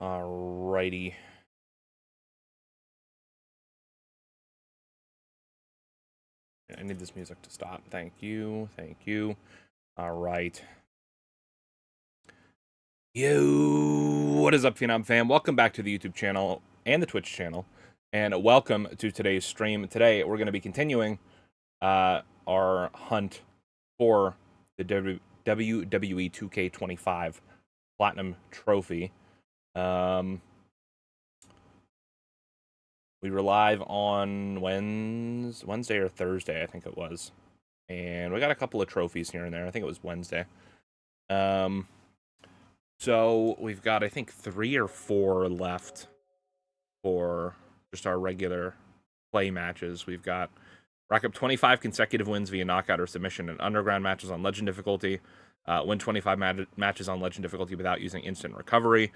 Alrighty. I need this music to stop. Thank you. Thank you. All right. Yo, what is up, Phenom fam? Welcome back to the YouTube channel and the Twitch channel, and welcome to today's stream. Today, we're going to be continuing our hunt for the WWE 2K25 Platinum Trophy. We were live on Wednesday or Thursday, I think it was. And we got a couple of trophies here and there. I think it was Wednesday. So we've got, I think, 3 or 4 left for just our regular play matches. We've got rack up 25 consecutive wins via knockout or submission in underground matches on legend difficulty. Win 25 matches on legend difficulty without using instant recovery.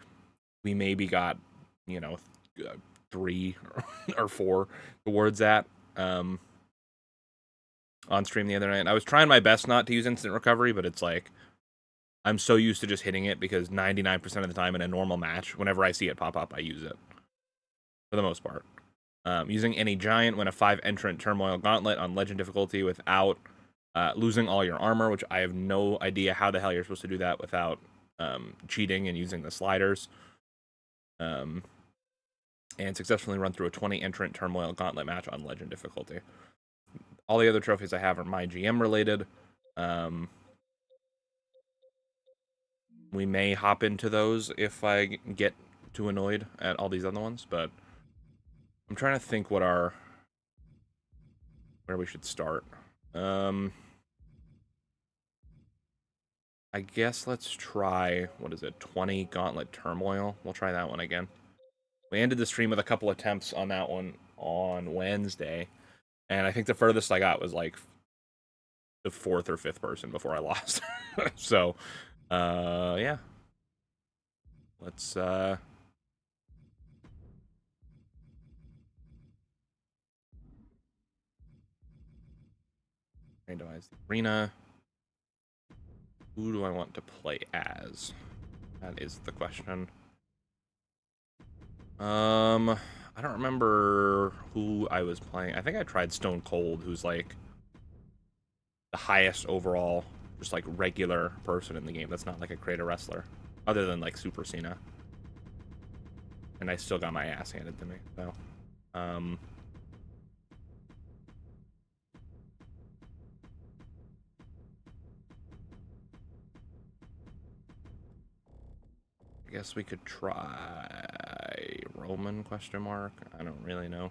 We maybe got, 3 or 4 towards that on stream the other night. I was trying my best not to use instant recovery, but it's like I'm so used to just hitting it because 99% of the time in a normal match, whenever I see it pop up, I use it for the most part. Using any giant when a 5-entrant turmoil gauntlet on legend difficulty without losing all your armor, which I have no idea how the hell you're supposed to do that without cheating and using the sliders. And successfully run through a 20-entrant turmoil gauntlet match on legend difficulty. All the other trophies I have are MyGM related. We may hop into those if I get too annoyed at all these other ones, but I'm trying to think where we should start. I guess let's try, 20 Gauntlet Turmoil. We'll try that one again. We ended the stream with a couple attempts on that one on Wednesday, and I think the furthest I got was like the 4th or 5th person before I lost. So, yeah. Let's, randomize the arena. Who do I want to play as? That is the question. I don't remember who I was playing. I think I tried Stone Cold, who's like the highest overall, just like regular person in the game. That's not like a creator wrestler, other than like Super Cena. And I still got my ass handed to me. So, I guess we could try Roman ? I don't really know.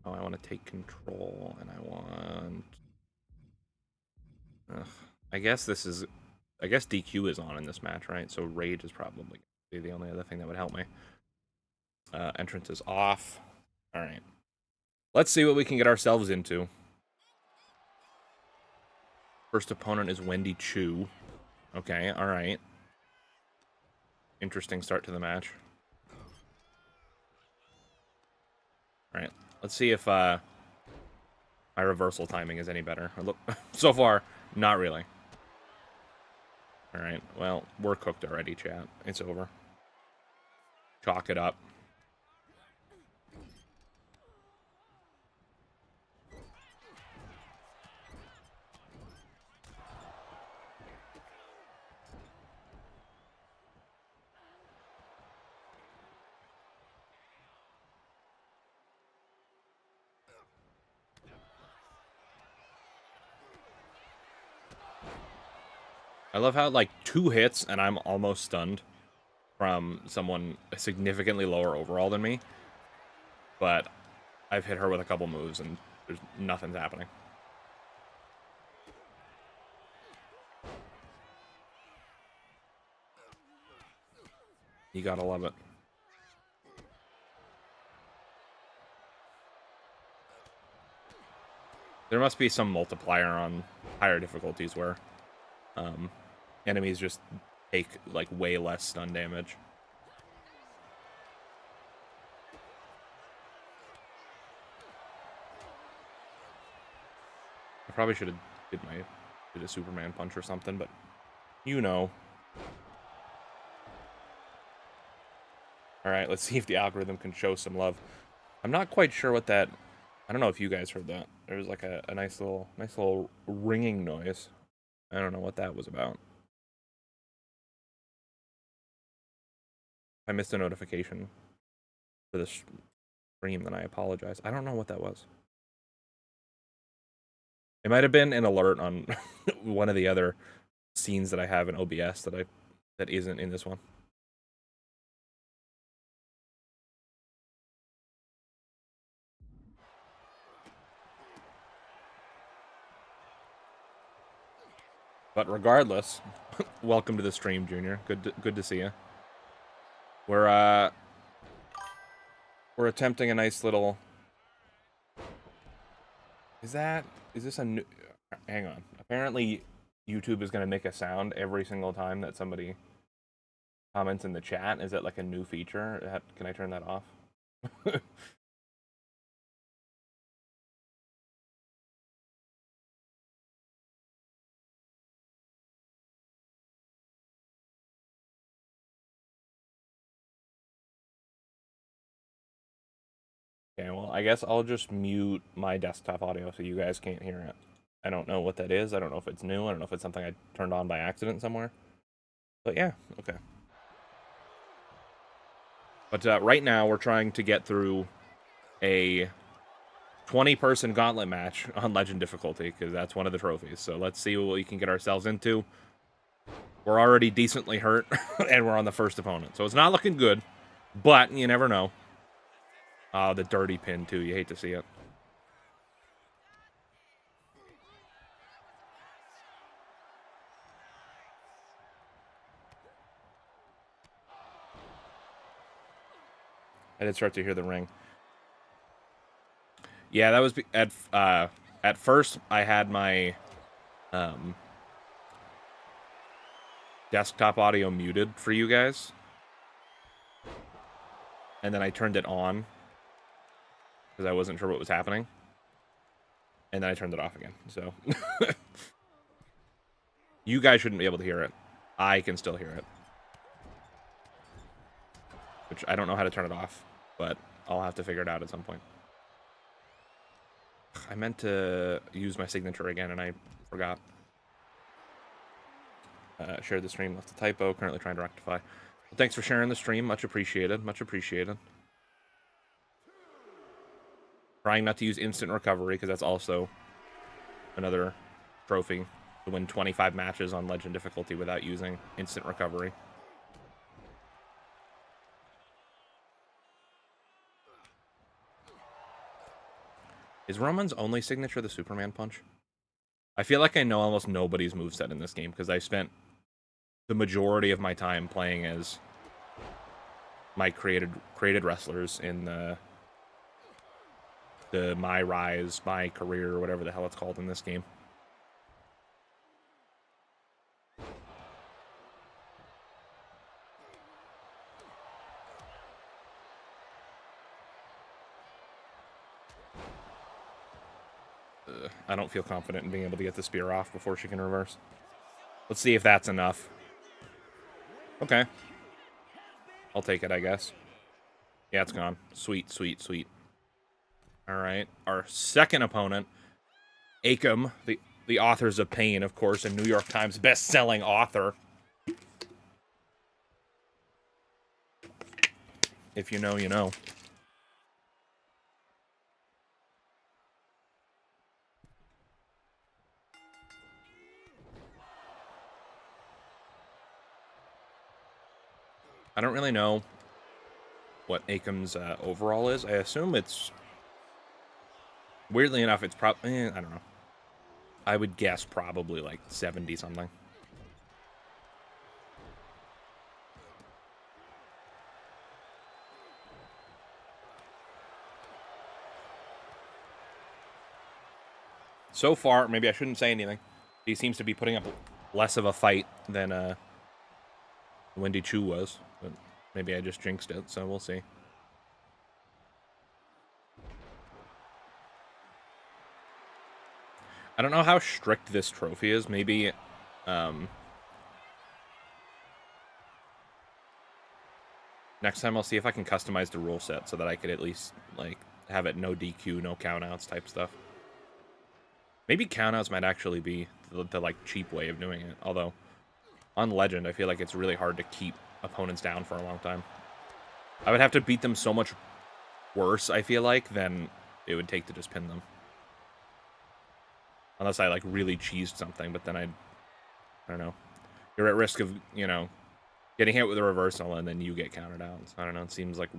Oh, I want to take control, and I want... I guess DQ is on in this match, right? So Rage is probably the only other thing that would help me. Entrance is off. All right. Let's see what we can get ourselves into. First opponent is Wendy Chu. Okay, all right. Interesting start to the match. All right, let's see if my reversal timing is any better. Look, so far, not really. All right, well, we're cooked already, chat. It's over. Chalk it up. I love how, like, 2 hits and I'm almost stunned from someone significantly lower overall than me. But I've hit her with a couple moves and there's nothing's happening. You gotta love it. There must be some multiplier on higher difficulties where enemies just take like way less stun damage. probably should have did a Superman punch or something, but you know. All right, let's see if the algorithm can show some love. I'm not quite sure what that. I don't know if you guys heard that. There was like a nice little ringing noise. I don't know what that was about. I missed a notification for this stream, then I apologize. I don't know what that was. It might have been an alert on one of the other scenes that I have in OBS that isn't in this one. But regardless, welcome to the stream, Junior. Good to see you. We're attempting a nice little. Is this a new? Hang on. Apparently, YouTube is gonna make a sound every single time that somebody comments in the chat. Is that like a new feature? Can I turn that off? Okay, well, I guess I'll just mute my desktop audio so you guys can't hear it. I don't know what that is. I don't know if it's new. I don't know if it's something I turned on by accident somewhere. But yeah, okay. But right now, we're trying to get through a 20-person gauntlet match on Legend difficulty, because that's one of the trophies. So let's see what we can get ourselves into. We're already decently hurt, and we're on the first opponent. So it's not looking good, but you never know. The dirty pin, too. You hate to see it. I did start to hear the ring. Yeah, that was at first I had my desktop audio muted for you guys, and then I turned it on because I wasn't sure what was happening, and then I turned it off again. So you guys shouldn't be able to hear it. I can still hear it, which I don't know how to turn it off, but I'll have to figure it out at some point. I meant to use my signature again, and I forgot. Shared the stream, left a typo, currently trying to rectify. Well, thanks for sharing the stream, much appreciated, much appreciated. Trying not to use instant recovery, because that's also another trophy to win 25 matches on Legend difficulty without using instant recovery. Is Roman's only signature the Superman punch? I feel like I know almost nobody's moveset in this game, because I spent the majority of my time playing as my created wrestlers in the My Rise, My Career, or whatever the hell it's called in this game. I don't feel confident in being able to get the spear off before she can reverse. Let's see if that's enough. Okay. I'll take it, I guess. Yeah, it's gone. Sweet, sweet, sweet. All right. Our second opponent, Achim, the authors of Pain, of course, a New York Times best-selling author. If you know, you know. I don't really know what Achim's overall is. I assume it's... Weirdly enough, it's probably... I don't know. I would guess probably like 70-something. So far, maybe I shouldn't say anything. He seems to be putting up less of a fight than Wendy Chu was. But maybe I just jinxed it, so we'll see. I don't know how strict this trophy is. Maybe, next time I'll see if I can customize the rule set so that I could at least, like, have it no DQ, no countouts type stuff. Maybe countouts might actually be the like, cheap way of doing it. Although, on Legend, I feel like it's really hard to keep opponents down for a long time. I would have to beat them so much worse, I feel like, than it would take to just pin them. Unless I, like, really cheesed something, but then I don't know. You're at risk of, you know, getting hit with a reversal and then you get countered out. So, I don't know. It seems like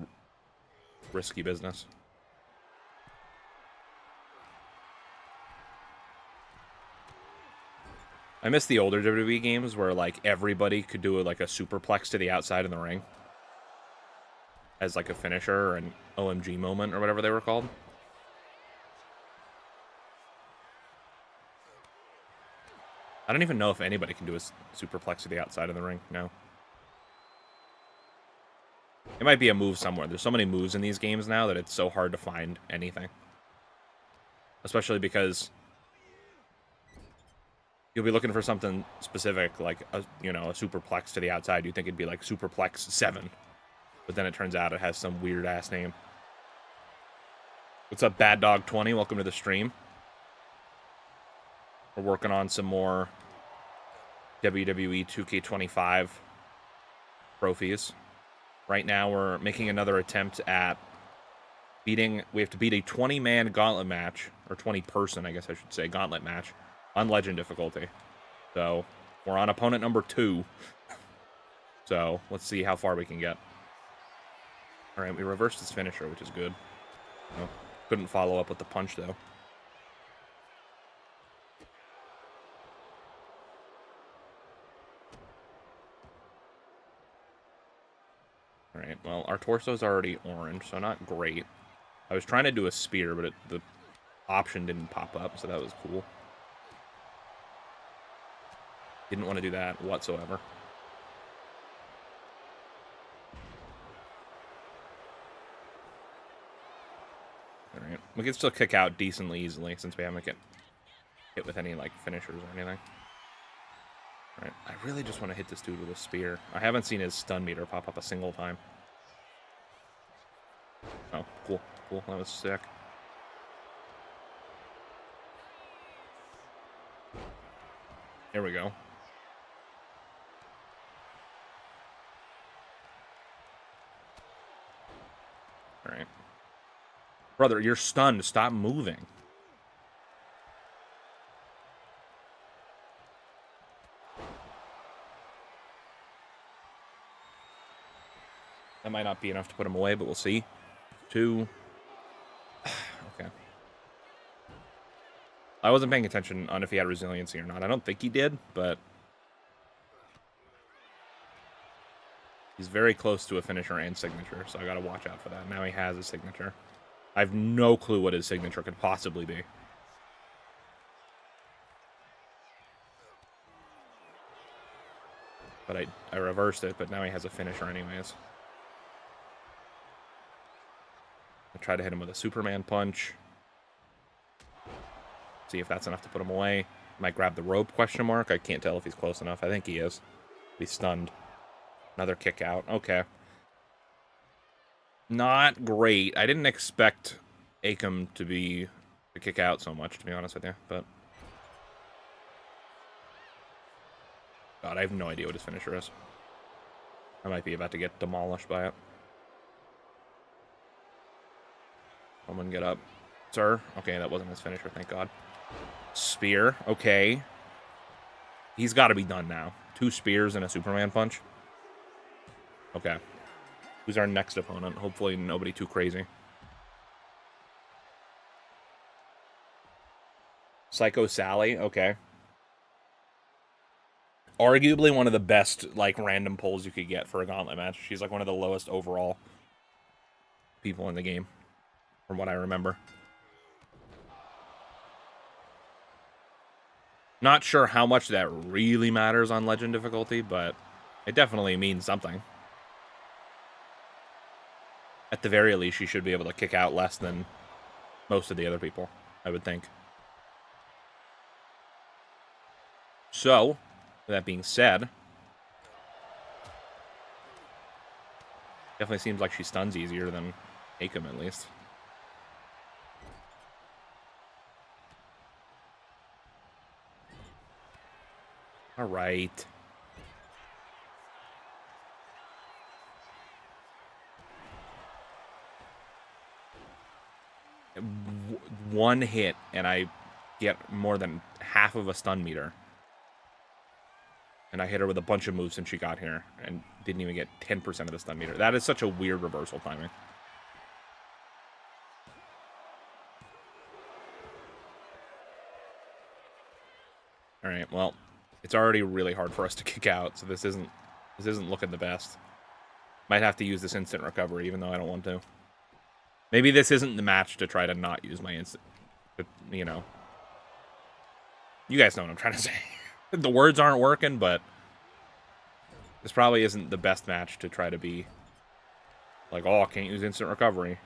risky business. I miss the older WWE games where, like, everybody could do, like, a superplex to the outside of the ring as, like, a finisher or an OMG moment or whatever they were called. I don't even know if anybody can do a superplex to the outside of the ring. No. It might be a move somewhere. There's so many moves in these games now that it's so hard to find anything. Especially because you'll be looking for something specific, like, a superplex to the outside. You'd think it'd be like Superplex 7. But then it turns out it has some weird-ass name. What's up, Bad Dog 20? Welcome to the stream. We're working on some more WWE 2K25 trophies. Right now, we're making another attempt at beating... We have to beat a 20-man gauntlet match, or 20-person, I guess I should say, gauntlet match, on Legend difficulty. So, we're on opponent number 2. So, let's see how far we can get. Alright, we reversed his finisher, which is good. Oh, couldn't follow up with the punch, though. Alright, well, our torso's already orange, so not great. I was trying to do a spear, but the option didn't pop up, so that was cool. Didn't want to do that whatsoever. Alright, we can still kick out decently easily, since we haven't get hit with any, like, finishers or anything. Alright, I really just want to hit this dude with a spear. I haven't seen his stun meter pop up a single time. Oh, cool. Cool, that was sick. Here we go. Alright. Brother, you're stunned. Stop moving. That might not be enough to put him away, but we'll see. 2. Okay. I wasn't paying attention on if he had resiliency or not. I don't think he did, but he's very close to a finisher and signature, so I gotta watch out for that. Now he has a signature. I have no clue what his signature could possibly be. But I reversed it, but now he has a finisher anyways. I try to hit him with a Superman punch. See if that's enough to put him away. Might grab the rope, question mark. I can't tell if he's close enough. I think he is. He's stunned. Another kick out. Okay. Not great. I didn't expect Achim to kick out so much, to be honest with you, but... God, I have no idea what his finisher is. I might be about to get demolished by it. Someone get up. Sir? Okay, that wasn't his finisher, thank God. Spear. Okay. He's got to be done now. 2 spears and a Superman punch. Okay. Who's our next opponent? Hopefully nobody too crazy. Psycho Sally. Okay. Arguably one of the best, like, random pulls you could get for a gauntlet match. She's, like, one of the lowest overall people in the game, from what I remember. Not sure how much that really matters on Legend difficulty, but it definitely means something. At the very least, she should be able to kick out less than most of the other people, I would think. So, with that being said, definitely seems like she stuns easier than Achim, at least. All right. One hit, and I get more than half of a stun meter. And I hit her with a bunch of moves since she got here, and didn't even get 10% of the stun meter. That is such a weird reversal timing. All right, well, it's already really hard for us to kick out, so this isn't looking the best. Might have to use this instant recovery, even though I don't want to. Maybe this isn't the match to try to not use my instant, but, you know. You guys know what I'm trying to say. The words aren't working, but this probably isn't the best match to try to be like, oh, I can't use instant recovery.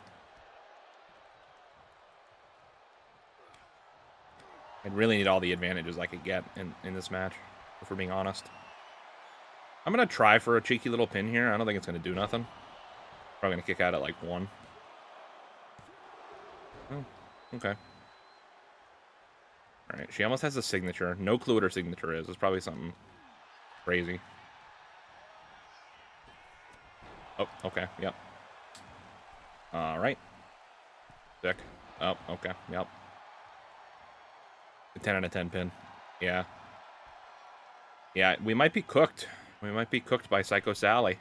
I'd really need all the advantages I could get in this match, if we're being honest. I'm going to try for a cheeky little pin here. I don't think it's going to do nothing. Probably going to kick out at, like, 1. Oh, okay. Alright, she almost has a signature. No clue what her signature is. It's probably something crazy. Oh, okay, yep. Alright. Sick. Oh, okay, yep. A 10 out of 10 pin. Yeah. Yeah, we might be cooked. We might be cooked by Psycho Sally.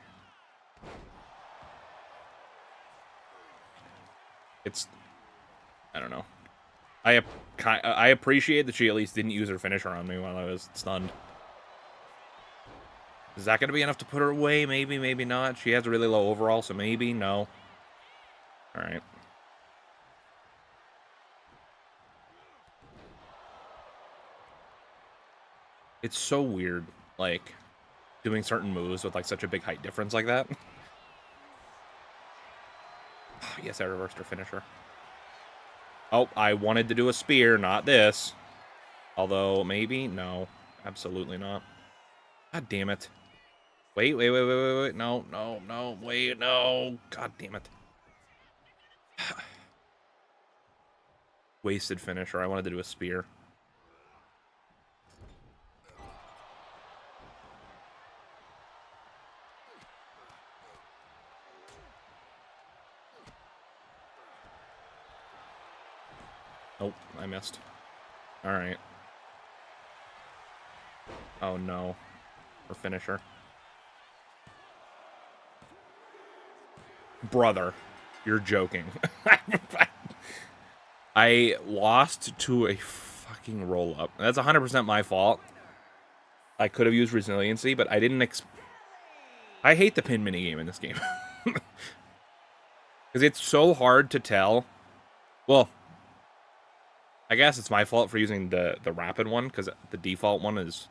It's... I don't know. I appreciate that she at least didn't use her finisher on me while I was stunned. Is that going to be enough to put her away? Maybe, maybe not. She has a really low overall, so maybe, no. Alright. It's so weird, like, doing certain moves with, like, such a big height difference like that. Yes, I reversed her finisher. Oh, I wanted to do a spear, not this. Although, maybe? No. Absolutely not. God damn it. Wait. No. Wait, no. God damn it. Wasted finisher. I wanted to do a spear. Oh, I missed. Alright. Oh, no. Her finisher. Brother, you're joking. I lost to a fucking roll-up. That's 100% my fault. I could have used resiliency, but I didn't I hate the pin minigame in this game. Because it's so hard to tell. Well, I guess it's my fault for using the rapid one, because the default one is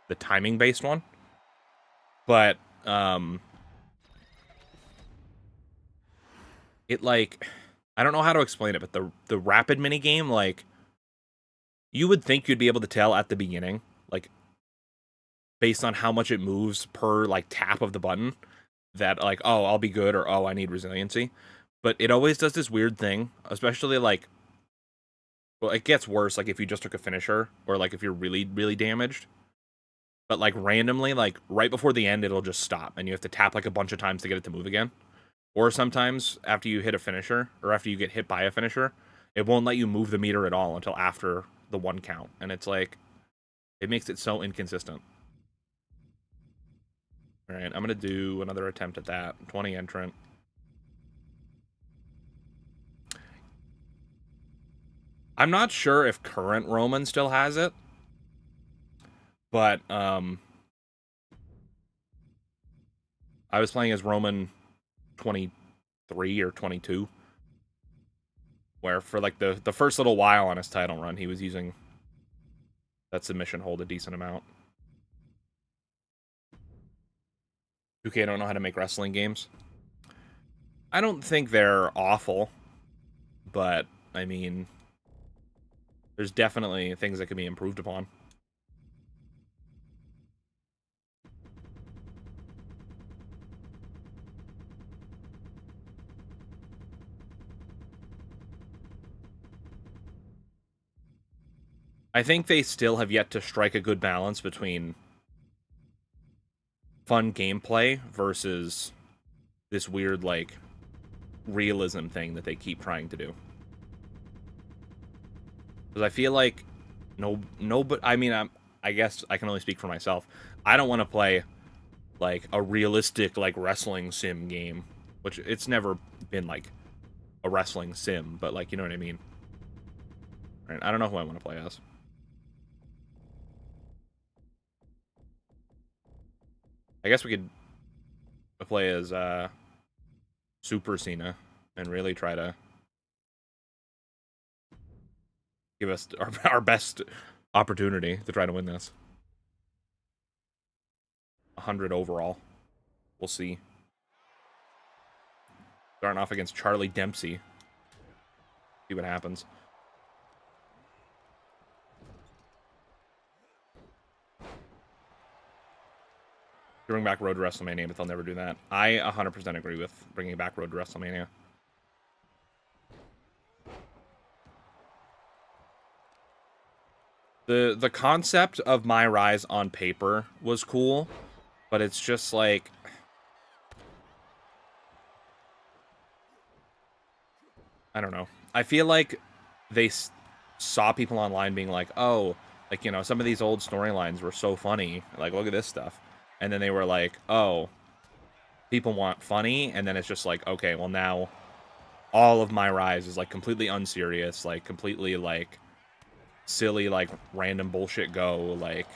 the timing-based one. But, it, like, I don't know how to explain it, but the rapid minigame, like, you would think you'd be able to tell at the beginning, like, based on how much it moves per, like, tap of the button, that, like, oh, I'll be good, or, oh, I need resiliency. But it always does this weird thing, especially, like, well, it gets worse, like, if you just took a finisher, or, like, if you're really, really damaged. But, like, randomly, like, right before the end, it'll just stop, and you have to tap, like, a bunch of times to get it to move again. Or sometimes, after you hit a finisher, or after you get hit by a finisher, it won't let you move the meter at all until after the 1 count. And it's like, it makes it so inconsistent. Alright, I'm going to do another attempt at that. 20 entrant. I'm not sure if current Roman still has it. But, I was playing as Roman 23 or 22. Where for, like, the first little while on his title run, he was using that submission hold a decent amount. 2K don't know how to make wrestling games. I don't think they're awful. But, I mean, there's definitely things that can be improved upon. I think they still have yet to strike a good balance between fun gameplay versus this weird, like, realism thing that they keep trying to do. Because I feel like but I mean, I guess I can only speak for myself. I don't want to play like a realistic like wrestling sim game, which it's never been like a wrestling sim, but like, you know what I mean. Right? I don't know who I want to play as. I guess we could play as Super Cena and really try to give us our best opportunity to try to win this. 100 overall. We'll see. Starting off against Charlie Dempsey. See what happens. Bring back Road to WrestleMania, but they'll never do that. I 100% agree with bringing back Road to WrestleMania. The concept of My Rise on paper was cool, but it's just like, I don't know. I feel like they saw people online being like, oh, like, you know, some of these old storylines were so funny. Like, look at this stuff. And then they were like, oh, people want funny. And then it's just like, okay, well, now all of My Rise is like completely unserious, like completely like silly, like random bullshit go, like.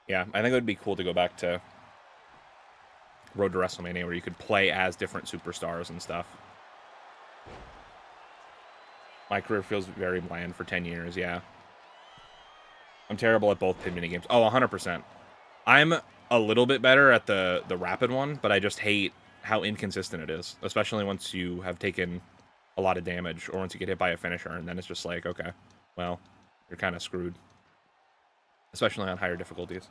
Yeah, I think it would be cool to go back to Road to WrestleMania where you could play as different superstars and stuff. My career feels very bland for 10 years, yeah. I'm terrible at both pin mini games. Oh, 100%. I'm a little bit better at the rapid one, but I just hate how inconsistent it is, especially once you have taken a lot of damage or once you get hit by a finisher, and then it's just like, okay, well, you're kind of screwed, especially on higher difficulties.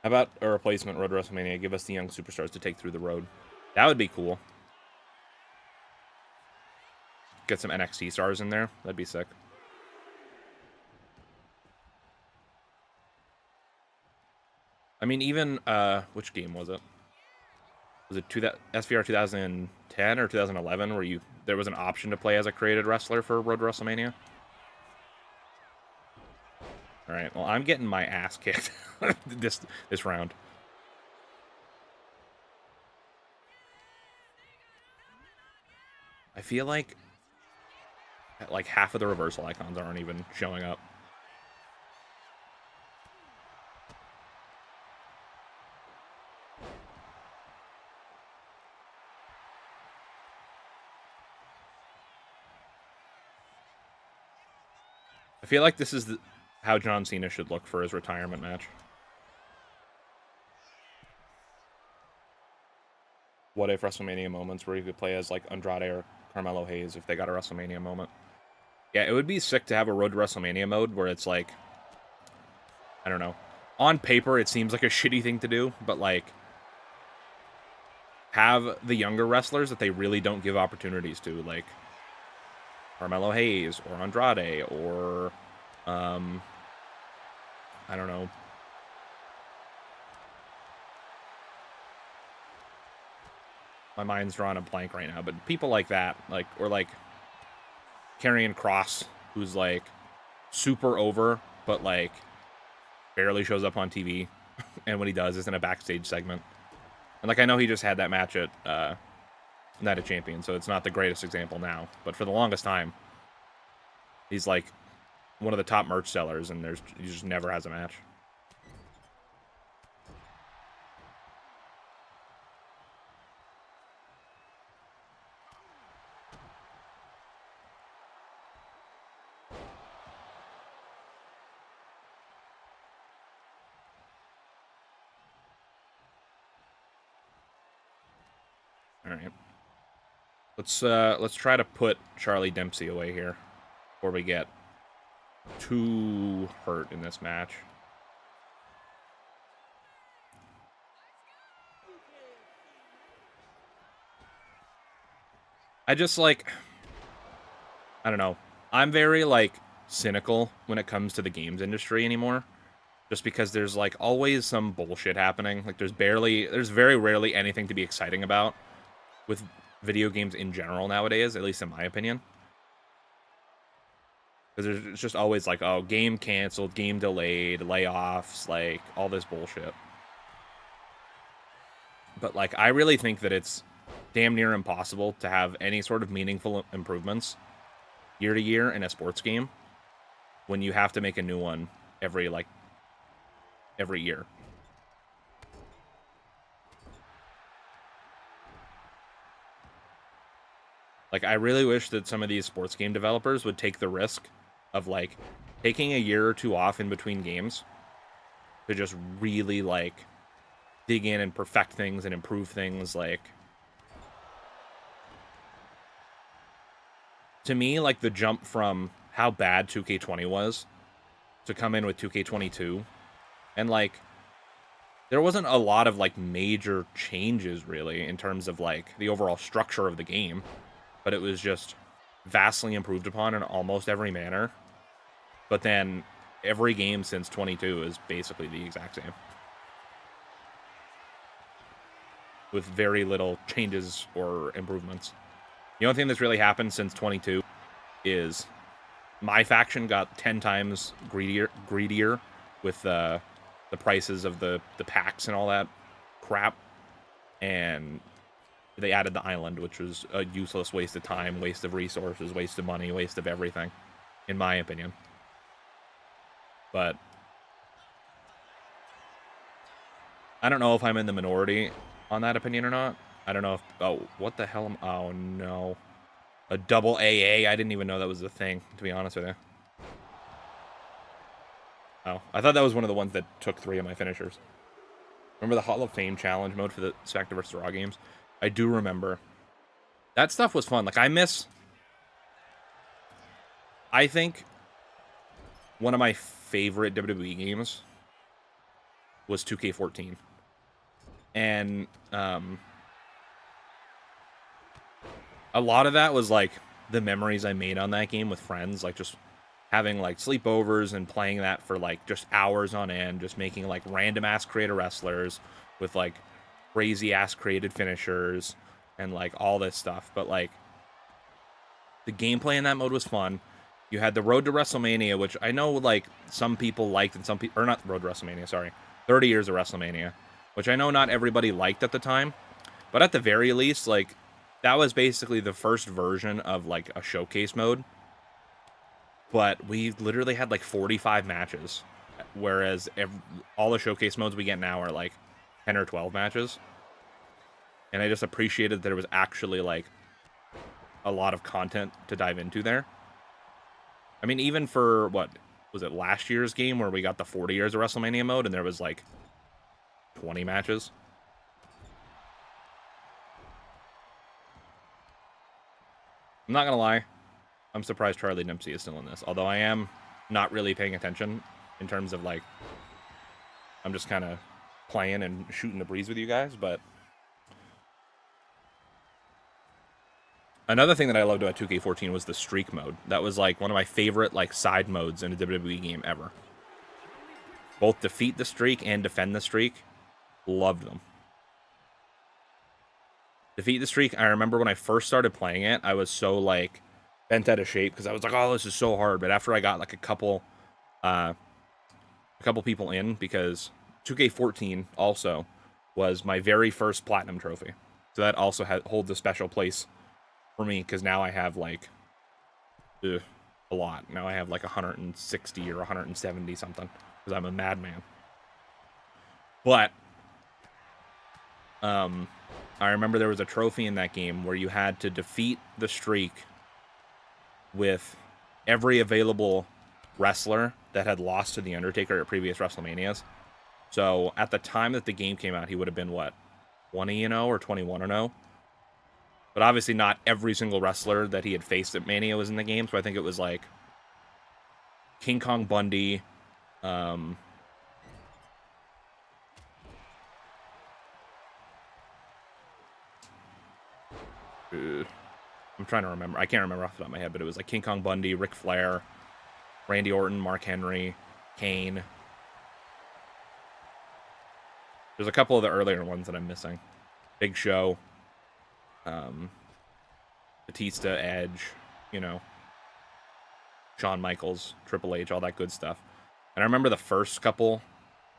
How about a replacement Road to WrestleMania? Give us the young superstars to take through the road. That would be cool. Get some NXT stars in there. That'd be sick. I mean, even, which game was it? Was it SVR 2010 or 2011 where there was an option to play as a created wrestler for Road to WrestleMania? All right, well, I'm getting my ass kicked this round. I feel like half of the reversal icons aren't even showing up. I feel like this is how John Cena should look for his retirement match. What if WrestleMania moments where you could play as like Andrade or Carmelo Hayes if they got a WrestleMania moment? Yeah, it would be sick to have a Road to WrestleMania mode where it's like, I don't know. On paper, it seems like a shitty thing to do, but like, have the younger wrestlers that they really don't give opportunities to, like Carmelo Hayes or Andrade or, I don't know. My mind's drawing a blank right now, but people like that, like, or like Karrion Kross, who's like super over, but like barely shows up on TV, and when he does, is in a backstage segment. And like, I know he just had that match at Night of Champions, so it's not the greatest example now, but for the longest time, he's like one of the top merch sellers, and he just never has a match. All right, let's try to put Charlie Dempsey away here before we get too hurt in this match. I just like, I don't know. I'm very like cynical when it comes to the games industry anymore. Just because there's like always some bullshit happening. Like there's very rarely anything to be exciting about with video games in general nowadays, at least in my opinion. Because it's just always like, oh, game canceled, game delayed, layoffs, like all this bullshit. But like, I really think that it's damn near impossible to have any sort of meaningful improvements year to year in a sports game when you have to make a new one every year. Like, I really wish that some of these sports game developers would take the risk of, like, taking a year or two off in between games to just really, like, dig in and perfect things and improve things. Like, to me, like, the jump from how bad 2K20 was to come in with 2K22, and, like, there wasn't a lot of, like, major changes, really, in terms of, like, the overall structure of the game, but it was just vastly improved upon in almost every manner. But then every game since 22 is basically the exact same, with very little changes or improvements. The only thing that's really happened since 22 is my faction got 10 times greedier with the prices of the packs and all that crap, and they added the island, which was a useless waste of time, waste of resources, waste of money, waste of everything, in my opinion. But I don't know if I'm in the minority on that opinion or not. I don't know if... Oh, what the hell? Oh, no. A double AA? I didn't even know that was a thing, to be honest with you. Oh, I thought that was one of the ones that took 3 of my finishers. Remember the Hall of Fame challenge mode for the Spectre vs. Raw games? I do remember. That stuff was fun. Like, I think one of my favorite WWE games was 2K14. And, a lot of that was, like, the memories I made on that game with friends. Like, just having, like, sleepovers and playing that for, like, just hours on end. Just making, like, random-ass created wrestlers with, like, crazy-ass created finishers and, like, all this stuff. But, like, the gameplay in that mode was fun. You had the Road to WrestleMania, which I know, like, some people liked and some people... Or not Road to WrestleMania, sorry. 30 Years of WrestleMania, which I know not everybody liked at the time. But at the very least, like, that was basically the first version of, like, a showcase mode. But we literally had, like, 45 matches. Whereas all the showcase modes we get now are, like, 10 or 12 matches. And I just appreciated that there was actually, like, a lot of content to dive into there. I mean, even for, what, was it last year's game where we got the 40 Years of WrestleMania mode and there was, like, 20 matches? I'm not gonna lie, I'm surprised Charlie Dempsey is still in this. Although I am not really paying attention in terms of, like, I'm just kind of playing and shooting the breeze with you guys, but... Another thing that I loved about 2K14 was the streak mode. That was, like, one of my favorite, like, side modes in a WWE game ever. Both defeat the streak and defend the streak. Loved them. Defeat the streak, I remember when I first started playing it, I was so, like, bent out of shape because I was like, oh, this is so hard. But after I got, like, a couple people in, because 2K14 also was my very first platinum trophy. So that also holds a special place for me, because now I have, like, a lot. Now I have, like, 160 or 170 something, because I'm a madman. But I remember there was a trophy in that game where you had to defeat the streak with every available wrestler that had lost to The Undertaker at previous WrestleManias. So at the time that the game came out, he would have been, what, 20-0 or 21-0? But obviously not every single wrestler that he had faced at Mania was in the game, so I think it was, like, King Kong Bundy, I'm trying to remember. I can't remember off the top of my head, but it was like King Kong Bundy, Ric Flair, Randy Orton, Mark Henry, Kane. There's a couple of the earlier ones that I'm missing. Big Show, Batista, Edge, you know, Shawn Michaels, Triple H, all that good stuff. And I remember the first couple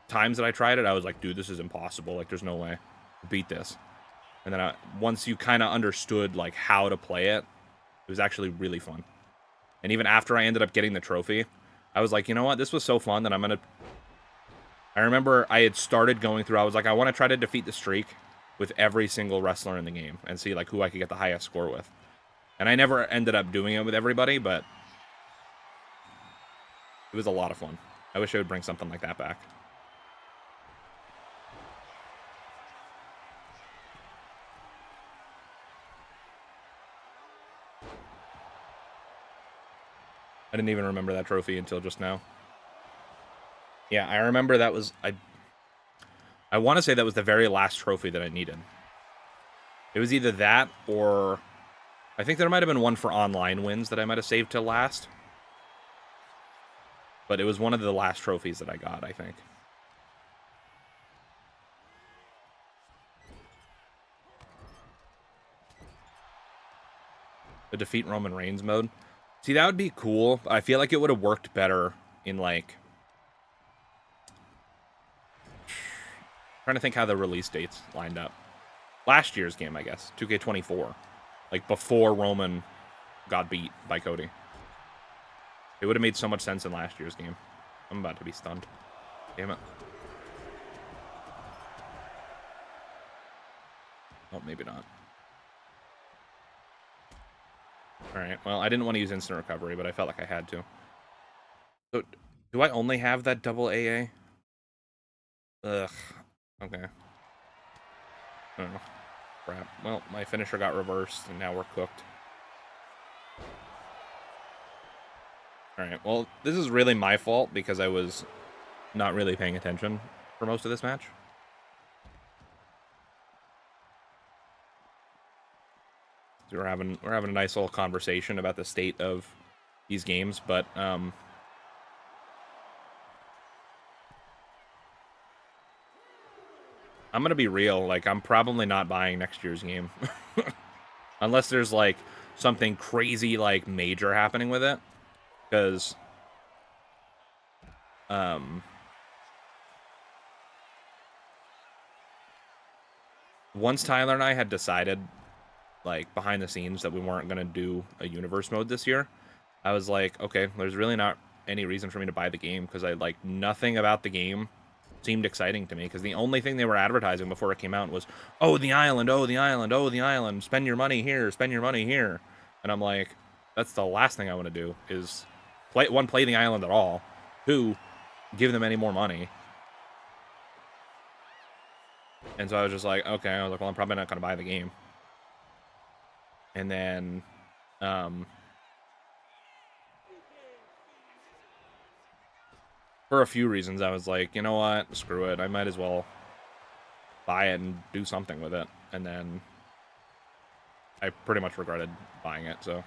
times that I tried it, I was like, dude, this is impossible. Like, there's no way to beat this. And then once you kind of understood, like, how to play it, it was actually really fun. And even after I ended up getting the trophy, I was like, you know what? This was so fun that I'm going to... I remember I had started going through, I was like, I want to try to defeat the streak with every single wrestler in the game and see, like, who I could get the highest score with. And I never ended up doing it with everybody, but it was a lot of fun. I wish I would bring something like that back. I didn't even remember that trophy until just now. Yeah, I remember that was... I want to say that was the very last trophy that I needed. It was either that or... I think there might have been one for online wins that I might have saved till last. But it was one of the last trophies that I got, I think. The defeat Roman Reigns mode. See, that would be cool. I feel like it would have worked better in, like... trying to think how the release dates lined up. Last year's game, I guess. 2K24. Like, before Roman got beat by Cody. It would have made so much sense in last year's game. I'm about to be stunned. Damn it. Oh, maybe not. Alright, well, I didn't want to use instant recovery, but I felt like I had to. So, do I only have that double AA? Ugh. Okay. I don't know. Crap. Well, my finisher got reversed, and now we're cooked. Alright, well, this is really my fault, because I was not really paying attention for most of this match. So we're having a nice little conversation about the state of these games, but I'm gonna be real, like, I'm probably not buying next year's game. Unless there's, like, something crazy, like, major happening with it. Because once Tyler and I had decided, like, behind the scenes that we weren't going to do a universe mode this year, I was like, okay, there's really not any reason for me to buy the game, because nothing about the game seemed exciting to me, because the only thing they were advertising before it came out was, oh, the island, oh, the island, oh, the island, spend your money here, spend your money here. And I'm like, that's the last thing I want to do, is play the island at all. 2, give them any more money. And so I was just like, okay, I was like, well, I'm probably not going to buy the game. And then, for a few reasons, I was like, you know what, screw it, I might as well buy it and do something with it. And then I pretty much regretted buying it, so.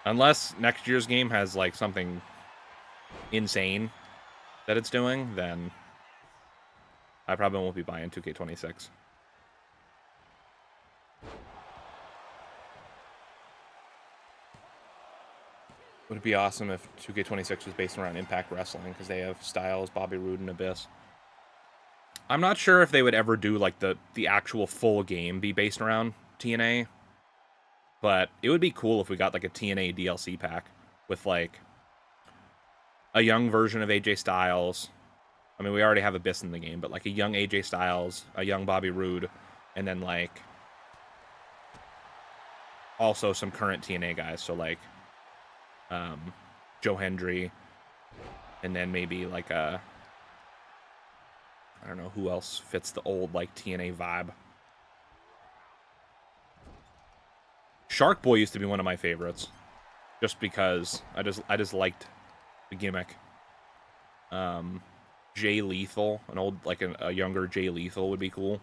Unless next year's game has, like, something insane that it's doing, then I probably won't be buying 2K26. Would it be awesome if 2K26 was based around Impact Wrestling, because they have Styles, Bobby Roode, and Abyss? I'm not sure if they would ever do, like, the actual full game be based around TNA, but it would be cool if we got, like, a TNA DLC pack with, like, a young version of AJ Styles. I mean, we already have Abyss in the game, but, like, a young AJ Styles, a young Bobby Roode, and then, like, also some current TNA guys. So, like, Joe Hendry, and then maybe, like, I don't know who else fits the old, like, TNA vibe. Shark Boy used to be one of my favorites, just because I just liked the gimmick. Jay Lethal, an old, like, a younger Jay Lethal would be cool.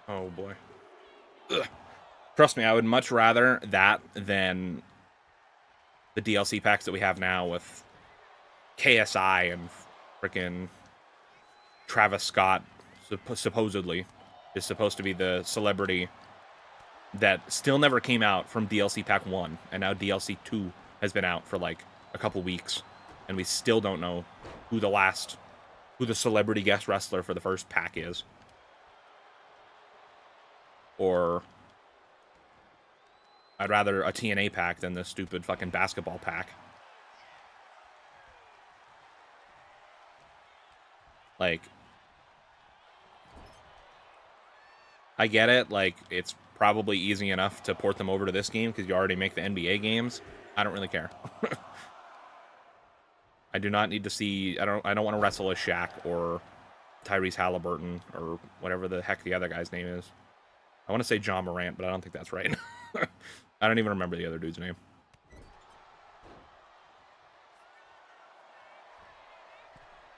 Oh boy. Ugh. Trust me, I would much rather that than the DLC packs that we have now with KSI and freaking Travis Scott, supposedly, is supposed to be the celebrity that still never came out from DLC Pack 1, and now DLC 2 has been out for like a couple weeks, and we still don't know who the celebrity guest wrestler for the first pack is. Or I'd rather a TNA pack than the stupid fucking basketball pack. Like, I get it, like, it's probably easy enough to port them over to this game because you already make the NBA games. I don't really care. I do not need to see, I don't want to wrestle as Shaq or Tyrese Halliburton or whatever the heck the other guy's name is. I want to say John Morant, but I don't think that's right. I don't even remember the other dude's name.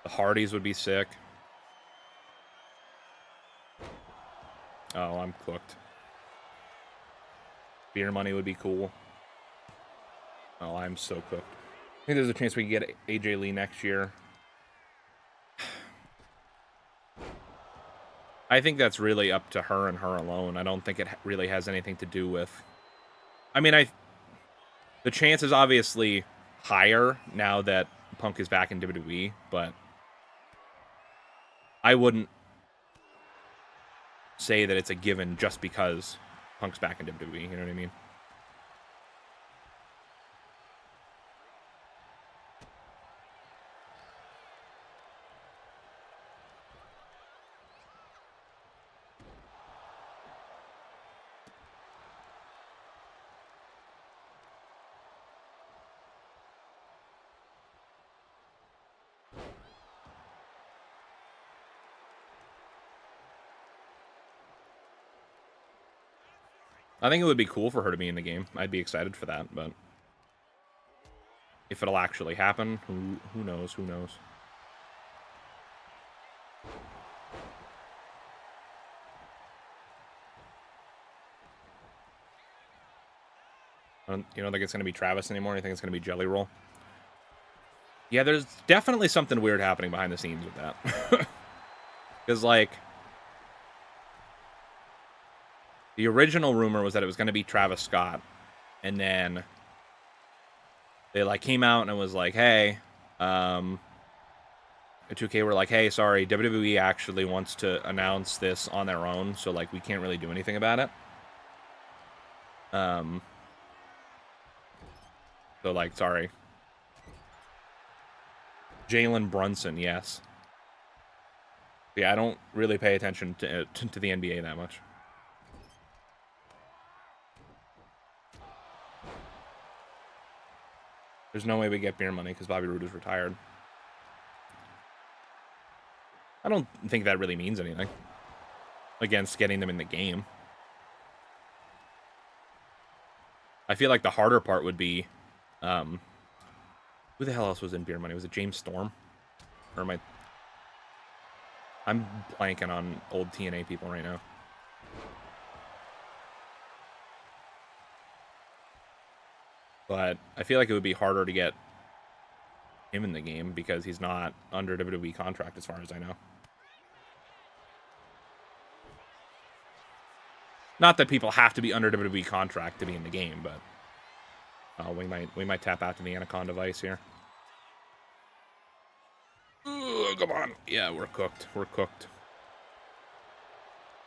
The Hardys would be sick. Oh, I'm cooked. Beer money would be cool. Oh, I'm so cooked. I think there's a chance we can get AJ Lee next year. I think that's really up to her and her alone. I don't think it really has anything to do with... I mean, the chance is obviously higher now that Punk is back in WWE, but I wouldn't say that it's a given just because Punk's back in WWE, you know what I mean? I think it would be cool for her to be in the game. I'd be excited for that, but if it'll actually happen, who knows? Who knows? You don't think it's going to be Travis anymore? You think it's going to be Jelly Roll? Yeah, there's definitely something weird happening behind the scenes with that. Because, like, the original rumor was that it was going to be Travis Scott, and then they, like, came out and it was like, hey, 2K were like, hey, sorry, WWE actually wants to announce this on their own, so, like, we can't really do anything about it. So, like, sorry. Jalen Brunson, yes. Yeah, I don't really pay attention to the NBA that much. There's no way we get beer money because Bobby Roode is retired. I don't think that really means anything against getting them in the game. I feel like the harder part would be, who the hell else was in beer money? Was it James Storm? Or am I'm blanking on old TNA people right now. But I feel like it would be harder to get him in the game because he's not under WWE contract as far as I know. Not that people have to be under WWE contract to be in the game, but we might tap out to the Anaconda device here. Ugh, come on. Yeah, we're cooked. We're cooked.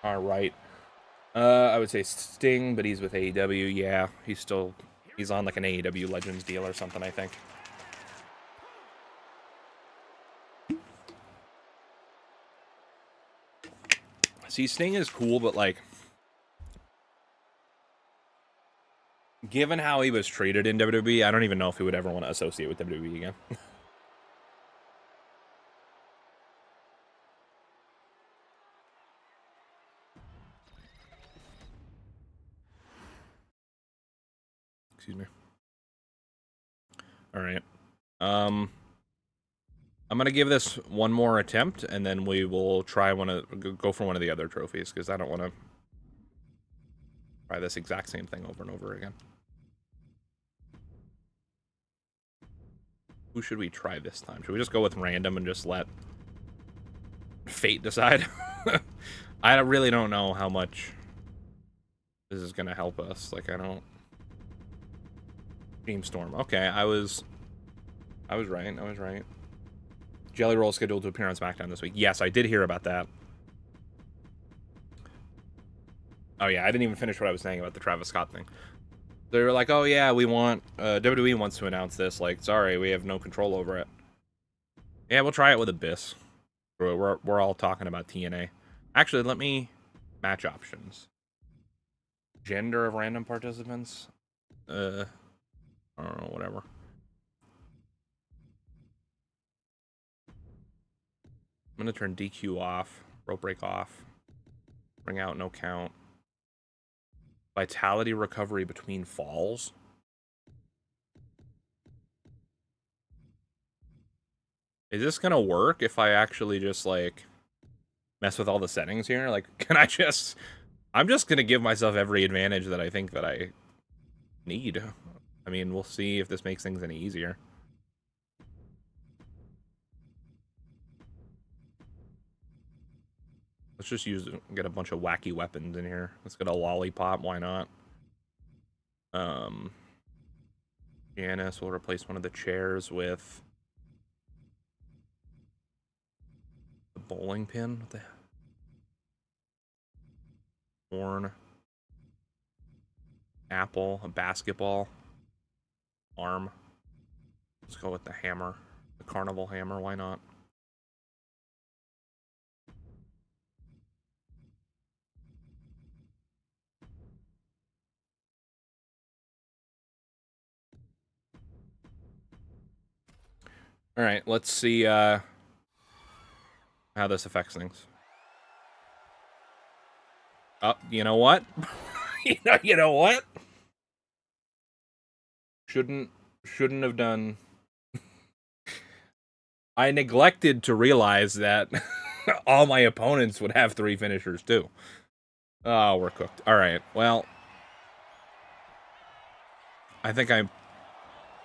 All right. I would say Sting, but he's with AEW. Yeah, he's on like an AEW Legends deal or something, I think. See, Sting is cool, but like, given how he was treated in WWE, I don't even know if he would ever want to associate with WWE again. Excuse me. All right. I'm gonna give this one more attempt, and then we will try go for one of the other trophies because I don't want to Try this exact same thing over and over again. Who should we try this time? Should we just go with random and just let fate decide? I really don't know how much this is gonna help us. Like, I don't... Dreamstorm. Okay, I was right. Jelly Roll scheduled to appear on SmackDown this week. Yes, I did hear about that. Oh yeah, I didn't even finish what I was saying about the Travis Scott thing. They were like, oh yeah, we want... WWE wants to announce this. Like, sorry, we have no control over it. Yeah, we'll try it with Abyss. We're all talking about TNA. Actually, let me... Match options. Gender of random participants? I don't know, whatever. I'm gonna turn DQ off, rope break off, bring out no count. Vitality recovery between falls. Is this gonna work if I actually just, like, mess with all the settings here? Like, can I just... I'm just gonna give myself every advantage that I think that I need. I mean, we'll see if this makes things any easier. Let's just get a bunch of wacky weapons in here. Let's get a lollipop, why not? Janice will replace one of the chairs with the bowling pin. What the horn. Apple, a basketball. Arm. Let's go with the hammer. The carnival hammer, why not? All right, let's see how this affects things. Oh, you know what? you know what? Shouldn't have done. I neglected to realize that all my opponents would have 3 finishers too. Oh, we're cooked. All right. Well, I think I'm...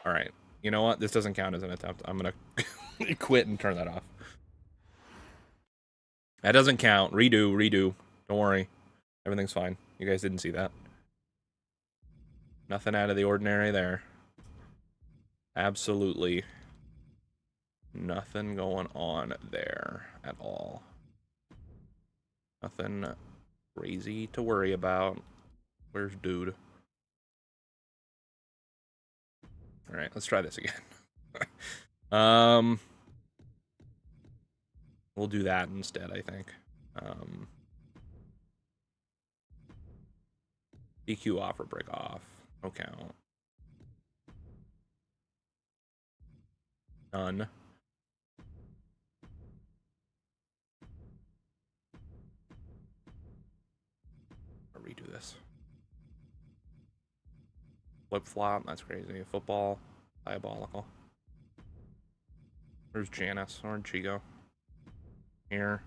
All right. You know what? This doesn't count as an attempt. I'm going to quit and turn that off. That doesn't count. Redo. Don't worry. Everything's fine. You guys didn't see that. Nothing out of the ordinary there. Absolutely nothing going on there at all. Nothing crazy to worry about. Where's dude? All right, let's try this again. We'll do that instead, I think. DQ off or break off. No count. None. I'll redo this. Flip flop, that's crazy. Football, diabolical. Where's Janice? Where'd she go? Here.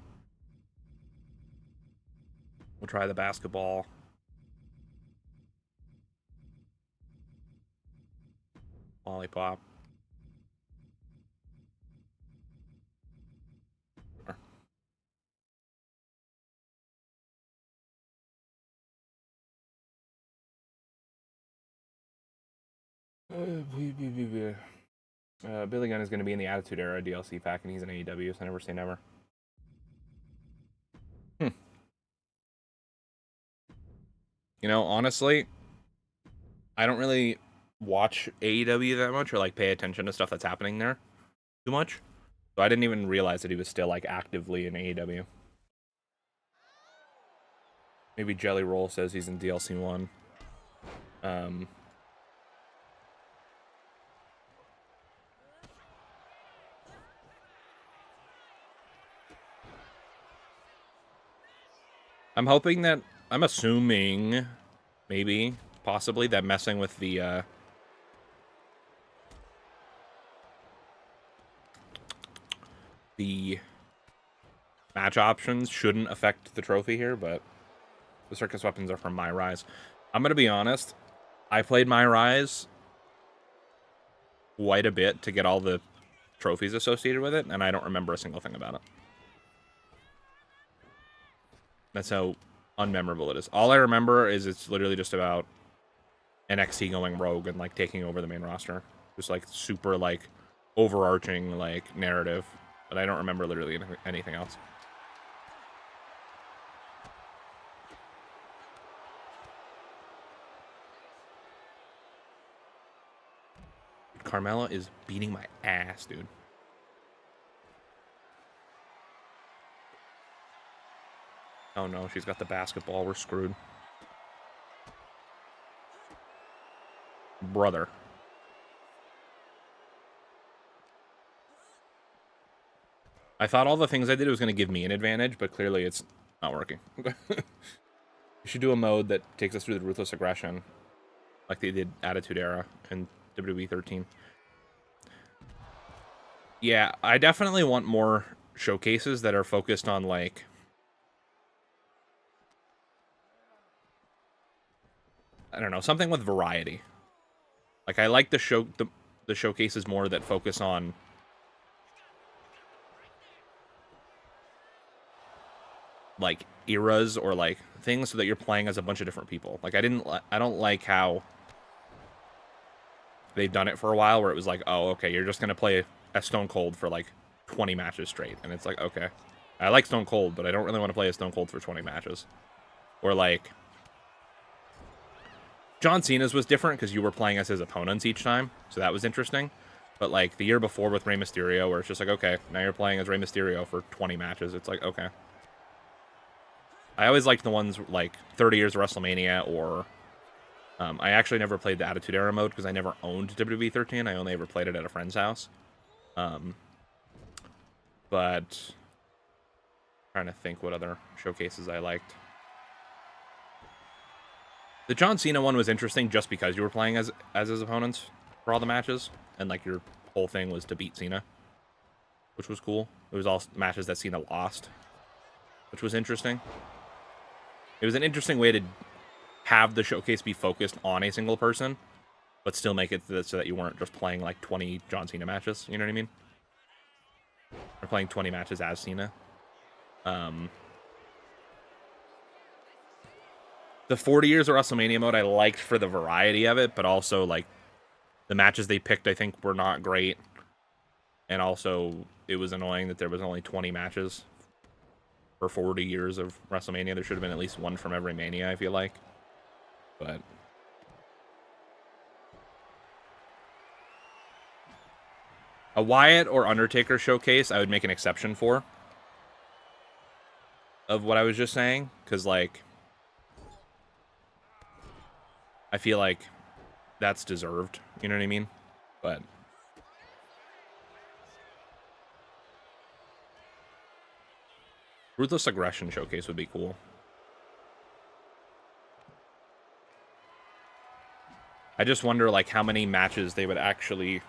We'll try the basketball. Lollipop. Billy Gunn is going to be in the Attitude Era DLC pack, and he's in AEW, so never say never. You know, honestly, I don't really watch AEW that much or, like, pay attention to stuff that's happening there too much. So I didn't even realize that he was still, like, actively in AEW. Maybe Jelly Roll says he's in DLC 1. I'm hoping that... I'm assuming, maybe, possibly, that messing with the, match options shouldn't affect the trophy here, but the circus weapons are from My Rise. I'm gonna be honest. I played My Rise quite a bit to get all the trophies associated with it, and I don't remember a single thing about it. That's how unmemorable it is. All I remember is it's literally just about NXT going rogue and like taking over the main roster. Just like super like overarching like narrative, but I don't remember literally anything else. Carmella is beating my ass, dude. Oh no, she's got the basketball. We're screwed. Brother. I thought all the things I did was going to give me an advantage, but clearly it's not working. We should do a mode that takes us through the Ruthless Aggression, like they did Attitude Era in WWE 13. Yeah, I definitely want more showcases that are focused on, like, I don't know, something with variety. Like, I like the showcases more that focus on like eras or like things so that you're playing as a bunch of different people. Like I don't like how they've done it for a while where it was like, oh, okay, you're just gonna play as Stone Cold for like 20 matches straight, and it's like, okay, I like Stone Cold, but I don't really want to play as Stone Cold for 20 matches. Or like John Cena's was different because you were playing as his opponents each time, so that was interesting. But like the year before with Rey Mysterio, where it's just like, okay, now you're playing as Rey Mysterio for 20 matches. It's like, okay. I always liked the ones like 30 Years of WrestleMania, or I actually never played the Attitude Era mode because I never owned WWE 13. I only ever played it at a friend's house. But trying to think what other showcases I liked. The John Cena one was interesting just because you were playing as his opponents for all the matches, and like your whole thing was to beat Cena, which was cool. It was all matches that Cena lost, which was interesting. It was an interesting way to have the showcase be focused on a single person, but still make it so that you weren't just playing like 20 John Cena matches. You know what I mean? Or playing 20 matches as Cena. The 40 Years of WrestleMania mode I liked for the variety of it, but also like the matches they picked I think were not great. And also it was annoying that there was only 20 matches for 40 years of WrestleMania. There should have been at least one from every Mania, I feel like. But a Wyatt or Undertaker showcase, I would make an exception for. Of what I was just saying, because like I feel like that's deserved. You know what I mean? But Ruthless Aggression showcase would be cool. I just wonder like how many matches they would actually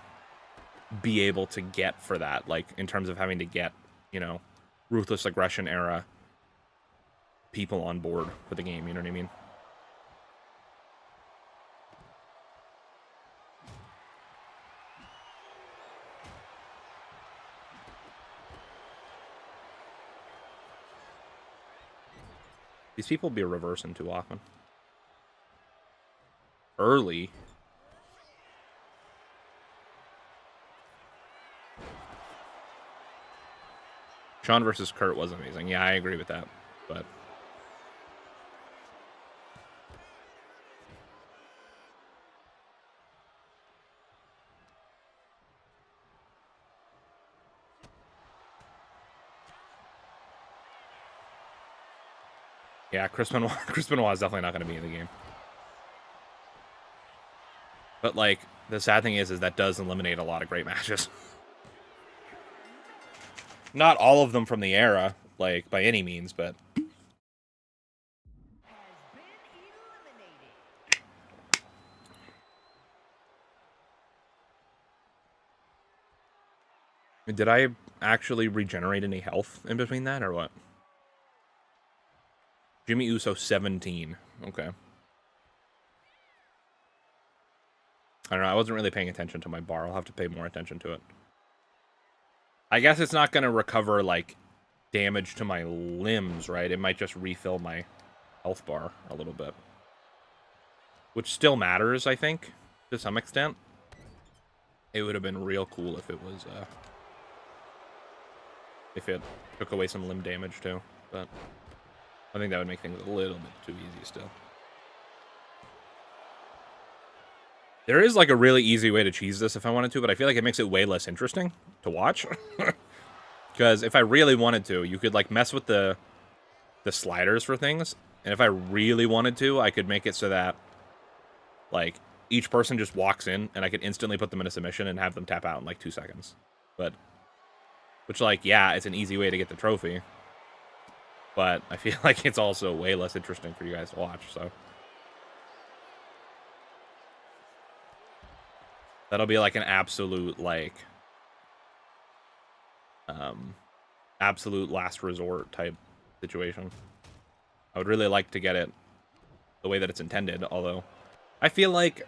be able to get for that, like in terms of having to get, you know, Ruthless Aggression era people on board for the game, you know what I mean? These people be reversing too often. Early. Shawn versus Kurt was amazing. Yeah, I agree with that. But yeah, Chris Benoit is definitely not going to be in the game. But like the sad thing is that does eliminate a lot of great matches. Not all of them from the era, like by any means, but did I actually regenerate any health in between that or what? Jimmy Uso 17. Okay. I don't know. I wasn't really paying attention to my bar. I'll have to pay more attention to it. I guess it's not going to recover, like, damage to my limbs, right? It might just refill my health bar a little bit. Which still matters, I think, to some extent. It would have been real cool if it was, if it took away some limb damage, too. But I think that would make things a little bit too easy still. There is, like, a really easy way to cheese this if I wanted to, but I feel like it makes it way less interesting to watch. Because if I really wanted to, you could, like, mess with the sliders for things. And if I really wanted to, I could make it so that, like, each person just walks in, and I could instantly put them in a submission and have them tap out in, like, 2 seconds. But, which, like, yeah, it's an easy way to get the trophy. But I feel like it's also way less interesting for you guys to watch, so. That'll be, like, an absolute, like, absolute last resort type situation. I would really like to get it the way that it's intended, although I feel like,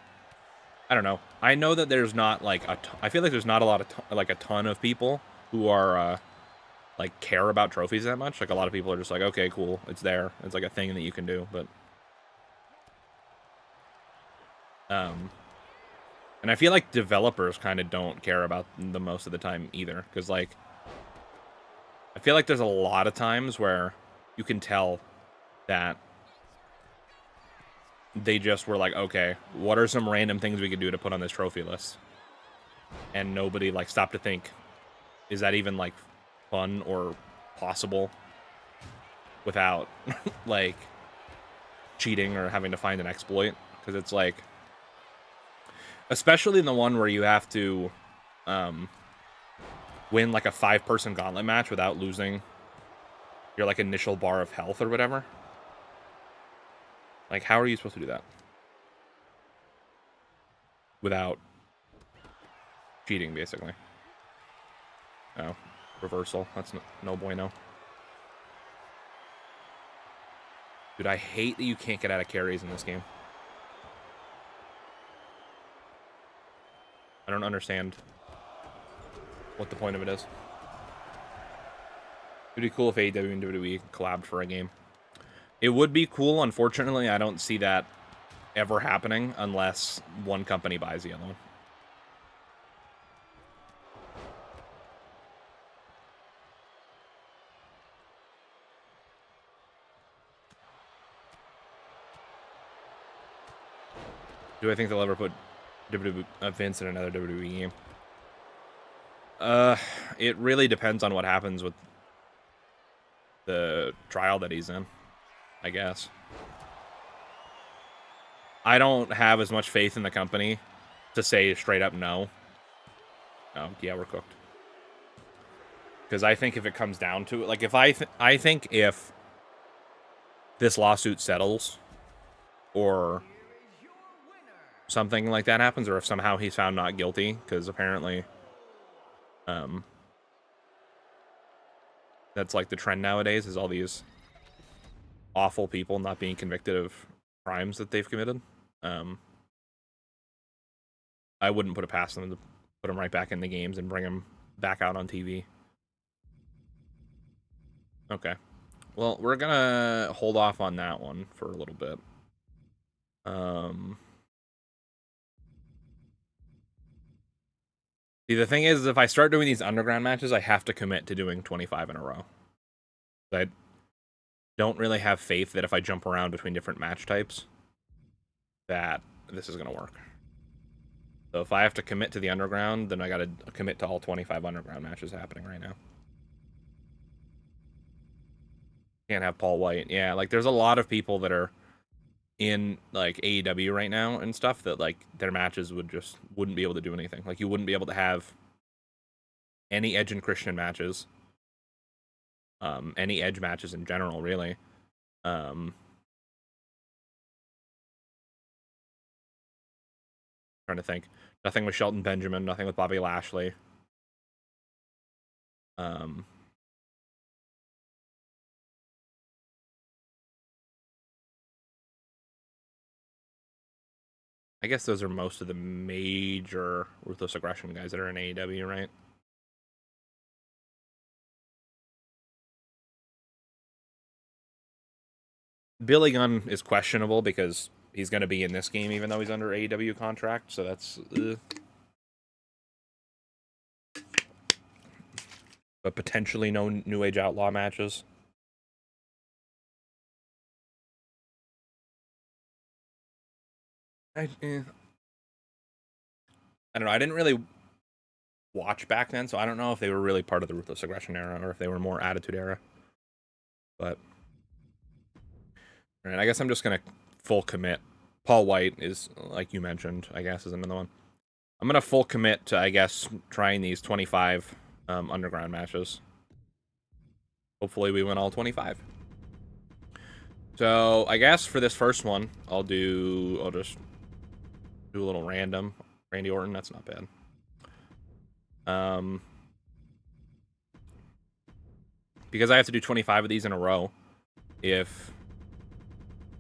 I don't know. I know that there's not, like, I feel like there's not a lot of, like, a ton of people who are, like, care about trophies that much. Like, a lot of people are just like, okay, cool, it's there. It's, like, a thing that you can do, but, and I feel like developers kind of don't care about them most of the time either, because, like, I feel like there's a lot of times where you can tell that they just were like, okay, what are some random things we could do to put on this trophy list? And nobody, like, stopped to think, is that even, like, fun or possible without, like, cheating or having to find an exploit? Because it's, like, especially in the one where you have to win, like, a 5-person gauntlet match without losing your, like, initial bar of health or whatever. Like, how are you supposed to do that? Without cheating, basically. Oh, reversal. That's no bueno. Dude, I hate that you can't get out of carries in this game. I don't understand what the point of it is. It'd be cool if AEW and WWE collabed for a game. It would be cool. Unfortunately, I don't see that ever happening unless one company buys the other one. Do I think they'll ever put Vince in another WWE game? It really depends on what happens with the trial that he's in, I guess. I don't have as much faith in the company to say straight up no. Oh, yeah, we're cooked. Because I think if it comes down to it, like, if I think if this lawsuit settles, or something like that happens, or if somehow he's found not guilty, because apparently, that's, like, the trend nowadays, is all these awful people not being convicted of crimes that they've committed. I wouldn't put it past them to put them right back in the games and bring them back out on TV. Okay. Well, we're gonna hold off on that one for a little bit. See, the thing is, if I start doing these underground matches, I have to commit to doing 25 in a row. I don't really have faith that if I jump around between different match types, that this is gonna work. So if I have to commit to the underground, then I gotta commit to all 25 underground matches happening right now. Can't have Paul White. Yeah, like, there's a lot of people that are in, like, AEW right now and stuff that, like, their matches wouldn't be able to do anything. Like, you wouldn't be able to have any Edge and Christian matches, any Edge matches in general, really. Trying to think. Nothing with Shelton Benjamin, nothing with Bobby Lashley. I guess those are most of the major Ruthless Aggression guys that are in AEW, right? Billy Gunn is questionable because he's going to be in this game even though he's under AEW contract, so that's... But potentially no New Age Outlaw matches. I don't know. I didn't really watch back then, so I don't know if they were really part of the Ruthless Aggression era or if they were more Attitude era. But all right, I guess I'm just gonna full commit. Paul White is, like you mentioned, I guess, is another one. I'm gonna full commit to, I guess, trying these 25 underground matches. Hopefully we win all 25. So I guess for this first one, I'll just do a little random. Randy Orton, that's not bad. Because I have to do 25 of these in a row, if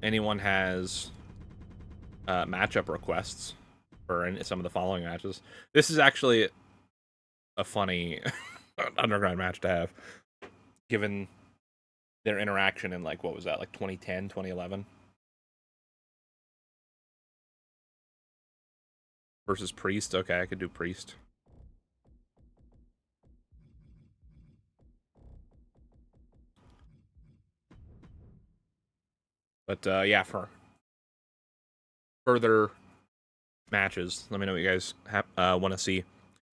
anyone has matchup requests for some of the following matches, this is actually a funny underground match to have, given their interaction in, like, what was that, like 2010, 2011? Versus Priest. Okay, I could do Priest. But yeah, for further matches, let me know what you guys want to see.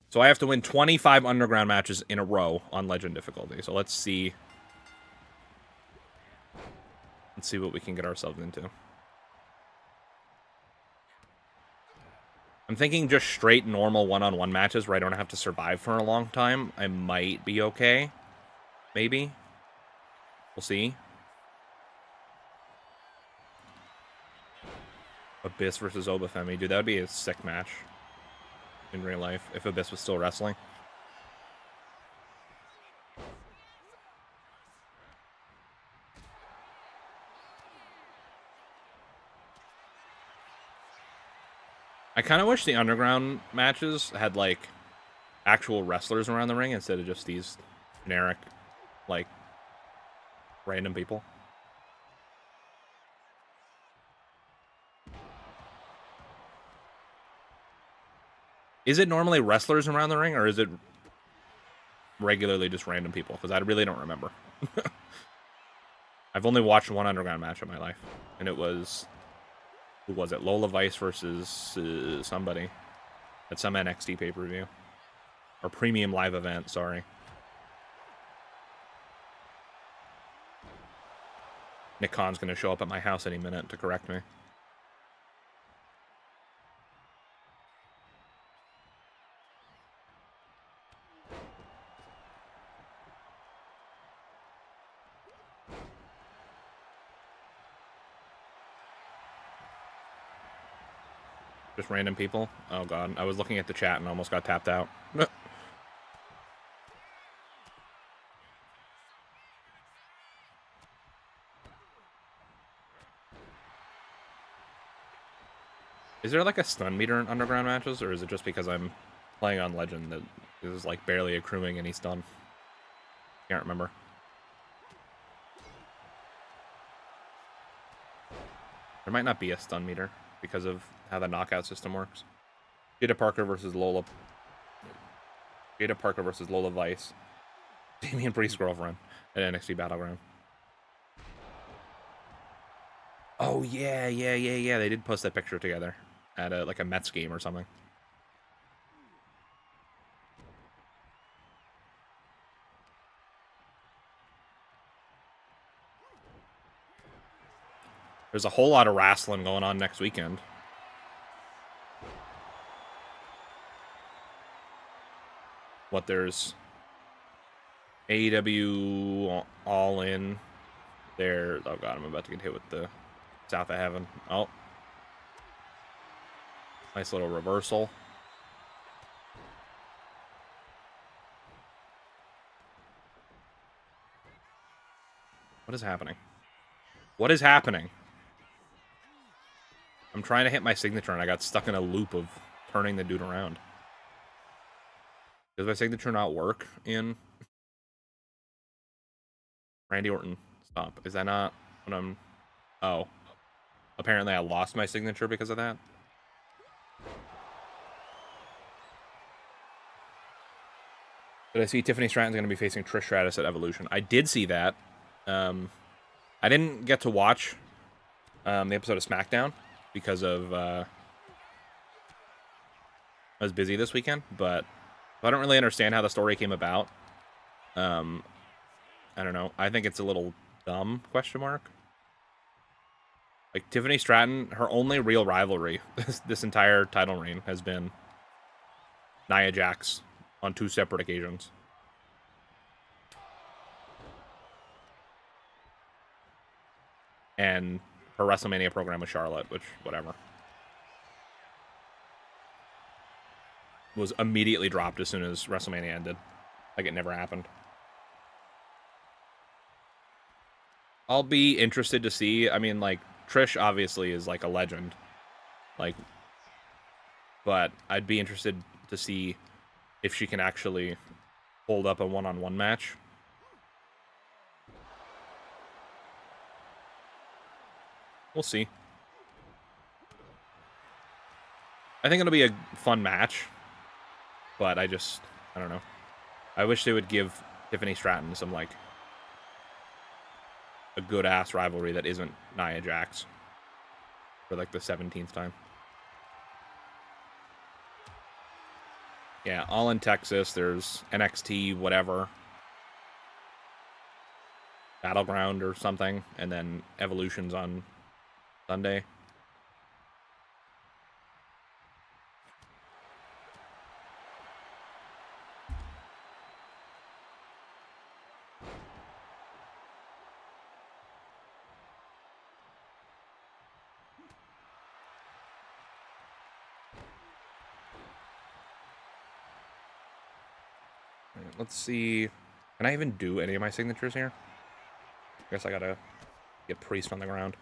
So I have to win 25 underground matches in a row on Legend difficulty. So let's see. Let's see what we can get ourselves into. I'm thinking just straight normal one-on-one matches where I don't have to survive for a long time. I might be okay. Maybe. We'll see. Abyss versus Obafemi. Dude, that would be a sick match in real life if Abyss was still wrestling. I kind of wish the underground matches had, like, actual wrestlers around the ring instead of just these generic, like, random people. Is it normally wrestlers around the ring, or is it regularly just random people? Because I really don't remember. I've only watched one underground match in my life, and it was... Who was it? Lola Vice versus somebody at some NXT pay-per-view. Or premium live event, sorry. Nick Khan's going to show up at my house any minute to correct me. Just random people? Oh god, I was looking at the chat and almost got tapped out. Is there like a stun meter in underground matches, or is it just because I'm playing on Legend that is like barely accruing any stun? Can't remember. There might not be a stun meter because of how the knockout system works. Jada Parker versus Lola Vice. Damian Priest's girlfriend at NXT Battleground. Oh yeah. They did post that picture together at like a Mets game or something. There's a whole lot of wrestling going on next weekend. What, there's AEW All In. There. Oh god, I'm about to get hit with the South of Heaven. Oh. Nice little reversal. What is happening? What is happening? I'm trying to hit my signature, and I got stuck in a loop of turning the dude around. Does my signature not work in Randy Orton? Stop. Is that not what I'm... Oh. Apparently I lost my signature because of that. Did I see Tiffany Stratton's going to be facing Trish Stratus at Evolution? I did see that. I didn't get to watch the episode of SmackDown because of... I was busy this weekend, but I don't really understand how the story came about. I don't know. I think it's a little dumb, question mark. Like, Tiffany Stratton, her only real rivalry this entire title reign has been Nia Jax on 2 separate occasions. And her WrestleMania program with Charlotte, which, whatever. Was immediately dropped as soon as WrestleMania ended. Like, it never happened. I'll be interested to see. I mean, like, Trish obviously is, like, a legend. Like, but I'd be interested to see if she can actually hold up a one-on-one match. We'll see. I think it'll be a fun match, but I don't know. I wish they would give Tiffany Stratton some, like, a good-ass rivalry that isn't Nia Jax for, like, the 17th time. Yeah, all in Texas. There's NXT, whatever. Battleground or something. And then Evolution's on Sunday. Let's see. Can I even do any of my signatures here? I guess I gotta get Priest on the ground.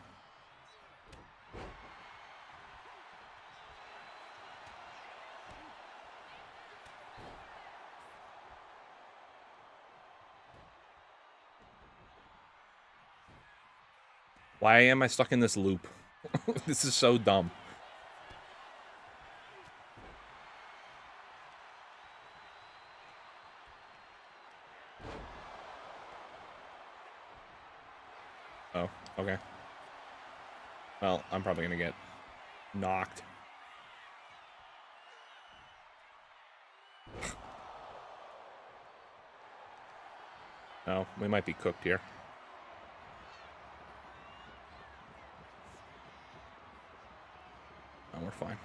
Why am I stuck in this loop? This is so dumb. Oh, okay. Well, I'm probably gonna get knocked. No, we might be cooked here. No, we're fine.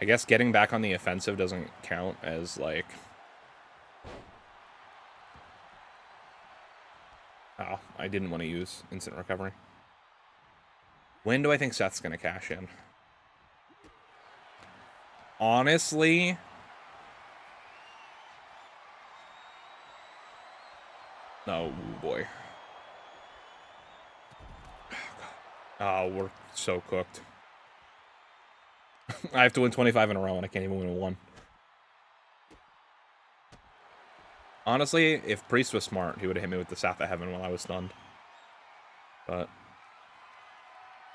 I guess getting back on the offensive doesn't count as, like... Oh, I didn't want to use instant recovery. When do I think Seth's going to cash in? Honestly... Oh, boy. Oh, we're so cooked. I have to win 25 in a row, and I can't even win 1. Honestly, if Priest was smart, he would have hit me with the Staff of Heaven while I was stunned. But...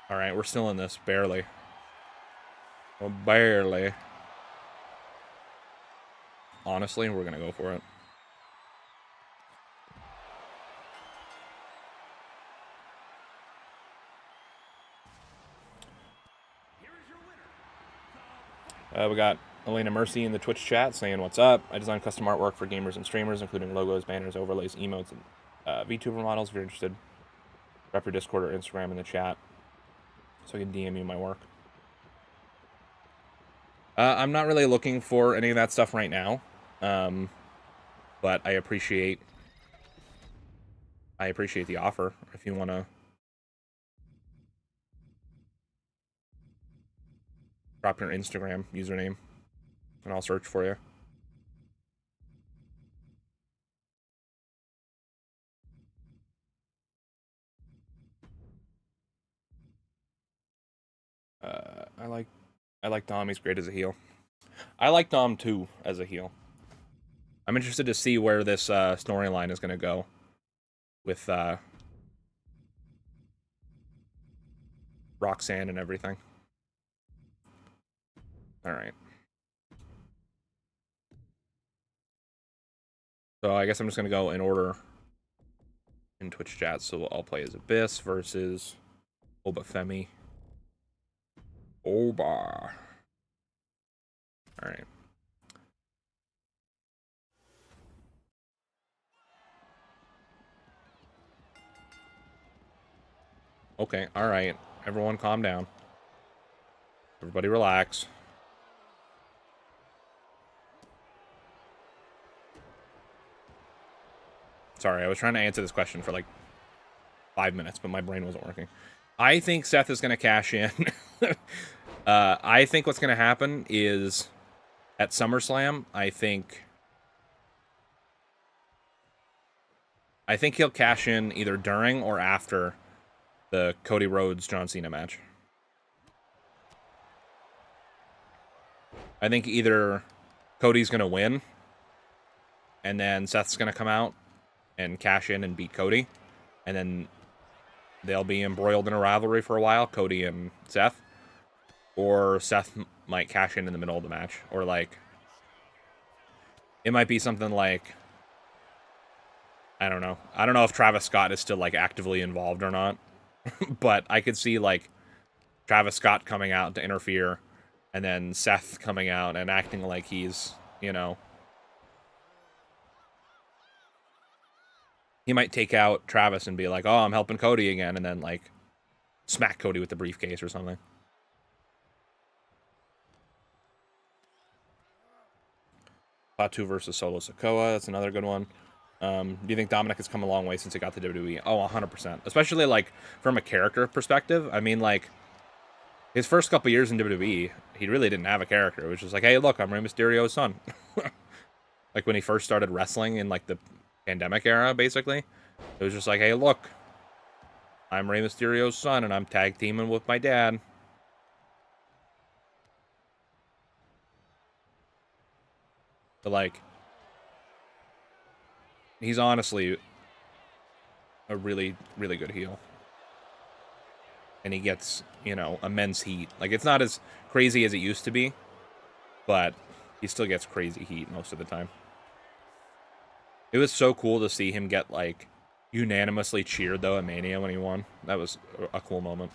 Alright, we're still in this. Barely. Well, barely. Honestly, we're gonna go for it. We got Elena Mercy in the Twitch chat saying, "What's up? I design custom artwork for gamers and streamers, including logos, banners, overlays, emotes, and VTuber models. If you're interested, drop your Discord or Instagram in the chat so I can DM you my work." I'm not really looking for any of that stuff right now, but I appreciate the offer. If you want to Drop your Instagram username, and I'll search for you. I like Dom. He's great as a heel. I like Dom too as a heel. I'm interested to see where this storyline is going to go with Roxanne and everything. All right. So I guess I'm just going to go in order in Twitch chat. So I'll play as Abyss versus Obafemi. Oba. All right. Okay, all right. Everyone calm down. Everybody relax. Sorry, I was trying to answer this question for like 5 minutes, but my brain wasn't working. I think Seth is going to cash in. I think what's going to happen is at SummerSlam, I think he'll cash in either during or after the Cody Rhodes John Cena match. I think either Cody's going to win, and then Seth's going to come out and cash in and beat Cody, and then they'll be embroiled in a rivalry for a while, Cody and Seth. Or Seth might cash in the middle of the match. Or, like, it might be something like, I don't know. I don't know if Travis Scott is still, like, actively involved or not. But I could see, like, Travis Scott coming out to interfere, and then Seth coming out and acting like he's, you know, he might take out Travis and be like, oh, I'm helping Cody again, and then, like, smack Cody with the briefcase or something. Fatu versus Solo Sikoa, that's another good one. Do you think Dominic has come a long way since he got to WWE? Oh, 100%. Especially, like, from a character perspective. I mean, like, his first couple years in WWE, he really didn't have a character. It was just like, hey, look, I'm Rey Mysterio's son. Like, when he first started wrestling in, like, the pandemic era, basically. It was just like, hey, look, I'm Rey Mysterio's son, and I'm tag teaming with my dad. But, like, he's honestly a really, really good heel. And he gets, you know, immense heat. Like, it's not as crazy as it used to be, but he still gets crazy heat most of the time. It was so cool to see him get, like, unanimously cheered, though, at Mania when he won. That was a cool moment.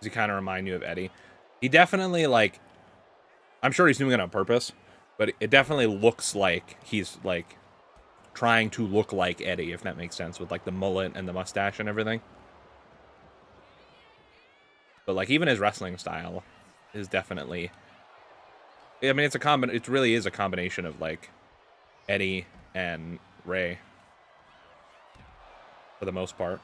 Does he kind of remind you of Eddie? He definitely, like, I'm sure he's doing it on purpose, but it definitely looks like he's, like, trying to look like Eddie, if that makes sense, with, like, the mullet and the mustache and everything. But, like, even his wrestling style is definitely, I mean, it really is a combination of, like, Eddie and Ray for the most part.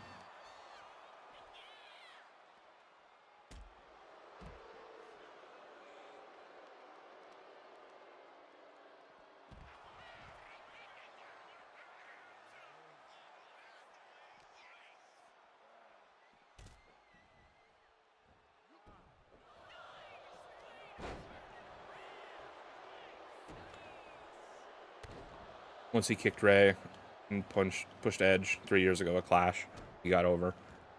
Once he kicked Ray and pushed Edge 3 years ago at Clash, he got over.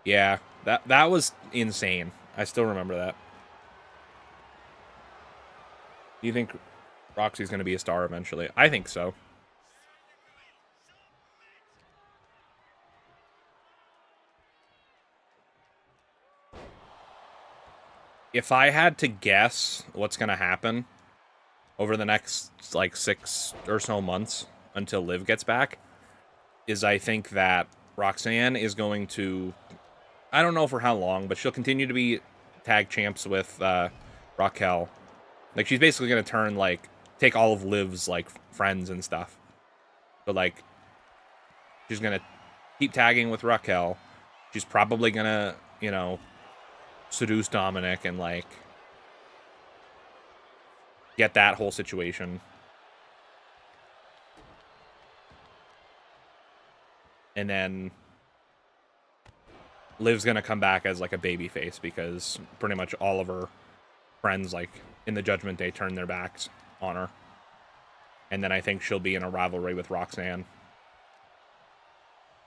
Yeah, that was insane. I still remember that. Do you think Roxy's going to be a star eventually? I think so. If I had to guess what's going to happen over the next, like, 6 or so months until Liv gets back, is I think that Roxanne is going to, I don't know for how long, but she'll continue to be tag champs with Raquel Like, she's basically gonna turn, like, take all of Liv's, like, friends and stuff. But, like, she's gonna keep tagging with Raquel. She's probably gonna, you know, seduce Dominic and, like, get that whole situation. And then Liv's gonna come back as, like, a baby face because pretty much all of her friends, like, in the Judgment Day turn their backs on her. And then I think she'll be in a rivalry with Roxanne.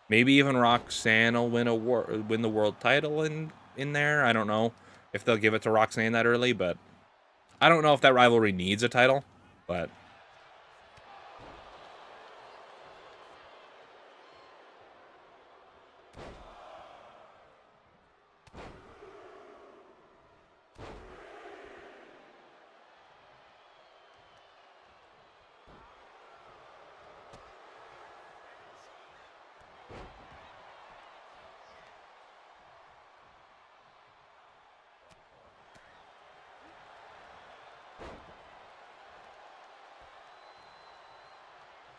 Maybe even Roxanne will win the world title in there. I don't know if they'll give it to Roxanne that early, but I don't know if that rivalry needs a title, but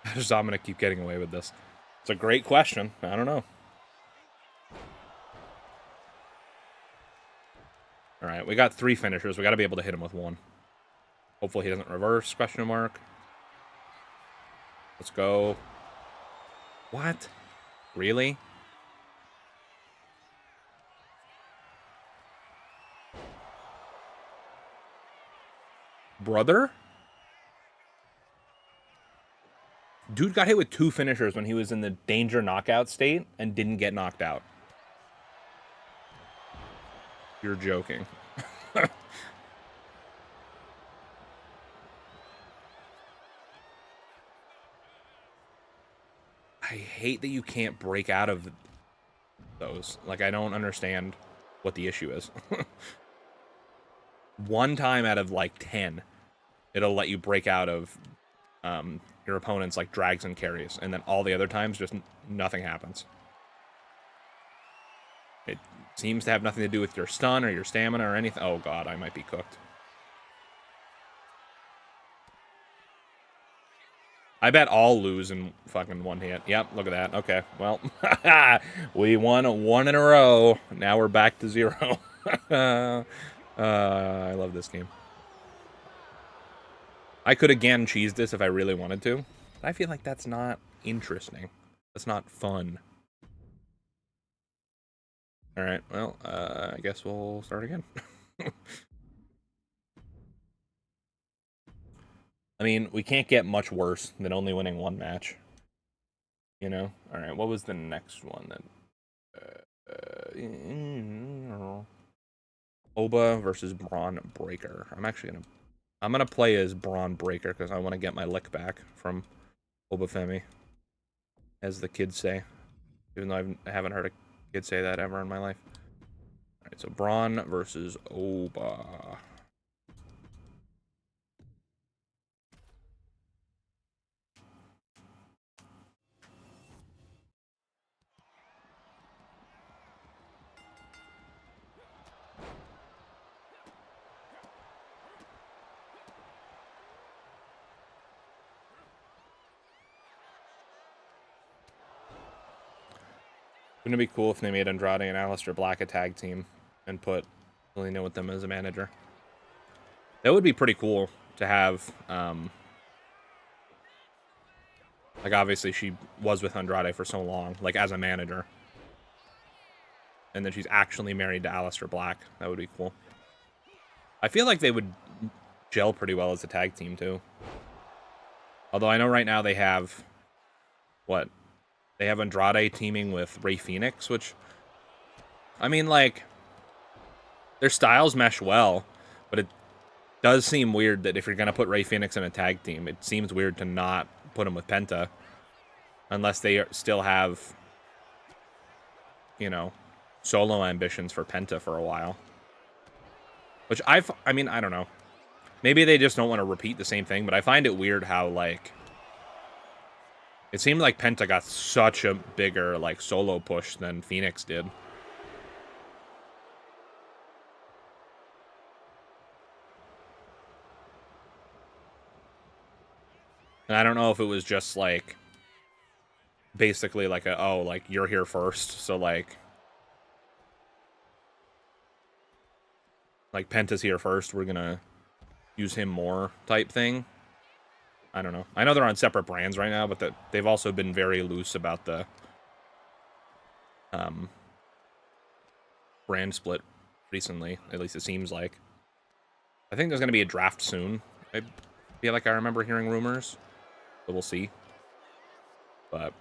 how does Dominic keep getting away with this? It's a great question. I don't know. All right, we got 3 finishers. We got to be able to hit him with 1. Hopefully he doesn't reverse, question mark. Let's go. What? Really? Brother? Dude got hit with 2 finishers when he was in the danger knockout state and didn't get knocked out. You're joking. I hate that you can't break out of those. Like, I don't understand what the issue is. 1 time out of, like, 10, it'll let you break out of your opponent's, like, drags and carries. And then all the other times, just nothing happens. It seems to have nothing to do with your stun or your stamina or anything. Oh, God, I might be cooked. I bet I'll lose in fucking 1 hit. Yep, look at that. Okay, well, we won 1 in a row. Now we're back to 0. I love this game. I could again cheese this if I really wanted to. I feel like that's not interesting. That's not fun. All right, well, I guess we'll start again. I mean, we can't get much worse than only winning 1 match. You know? All right, what was the next one then? Oba versus Braun Breaker. I'm gonna play as Braun Breaker because I want to get my lick back from Obafemi, as the kids say. Even though I haven't heard a kid say that ever in my life. All right, so Braun versus Oba. Wouldn't it be cool if they made Andrade and Aleister Black a tag team and put Zelina with them as a manager? That would be pretty cool to have. Like, obviously, she was with Andrade for so long, like, as a manager. And then she's actually married to Aleister Black. That would be cool. I feel like they would gel pretty well as a tag team, too. Although I know right now they have... What? They have Andrade teaming with Rey Fenix, which... I mean, like... Their styles mesh well, but it does seem weird that if you're going to put Rey Fenix in a tag team, it seems weird to not put him with Penta. Unless they still have, you know, solo ambitions for Penta for a while. Which I mean, I don't know. Maybe they just don't want to repeat the same thing, but I find it weird how, like... It seemed like Penta got such a bigger, like, solo push than Phoenix did. And I don't know if it was just like basically like a, oh, like you're here first, so like Penta's here first, we're gonna use him more type thing. I don't know. I know they're on separate brands right now, but that they've also been very loose about the brand split recently. At least it seems like. I think there's gonna be a draft soon. I feel like I remember hearing rumors, so we'll see. But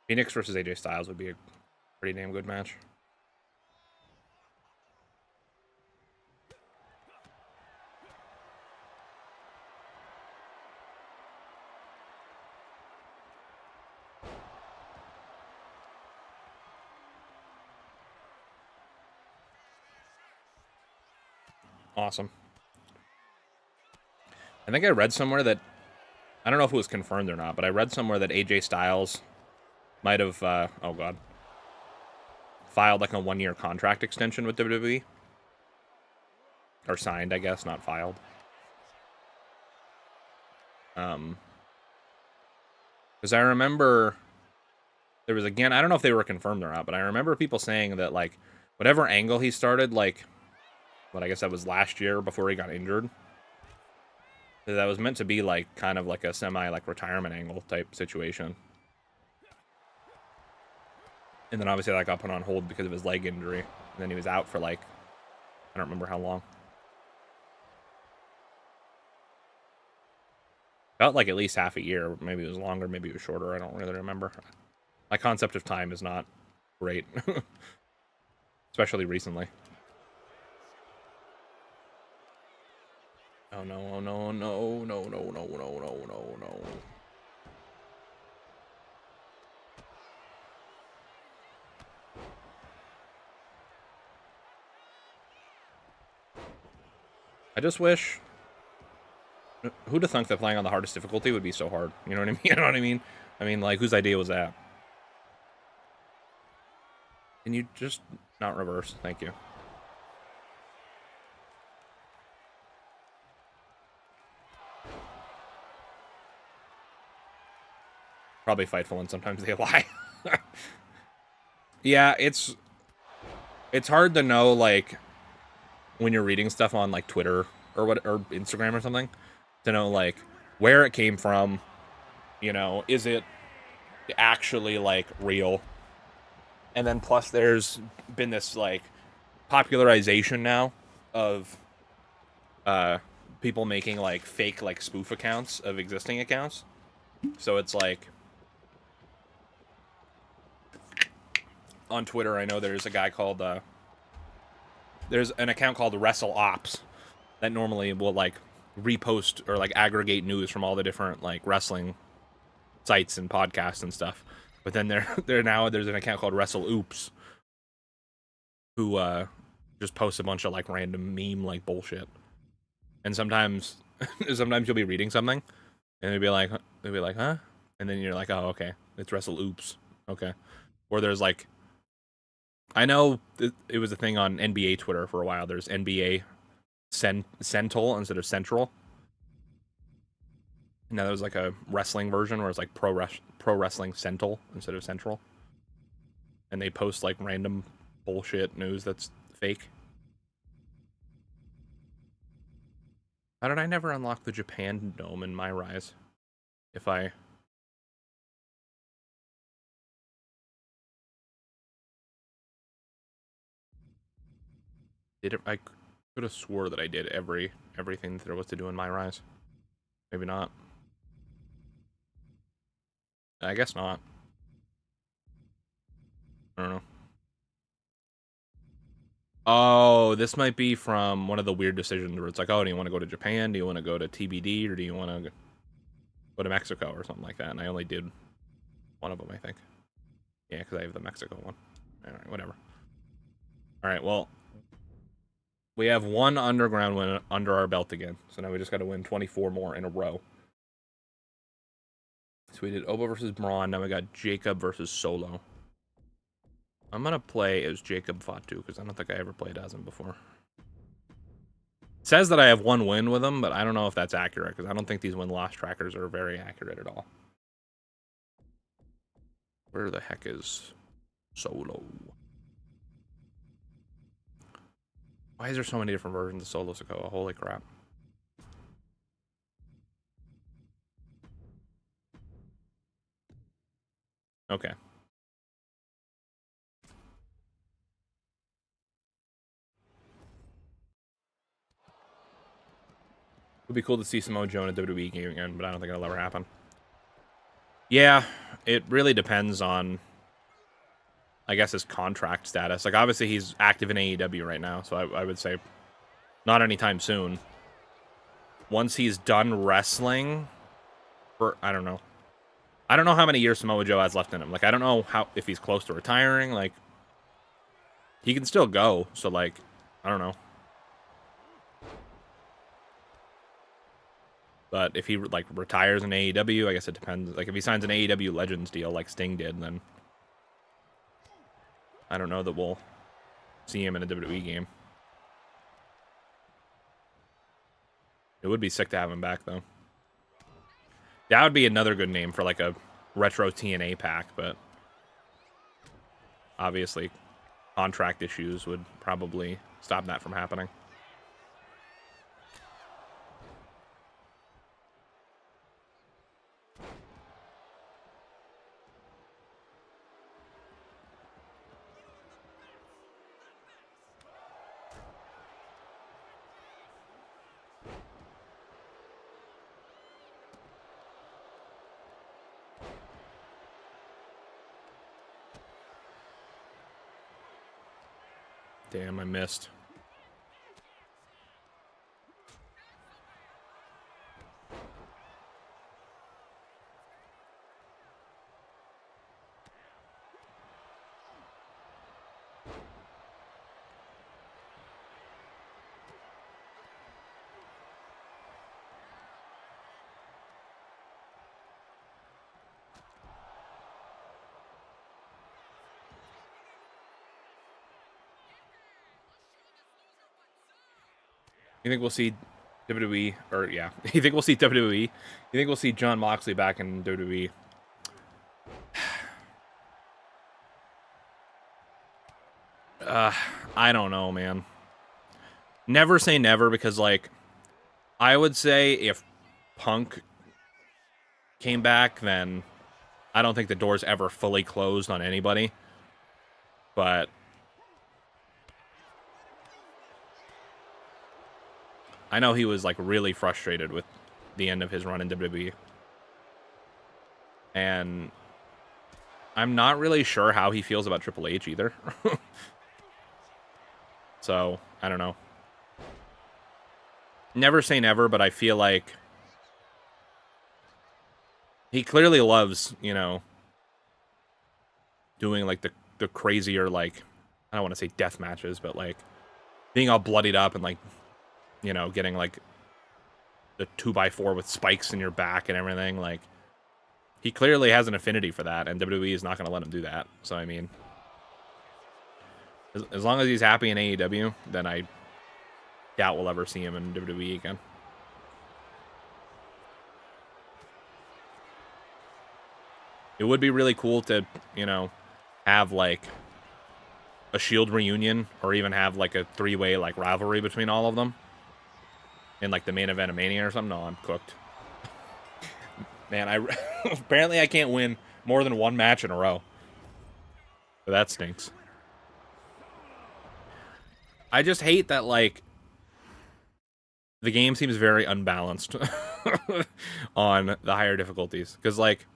Phoenix versus AJ Styles would be a pretty damn good match. Awesome. I think I read somewhere that, I don't know if it was confirmed or not, but I read somewhere that AJ Styles might have, oh god, filed like a 1-year contract extension with WWE. Or signed, I guess, not filed. Because I remember there was, again, I don't know if they were confirmed or not, but I remember people saying that, like, whatever angle he started, like, I guess that was last year before he got injured, that was meant to be, like, kind of like a semi, like, retirement angle type situation. And then obviously that got put on hold because of his leg injury. And then he was out for, like, I don't remember how long. Felt like at least half a year. Maybe it was longer, maybe it was shorter. I don't really remember. My concept of time is not great. Especially recently. Oh no, oh no, oh no, no, no, no, no, no, no, no. I just wish... Who'd have thunk that playing on the hardest difficulty would be so hard? You know what I mean? You know what I mean? I mean, like, whose idea was that? Can you just not reverse? Thank you. Probably Fightful, and sometimes they lie. Yeah, it's hard to know, like, when you're reading stuff on, like, Twitter or Instagram or something, to know, like, where it came from. You know, is it actually, like, real? And then plus there's been this, like, popularization now of people making, like, fake, like, spoof accounts of existing accounts. So it's like, on Twitter, I know there's a guy called, there's an account called Wrestle Ops that normally will, like, repost or, like, aggregate news from all the different, like, wrestling sites and podcasts and stuff. But then there's an account called Wrestle Oops who just posts a bunch of, like, random meme, like, bullshit. And sometimes you'll be reading something and they'll be like, huh? And then you're like, oh, okay, it's Wrestle Oops. Okay. Or there's, like, I know it was a thing on NBA Twitter for a while. There's NBA Central instead of Central. Now there was, like, a wrestling version where it's like Pro Wrestling Central instead of Central. And they post, like, random bullshit news that's fake. How did I never unlock the Japan Dome in my Rise? If I... did it, I could have swore that I did everything that there was to do in my Rise. Maybe not. I guess not. I don't know. Oh, this might be from one of the weird decisions where it's like, oh, do you want to go to Japan? Do you want to go to TBD? Or do you want to go to Mexico or something like that? And I only did one of them, I think. Yeah, because I have the Mexico one. All right, whatever. All right, well, We have one underground win under our belt again. So now we just got to win 24 more in a row. So we did Oba versus Braun. Now we got Jacob versus Solo. I'm going to play as Jacob Fatu because I don't think I ever played as him before. It says that I have one win with him, but I don't know if that's accurate because I don't think these win-loss trackers are very accurate at all. Where the heck is Solo? Why is there so many different versions of Solo Sikoa? Holy crap. Okay. It would be cool to see Samoa Joe in a WWE game again, but I don't think it'll ever happen. Yeah, it really depends on, I guess, his contract status. Like, obviously, he's active in AEW right now, so I would say not anytime soon. Once he's done wrestling, for, I don't know. I don't know how many years Samoa Joe has left in him. Like, I don't know if he's close to retiring. Like, he can still go, so, like, I don't know. But if he, like, retires in AEW, I guess it depends. Like, if he signs an AEW Legends deal like Sting did, then I don't know that we'll see him in a WWE game. It would be sick to have him back, though. That would be another good name for, like, a retro TNA pack, but obviously contract issues would probably stop that from happening. Damn, I missed. You think we'll see WWE, or yeah, you think we'll see WWE? You think we'll see Jon Moxley back in WWE? I don't know, man. Never say never, because, like, I would say if Punk came back, then I don't think the door's ever fully closed on anybody. But I know he was, like, really frustrated with the end of his run in WWE. And I'm not really sure how he feels about Triple H either. So, I don't know. Never say never, but I feel like he clearly loves, you know, doing, like, the crazier, like, I don't want to say death matches, but, like, being all bloodied up and, like, you know, getting, like, the 2x4 with spikes in your back and everything. Like, he clearly has an affinity for that, and WWE is not going to let him do that. So, I mean, as long as he's happy in AEW, then I doubt we'll ever see him in WWE again. It would be really cool to, you know, have, like, a Shield reunion, or even have, like, a three-way, like, rivalry between all of them in, like, the main event of Mania or something. No, I'm cooked. Man, apparently I can't win more than one match in a row. But that stinks. I just hate that, like, the game seems very unbalanced on the higher difficulties. Because, like,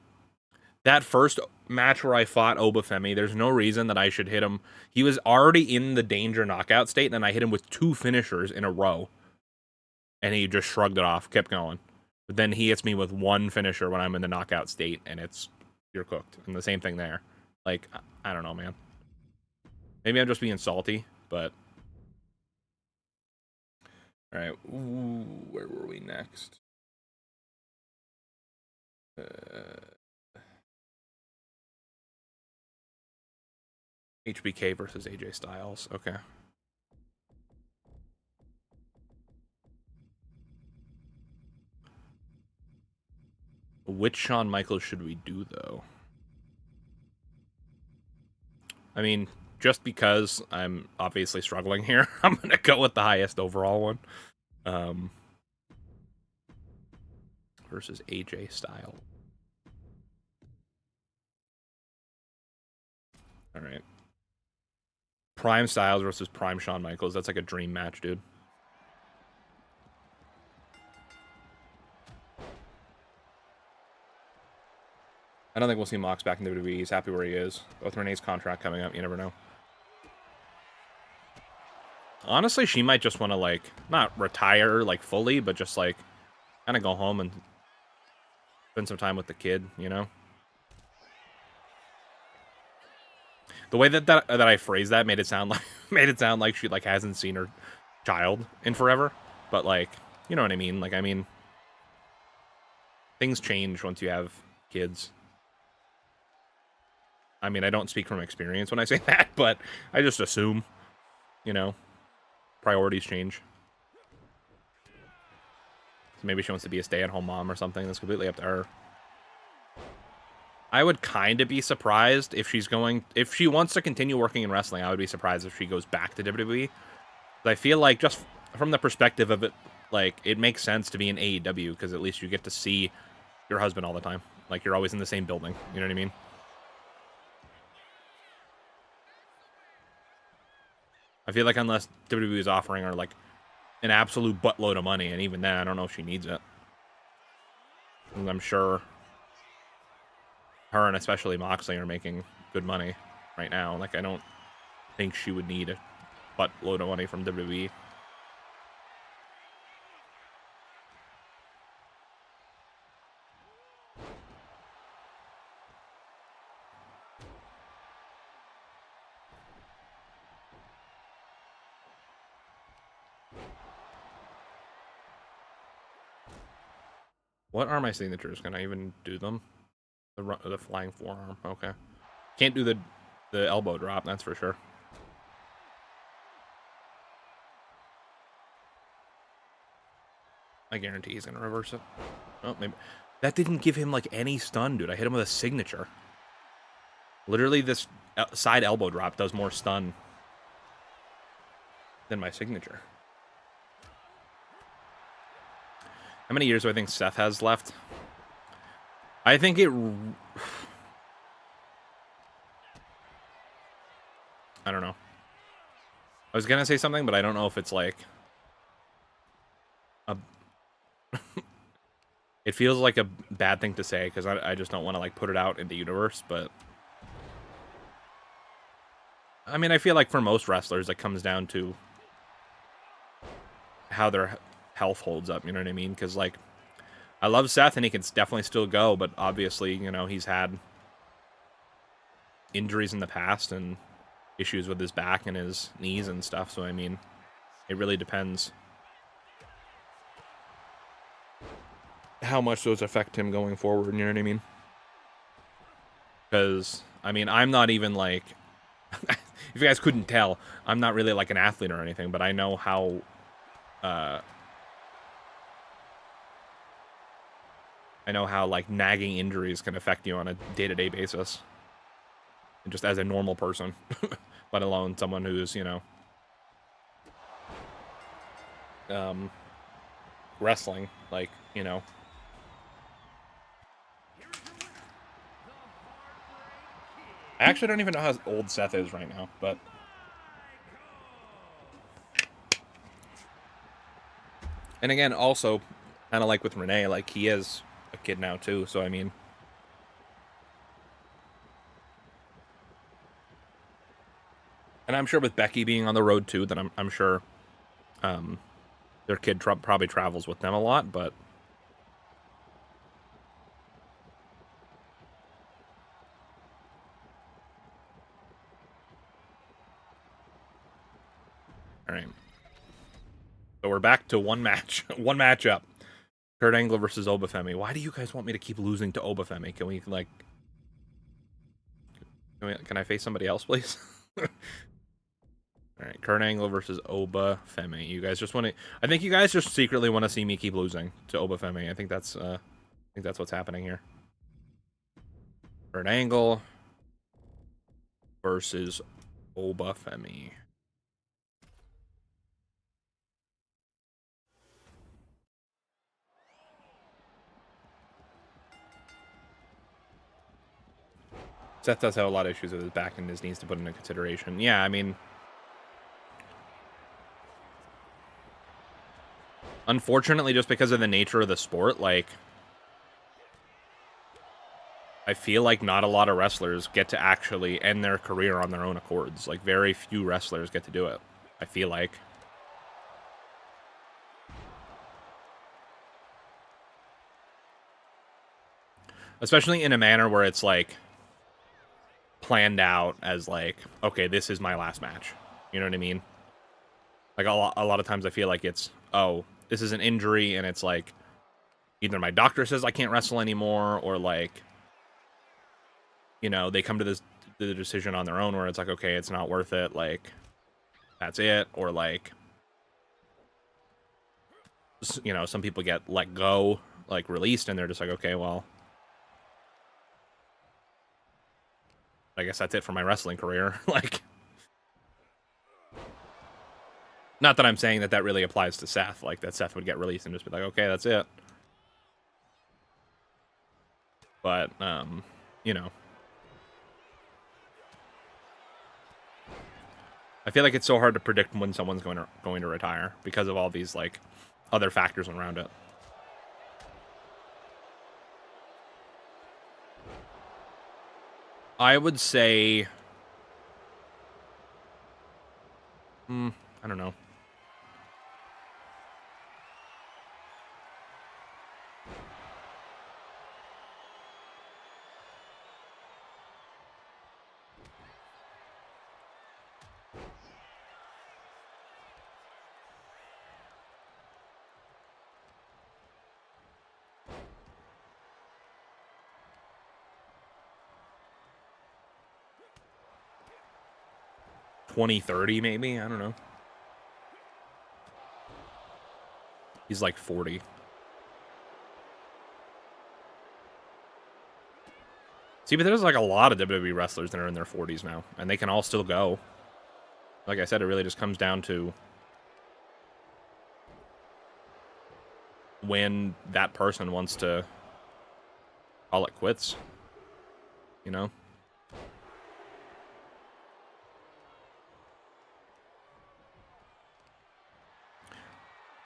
that first match where I fought Obafemi, there's no reason that I should hit him. He was already in the danger knockout state, and I hit him with 2 finishers in a row. And he just shrugged it off, kept going. But then he hits me with 1 finisher when I'm in the knockout state, and you're cooked. And the same thing there. Like, I don't know, man. Maybe I'm just being salty, but All right, ooh, where were we next? HBK versus AJ Styles. Okay. Which Shawn Michaels should we do, though? I mean, just because I'm obviously struggling here, I'm going to go with the highest overall one. Versus AJ Styles. All right. Prime Styles versus Prime Shawn Michaels. That's like a dream match, dude. I don't think we'll see Mox back in WWE. He's happy where he is. With Renee's contract coming up, you never know. Honestly, she might just want to, like, not retire, like, fully, but just, like, kind of go home and spend some time with the kid, you know? The way that I phrased that made it sound like she, like, hasn't seen her child in forever. But, like, you know what I mean? Like, I mean, things change once you have kids. I mean, I don't speak from experience when I say that, but I just assume, you know, priorities change. So maybe she wants to be a stay-at-home mom or something. That's completely up to her. I would kind of be surprised if if she wants to continue working in wrestling, I would be surprised if she goes back to WWE. But I feel like just from the perspective of it, like, it makes sense to be in AEW because at least you get to see your husband all the time. Like, you're always in the same building. You know what I mean? I feel like unless WWE is offering her, like, an absolute buttload of money, and even then, I don't know if she needs it. And I'm sure her and especially Moxley are making good money right now. Like, I don't think she would need a buttload of money from WWE. What are my signatures? Can I even do them? The flying forearm. Okay. Can't do the elbow drop, that's for sure. I guarantee he's going to reverse it. Oh, maybe. That didn't give him, like, any stun, dude. I hit him with a signature. Literally, this side elbow drop does more stun than my signature. How many years do I think Seth has left? I think it... I don't know. I was going to say something, but I don't know if it's, like... It feels like a bad thing to say, because I just don't want to, like, put it out in the universe, but... I mean, I feel like for most wrestlers, it comes down to how their health holds up, you know what I mean? Because, like, I love Seth, and he can definitely still go, but obviously, you know, he's had injuries in the past and issues with his back and his knees and stuff, so, I mean, it really depends how much those affect him going forward, you know what I mean? Because, I mean, I'm not even, like... if you guys couldn't tell, I'm not really, like, an athlete or anything, but I know how... like, nagging injuries can affect you on a day-to-day basis. And just as a normal person. Let alone someone who's, you know... wrestling, like, you know... I actually don't even know how old Seth is right now, but... And again, also, kind of like with Renee, like, he is a kid now, too, so, I mean... And I'm sure with Becky being on the road, too, that I'm sure their kid probably travels with them a lot, but... Alright. But we're back to one match, one matchup. Kurt Angle versus Obafemi. Why do you guys want me to keep losing to Obafemi? Can we, like... Can I face somebody else, please? Alright, Kurt Angle versus Obafemi. You guys just want to... I think you guys just secretly want to see me keep losing to Obafemi. I think that's what's happening here. Kurt Angle versus Obafemi. Seth does have a lot of issues with his back and his knees to put into consideration. Yeah, I mean... Unfortunately, just because of the nature of the sport, like... I feel like not a lot of wrestlers get to actually end their career on their own accords. Like, very few wrestlers get to do it, I feel like. Especially in a manner where it's, like... planned out as like, okay, this is my last match. You know what I mean? Like a lot of times I feel like it's, oh, this is an injury and it's like either my doctor says I can't wrestle anymore or like, you know, they come to the decision on their own where it's like, okay, it's not worth it. Like that's it. Or like, you know, some people get let go, like released and they're just like, okay, well, I guess that's it for my wrestling career. Like, not that I'm saying that really applies to Seth, like that Seth would get released and just be like, okay, that's it. But, you know. I feel like it's so hard to predict when someone's going to retire because of all these, like, other factors around it. I would say... I don't know. $20-30 maybe? I don't know. He's like 40. See, but there's like a lot of WWE wrestlers that are in their 40s now, and they can all still go. Like I said, it really just comes down to when that person wants to call it quits. You know?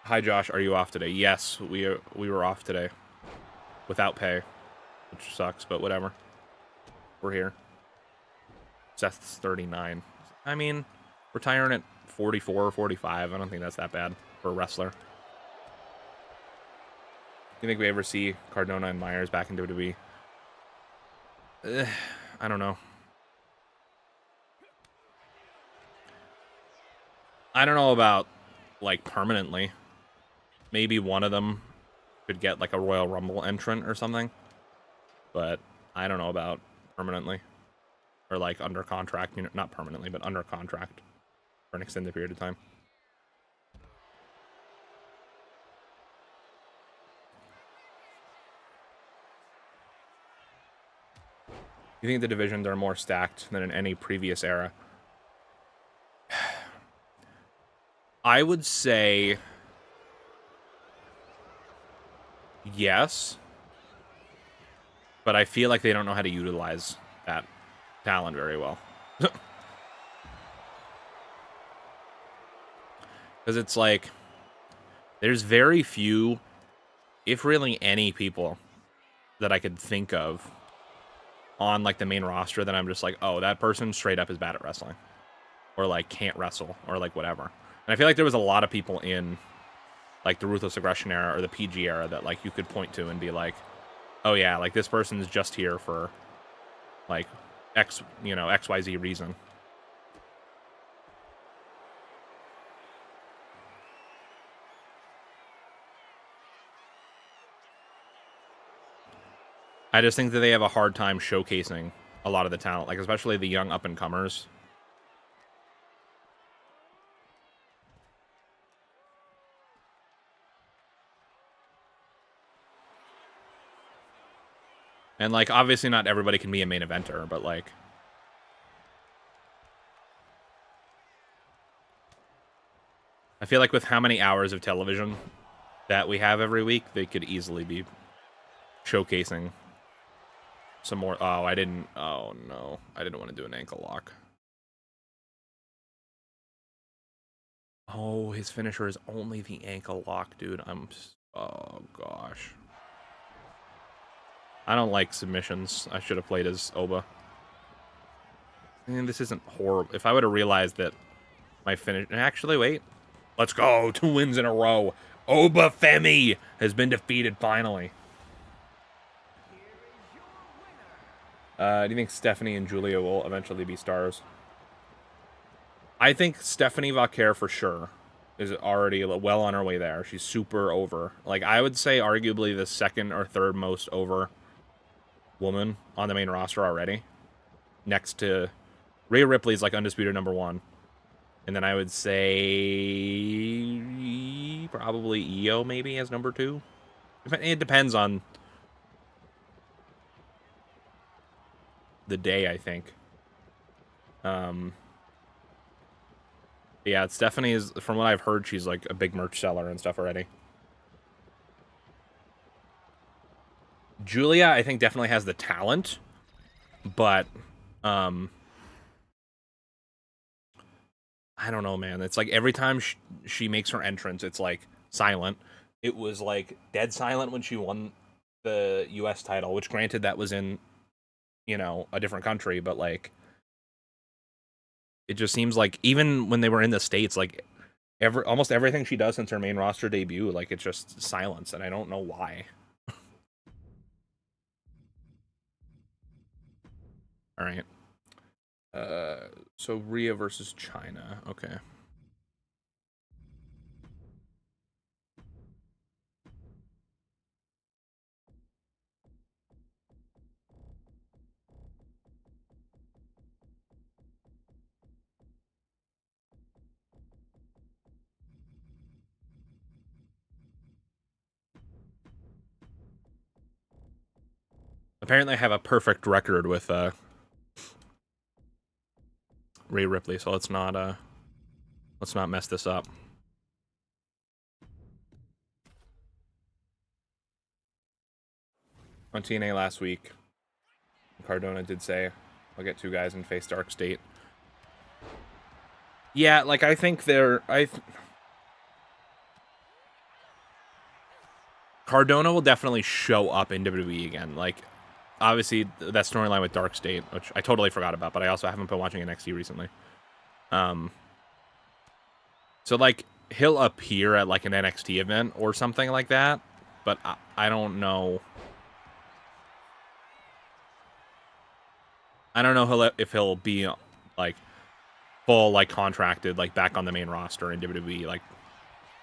Hi, Josh. Are you off today? Yes, we were off today. Without pay. Which sucks, but whatever. We're here. Seth's 39. I mean, retiring at 44 or 45, I don't think that's that bad for a wrestler. You think we ever see Cardona and Myers back in WWE? I don't know. I don't know about, like, permanently. Maybe one of them could get, like, a Royal Rumble entrant or something. But I don't know about permanently. Or, like, under contract. You know, not permanently, but under contract for an extended period of time. You think the divisions are more stacked than in any previous era? I would say yes, but I feel like they don't know how to utilize that talent very well. Because it's like, there's very few, if really any people, that I could think of on, like, the main roster that I'm just like, oh, that person straight up is bad at wrestling. Or, like, can't wrestle, or, like, whatever. And I feel like there was a lot of people in, like, the Ruthless Aggression era or the PG era that, like, you could point to and be like, oh, yeah, like, this person's just here for, like, XYZ reason. I just think that they have a hard time showcasing a lot of the talent, like especially the young up-and-comers. And, like, obviously not everybody can be a main eventer, but, like... I feel like with how many hours of television that we have every week, they could easily be showcasing some more... Oh, I didn't... Oh, no. I didn't want to do an ankle lock. Oh, his finisher is only the ankle lock, dude. Oh, gosh. I don't like submissions. I should have played as Oba. And this isn't horrible. If I would have realized that my finish... Actually, wait. Let's go. 2 wins in a row. Oba Femi has been defeated finally. Do you think Stephanie and Julia will eventually be stars? I think Stephanie Vaquer for sure is already well on her way there. She's super over. Like, I would say arguably the second or third most over woman on the main roster already. Next to Rhea Ripley's like undisputed #1. And then I would say probably Io maybe as #2. It depends on the day, I think. Yeah, Stephanie is, from what I've heard, she's like a big merch seller and stuff already. Julia, I think, definitely has the talent, but I don't know, man. It's like every time she makes her entrance, it's like silent. It was like dead silent when she won the US title, which granted that was in, you know, a different country, but like it just seems like even when they were in the States, like almost everything she does since her main roster debut, like it's just silence, and I don't know why. All right. So Rhea versus China. Okay. Apparently, I have a perfect record with Rhea Ripley, so let's not mess this up. On TNA last week, Cardona did say, I'll get 2 guys and face Dark State. Yeah, like, I think Cardona will definitely show up in WWE again. Like, obviously, that storyline with Dark State, which I totally forgot about, but I also haven't been watching NXT recently. So, like, he'll appear at, like, an NXT event or something like that, but I don't know. I don't know if he'll be, like, full, like, contracted, like, back on the main roster in WWE, like,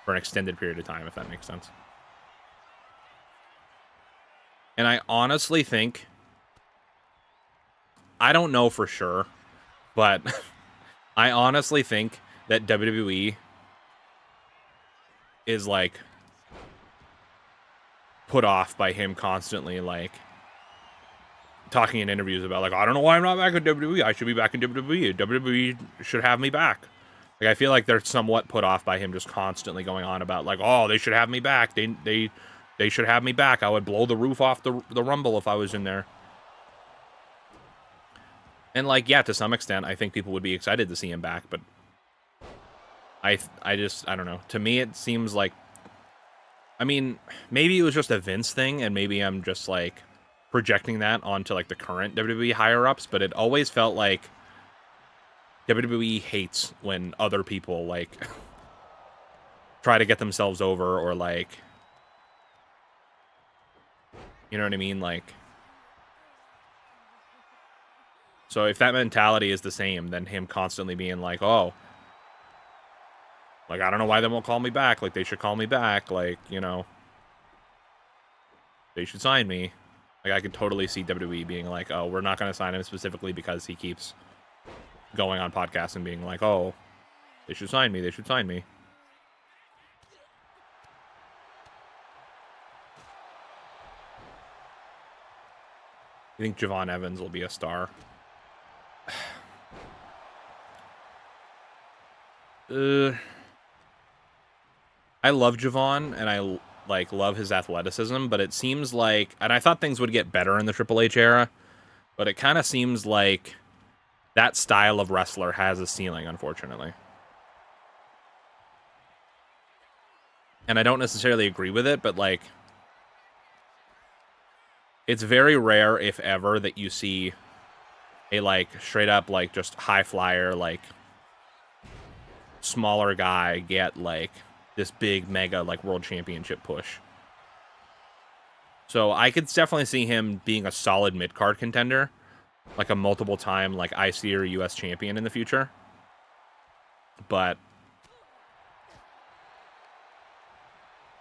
for an extended period of time, if that makes sense. And I honestly think, I don't know for sure, but I honestly think that WWE is, like, put off by him constantly, like, talking in interviews about, like, I don't know why I'm not back in WWE. I should be back in WWE. WWE should have me back. Like, I feel like they're somewhat put off by him just constantly going on about, like, oh, they should have me back. They should have me back. I would blow the roof off the Rumble if I was in there. And, like, yeah, to some extent, I think people would be excited to see him back, but I don't know. To me, it seems like, I mean, maybe it was just a Vince thing, and maybe I'm just, like, projecting that onto, like, the current WWE higher-ups, but it always felt like WWE hates when other people, like, try to get themselves over, or, like, you know what I mean? Like, so if that mentality is the same, then him constantly being like, oh, like, I don't know why they won't call me back. Like, they should call me back. Like, you know, they should sign me. Like, I could totally see WWE being like, oh, we're not going to sign him specifically because he keeps going on podcasts and being like, oh, they should sign me. They should sign me. You think Javon Evans will be a star? I love Javon, and I love his athleticism, but it seems like, and I thought things would get better in the Triple H era, but it kind of seems like that style of wrestler has a ceiling, unfortunately. And I don't necessarily agree with it, but like, it's very rare, if ever, that you see a like straight up like just high flyer, like smaller guy get like this big mega like world championship push. So I could definitely see him being a solid mid-card contender, like a multiple time like IC or US champion in the future. But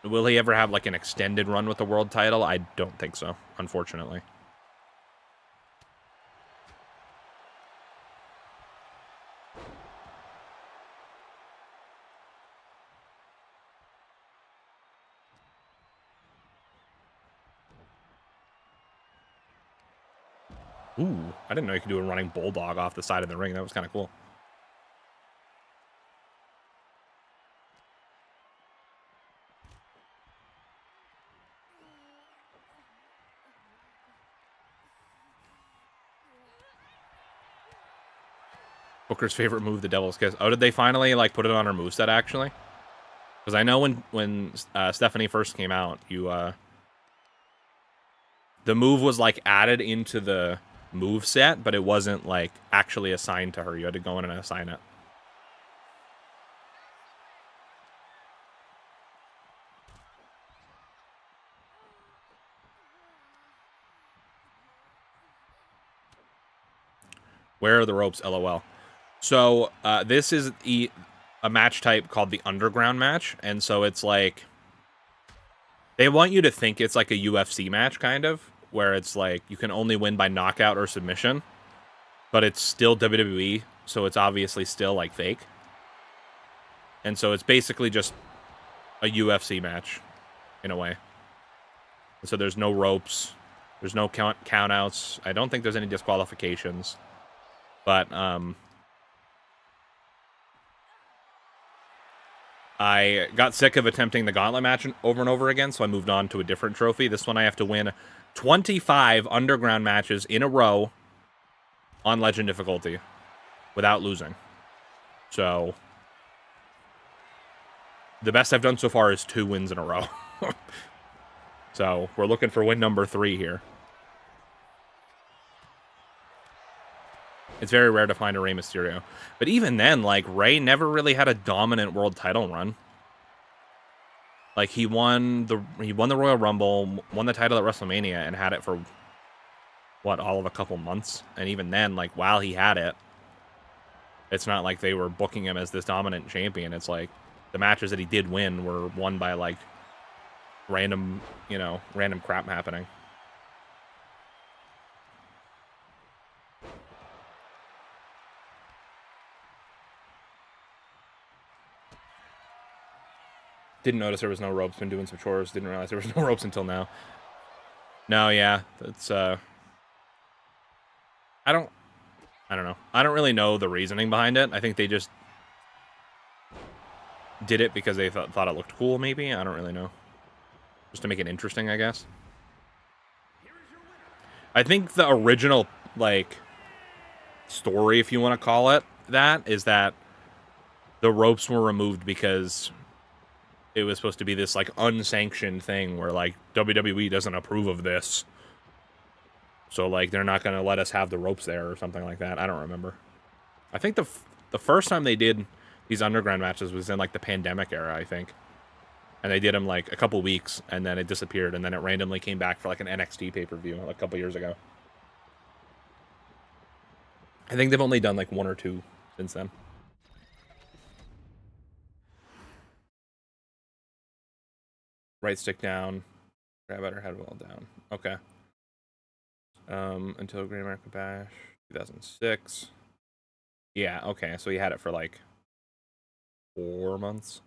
will he ever have like an extended run with the world title? I don't think so, unfortunately. Ooh, I didn't know you could do a running bulldog off the side of the ring. That was kind of cool. Booker's favorite move, the Devil's Kiss. Oh, did they finally like put it on her moveset actually? Because I know when Stephanie first came out, the move was like added into the move set, but it wasn't like actually assigned to her. You had to go in and assign it. Where are the ropes? LOL. So this is a match type called the Underground match, and so it's like they want you to think it's like a UFC match, kind of, where it's like you can only win by knockout or submission, but it's still WWE, so it's obviously still like fake. And so it's basically just a UFC match in a way. So there's no ropes, there's no countouts. I don't think there's any disqualifications, but I got sick of attempting the gauntlet match over and over again, so I moved on to a different trophy. This one I have to win 25 underground matches in a row on legend difficulty without losing. So the best I've done so far is 2 wins in a row. So we're looking for win number 3 here. It's very rare to find a Rey Mysterio. But even then, like, Rey never really had a dominant world title run. Like, he won the Royal Rumble, won the title at WrestleMania, and had it for, what, all of a couple months? And even then, like, while he had it, it's not like they were booking him as this dominant champion. It's like, the matches that he did win were won by, like, random crap happening. Didn't notice there was no ropes. Been doing some chores. Didn't realize there was no ropes until now. No, yeah. That's, I don't know. I don't really know the reasoning behind it. I think they just did it because they thought it looked cool, maybe? I don't really know. Just to make it interesting, I guess. I think the original, like, story, if you want to call it that, is that the ropes were removed because it was supposed to be this, like, unsanctioned thing where, like, WWE doesn't approve of this. So, like, they're not going to let us have the ropes there or something like that. I don't remember. I think the first time they did these underground matches was in, like, the pandemic era, I think. And they did them, like, a couple weeks, and then it disappeared, and then it randomly came back for, like, an NXT pay-per-view a couple years ago. I think they've only done, like, 1 or 2 since then. Right stick down. Grab at her head well down. Okay. Until Great American Bash 2006. Yeah, okay, so he had it for like 4 months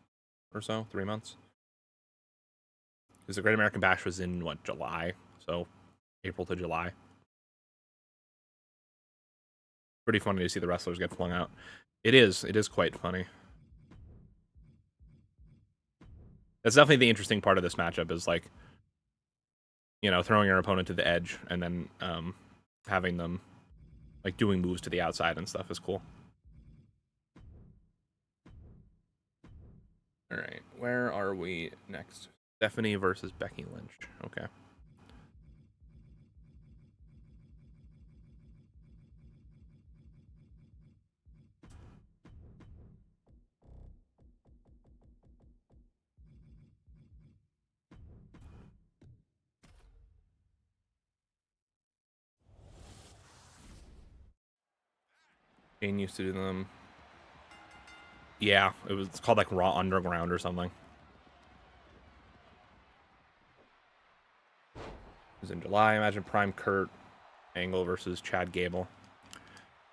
or so, 3 months. Because the Great American Bash was in what, July? So April to July. Pretty funny to see the wrestlers get flung out. It is quite funny. That's definitely the interesting part of this matchup is like, you know, throwing your opponent to the edge and then having them like doing moves to the outside and stuff is cool. All right, where are we next? Stephanie versus Becky Lynch. Okay. Jane used to do them. Yeah, it's called like Raw Underground or something. It was in July. Imagine Prime Kurt Angle versus Chad Gable.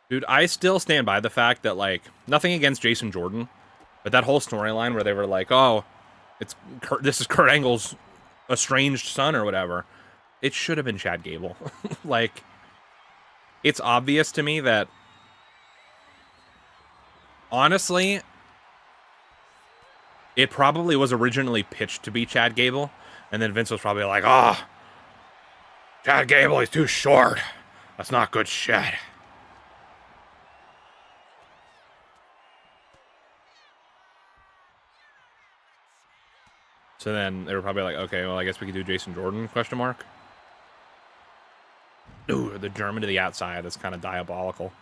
Dude, I still stand by the fact that, like, nothing against Jason Jordan, but that whole storyline where they were like, oh, this is Kurt Angle's estranged son or whatever. It should have been Chad Gable. Like, it's obvious to me that, honestly, it probably was originally pitched to be Chad Gable, and then Vince was probably like, oh, Chad Gable, he's too short. That's not good shit. So then they were probably like, okay, well, I guess we could do Jason Jordan, question mark. Ooh, the German to the outside. That's kind of diabolical.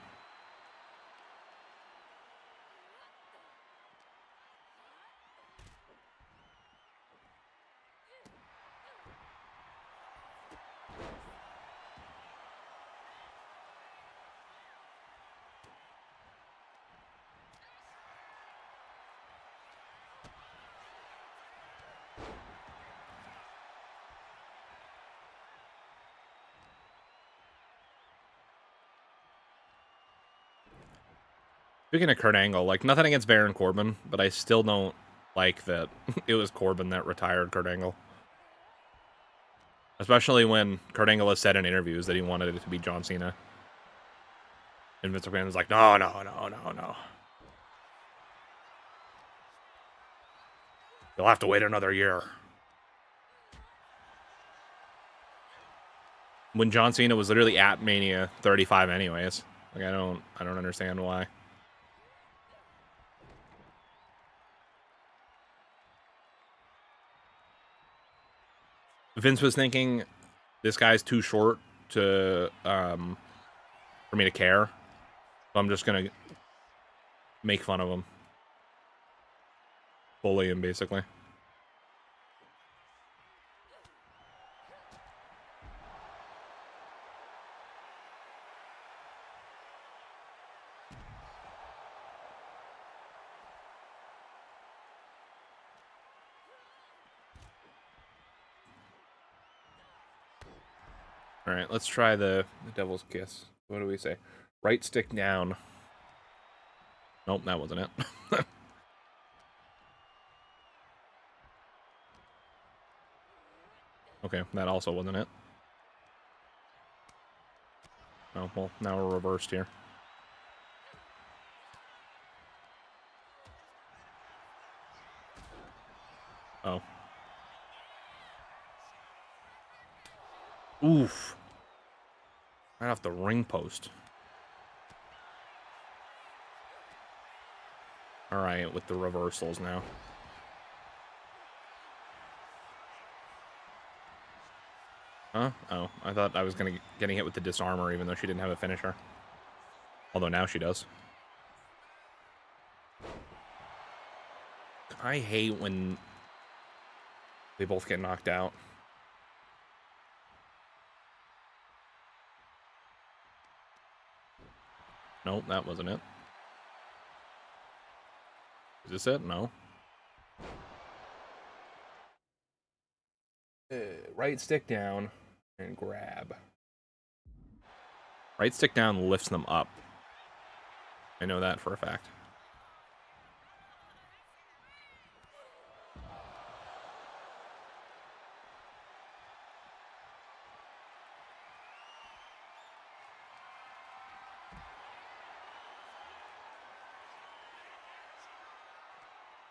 Speaking of Kurt Angle, like, nothing against Baron Corbin, but I still don't like that it was Corbin that retired Kurt Angle. Especially when Kurt Angle has said in interviews that he wanted it to be John Cena. And Vince McMahon was like, no. You'll have to wait another year. When John Cena was literally at Mania 35 anyways. Like, I don't understand why. Vince was thinking, this guy's too short to for me to care. So I'm just gonna make fun of him. Bully him, basically. All right, let's try the Devil's Kiss. What do we say? Right stick down. Nope, that wasn't it. Okay, that also wasn't it. Oh, well, now we're reversed here. Oh. Oof. Right off the ring post. All right, with the reversals now. Huh? Oh, I thought I was getting hit with the disarmor even though she didn't have a finisher. Although now she does. I hate when they both get knocked out. Nope, that wasn't it. Is this it? No. Right stick down and grab. Right stick down lifts them up. I know that for a fact.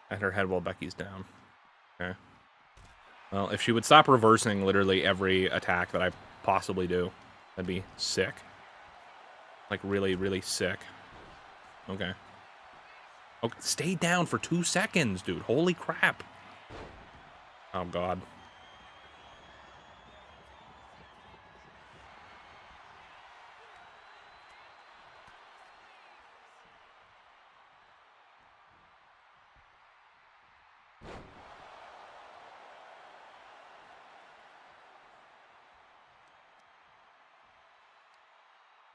At her head while Becky's down. Okay. Well, if she would stop reversing literally every attack that I possibly do, that'd be sick. Like, really, really sick. Okay. Okay, stay down for 2 seconds, dude. Holy crap. Oh, God.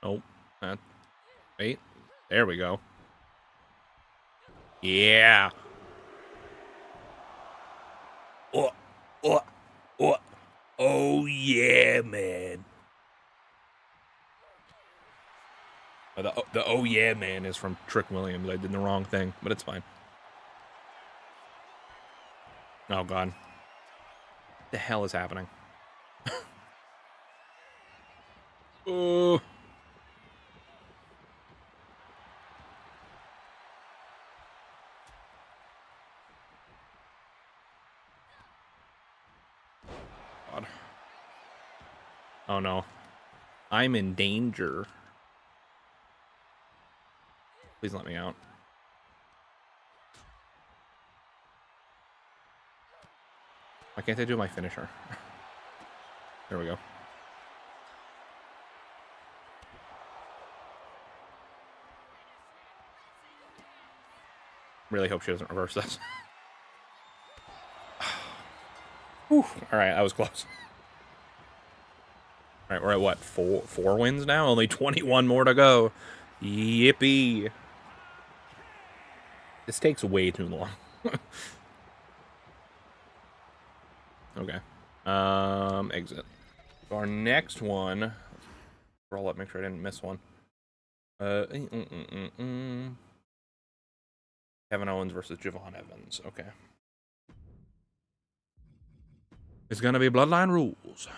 Oh, wait. There we go. Yeah. Oh, yeah, man. The oh, yeah, man is from Trick Williams. I did the wrong thing, but it's fine. Oh, God. What the hell is happening? Oh. God. Oh, no. I'm in danger. Please let me out. Why can't I do my finisher? There we go. Really hope she doesn't reverse this. Whew. All right, I was close. All right, we're at what? Four wins now? Only 21 more to go. Yippee. This takes way too long. Okay. Exit. So our next one. Roll up, make sure I didn't miss one. Kevin Owens versus Javon Evans. Okay. It's gonna be Bloodline rules.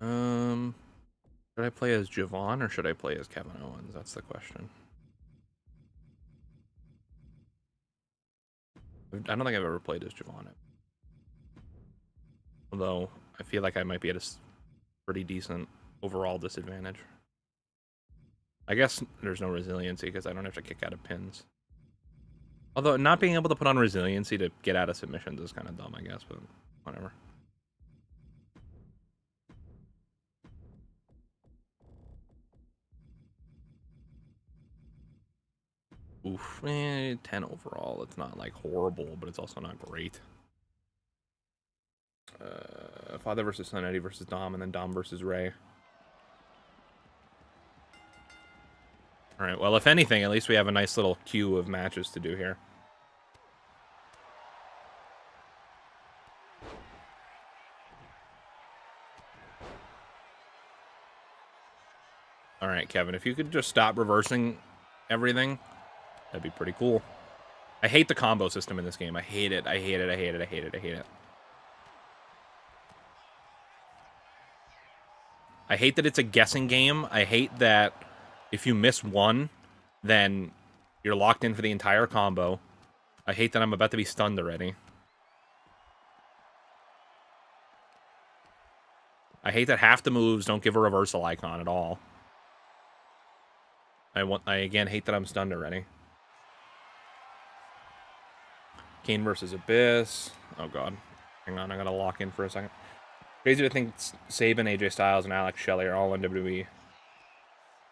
Should I play as Javon or should I play as Kevin Owens? That's the question. I don't think I've ever played as Javon. Although, I feel like I might be at a pretty decent overall disadvantage. I guess there's no resiliency because I don't have to kick out of pins. Although, not being able to put on resiliency to get out of submissions is kind of dumb, I guess, but whatever. Oof, 10 overall. It's not, like, horrible, but it's also not great. Father versus son, Eddie versus Dom, and then Dom versus Ray. Alright, well, if anything, at least we have a nice little queue of matches to do here. Alright, Kevin, if you could just stop reversing everything, that'd be pretty cool. I hate the combo system in this game. I hate it. I hate it. I hate it. I hate it. I hate it. I hate that it's a guessing game. I hate that if you miss one, then you're locked in for the entire combo. I hate that I'm about to be stunned already. I hate that half the moves don't give a reversal icon at all. I again hate that I'm stunned already. Kane versus Abyss. Oh, God. Hang on, I gotta lock in for a second. Crazy to think Sabin, AJ Styles, and Alex Shelley are all in WWE.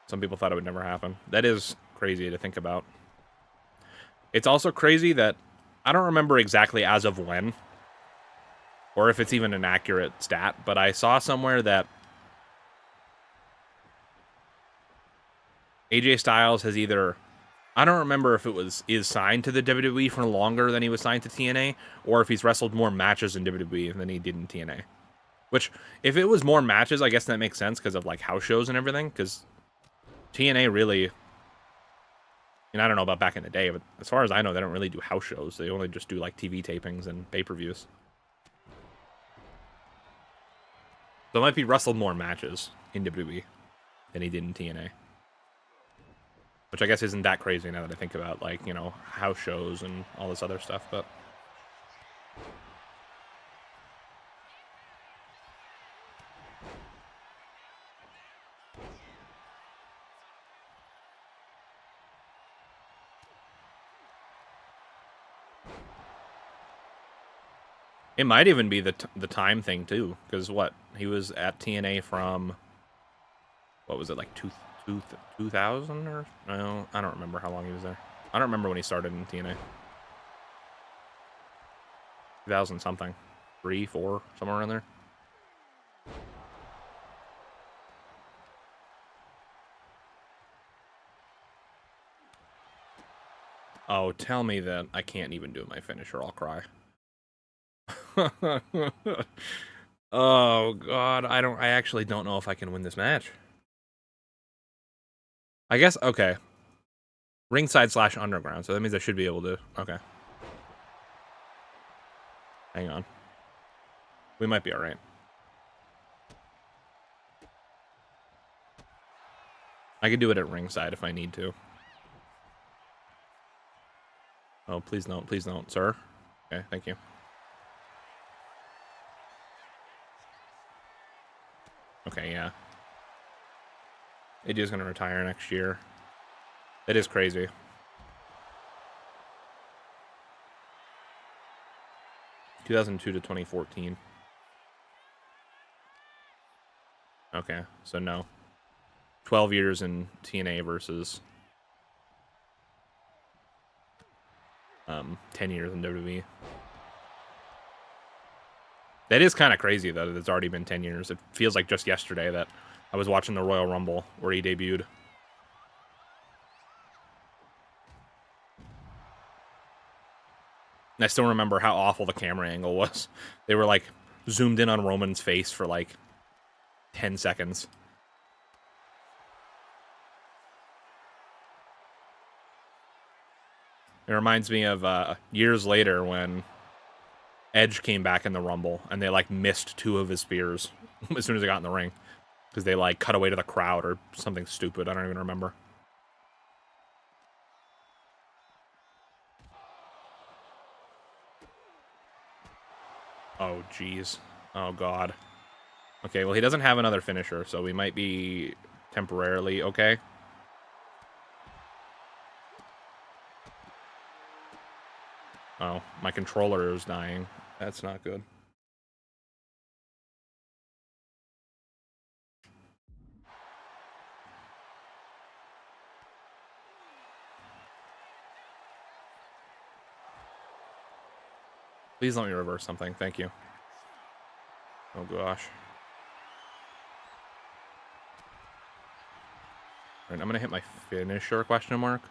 Some people thought it would never happen. That is crazy to think about. It's also crazy that I don't remember exactly as of when, or if it's even an accurate stat, but I saw somewhere that AJ Styles has either I don't remember if it is signed to the WWE for longer than he was signed to TNA, or if he's wrestled more matches in WWE than he did in TNA. Which, if it was more matches, I guess that makes sense because of like house shows and everything. Because TNA really, and I don't know about back in the day, but as far as I know, they don't really do house shows. They only just do like TV tapings and pay-per-views. So it might be wrestled more matches in WWE than he did in TNA. Which I guess isn't that crazy now that I think about, like, you know, house shows and all this other stuff, but... It might even be the time thing, too, because what? He was at TNA from... What was it, like 2000 or... No, I don't remember how long he was there. I don't remember when he started in TNA. 2000 something. 3, 4, somewhere around there. Oh, tell me that I can't even do my finisher, I'll cry. Oh, God, I actually don't know if I can win this match. I guess, okay. Ringside / underground, so that means I should be able to, okay. Hang on. We might be alright. I could do it at ringside if I need to. Oh, please don't, sir. Okay, thank you. Okay, yeah. AJ's gonna retire next year. It is crazy. (2002 to 2014). Okay, so no. 12 years in TNA versus 10 years in WWE. That is kind of crazy, though, that it's already been 10 years. It feels like just yesterday that I was watching the Royal Rumble where he debuted. And I still remember how awful the camera angle was. They were, like, zoomed in on Roman's face for, like, 10 seconds. It reminds me of years later when Edge came back in the Rumble, and they, like, missed 2 of his spears as soon as they got in the ring. Because they, like, cut away to the crowd or something stupid. I don't even remember. Oh, jeez. Oh, God. Okay, well, he doesn't have another finisher, so we might be temporarily okay. Oh, my controller is dying. That's not good. Please let me reverse something. Thank you. Oh, gosh. All right, I'm going to hit my finisher, question mark.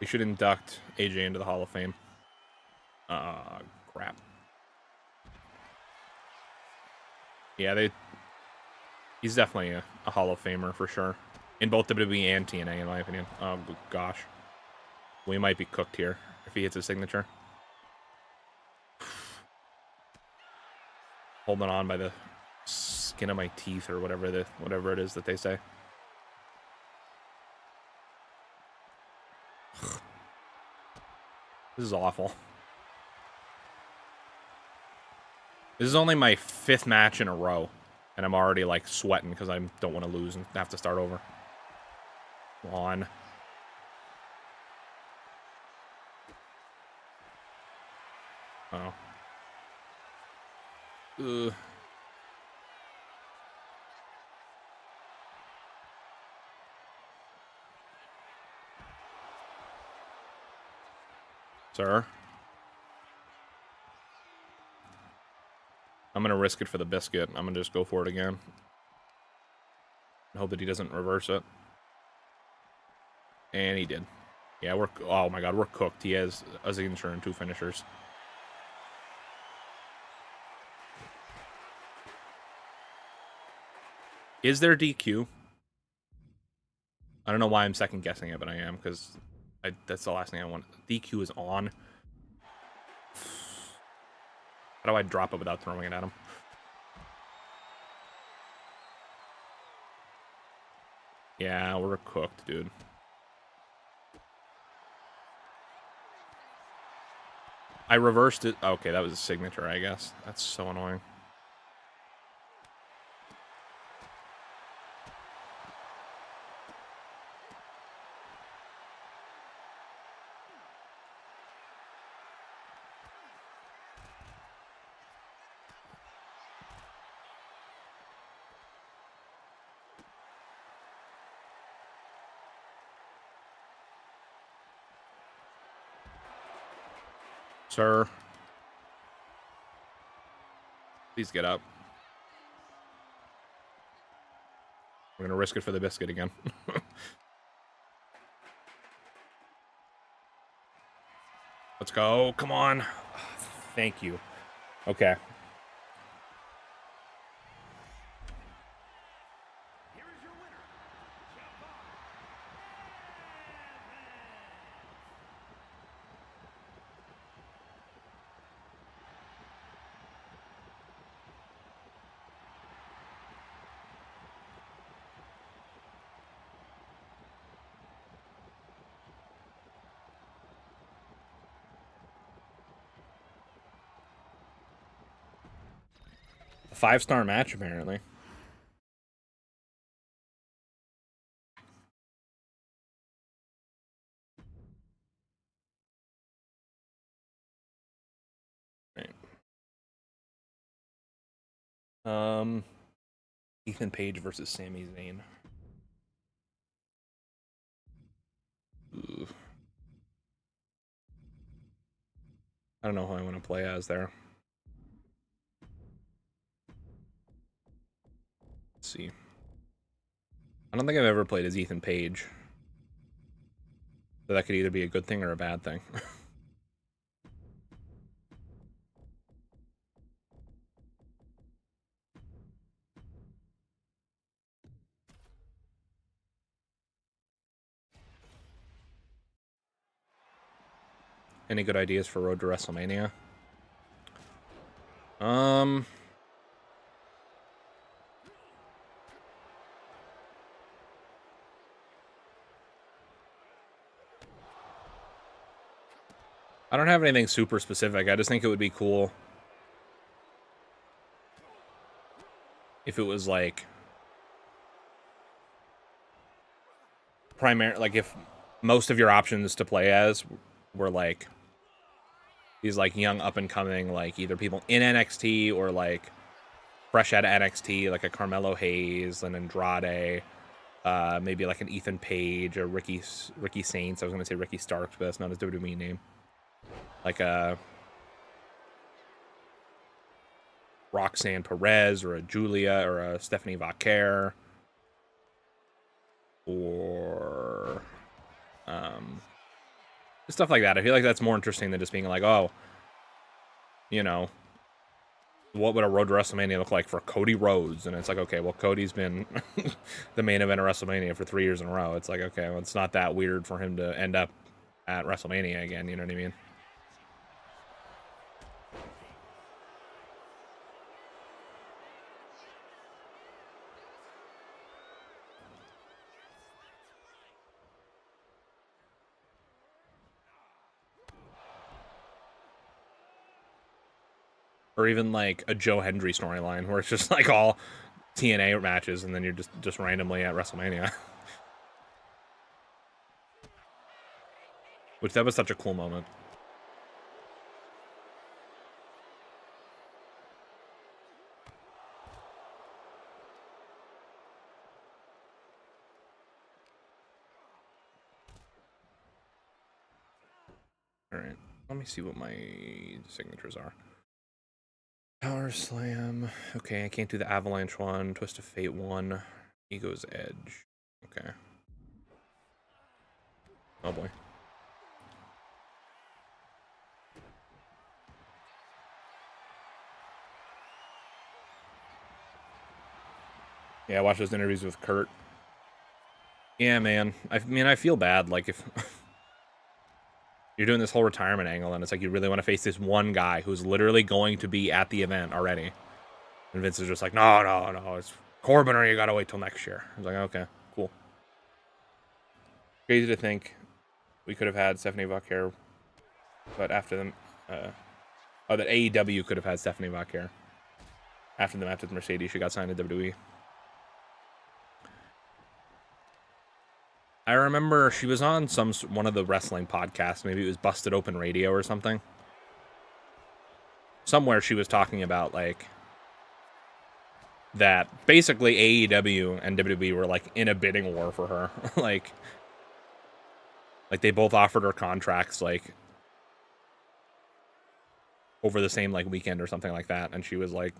We should induct AJ into the Hall of Fame. Crap. Yeah, he's definitely a Hall of Famer for sure. In both WWE and TNA, in my opinion. Oh, gosh. We might be cooked here if he hits his signature. Holding on by the skin of my teeth or whatever it is that they say. This is awful. This is only my 5th match in a row, and I'm already, like, sweating because I don't want to lose and have to start over. Come on. Oh. Ugh. Sir? I'm gonna risk it for the biscuit. I'm gonna just go for it again. Hope that he doesn't reverse it. And he did. Yeah, oh my god, we're cooked. He has a signature and 2 finishers. Is there DQ? I don't know why I'm second guessing it, but I am, because that's the last thing I want. DQ is on. How do I drop it without throwing it at him? Yeah, we're cooked, dude. I reversed it. Okay, that was a signature, I guess. That's so annoying. Sir. Please get up. We're gonna risk it for the biscuit again. Let's go. Come on. Thank you. Okay. A 5-star match, apparently. Right. Ethan Page versus Sami Zayn. Ooh. I don't know who I want to play as there. Let's see. I don't think I've ever played as Ethan Page. So that could either be a good thing or a bad thing. Any good ideas for Road to WrestleMania? I don't have anything super specific. I just think it would be cool if it was like like if most of your options to play as were like these like young up and coming, like either people in NXT or like fresh out of NXT, like a Carmelo Hayes, an Andrade, maybe like an Ethan Page or Ricky Saints. I was gonna say Ricky Starks, but that's not his WWE name. Like a Roxanne Perez or a Julia or a Stephanie Vaquer or stuff like that. I feel like that's more interesting than just being like, oh, you know, what would a Road to WrestleMania look like for Cody Rhodes? And it's like, okay, well, Cody's been the main event of WrestleMania for 3 years in a row. It's like, okay, well, it's not that weird for him to end up at WrestleMania again. You know what I mean? Or even like a Joe Hendry storyline where it's just like all TNA matches and then you're just randomly at WrestleMania. Which that was such a cool moment. All right, let me see what my signatures are. Power Slam. Okay, I can't do the Avalanche one. Twist of Fate one. Ego's Edge. Okay. Oh boy. Yeah, I watched those interviews with Kurt. Yeah, man. I mean, I feel bad. Like, if you're doing this whole retirement angle, and it's like you really want to face this one guy who's literally going to be at the event already. And Vince is just like, no, it's Corbin or you gotta wait till next year. I was like, okay, cool. Crazy to think we could have had Stephanie Vauquer, but after them, that AEW could have had Stephanie Vauquer after the match with Mercedes. She got signed to WWE. I remember she was on one of the wrestling podcasts. Maybe it was Busted Open Radio or something. Somewhere she was talking about, like, that basically AEW and WWE were, like, in a bidding war for her. like they both offered her contracts, like, over the same, like, weekend or something like that. And she was, like,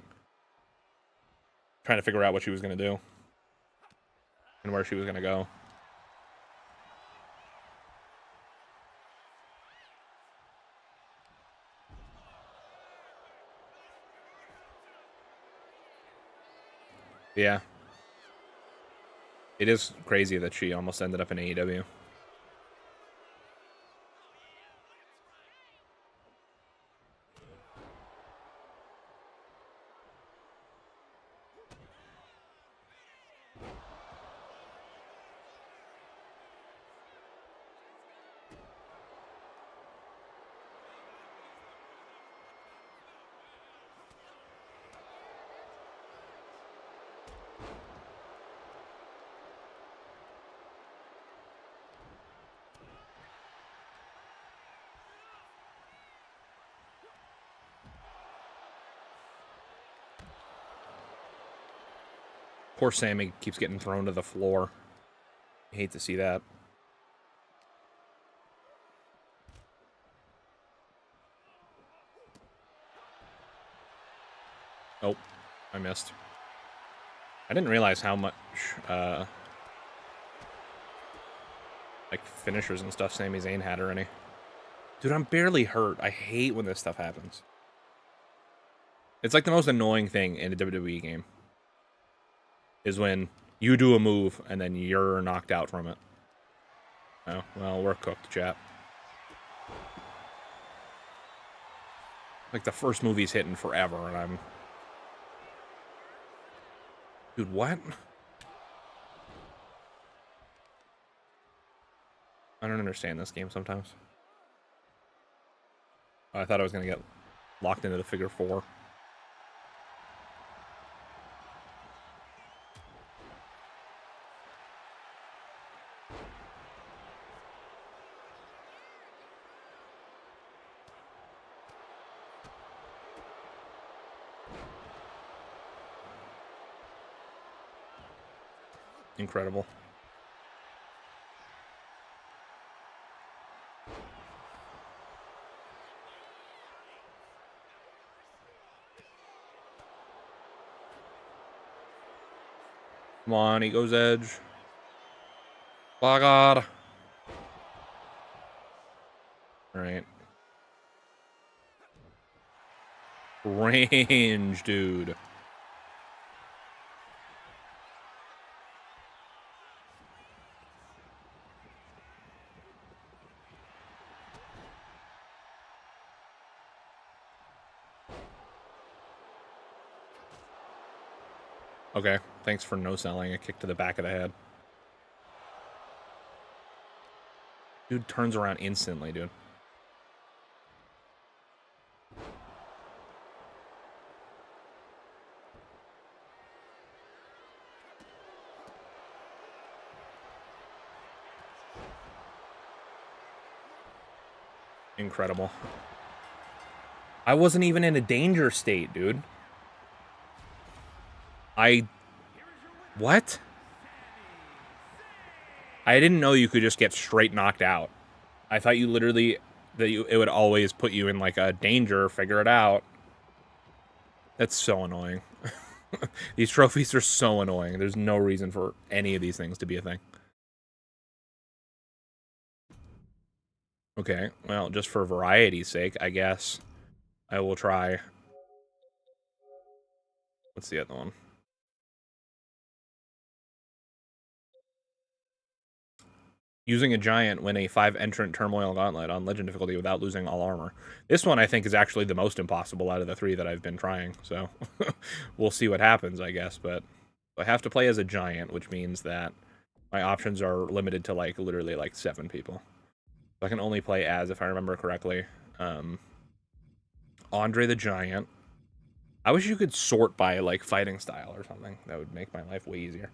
trying to figure out what she was going to do and where she was going to go. Yeah. It is crazy that she almost ended up in AEW. Poor Sammy keeps getting thrown to the floor. I hate to see that. Oh, I missed. I didn't realize how much, like, finishers and stuff Sami Zayn had already. Dude, I'm barely hurt. I hate when this stuff happens. It's like the most annoying thing in a WWE game. Is when you do a move and then you're knocked out from it. Oh, well, we're cooked, chat. Like, the first move he's hitting forever, and I'm... Dude, what? I don't understand this game sometimes. Oh, I thought I was going to get locked into the figure four. Incredible. Come on, Ego's Edge. Oh, God. Alright. Range, dude. Okay, thanks for no-selling a kick to the back of the head. Dude turns around instantly, dude. Incredible. I wasn't even in a danger state, dude. What? I didn't know you could just get straight knocked out. I thought you literally... it would always put you in, like, a danger, figure it out. That's so annoying. These trophies are so annoying. There's no reason for any of these things to be a thing. Okay, well, just for variety's sake, I guess I will try. What's the other one? Using a giant win a 5-entrant Turmoil Gauntlet on Legend difficulty without losing all armor. This one I think is actually the most impossible out of the 3 that I've been trying, so we'll see what happens, I guess, but I have to play as a giant, which means that my options are limited to, like, literally, like, 7 people. So I can only play as, if I remember correctly, Andre the Giant. I wish you could sort by, like, fighting style or something. That would make my life way easier.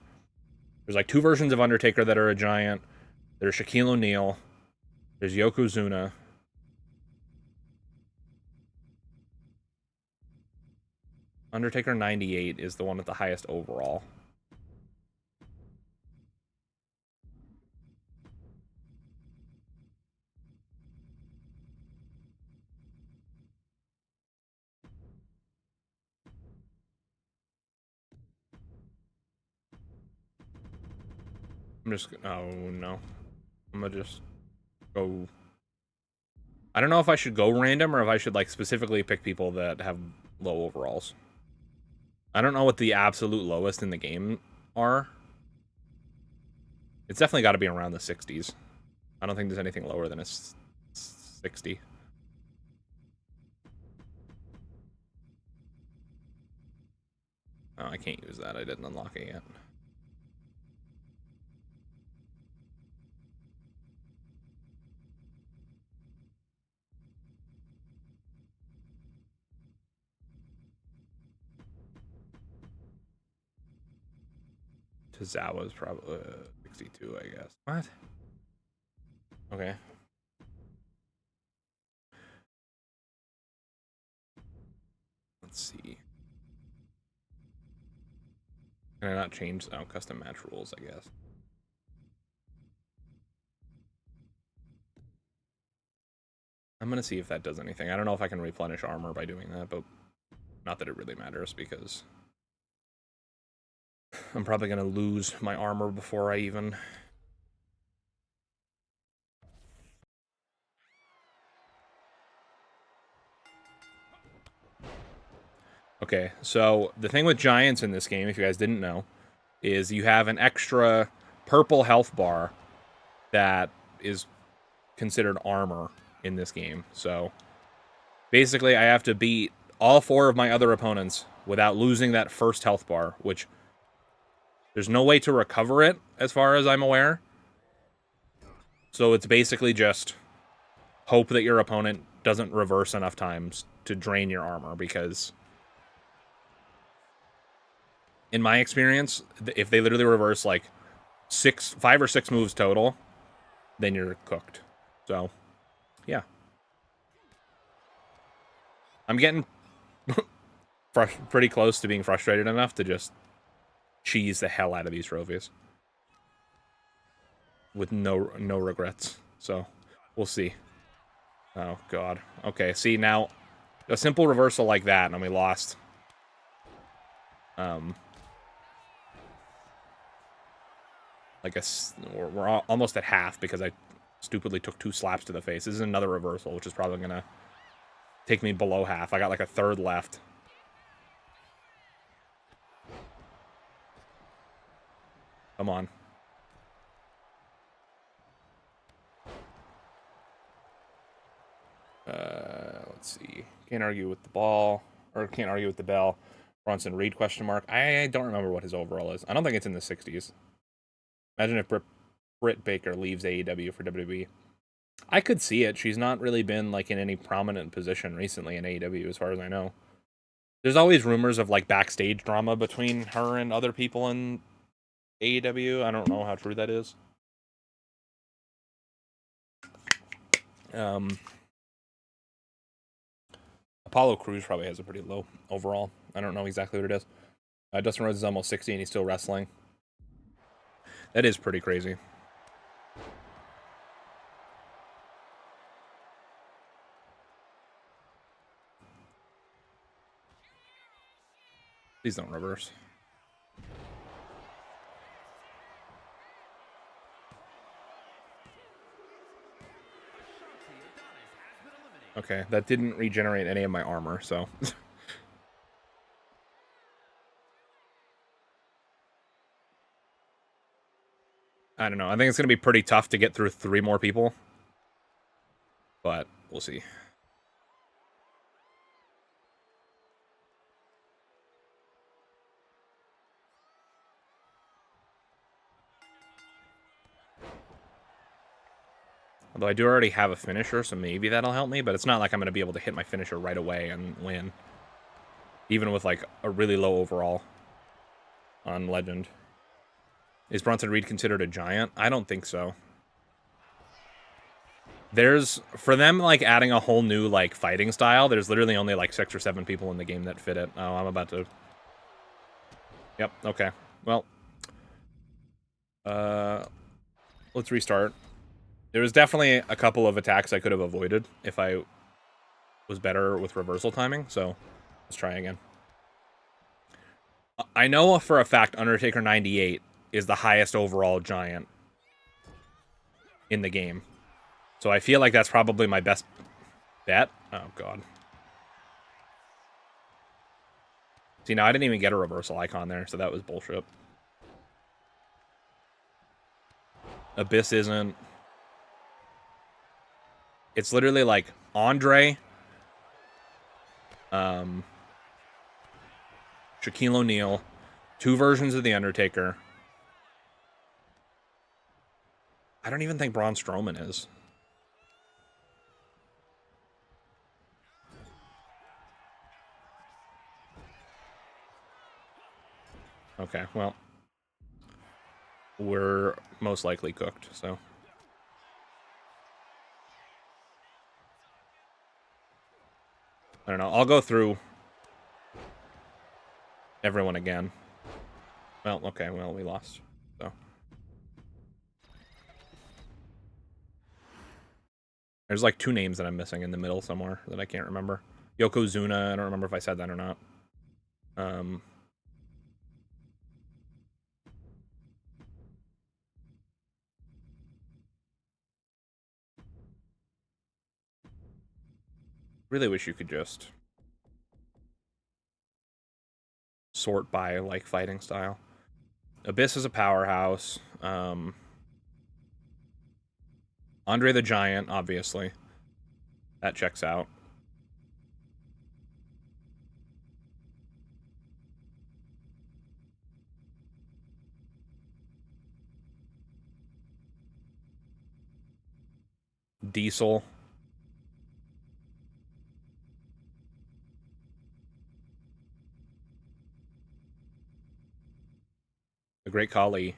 There's, like, 2 versions of Undertaker that are a giant. There's Shaquille O'Neal. There's Yokozuna. Undertaker 98 is the one with the highest overall. I'm just... Oh, no. I'm gonna just go... I don't know if I should go random or if I should, like, specifically pick people that have low overalls. I don't know what the absolute lowest in the game are. It's definitely got to be around the 60s. I don't think there's anything lower than a 60. Oh, I can't use that. I didn't unlock it yet. Tozawa's probably 62, I guess. What? Okay. Let's see. Can I not change? Oh, custom match rules, I guess. I'm gonna see if that does anything. I don't know if I can replenish armor by doing that, but not that it really matters because I'm probably gonna lose my armor before I even... Okay, so the thing with giants in this game, if you guys didn't know, is you have an extra purple health bar that is considered armor in this game. So basically, I have to beat all 4 of my other opponents without losing that first health bar, which there's no way to recover it, as far as I'm aware. So it's basically just hope that your opponent doesn't reverse enough times to drain your armor, because in my experience, if they literally reverse like 5 or 6 moves total, then you're cooked. So, yeah. I'm getting pretty close to being frustrated enough to just cheese the hell out of these trophies with no regrets. So, we'll see. Oh, God. Okay, see, now, a simple reversal like that, and we lost. Like we're almost at half because I stupidly took 2 slaps to the face. This is another reversal, which is probably going to take me below half. I got like a third left. Come on. Let's see. Can't argue with the ball. Or can't argue with the bell. Bronson Reed, question mark. I don't remember what his overall is. I don't think it's in the 60s. Imagine if Britt Baker leaves AEW for WWE. I could see it. She's not really been like in any prominent position recently in AEW, as far as I know. There's always rumors of like backstage drama between her and other people in AEW. I don't know how true that is. Apollo Crews probably has a pretty low overall. I don't know exactly what it is. Dustin Rhodes is almost 60 and he's still wrestling. That is pretty crazy. Please don't reverse. Okay, that didn't regenerate any of my armor, so... I don't know. I think it's going to be pretty tough to get through 3 more people. But we'll see. Although I do already have a finisher, so maybe that'll help me. But it's not like I'm going to be able to hit my finisher right away and win. Even with, like, a really low overall on Legend. Is Bronson Reed considered a giant? I don't think so. There's, for them, like, adding a whole new, like, fighting style, there's literally only, like, 6 or 7 people in the game that fit it. Oh, I'm about to... Yep, okay. Well. Let's restart. There was definitely a couple of attacks I could have avoided if I was better with reversal timing, so let's try again. I know for a fact Undertaker 98 is the highest overall giant in the game. So I feel like that's probably my best bet. Oh, God. See, now I didn't even get a reversal icon there, so that was bullshit. Abyss isn't... It's literally like Andre, Shaquille O'Neal, 2 versions of The Undertaker. I don't even think Braun Strowman is. Okay, well. We're most likely cooked, so. I don't know. I'll go through everyone again. Well, okay, well, we lost, so. There's like 2 names that I'm missing in the middle somewhere that I can't remember. Yokozuna, I don't remember if I said that or not. Really wish you could just sort by, like, fighting style. Abyss is a powerhouse. Andre the Giant, obviously. That checks out. Diesel. The Great Khali.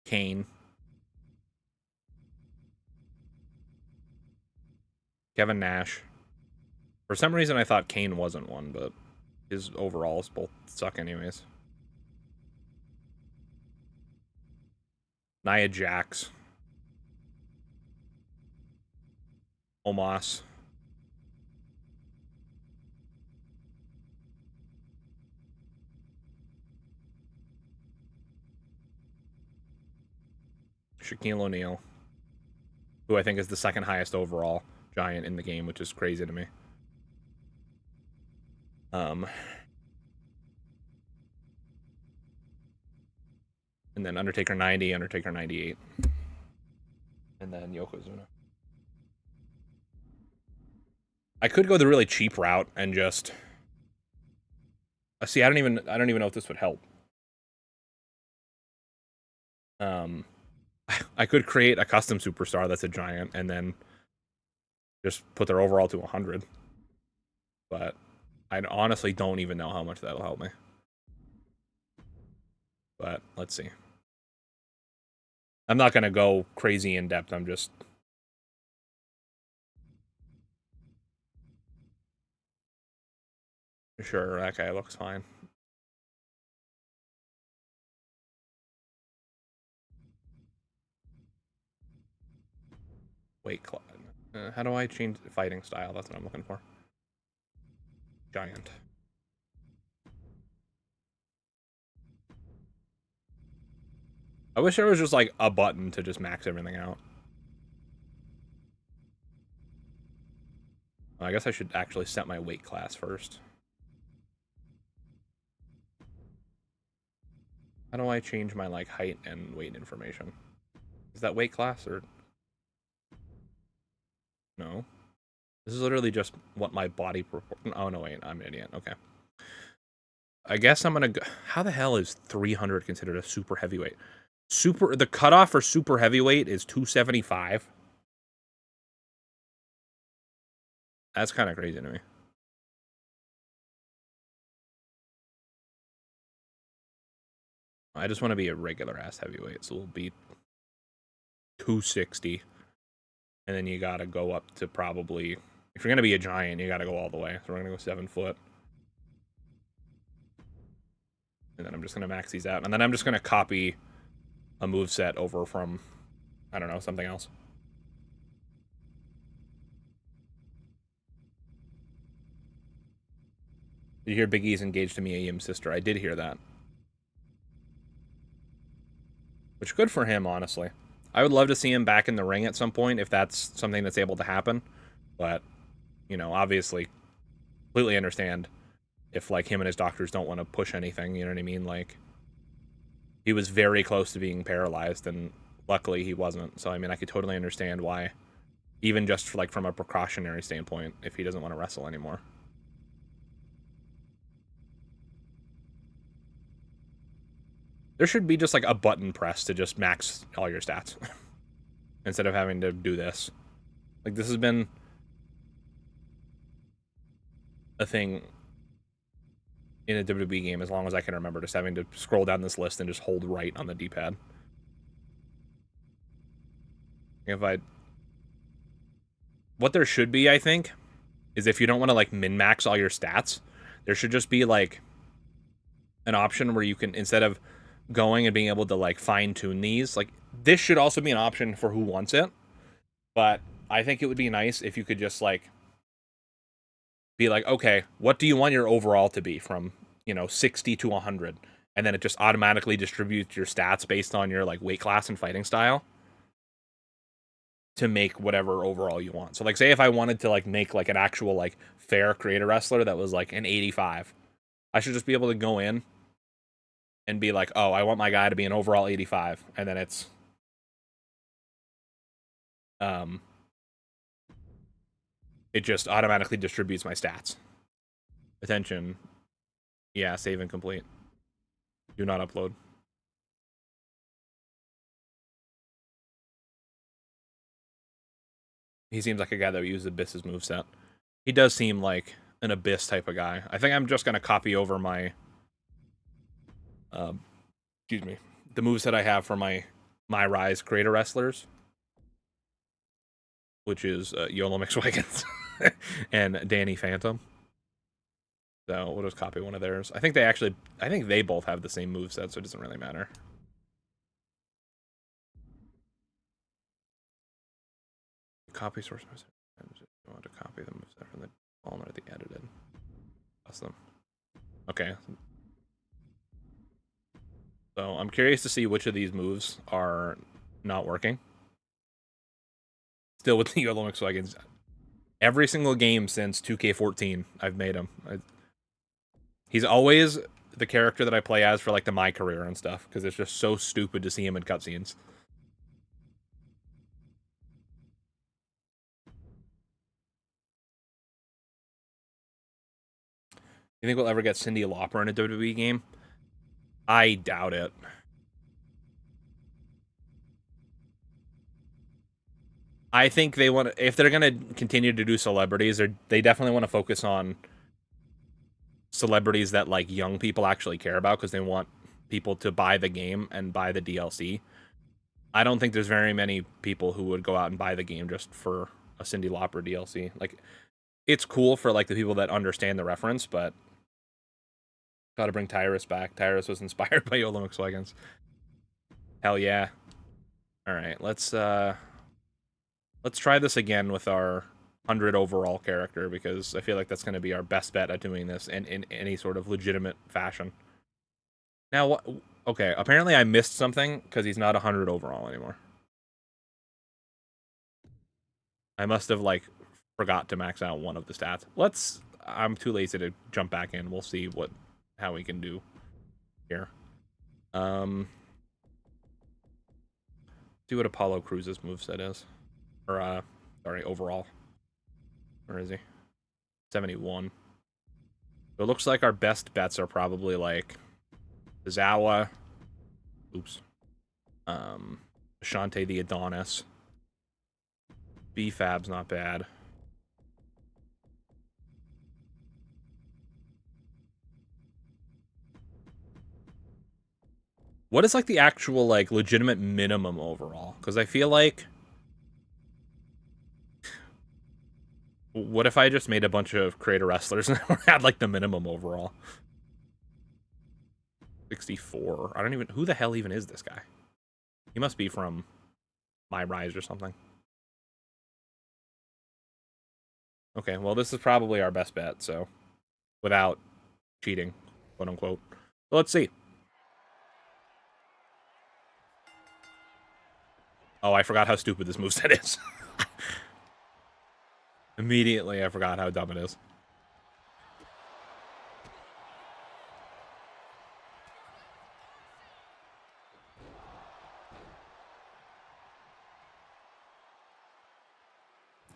Kane. Kevin Nash. For some reason, I thought Kane wasn't one, but his overalls both suck anyways. Nia Jax. Omos. Shaquille O'Neal. Who I think is the 2nd highest overall giant in the game, which is crazy to me. And then Undertaker 90, Undertaker 98. And then Yokozuna. I could go the really cheap route and just... See, I don't even know if this would help. I could create a custom superstar that's a giant and then just put their overall to 100. But I honestly don't even know how much that'll help me. But let's see. I'm not going to go crazy in depth. I'm just... Sure, that guy looks fine. weight class. How do I change fighting style? That's what I'm looking for. Giant. I wish there was just like a button to just max everything out. I guess I should actually set my weight class first. How do I change my like height and weight information? Is that weight class or no? This is literally just what my body proportion. Oh no, wait, I'm an idiot. Okay. I guess I'm gonna go. How the hell is 300 considered a super heavyweight? The cutoff for super heavyweight is 275. That's kind of crazy to me. I just want to be a regular ass heavyweight, so we'll be 260. And then you gotta go up to probably, if you're gonna be a giant, you gotta go all the way. So we're gonna go 7 foot. And then I'm just gonna max these out. And then I'm just gonna copy a moveset over from, I don't know, something else. Did you hear Big E's engaged to Mia Yim's sister? I did hear that. Which, good for him, honestly. I would love to see him back in the ring at some point if that's something that's able to happen. But, you know, obviously, completely understand if, like, him and his doctors don't want to push anything, you know what I mean? Like, he was very close to being paralyzed, and luckily he wasn't. So, I mean, I could totally understand why, even just, like, from a precautionary standpoint, if he doesn't want to wrestle anymore. There should be just, like, a button press to just max all your stats. Instead of having to do this. Like, this has been a thing in a WWE game as long as I can remember, just having to scroll down this list and just hold right on the D-pad. What there should be, I think, is if you don't want to, like, min-max all your stats, there should just be, like, an option where you can, instead of going and being able to, like, fine-tune these, like, this should also be an option for who wants it, but I think it would be nice if you could just, like, be like, okay, what do you want your overall to be from, you know, 60 to 100? And then it just automatically distributes your stats based on your, like, weight class and fighting style to make whatever overall you want. So, like, say if I wanted to, like, make, like, an actual, like, fair creator wrestler that was, like, an 85, I should just be able to go in and be like, oh, I want my guy to be an overall 85. And then it's, it just automatically distributes my stats. Attention. Yeah, save and complete. Do not upload. He seems like a guy that would use Abyss's moveset. He does seem like an Abyss type of guy. I think I'm just going to copy over my, excuse me, the moveset I have for my Rise creator wrestlers, which is YOLO McSwiggins and Danny Phantom. So we'll just copy one of theirs. I think they both have the same moveset, so it doesn't really matter. Copy source moveset. I want to copy the moveset from the phone or the edited. Awesome. Okay. So I'm curious to see which of these moves are not working. Still with the YOLO McSwiggins. Every single game since 2K14, I've made him. He's always the character that I play as for, like, the My Career and stuff, because it's just so stupid to see him in cutscenes. You think we'll ever get Cyndi Lauper in a WWE game? I doubt it. I think they want to, if they're going to continue to do celebrities, they definitely want to focus on celebrities that, like, young people actually care about, because they want people to buy the game and buy the DLC. I don't think there's very many people who would go out and buy the game just for a Cyndi Lauper DLC. Like, it's cool for, like, the people that understand the reference, but gotta bring Tyrus back. Tyrus was inspired by YOLO McSwiggins. Hell yeah. Alright, let's Let's try this again with our 100 overall character, because I feel like that's going to be our best bet at doing this in any sort of legitimate fashion. Now, what? Okay, apparently I missed something because he's not 100 overall anymore. I must have, like, forgot to max out one of the stats. I'm too lazy to jump back in. We'll see how we can do here. See what Apollo Cruz's moveset is. Or, sorry, overall. Where is he? 71. So it looks like our best bets are probably, like, Zawa. Oops. Ashante the Adonis. B-Fab's not bad. What is, like, the actual, like, legitimate minimum overall? Because I feel like... What if I just made a bunch of creator wrestlers and had, like, the minimum overall? 64. I don't even... Who the hell even is this guy? He must be from My Rise or something. Okay, well, this is probably our best bet, so... Without cheating, quote-unquote. So let's see. Oh, I forgot how stupid this moveset is. Immediately, I forgot how dumb it is.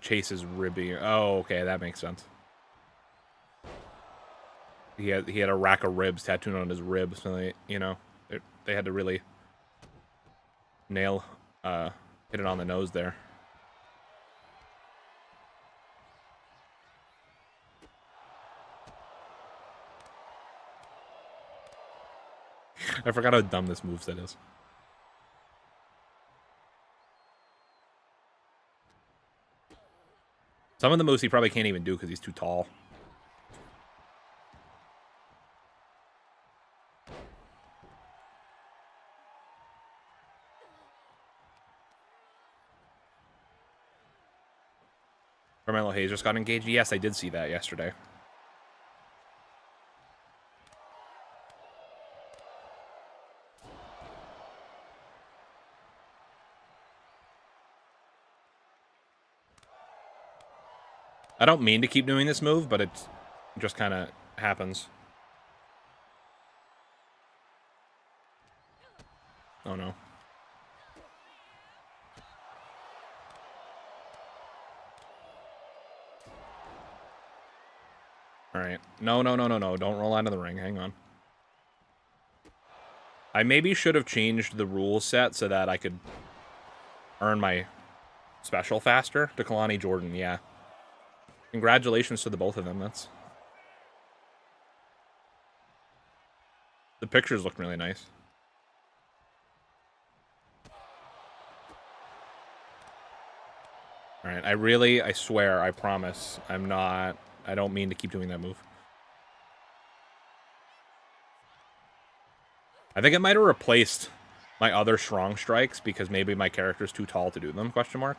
Chase is ribby. Oh, okay, that makes sense. He had a rack of ribs tattooed on his ribs, so they had to really hit it on the nose there. I forgot how dumb this moveset is. Some of the moves he probably can't even do because he's too tall. Carmelo Hayes just got engaged. Yes, I did see that yesterday. I don't mean to keep doing this move, but it just kind of happens. Oh, no. Alright. No. Don't roll out of the ring. Hang on. I maybe should have changed the rule set so that I could earn my special faster. To Kalani Jordan, yeah. Congratulations to the both of them. The pictures look really nice. Alright, I swear, I promise, I don't mean to keep doing that move. I think it might have replaced my other strong strikes because maybe my character's too tall to do them, question mark.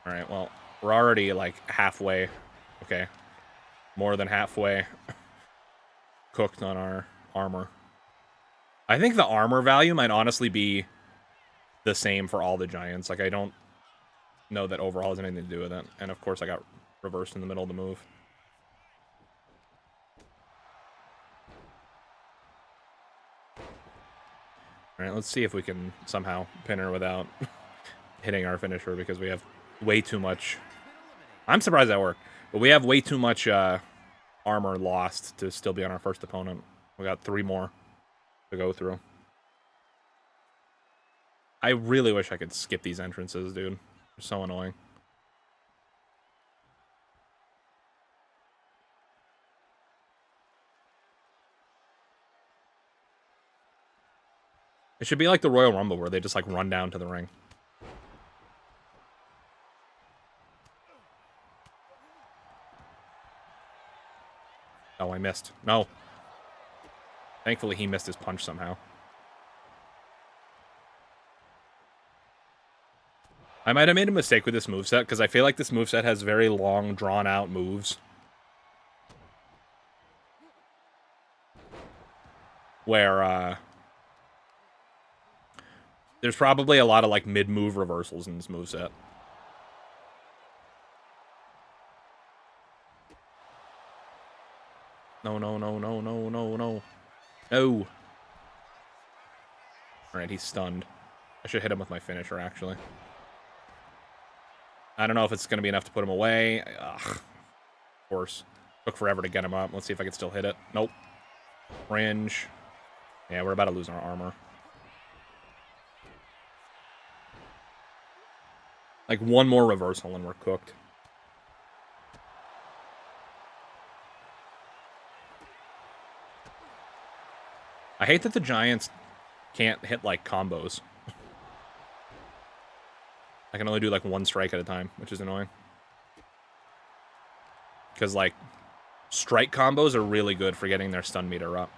Alright, well, we're already, like, halfway. Okay. More than halfway cooked on our armor. I think the armor value might honestly be the same for all the giants. Like, I don't know that overall has anything to do with it. And, of course, I got reversed in the middle of the move. Alright, let's see if we can somehow pin her without hitting our finisher, because we have way too much... I'm surprised that worked. But we have way too much armor lost to still be on our first opponent. We got 3 more to go through. I really wish I could skip these entrances, dude. They're so annoying. It should be like the Royal Rumble where they just, like, run down to the ring. Oh, I missed. No. Thankfully, he missed his punch somehow. I might have made a mistake with this moveset, because I feel like this moveset has very long, drawn-out moves. Where, there's probably a lot of, like, mid-move reversals in this moveset. No, no, no, no, no, no, no. No. Alright, he's stunned. I should hit him with my finisher, actually. I don't know if it's going to be enough to put him away. Ugh. Of course. Took forever to get him up. Let's see if I can still hit it. Nope. Fringe. Yeah, we're about to lose our armor. Like, one more reversal and we're cooked. I hate that the Giants can't hit, like, combos. I can only do, like, one strike at a time, which is annoying. Because, like, strike combos are really good for getting their stun meter up.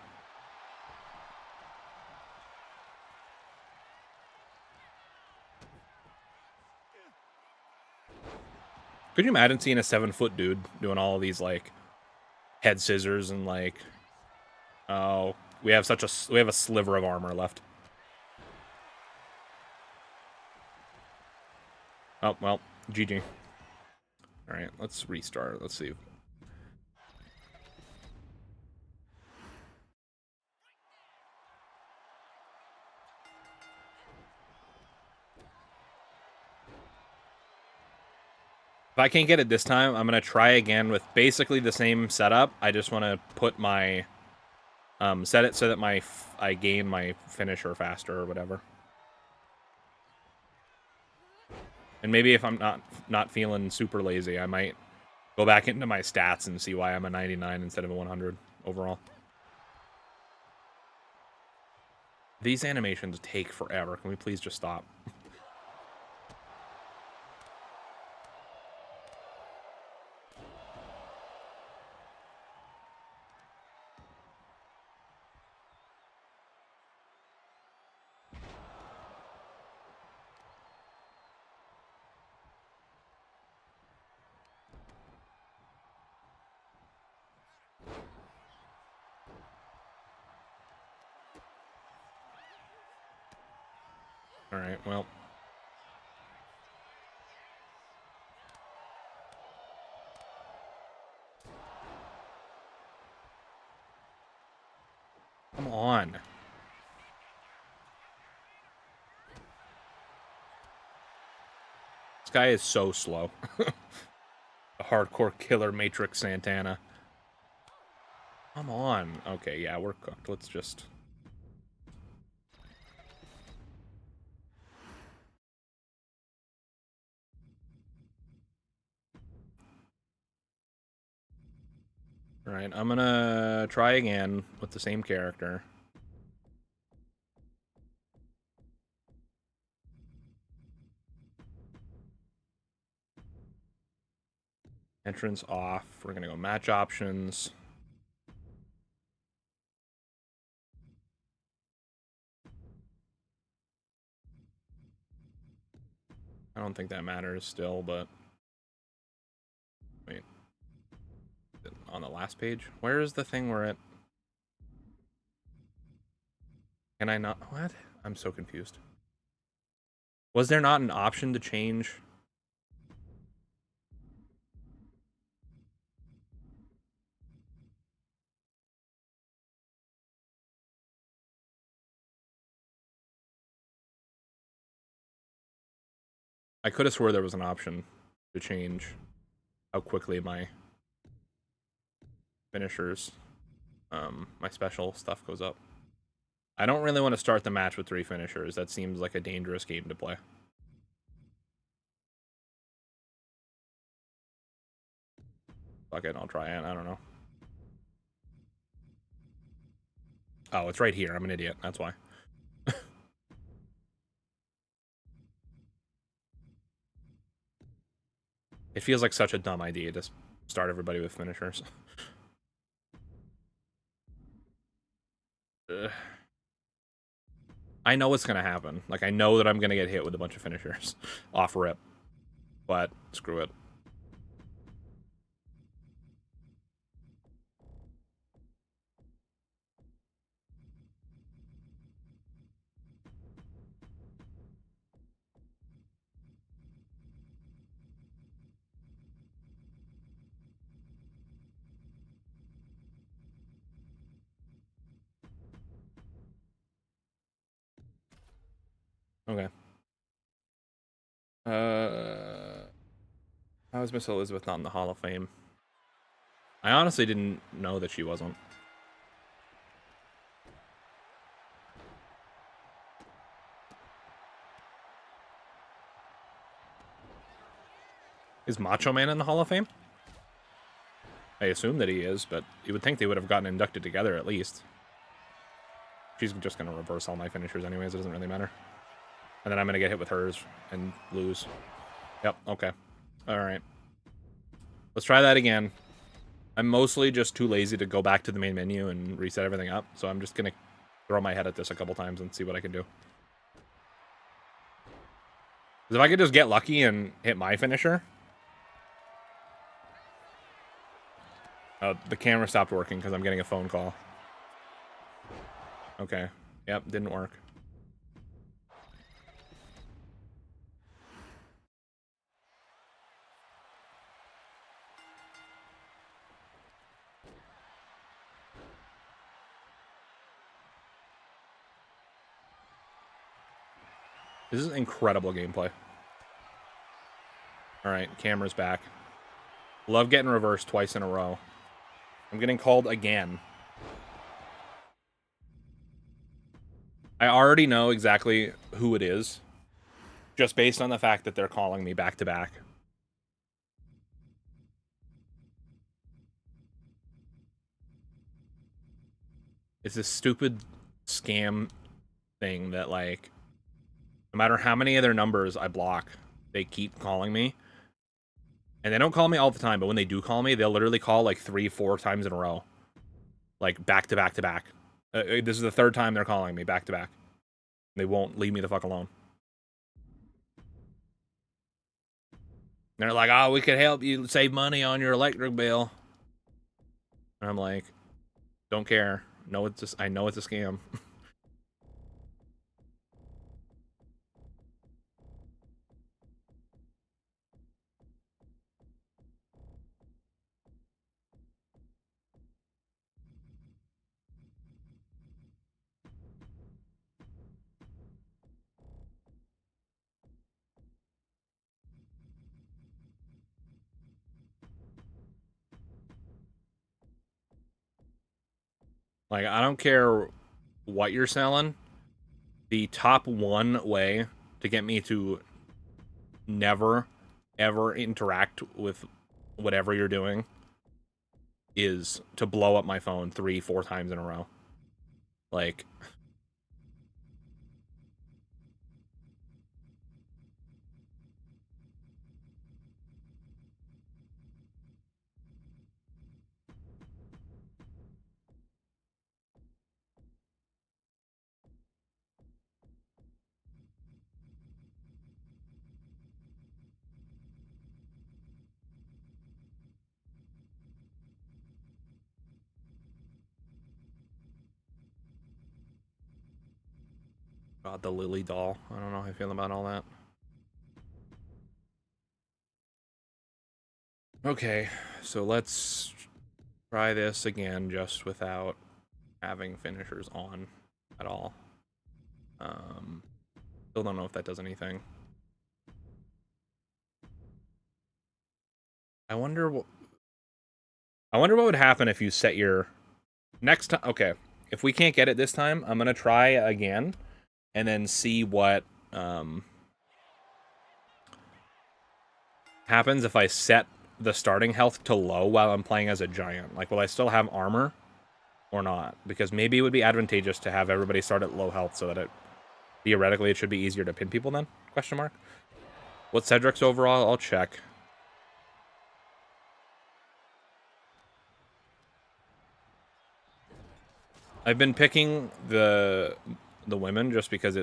Could you imagine seeing a 7-foot dude doing all of these, like, head scissors and, like... Oh, we have a sliver of armor left. Oh, well, GG. Alright, let's restart. Let's see. If I can't get it this time, I'm going to try again with basically the same setup. I just want to put my... set it so that I gain my finisher faster or whatever. And maybe if I'm not feeling super lazy, I might go back into my stats and see why I'm a 99 instead of a 100 overall. These animations take forever. Can we please just stop? Alright, well. Come on. This guy is so slow. The hardcore killer Matrix Santana. Come on. Okay, yeah, we're cooked. Let's just... Alright, I'm gonna try again with the same character. Entrance off. We're gonna go match options. I don't think that matters still, but... Wait. On the last page? Where is the thing where it... Can I not... What? I'm so confused. Was there not an option to change? I could have swore there was an option to change how quickly my finishers, my special stuff goes up. I don't really want to start the match with 3 finishers. That seems like a dangerous game to play. Fuck it, I'll try it. I don't know. Oh, it's right here. I'm an idiot. That's why. It feels like such a dumb idea to start everybody with finishers. I know what's gonna happen. Like, I know that I'm gonna get hit with a bunch of finishers off rip. But screw it. Okay. How is Miss Elizabeth not in the Hall of Fame? I honestly didn't know that she wasn't. Is Macho Man in the Hall of Fame? I assume that he is, but you would think they would have gotten inducted together at least. She's just going to reverse all my finishers anyways. It doesn't really matter. And then I'm going to get hit with hers and lose. Yep, okay. All right. Let's try that again. I'm mostly just too lazy to go back to the main menu and reset everything up, so I'm just going to throw my head at this a couple times and see what I can do. Because if I could just get lucky and hit my finisher... the camera stopped working because I'm getting a phone call. Okay. Yep, didn't work. This is incredible gameplay. Alright, camera's back. Love getting reversed twice in a row. I'm getting called again. I already know exactly who it is, just based on the fact that they're calling me back to back. It's this stupid scam thing that, like, no matter how many of their numbers I block, they keep calling me. And they don't call me all the time, but when they do call me, they'll literally call like 3-4 times in a row. Like, back to back to back. This is the third time they're calling me back to back. They won't leave me the fuck alone. They're like, oh, we could help you save money on your electric bill. And I'm like, don't care. No, it's just, I know it's a scam. Like, I don't care what you're selling. The top one way to get me to never, ever interact with whatever you're doing is to blow up my phone 3-4 times in a row. Like, God, the Lily doll. I don't know how I feel about all that. Okay, so let's try this again just without having finishers on at all. Still don't know if that does anything. I wonder what would happen if you set your next time. Okay, if we can't get it this time, I'm gonna try again and then see what happens if I set the starting health to low while I'm playing as a giant. Like, will I still have armor or not? Because maybe it would be advantageous to have everybody start at low health so that it theoretically it should be easier to pin people then? Question mark. What's Cedric's overall? I'll check. I've been picking the the women just because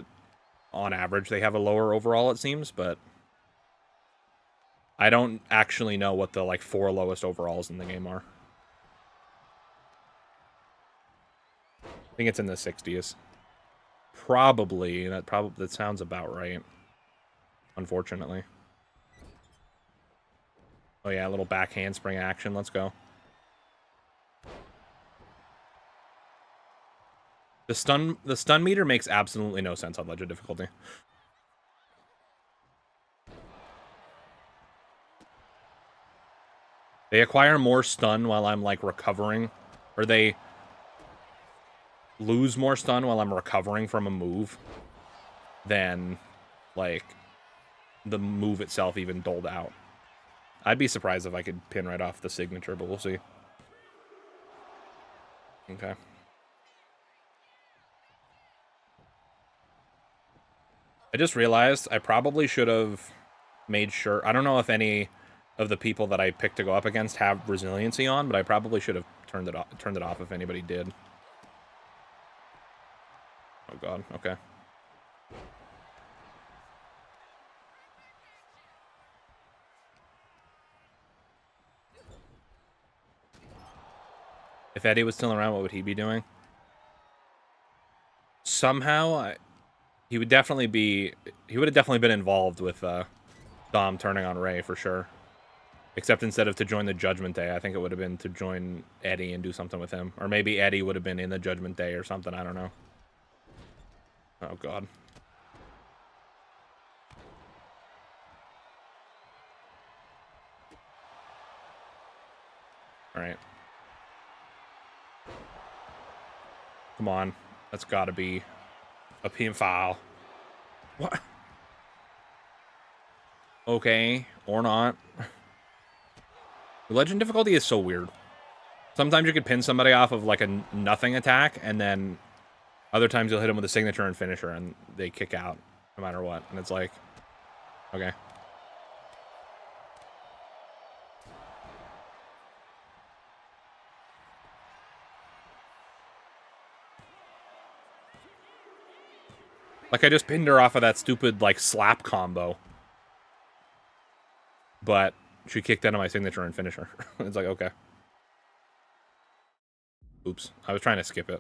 on average, they have a lower overall, it seems, but I don't actually know what the, like, 4 lowest overalls in the game are. I think it's in the 60s. Probably. That sounds about right. Unfortunately. Oh yeah, a little back handspring action. Let's go. The stun meter makes absolutely no sense on Legend difficulty. They acquire more stun while I'm, like, recovering. Or they lose more stun while I'm recovering from a move than, like, the move itself even doled out. I'd be surprised if I could pin right off the signature, but we'll see. Okay. I just realized I probably should have made sure... I don't know if any of the people that I picked to go up against have resiliency on, but I probably should have turned it off if anybody did. Oh god, okay. If Eddie was still around, what would he be doing? Somehow, he would have definitely been involved with Dom turning on Ray for sure. Except instead of to join the Judgment Day, I think it would have been to join Eddie and do something with him. Or maybe Eddie would have been in the Judgment Day or something, I don't know. Oh god. Alright. Come on. That's gotta be a pinfall. What? Okay, or not. Legend difficulty is so weird. Sometimes you could pin somebody off of, like, a nothing attack, and then other times you'll hit them with a signature and finisher, and they kick out no matter what. And it's like, okay. Like, I just pinned her off of that stupid, like, slap combo. But she kicked out of my signature and finisher. It's like, okay. Oops. I was trying to skip it,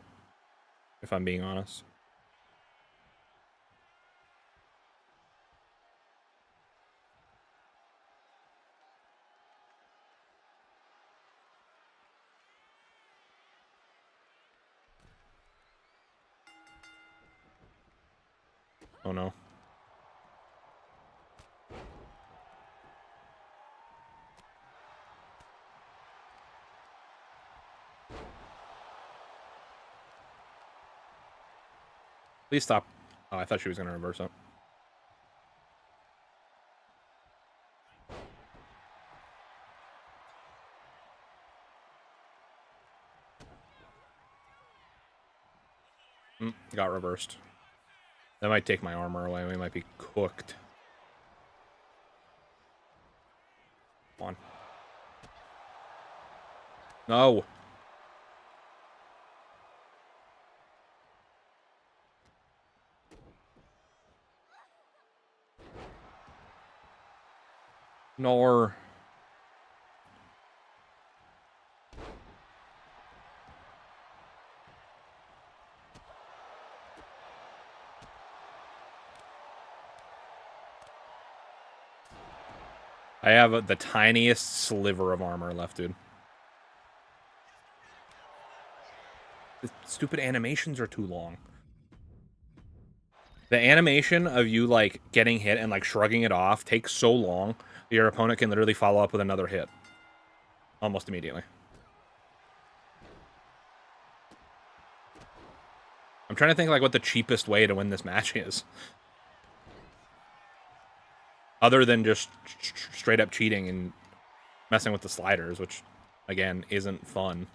if I'm being honest. Oh no. Please stop. Oh, I thought she was going to reverse it. Got reversed. That might take my armor away. We might be cooked. Come on. No. Nor. I have the tiniest sliver of armor left, dude. The stupid animations are too long. The animation of you, like, getting hit and, like, shrugging it off takes so long that your opponent can literally follow up with another hit. Almost immediately. I'm trying to think, like, what the cheapest way to win this match is. Other than just straight up cheating and messing with the sliders, which, again, isn't fun.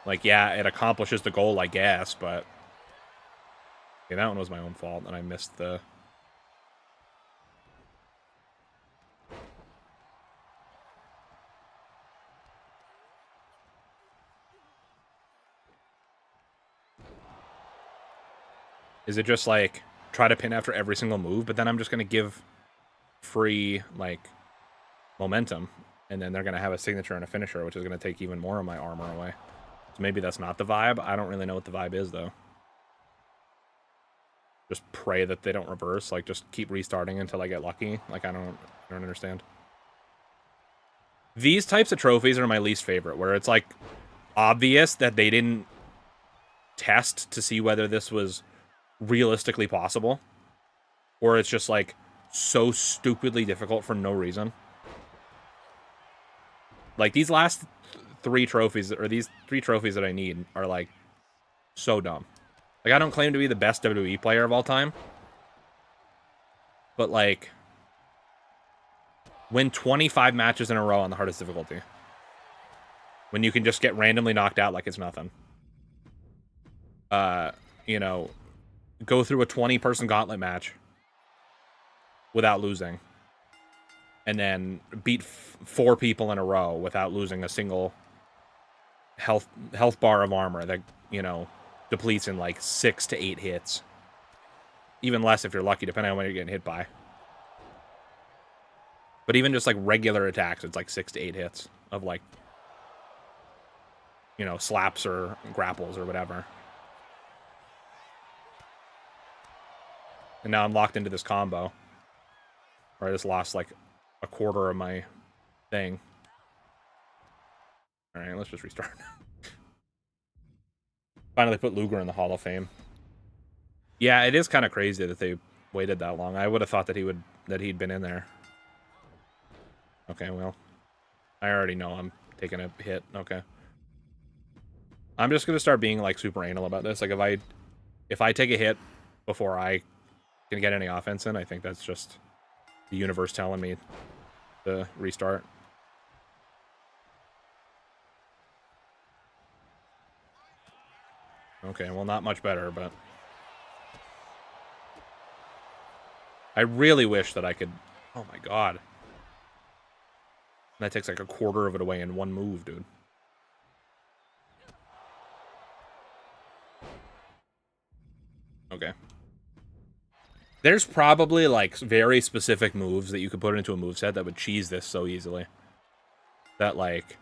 Like, yeah, it accomplishes the goal, I guess, but... Okay, that one was my own fault, and I missed the... Is it just like try to pin after every single move, but then I'm just gonna give free like momentum, and then they're gonna have a signature and a finisher, which is gonna take even more of my armor away. So maybe that's not the vibe. I don't really know what the vibe is though. Just pray that they don't reverse. Like just keep restarting until I get lucky. Like I don't understand. These types of trophies are my least favorite, where it's like obvious that they didn't test to see whether this was realistically possible, or it's just like so stupidly difficult for no reason. Like these last three trophies, or these 3 trophies that I need, are like so dumb. Like I don't claim to be the best WWE player of all time, but like win 25 matches in a row on the hardest difficulty, when you can just get randomly knocked out like it's nothing. You know, go through a 20-person gauntlet match without losing, and then beat 4 people in a row without losing a single health bar of armor that, you know, depletes in like 6 to 8 hits. Even less if you're lucky, depending on what you're getting hit by. But even just like regular attacks, it's like 6 to 8 hits of like, you know, slaps or grapples or whatever. And now I'm locked into this combo where I just lost like a quarter of my thing. Alright, let's just restart. Finally put Luger in the Hall of Fame. Yeah, it is kind of crazy that they waited that long. I would have thought that he'd been in there. Okay, well, I already know I'm taking a hit. Okay. I'm just gonna start being like super anal about this. Like if I take a hit before I can get any offense in, I think that's just the universe telling me to restart. Okay, well, not much better, but I really wish that I could. Oh my god. That takes like a quarter of it away in one move, dude. Okay. There's probably like very specific moves that you could put into a moveset that would cheese this so easily. That like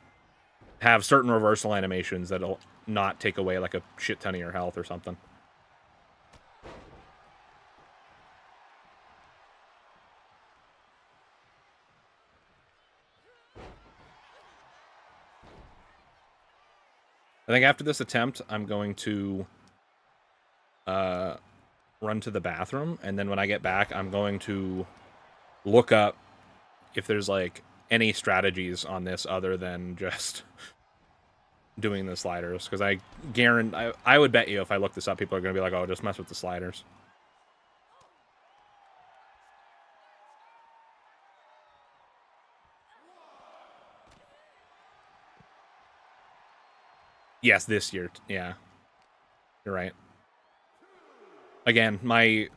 have certain reversal animations that'll not take away like a shit ton of your health or something. I think after this attempt, I'm going to run to the bathroom, and then when I get back, I'm going to look up if there's like any strategies on this other than just doing the sliders, because I guarantee I would bet you if I look this up, people are going to be like, oh, just mess with the sliders. Yes, this year. Yeah. You're right. Again, my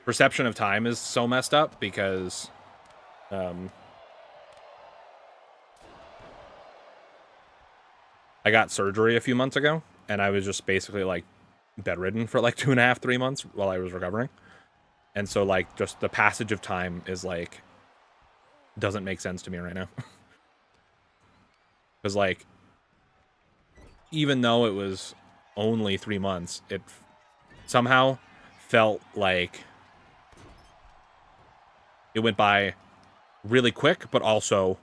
perception of time is so messed up because I got surgery a few months ago, and I was just basically like bedridden for like 2.5, 3 months while I was recovering. And so like just the passage of time is like doesn't make sense to me right now. Because like even though it was only 3 months, it somehow felt like it went by really quick, but also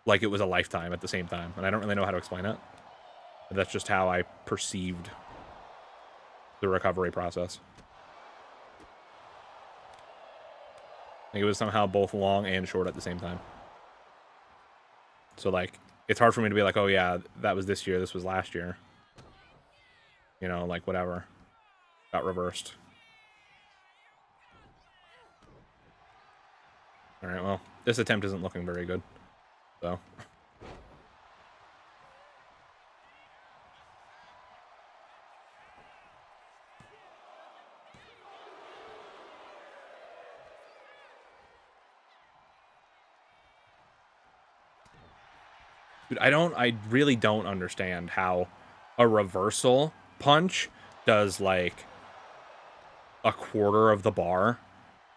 like it was a lifetime at the same time. And I don't really know how to explain it. But that's just how I perceived the recovery process. I think it was somehow both long and short at the same time. So like it's hard for me to be like, oh yeah, that was this year, this was last year. You know, like whatever. Got reversed. Alright, well, this attempt isn't looking very good. So. Dude, I really don't understand how a reversal punch does like a quarter of the bar,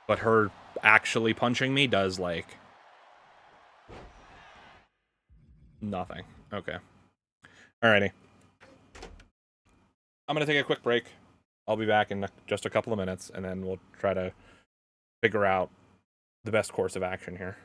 but her actually punching me does like nothing. Okay. Alrighty. I'm gonna take a quick break. I'll be back in just a couple of minutes, and then we'll try to figure out the best course of action here.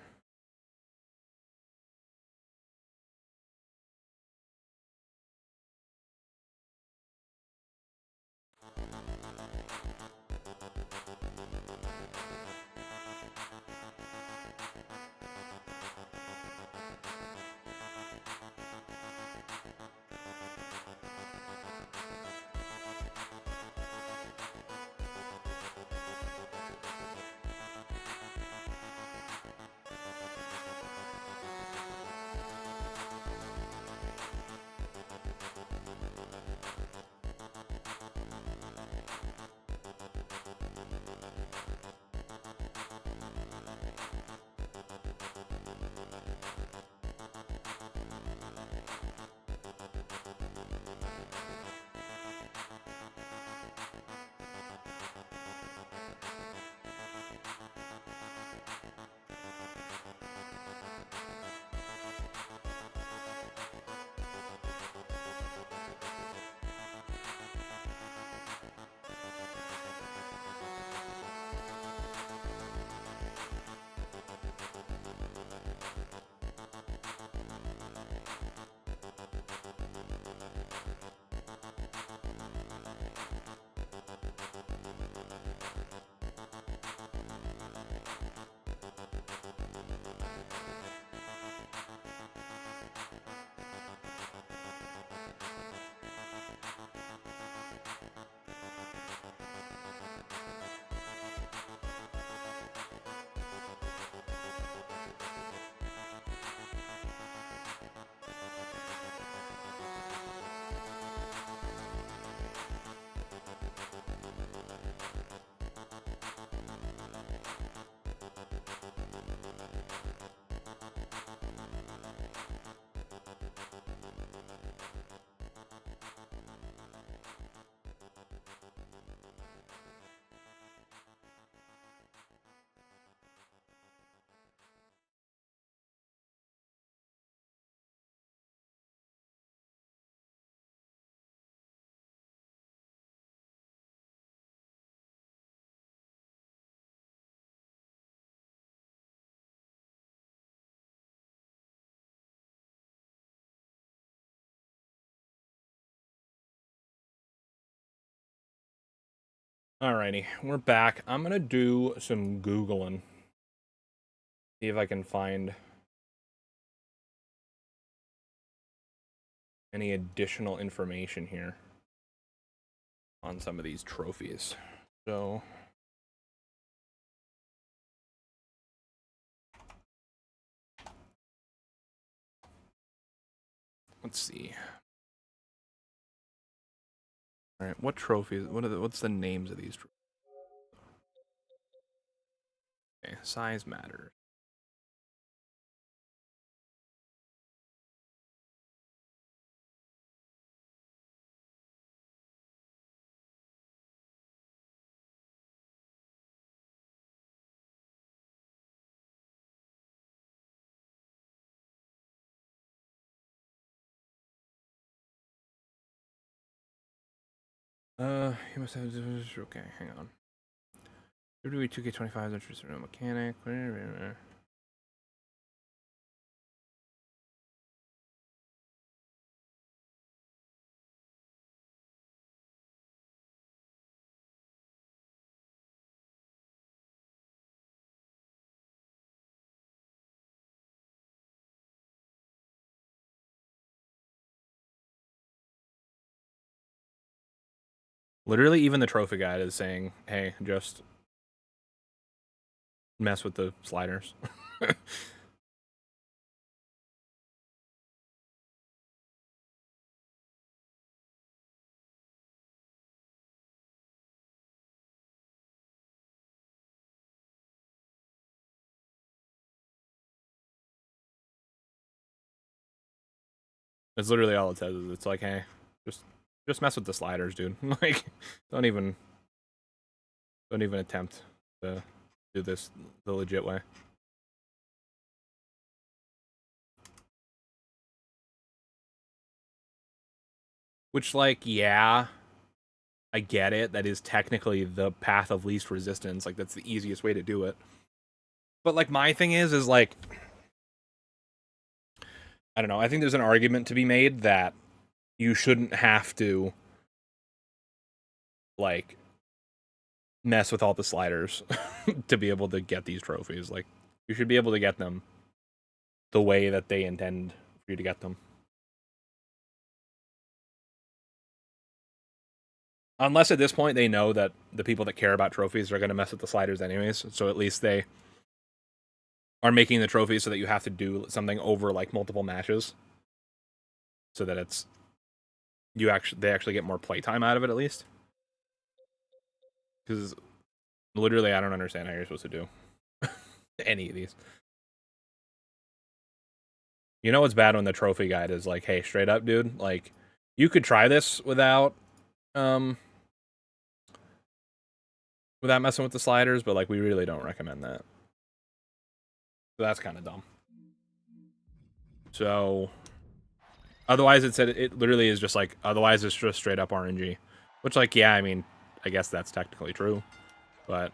Alrighty, we're back. I'm gonna do some Googling. See if I can find any additional information here on some of these trophies. So let's see. All right, what trophies? What's the names of these trophies? Okay, size matters. You must have. Okay, hang on. WWE 2K25 is interested in a mechanic. Literally, even the trophy guide is saying, "Hey, just mess with the sliders." That's literally all it says. Is it's like, "Hey, just Just mess with the sliders, dude. Like, don't even attempt to do this the legit way. Which, like, yeah, I get it. That is technically the path of least resistance. Like, that's the easiest way to do it. But, like, my thing is like, I don't know. I think there's an argument to be made that you shouldn't have to, like, mess with all the sliders to be able to get these trophies. Like, you should be able to get them the way that they intend for you to get them. Unless at this point they know that the people that care about trophies are going to mess with the sliders anyways, so at least they are making the trophies so that you have to do something over, like, multiple matches, so that it's they actually get more playtime out of it at least. Because literally, I don't understand how you're supposed to do any of these. You know what's bad when the trophy guide is like, hey, straight up, dude, like, you could try this without messing with the sliders, but, like, we really don't recommend that. So that's kind of dumb. So otherwise, it literally is just like, otherwise it's just straight up RNG, which, like, yeah, I mean, I guess that's technically true, but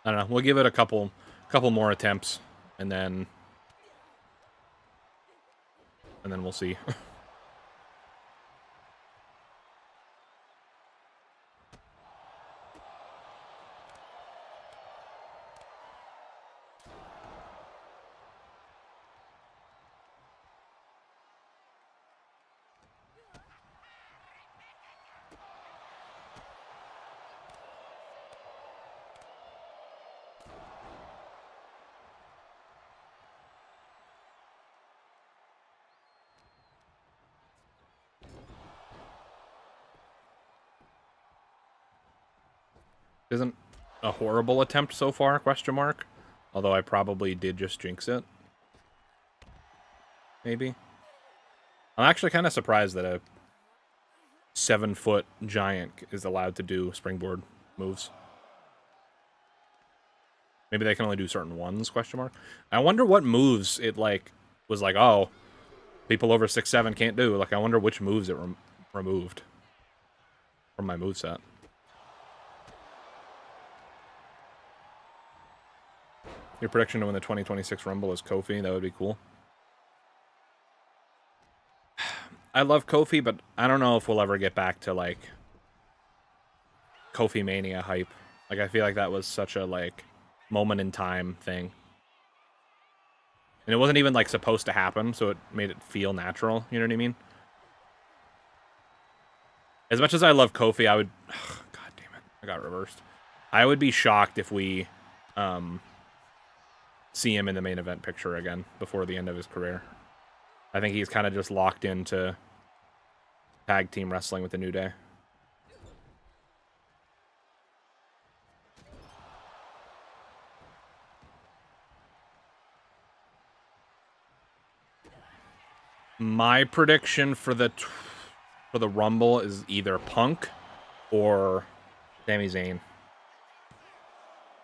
I don't know. We'll give it a couple more attempts, and then we'll see. Isn't a horrible attempt so far, question mark? Although I probably did just jinx it. Maybe. I'm actually kind of surprised that a 7-foot giant is allowed to do springboard moves. Maybe they can only do certain ones, question mark? I wonder what moves it, like, was like, oh, people over 6'7" can't do. Like, I wonder which moves it removed from my moveset. Your prediction to win the 2026 Rumble is Kofi. That would be cool. I love Kofi, but I don't know if we'll ever get back to, like, Kofi Mania hype. Like, I feel like that was such a, like, moment in time thing. And it wasn't even, like, supposed to happen, so it made it feel natural. You know what I mean? As much as I love Kofi, I would... Oh, God damn it. I got reversed. I would be shocked if we see him in the main event picture again before the end of his career. I think he's kind of just locked into tag team wrestling with the New Day. My prediction for the Rumble is either Punk or Sami Zayn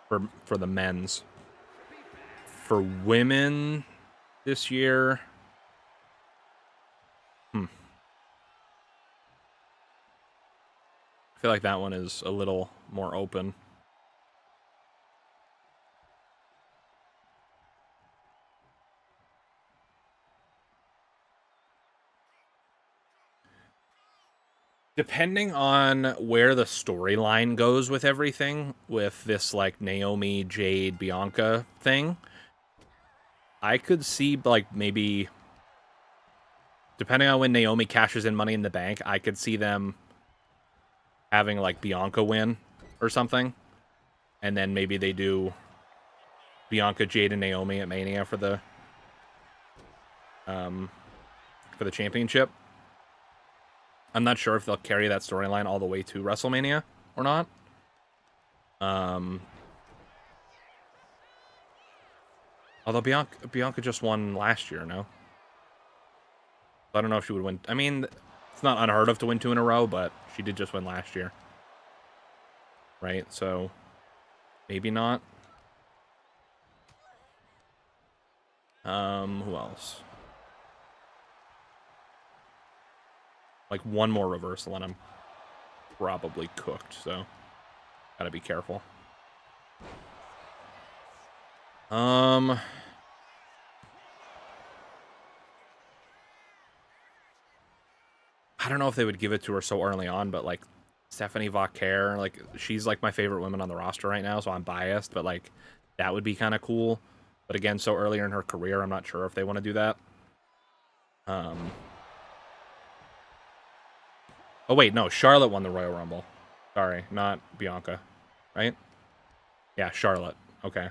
for the men's. For women this year, I feel like that one is a little more open. Depending on where the storyline goes with everything, with this, like, Naomi, Jade, Bianca thing, I could see, like, maybe, depending on when Naomi cashes in Money in the Bank, I could see them having, like, Bianca win or something. And then maybe they do Bianca, Jade, and Naomi at Mania for the championship. I'm not sure if they'll carry that storyline all the way to WrestleMania or not. Although Bianca just won last year, no? I don't know if she would win. I mean, it's not unheard of to win 2 in a row, but she did just win last year. Right? So, maybe not. Who else? Like, one more reversal and I'm probably cooked, so gotta be careful. I don't know if they would give it to her so early on, but like Stephanie Vauquer, like she's like my favorite woman on the roster right now, so I'm biased, but like that would be kind of cool. But again, so earlier in her career, I'm not sure if they want to do that. Oh wait, no, Charlotte won the Royal Rumble. Sorry, not Bianca, right? Yeah, Charlotte. Okay.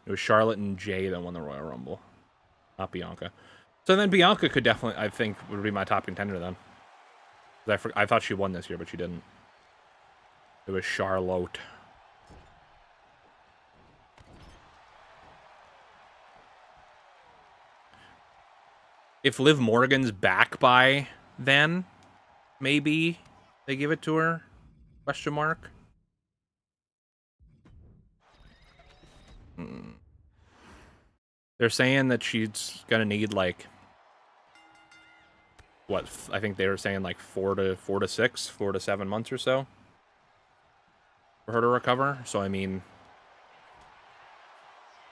It was Charlotte and Jay that won the Royal Rumble, not Bianca. So then Bianca could definitely, I think, would be my top contender then. I thought she won this year, but she didn't. It was Charlotte. If Liv Morgan's back by then, maybe they give it to her? Question mark. They're saying that she's gonna need like what? I think they were saying like 4 to 7 months or so for her to recover. So I mean,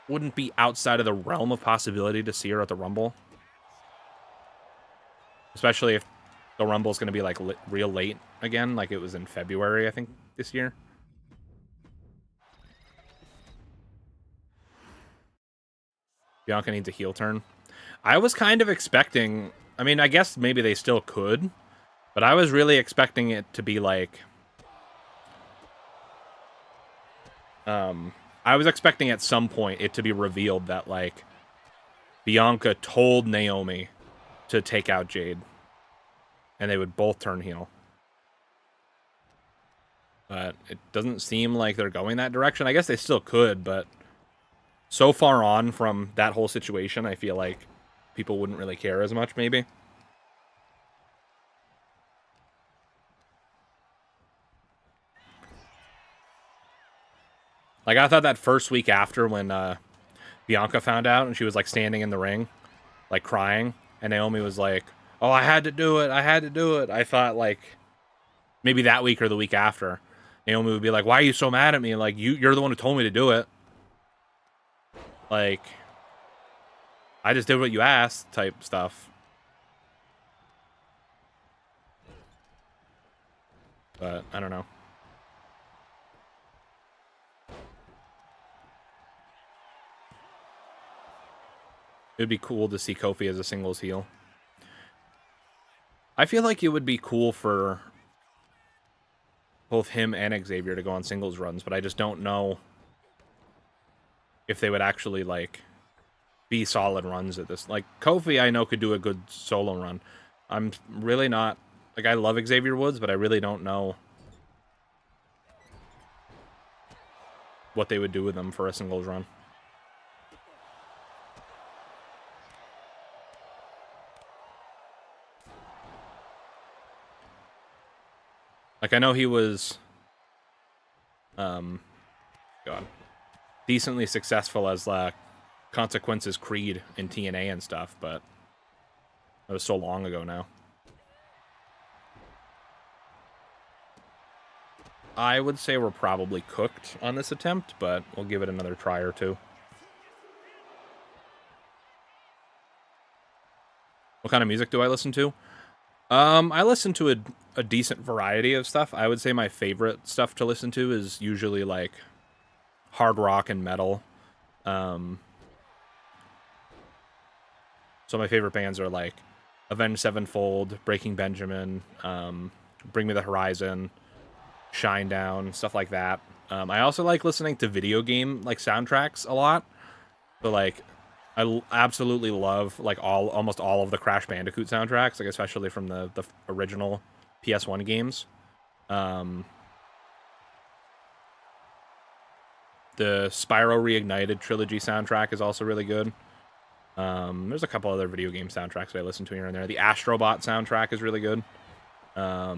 wouldn't be outside of the realm of possibility to see her at the Rumble, especially if the Rumble's gonna be like real late again, like it was in February, I think, this year. Bianca needs a heel turn. I was kind of expecting, I mean, I guess maybe they still could, but I was really expecting it to be like, I was expecting at some point it to be revealed that like Bianca told Naomi to take out Jade and they would both turn heel. But it doesn't seem like they're going that direction. I guess they still could, but so far on from that whole situation, I feel like people wouldn't really care as much, maybe. Like, I thought that first week after when Bianca found out and she was, like, standing in the ring, like, crying, and Naomi was like, oh, I had to do it, I had to do it. I thought, like, maybe that week or the week after, Naomi would be like, why are you so mad at me? Like, you're the one who told me to do it. Like, I just did what you asked type stuff. But, I don't know. It would be cool to see Kofi as a singles heel. I feel like it would be cool for both him and Xavier to go on singles runs, but I just don't know if they would actually, like, be solid runs at this. Like, Kofi, I know, could do a good solo run. I'm really not... Like, I love Xavier Woods, but I really don't know what they would do with him for a singles run. Like, I know he was... God. Decently successful as, Consequences Creed in TNA and stuff, but that was so long ago now. I would say we're probably cooked on this attempt, but we'll give it another try or two. What kind of music do I listen to? I listen to a decent variety of stuff. I would say my favorite stuff to listen to is usually, like, hard rock and metal. So my favorite bands are, like, Avenged Sevenfold, Breaking Benjamin, Bring Me the Horizon, Shinedown, stuff like that. I also like listening to video game, like, soundtracks a lot. So, like, I absolutely love, like, almost all of the Crash Bandicoot soundtracks, like, especially from the original PS1 games. The Spyro Reignited trilogy soundtrack is also really good. There's a couple other video game soundtracks that I listen to here and there. The Astrobot soundtrack is really good. I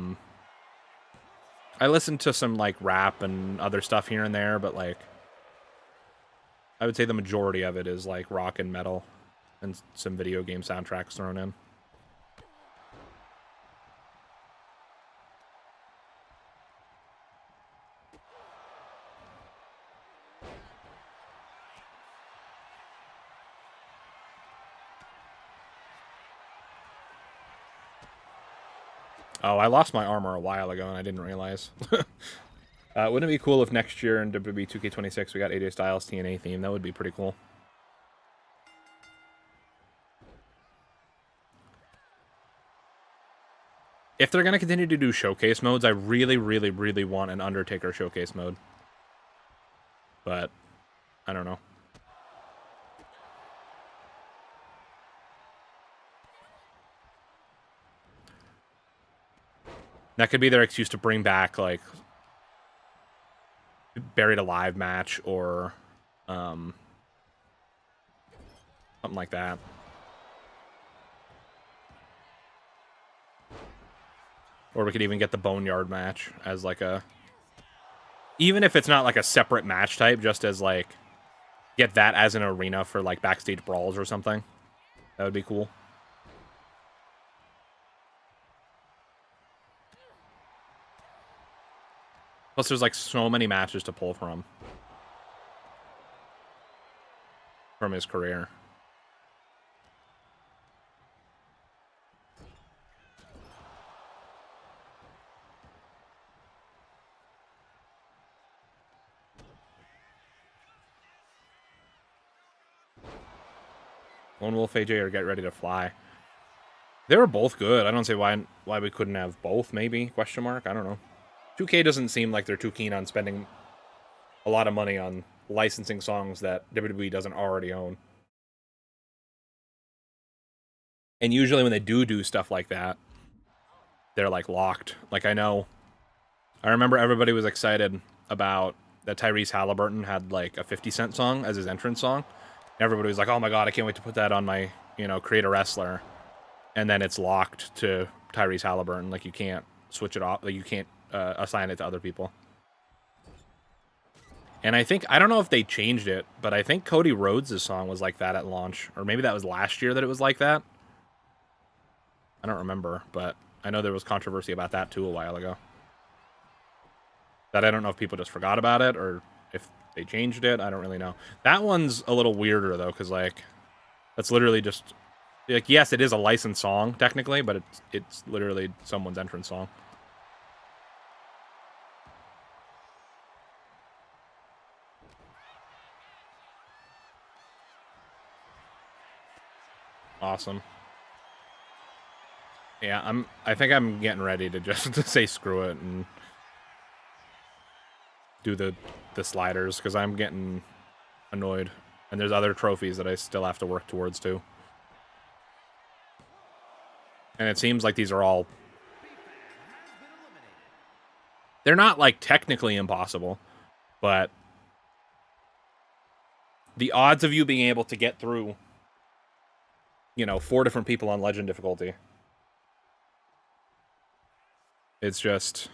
listen to some like rap and other stuff here and there, but like I would say the majority of it is like rock and metal and some video game soundtracks thrown in. Oh, I lost my armor a while ago and I didn't realize. Wouldn't it be cool if next year in WWE 2K26 we got AJ Styles TNA theme? That would be pretty cool. If they're going to continue to do showcase modes, I really, really, really want an Undertaker showcase mode. But, I don't know. That could be their excuse to bring back, like, Buried Alive match or something like that. Or we could even get the Boneyard match as like a... Even if it's not like a separate match type, just as like... Get that as an arena for like backstage brawls or something. That would be cool. Plus there's like so many matches to pull from his career. Lone Wolf AJ or Get Ready to Fly. They were both good. I don't see why we couldn't have both, maybe? Question mark? I don't know. 2K doesn't seem like they're too keen on spending a lot of money on licensing songs that WWE doesn't already own. And usually when they do stuff like that, they're like locked. Like I remember everybody was excited about that Tyrese Halliburton had like a 50 Cent song as his entrance song. Everybody was like, oh my god, I can't wait to put that on my, Create a Wrestler. And then it's locked to Tyrese Halliburton. Like, you can't switch it off. Like, you can't assign it to other people. And I don't know if they changed it, but I think Cody Rhodes' song was like that at launch. Or maybe that was last year that it was like that. I don't remember, but I know there was controversy about that too a while ago. That I don't know if people just forgot about it or if they changed it. I don't really know. That one's a little weirder, though, because, like, that's literally just... Like, yes, it is a licensed song, technically, but it's literally someone's entrance song. Awesome. Yeah, I think I'm getting ready to just to say screw it and do the sliders, because I'm getting annoyed. And there's other trophies that I still have to work towards, too. And it seems like these are all... They're not, like, technically impossible, but the odds of you being able to get through, 4 different people on Legend difficulty, it's just...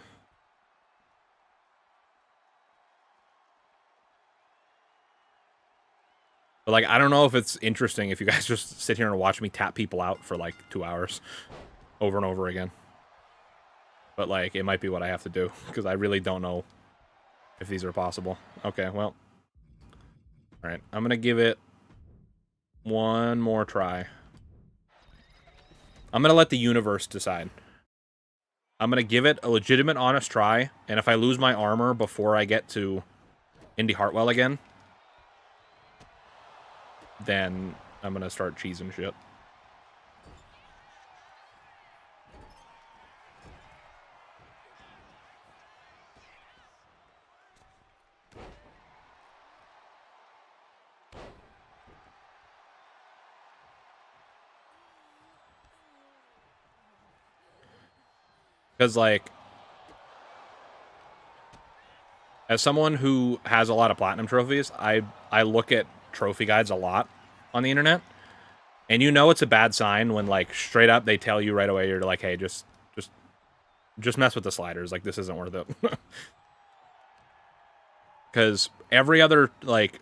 But, like, I don't know if it's interesting if you guys just sit here and watch me tap people out for, like, 2 hours over and over again. But, like, it might be what I have to do, because I really don't know if these are possible. Okay, well. Alright, I'm gonna give it one more try. I'm gonna let the universe decide. I'm gonna give it a legitimate, honest try, and if I lose my armor before I get to Indy Hartwell again, then I'm gonna start cheesing shit. Because, like... As someone who has a lot of platinum trophies, I look at trophy guides a lot on the internet, and you know it's a bad sign when like straight up they tell you right away, you're like, hey, just mess with the sliders, like this isn't worth it. Because every other like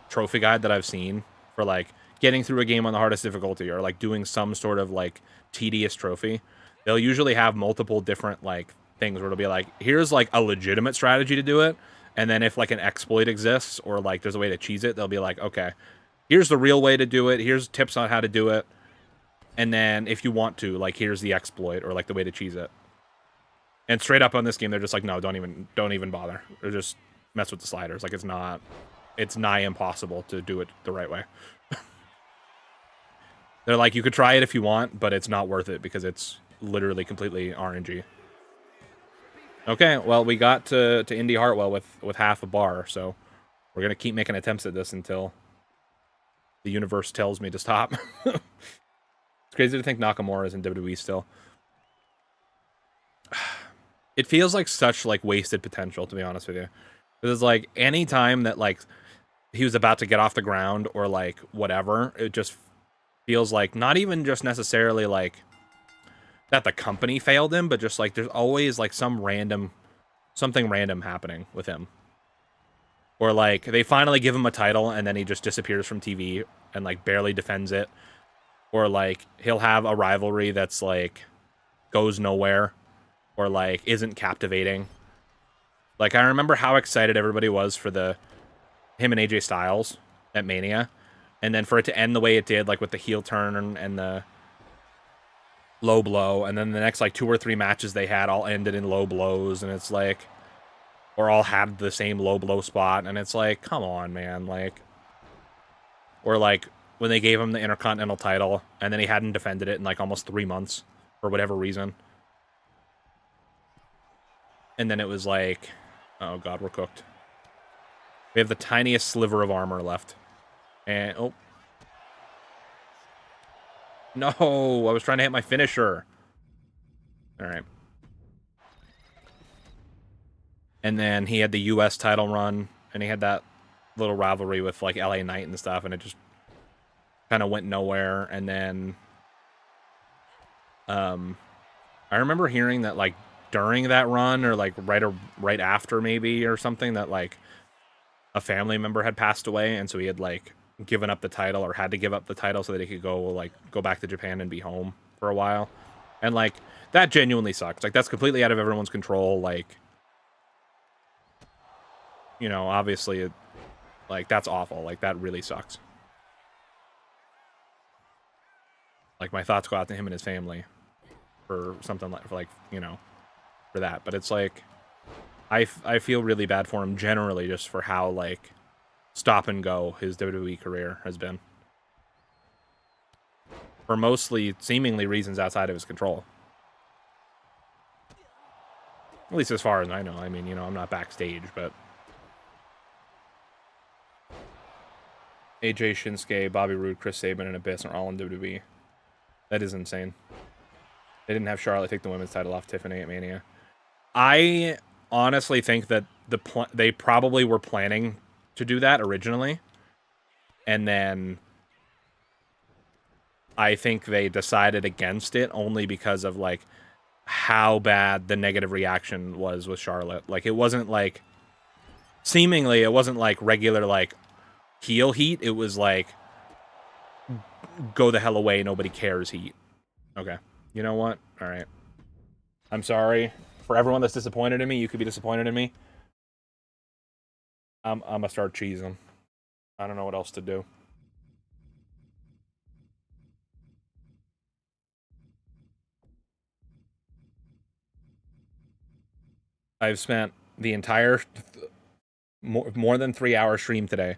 trophy guide that I've seen for like getting through a game on the hardest difficulty or like doing some sort of like tedious trophy, they'll usually have multiple different like things where it'll be like, here's like a legitimate strategy to do it, and then if like an exploit exists or like there's a way to cheese it, they'll be like, okay, here's the real way to do it, here's tips on how to do it, and then if you want to, like, here's the exploit or like the way to cheese it. And straight up on this game, they're just like, no, don't even bother, or just mess with the sliders. Like it's nigh impossible to do it the right way. They're like, you could try it if you want, but it's not worth it because it's literally completely RNG. Okay, well, we got to Indy Hartwell with half a bar, so we're going to keep making attempts at this until the universe tells me to stop. It's crazy to think Nakamura is in WWE still. It feels like such like wasted potential, to be honest with you. Because like any time that like he was about to get off the ground or like whatever, it just feels like not even just necessarily like that the company failed him, but just like there's always like something random happening with him. Or like they finally give him a title and then he just disappears from TV and like barely defends it. Or like he'll have a rivalry that's like goes nowhere or like isn't captivating. Like I remember how excited everybody was for him and AJ Styles at Mania, and then for it to end the way it did, like with the heel turn and the low blow, and then the next like 2 or 3 matches they had all ended in low blows, and it's like, or all had the same low blow spot, and it's like, come on, man, like, or like when they gave him the Intercontinental title, and then he hadn't defended it in like almost 3 months for whatever reason, and then it was like, oh god, we're cooked. We have the tiniest sliver of armor left, and oh. No, I was trying to hit my finisher. All right. And then he had the U.S. title run, and he had that little rivalry with, like, LA Knight and stuff, and it just kind of went nowhere. And then I remember hearing that, like, during that run, or, like, right after maybe, or something, that, like, a family member had passed away, and so he had, like, given up the title, or had to give up the title so that he could go back to Japan and be home for a while. And like that genuinely sucks. Like that's completely out of everyone's control. Like, you know, obviously, like that's awful. Like that really sucks. Like my thoughts go out to him and his family for something like, you know, for that. But it's like I feel really bad for him generally, just for how like stop and go his WWE career has been, for mostly seemingly reasons outside of his control. At least as far as I know. I mean, you know, I'm not backstage, but AJ, Shinsuke, Bobby Roode, Chris Sabin, and Abyss are all in WWE. That is insane. They didn't have Charlotte take the women's title off Tiffany at Mania. I honestly think that they probably were planning to do that originally, and then I think they decided against it only because of like how bad the negative reaction was with Charlotte. Like it wasn't like seemingly it wasn't like regular like heel heat. It was like go the hell away, nobody cares heat. Okay. You know what? All right. I'm sorry for everyone that's disappointed in me. You could be disappointed in me. I'm gonna start cheesing. I don't know what else to do. I've spent the entire more than 3-hour stream today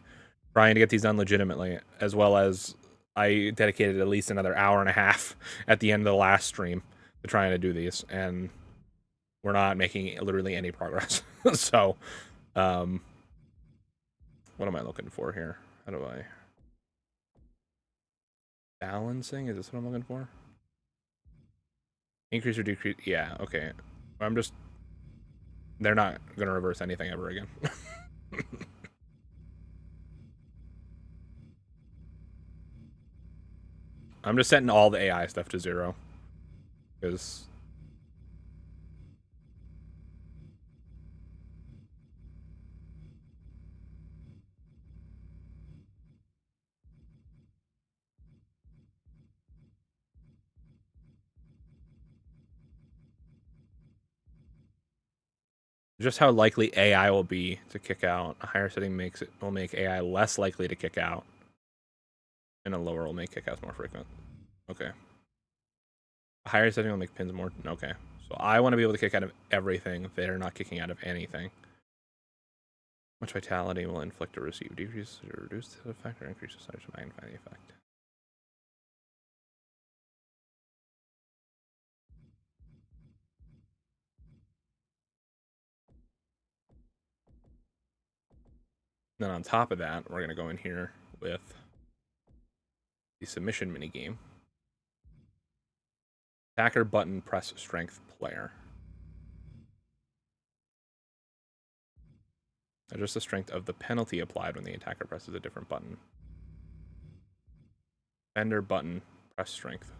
trying to get these done legitimately, as well as I dedicated at least another hour and a half at the end of the last stream to trying to do these, and we're not making literally any progress. So, what am I looking for here? How do I... Balancing? Is this what I'm looking for? Increase or decrease? Yeah, okay. I'm just... They're not going to reverse anything ever again. I'm just setting all the AI stuff to 0. Because... just how likely AI will be to kick out. A higher setting will make AI less likely to kick out. And a lower will make kickouts more frequent. Okay. A higher setting will make pins more... Okay. So I want to be able to kick out of everything. They're not kicking out of anything. Much vitality will inflict or receive. Decrease or reduce the effect or increase the size to magnify the effect. Then on top of that, we're going to go in here with the submission minigame. Attacker button press strength player. Adjust the strength of the penalty applied when the attacker presses a different button. Defender button press strength.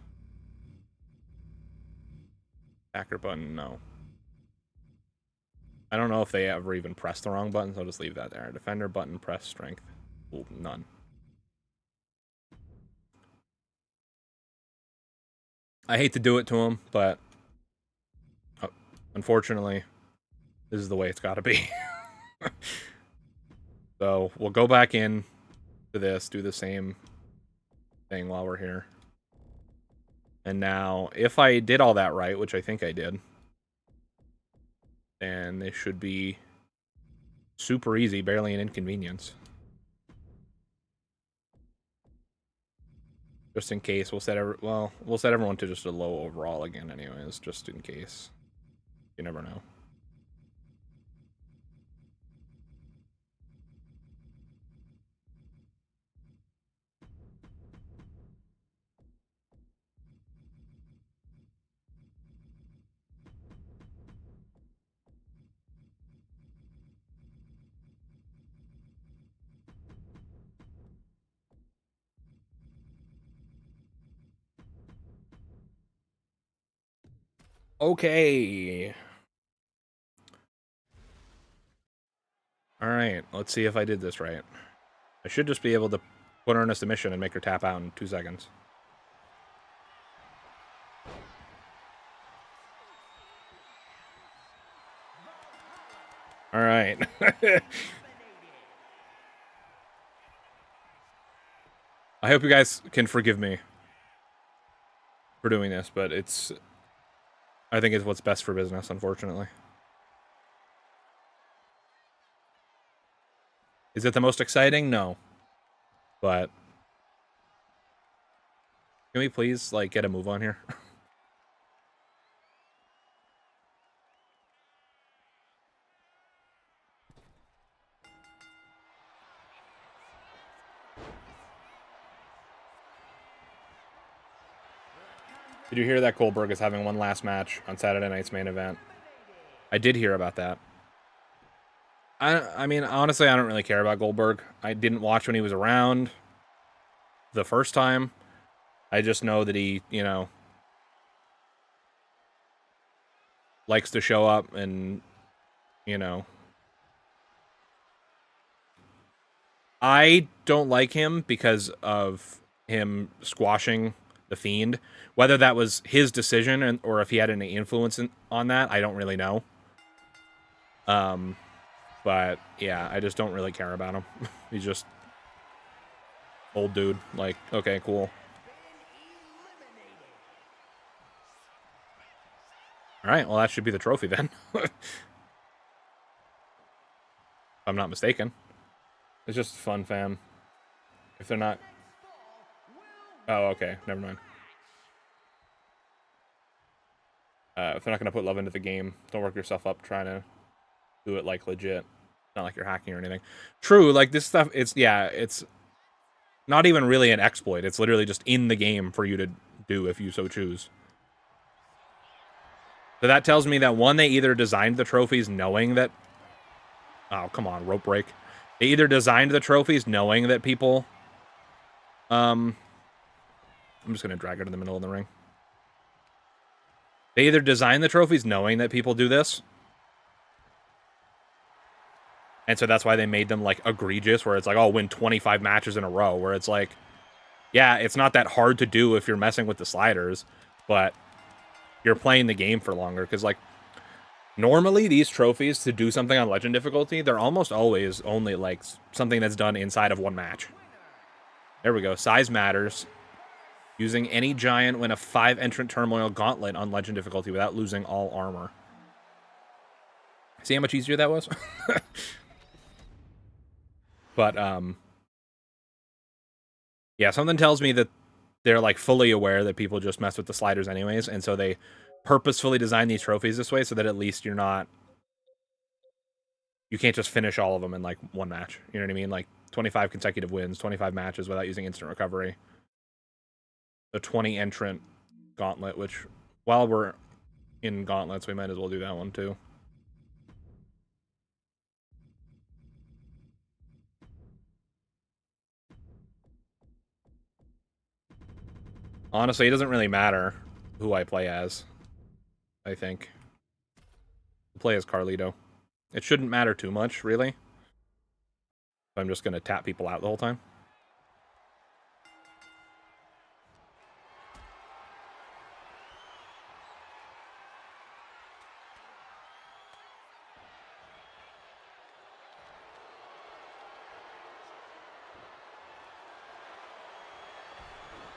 Attacker button, no. I don't know if they ever even press the wrong button, so I'll just leave that there. Defender button press strength. Ooh, none. I hate to do it to him, but unfortunately, this is the way it's got to be. So we'll go back in to this, do the same thing while we're here. And now, if I did all that right, which I think I did, then they should be super easy, barely an inconvenience. Just in case, we'll set everyone to just a low overall again anyways, just in case. You never know. Okay. Alright, let's see if I did this right. I should just be able to put her in a submission and make her tap out in 2 seconds. Alright. I hope you guys can forgive me for doing this, but I think it's what's best for business, unfortunately. Is it the most exciting? No. But can we please, like, get a move on here? Did you hear that Goldberg is having one last match on Saturday night's main event? I did hear about that. I mean, honestly, I don't really care about Goldberg. I didn't watch when he was around the first time. I just know that he, you know, likes to show up and, you know. I don't like him because of him squashing the Fiend. Whether that was his decision or if he had any influence on that, I don't really know. But yeah, I just don't really care about him. He's just old dude. Like, okay, cool. All right, well, that should be the trophy then. If I'm not mistaken. It's just fun, fam. If they're not... Oh, okay, never mind. If they're not going to put love into the game, don't work yourself up trying to do it, like, legit. Not like you're hacking or anything. True, like, this stuff, it's not even really an exploit. It's literally just in the game for you to do if you so choose. So that tells me that, one, they either designed the trophies knowing that... Oh, come on, rope break. They either designed the trophies knowing that people... I'm just going to drag her to the middle of the ring. They either designed the trophies knowing that people do this. And so that's why they made them, like, egregious, where it's like, oh, win 25 matches in a row. Where it's like, yeah, it's not that hard to do if you're messing with the sliders, but you're playing the game for longer. Because, like, normally these trophies, to do something on Legend difficulty, they're almost always only, like, something that's done inside of one match. There we go. Size matters. Using any giant win a 5-entrant Turmoil Gauntlet on Legend difficulty without losing all armor. See how much easier that was? But, yeah, something tells me that they're, like, fully aware that people just mess with the sliders anyways, and so they purposefully design these trophies this way so that at least you're not... You can't just finish all of them in, like, one match. You know what I mean? Like, 25 consecutive wins, 25 matches without using instant recovery. The 20-entrant gauntlet, which, while we're in gauntlets, we might as well do that one, too. Honestly, it doesn't really matter who I play as, I think. I'll play as Carlito. It shouldn't matter too much, really. I'm just going to tap people out the whole time.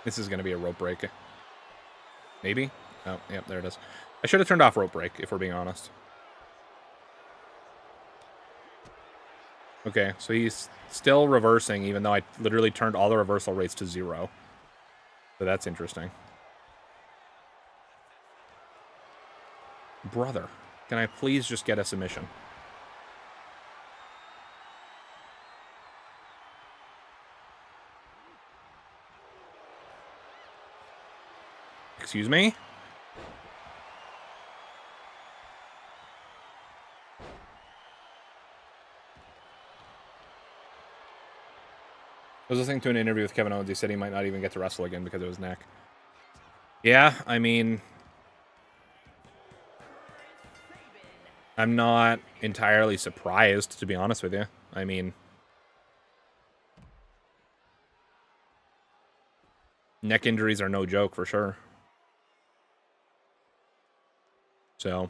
This is going to be a rope break. Maybe? Oh, yep, there it is. I should have turned off rope break, if we're being honest. Okay, so he's still reversing, even though I literally turned all the reversal rates to 0. So that's interesting. Brother, can I please just get a submission? Excuse me? I was listening to an interview with Kevin Owens. He said he might not even get to wrestle again because of his neck. Yeah, I mean... I'm not entirely surprised, to be honest with you. I mean... Neck injuries are no joke, for sure. So...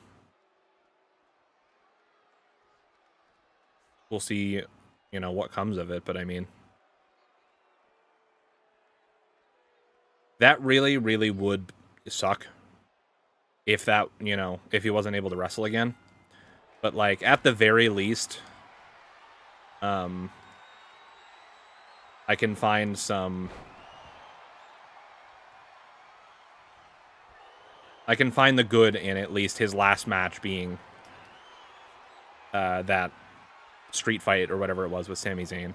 We'll see, you know, what comes of it, but I mean... That really, really would suck. If that, you know, if he wasn't able to wrestle again. But, like, at the very least... I can find some... I can find the good in at least his last match being that street fight or whatever it was with Sami Zayn.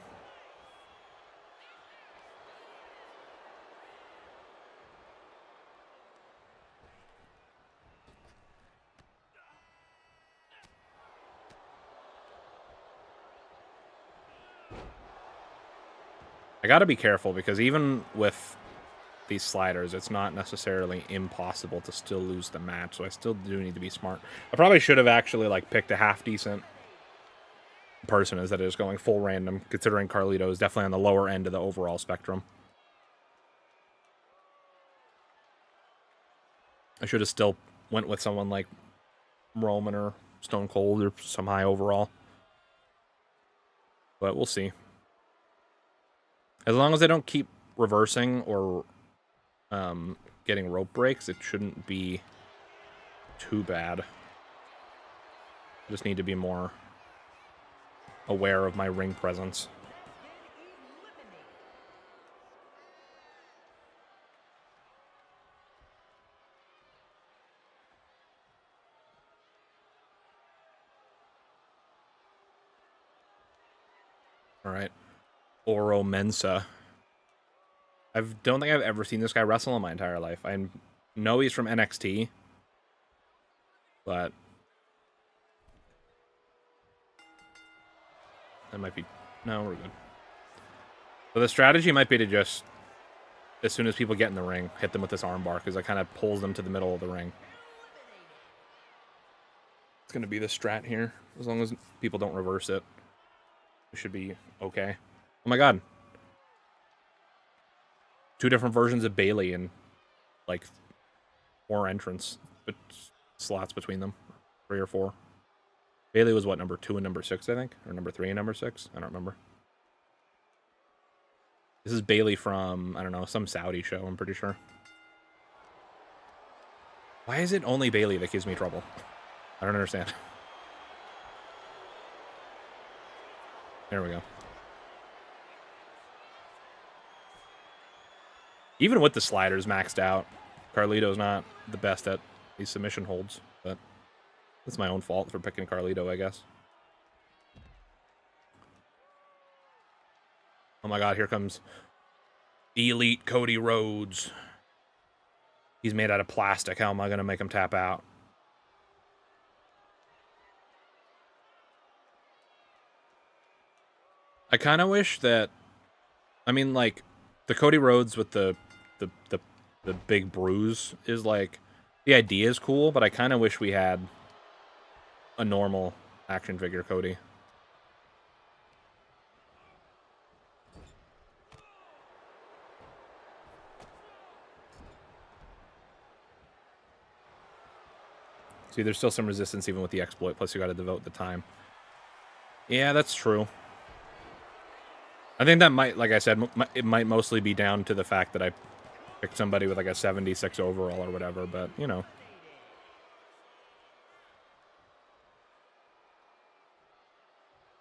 I gotta be careful because even with these sliders, it's not necessarily impossible to still lose the match, so I still do need to be smart. I probably should have actually, like, picked a half-decent person instead of just going full random, considering Carlito is definitely on the lower end of the overall spectrum. I should have still went with someone like Roman or Stone Cold or some high overall. But we'll see. As long as they don't keep reversing or getting rope breaks, it shouldn't be too bad. I just need to be more aware of my ring presence. All right. Oro Mensa. I don't think I've ever seen this guy wrestle in my entire life. I know he's from NXT. but that might be... No, we're good. So the strategy might be to just, as soon as people get in the ring, hit them with this armbar, because it kind of pulls them to the middle of the ring. It's going to be the strat here. As long as people don't reverse it, we should be okay. Oh my god. 2 different versions of Bailey and, like, 4 entrants, but slots between them. 3 or 4. Bailey was what, number 2 and number 6, I think? Or number 3 and number 6? I don't remember. This is Bailey from, I don't know, some Saudi show, I'm pretty sure. Why is it only Bailey that gives me trouble? I don't understand. There we go. Even with the sliders maxed out, Carlito's not the best at these submission holds, but that's my own fault for picking Carlito, I guess. Oh my god, here comes Elite Cody Rhodes. He's made out of plastic. How am I going to make him tap out? I kind of wish that... I mean, like, the Cody Rhodes with the big bruise is, like... The idea is cool, but I kind of wish we had a normal action figure Cody. See, there's still some resistance even with the exploit, plus you gotta devote the time. Yeah, that's true. I think that might, like I said, it might mostly be down to the fact that I picked somebody with like a 76 overall or whatever, but, you know.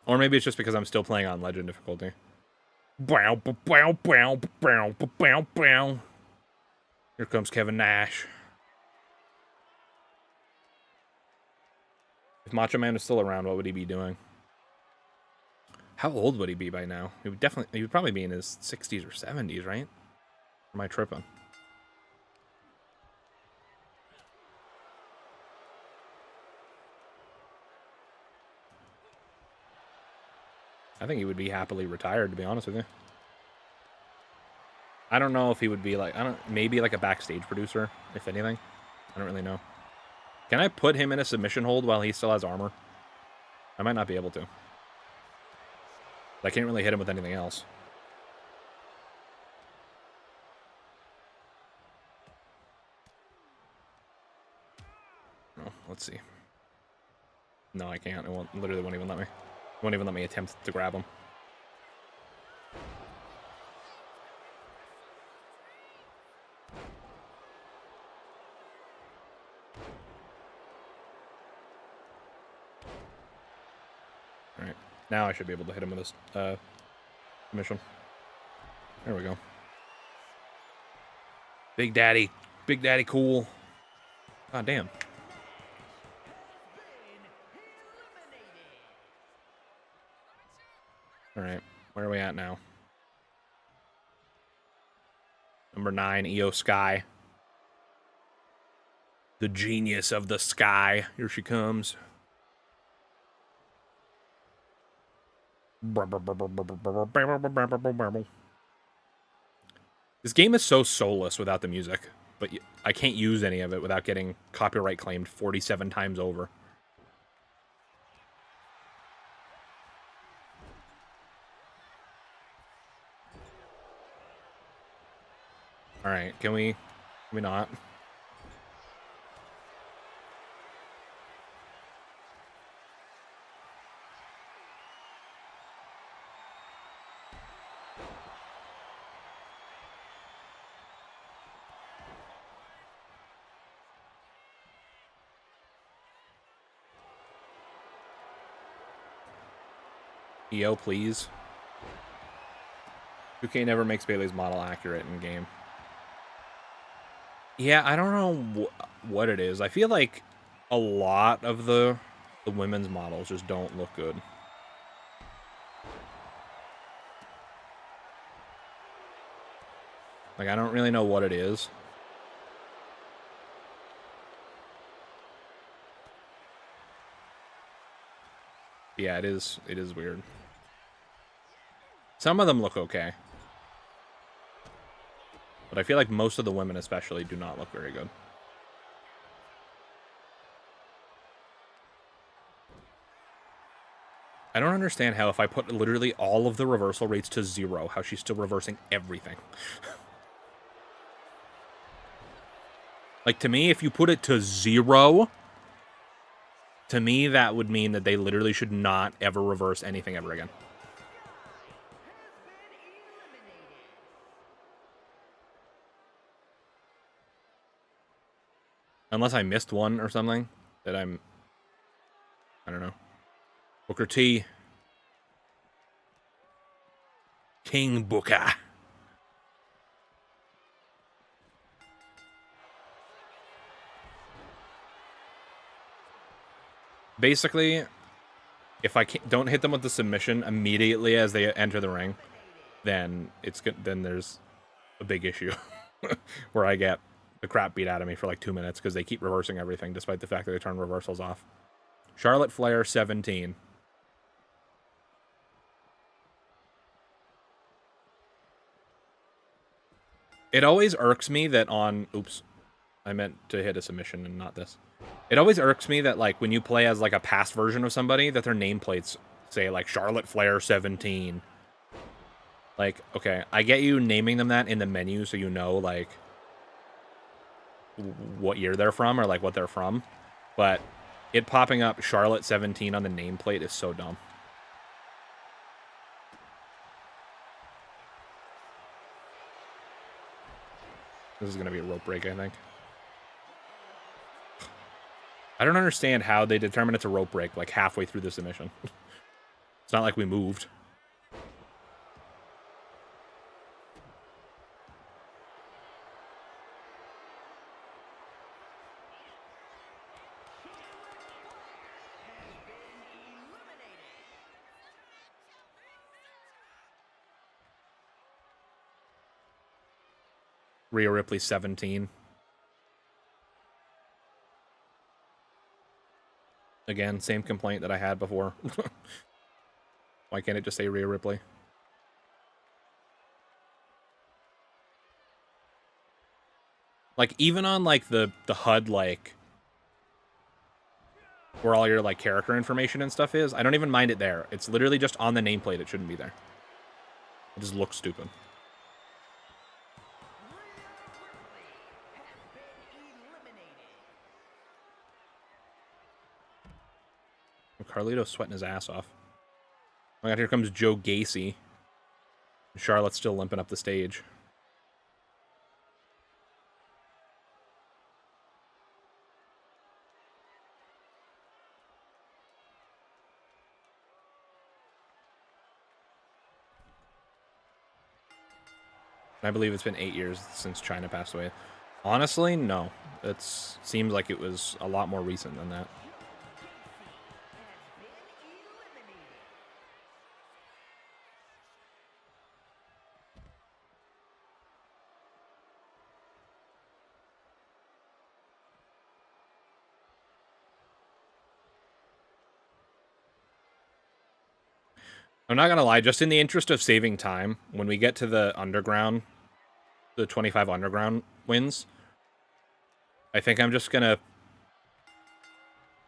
Or maybe it's just because I'm still playing on Legend difficulty. Here comes Kevin Nash. If Macho Man was still around, what would he be doing? How old would he be by now? He would probably be in his 60s or 70s, right? Or am I tripping? I think he would be happily retired, to be honest with you. I don't know if he would be like, maybe like a backstage producer, if anything. I don't really know. Can I put him in a submission hold while he still has armor? I might not be able to. I can't really hit him with anything else. Oh, let's see. No, I can't. Literally won't even let me. It won't even let me attempt to grab him. Alright. Now I should be able to hit him with this submission. There we go. Big Daddy. Big Daddy cool. God damn. Alright. Where are we at now? Number 9, Io Sky. The genius of the sky. Here she comes. This game is so soulless without the music, but I can't use any of it without getting copyright claimed 47 times over. Alright, can we not? EO, please. 2K never makes Bailey's model accurate in game. Yeah, I don't know what it is. I feel like a lot of the women's models just don't look good. Like, I don't really know what it is. Yeah, it is weird. Some of them look okay. But I feel like most of the women especially do not look very good. I don't understand how if I put literally all of the reversal rates to 0, how she's still reversing everything. Like, to me, if you put it to 0, to me, that would mean that they literally should not ever reverse anything ever again. Unless I missed one or something that I don't know. Booker T. King Booker. Basically, if I don't hit them with the submission immediately as they enter the ring, then it's good. Then there's a big issue where I get the crap beat out of me for like 2 minutes because they keep reversing everything despite the fact that they turn reversals off. Charlotte Flair 17. It always irks me that on... Oops. I meant to hit a submission and not this. It always irks me that, like, when you play as, like, a past version of somebody, that their nameplates say, like, Charlotte Flair 17. Like, okay, I get you naming them that in the menu so you know, like, what year they're from or, like, what they're from. But it popping up Charlotte 17 on the nameplate is so dumb. This is going to be a rope break, I think. I don't understand how they determine it's a rope break, like, halfway through the submission. It's not like we moved. Rhea Ripley 17. Again, same complaint that I had before. Why can't it just say Rhea Ripley? Like, even on, like, the HUD, like, where all your, like, character information and stuff is, I don't even mind it there. It's literally just on the nameplate. It shouldn't be there. It just looks stupid. Carlito's sweating his ass off. Oh my god, here comes Joe Gacy. Charlotte's still limping up the stage. I believe it's been 8 years since China passed away. Honestly, no. It seems like it was a lot more recent than that. I'm not gonna lie, just in the interest of saving time, when we get to the underground, the 25 underground wins, I think I'm just gonna...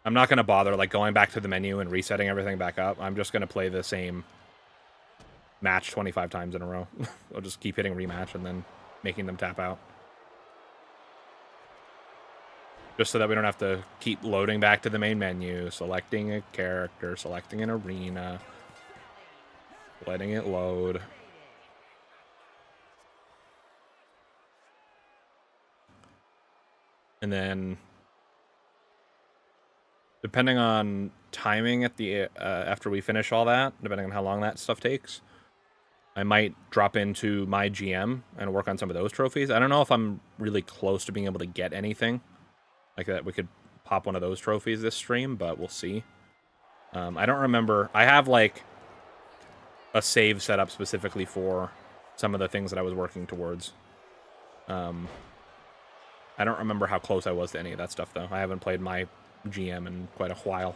I'm not gonna bother, like, going back to the menu and resetting everything back up. I'm just gonna play the same match 25 times in a row. I'll just keep hitting rematch and then making them tap out. Just so that we don't have to keep loading back to the main menu, selecting a character, selecting an arena, letting it load. And then, depending on timing at the after we finish all that, depending on how long that stuff takes, I might drop into MyGM and work on some of those trophies. I don't know if I'm really close to being able to get anything like that. We could pop one of those trophies this stream, but we'll see. I don't remember. I have, like, a save set up specifically for some of the things that I was working towards. I don't remember how close I was to any of that stuff, though. I haven't played my GM in quite a while.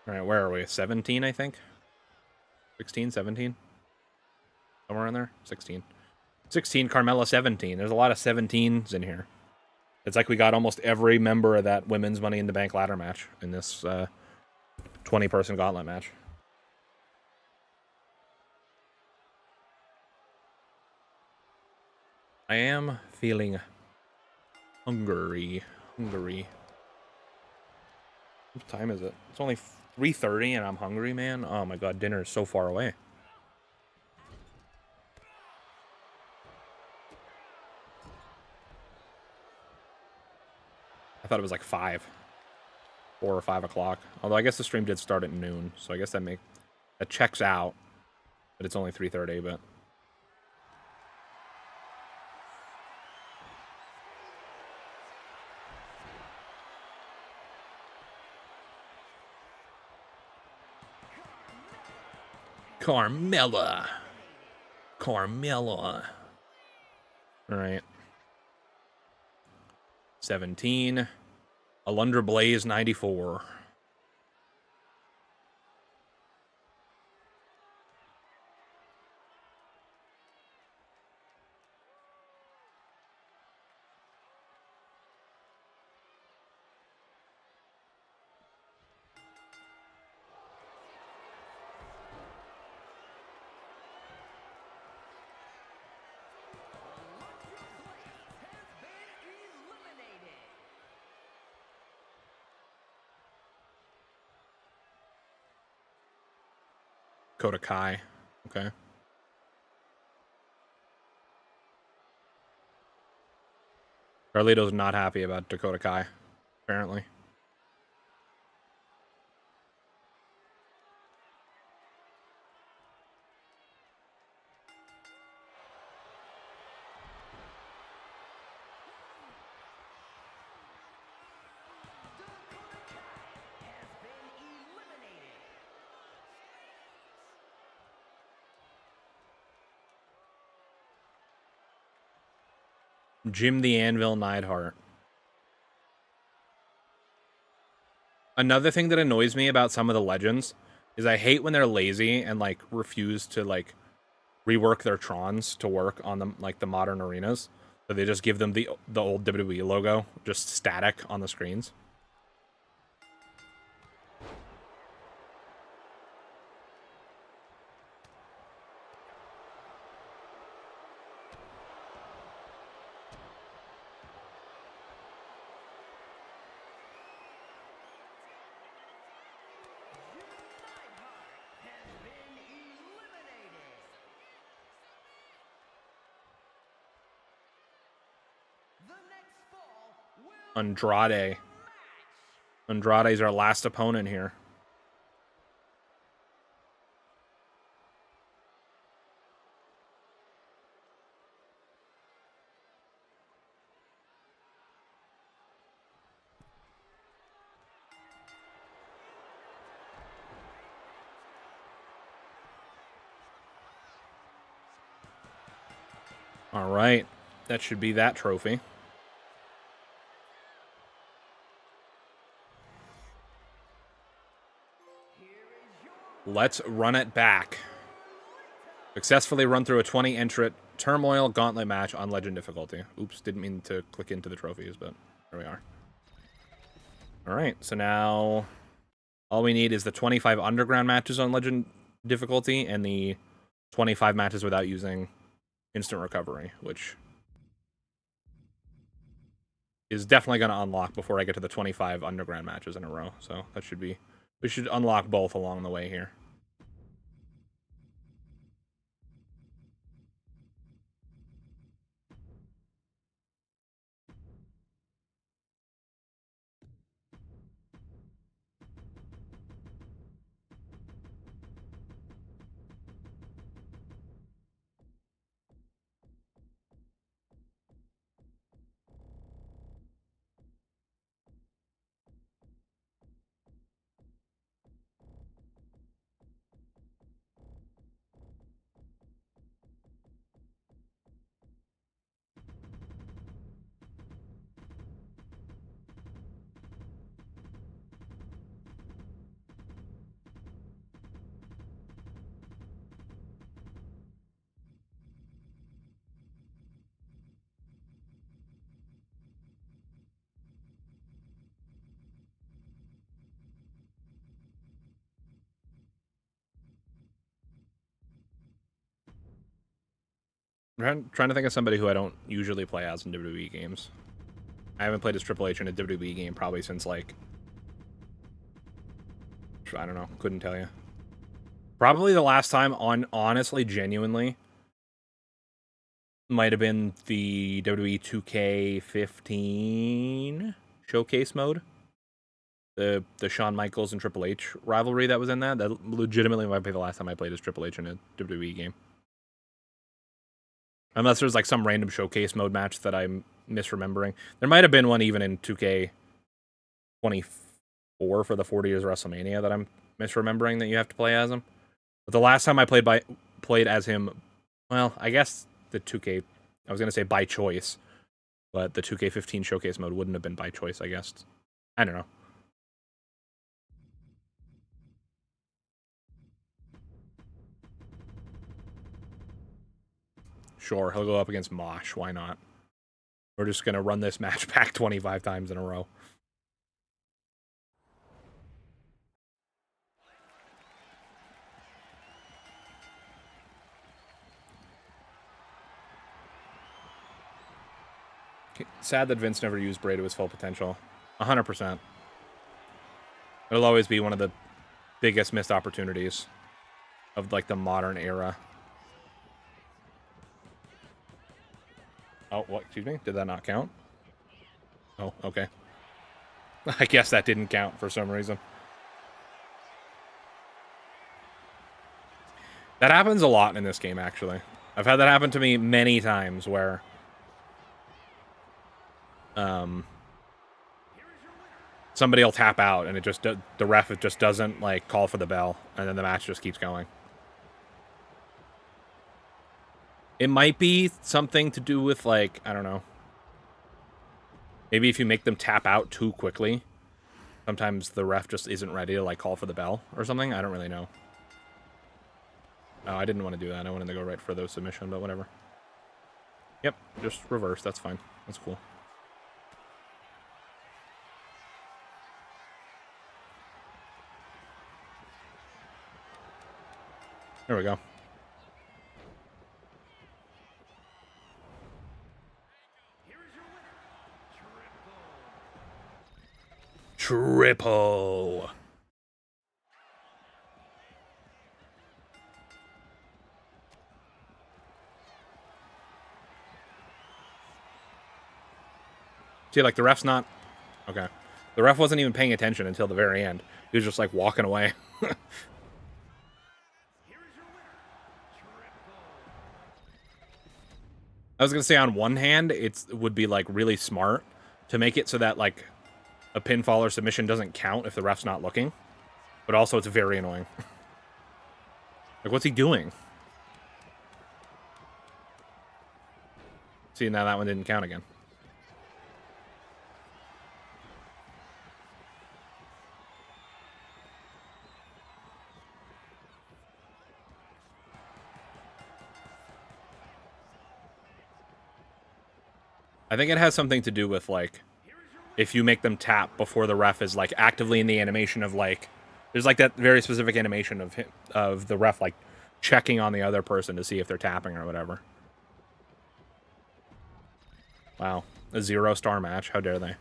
All right, where are we? 17, I think. 16, 17? Somewhere in there? 16. 16, Carmella 17. There's a lot of 17s in here. It's like we got almost every member of that women's Money in the Bank ladder match in this 20-person gauntlet match. I am feeling hungry. What time is it? It's only 3:30 and I'm hungry, man. Oh my god, dinner is so far away. I thought it was like 4 or 5 o'clock. Although I guess the stream did start at noon, so I guess that checks out. But it's only 3:30, but... Carmella. Alright. 17. Alundra Blaze, 94. Dakota Kai. Okay. Carlito's not happy about Dakota Kai, apparently. Jim the Anvil Neidhart. Another thing that annoys me about some of the legends is I hate when they're lazy and like refuse to like rework their Trons to work on them like the modern arenas. So they just give them the old WWE logo just static on the screens. Andrade. Andrade's our last opponent here. All right. That should be that trophy. Let's run it back. Successfully run through a 20-entrant Turmoil Gauntlet match on Legend difficulty. Oops, didn't mean to click into the trophies, but there we are. All right, so now all we need is the 25 Underground matches on Legend difficulty and the 25 matches without using instant recovery, which is definitely going to unlock before I get to the 25 Underground matches in a row. So that should be... We should unlock both along the way here. I'm trying to think of somebody who I don't usually play as in WWE games. I haven't played as Triple H in a WWE game probably since, like, I don't know, couldn't tell you. Probably the last time, honestly, genuinely, might have been the WWE 2K15 showcase mode. The Shawn Michaels and Triple H rivalry that was in that. That legitimately might be the last time I played as Triple H in a WWE game. Unless there's like some random showcase mode match that I'm misremembering. There might have been one even in 2K24 for the 40 years of WrestleMania that I'm misremembering that you have to play as him. But the last time I played as him, well, I guess the 2K, I was going to say by choice, but the 2K15 showcase mode wouldn't have been by choice, I guess. I don't know. Sure, he'll go up against Mosh. Why not? We're just going to run this match back 25 times in a row. Sad that Vince never used Bray to his full potential. 100%. It'll always be one of the biggest missed opportunities of, like, the modern era. Oh, what? Excuse me? Did that not count? Oh, okay. I guess that didn't count for some reason. That happens a lot in this game, actually. I've had that happen to me many times where somebody will tap out and it just the ref just doesn't like call for the bell, and then the match just keeps going. It might be something to do with, like, I don't know. Maybe if you make them tap out too quickly, sometimes the ref just isn't ready to, like, call for the bell or something. I don't really know. Oh, I didn't want to do that. I wanted to go right for the submission, but whatever. Yep, just reverse. That's fine. That's cool. There we go. Triple. See, like, the ref's not... Okay. The ref wasn't even paying attention until the very end. He was just, like, walking away. I was going to say, on one hand, it would be, like, really smart to make it so that, like, a pinfall or submission doesn't count if the ref's not looking. But also, it's very annoying. Like, what's he doing? See, now that one didn't count again. I think it has something to do with, like, if you make them tap before the ref is, like, actively in the animation of, like... There's, like, that very specific animation of the ref, like, checking on the other person to see if they're tapping or whatever. Wow. A 0-star match. How dare they?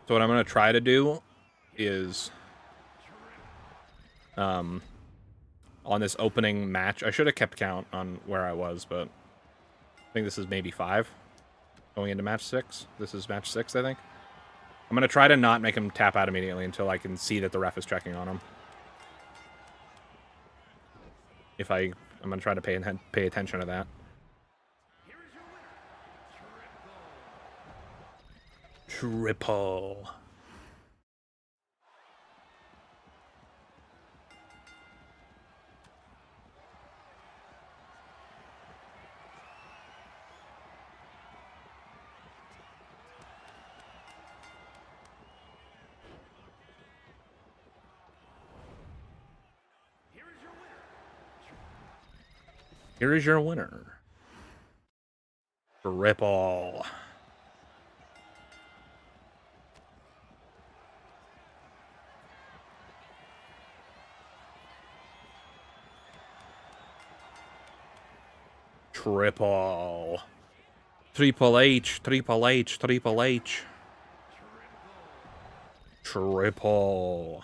So what I'm going to try to do is... on this opening match... I should have kept count on where I was, but... I think this is maybe 5. Going into match 6. This is match 6, I think. I'm going to try to not make him tap out immediately until I can see that the ref is checking on him. I'm going to try to pay attention to that. Triple. Here is your winner. Triple. Triple. Triple H, Triple H, Triple H. Triple.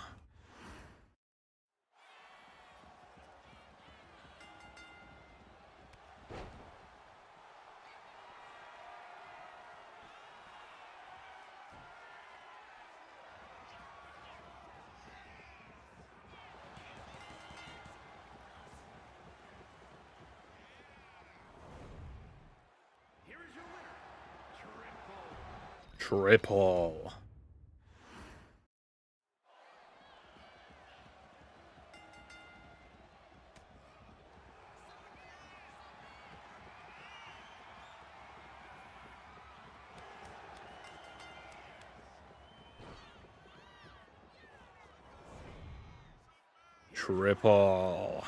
Triple. Triple.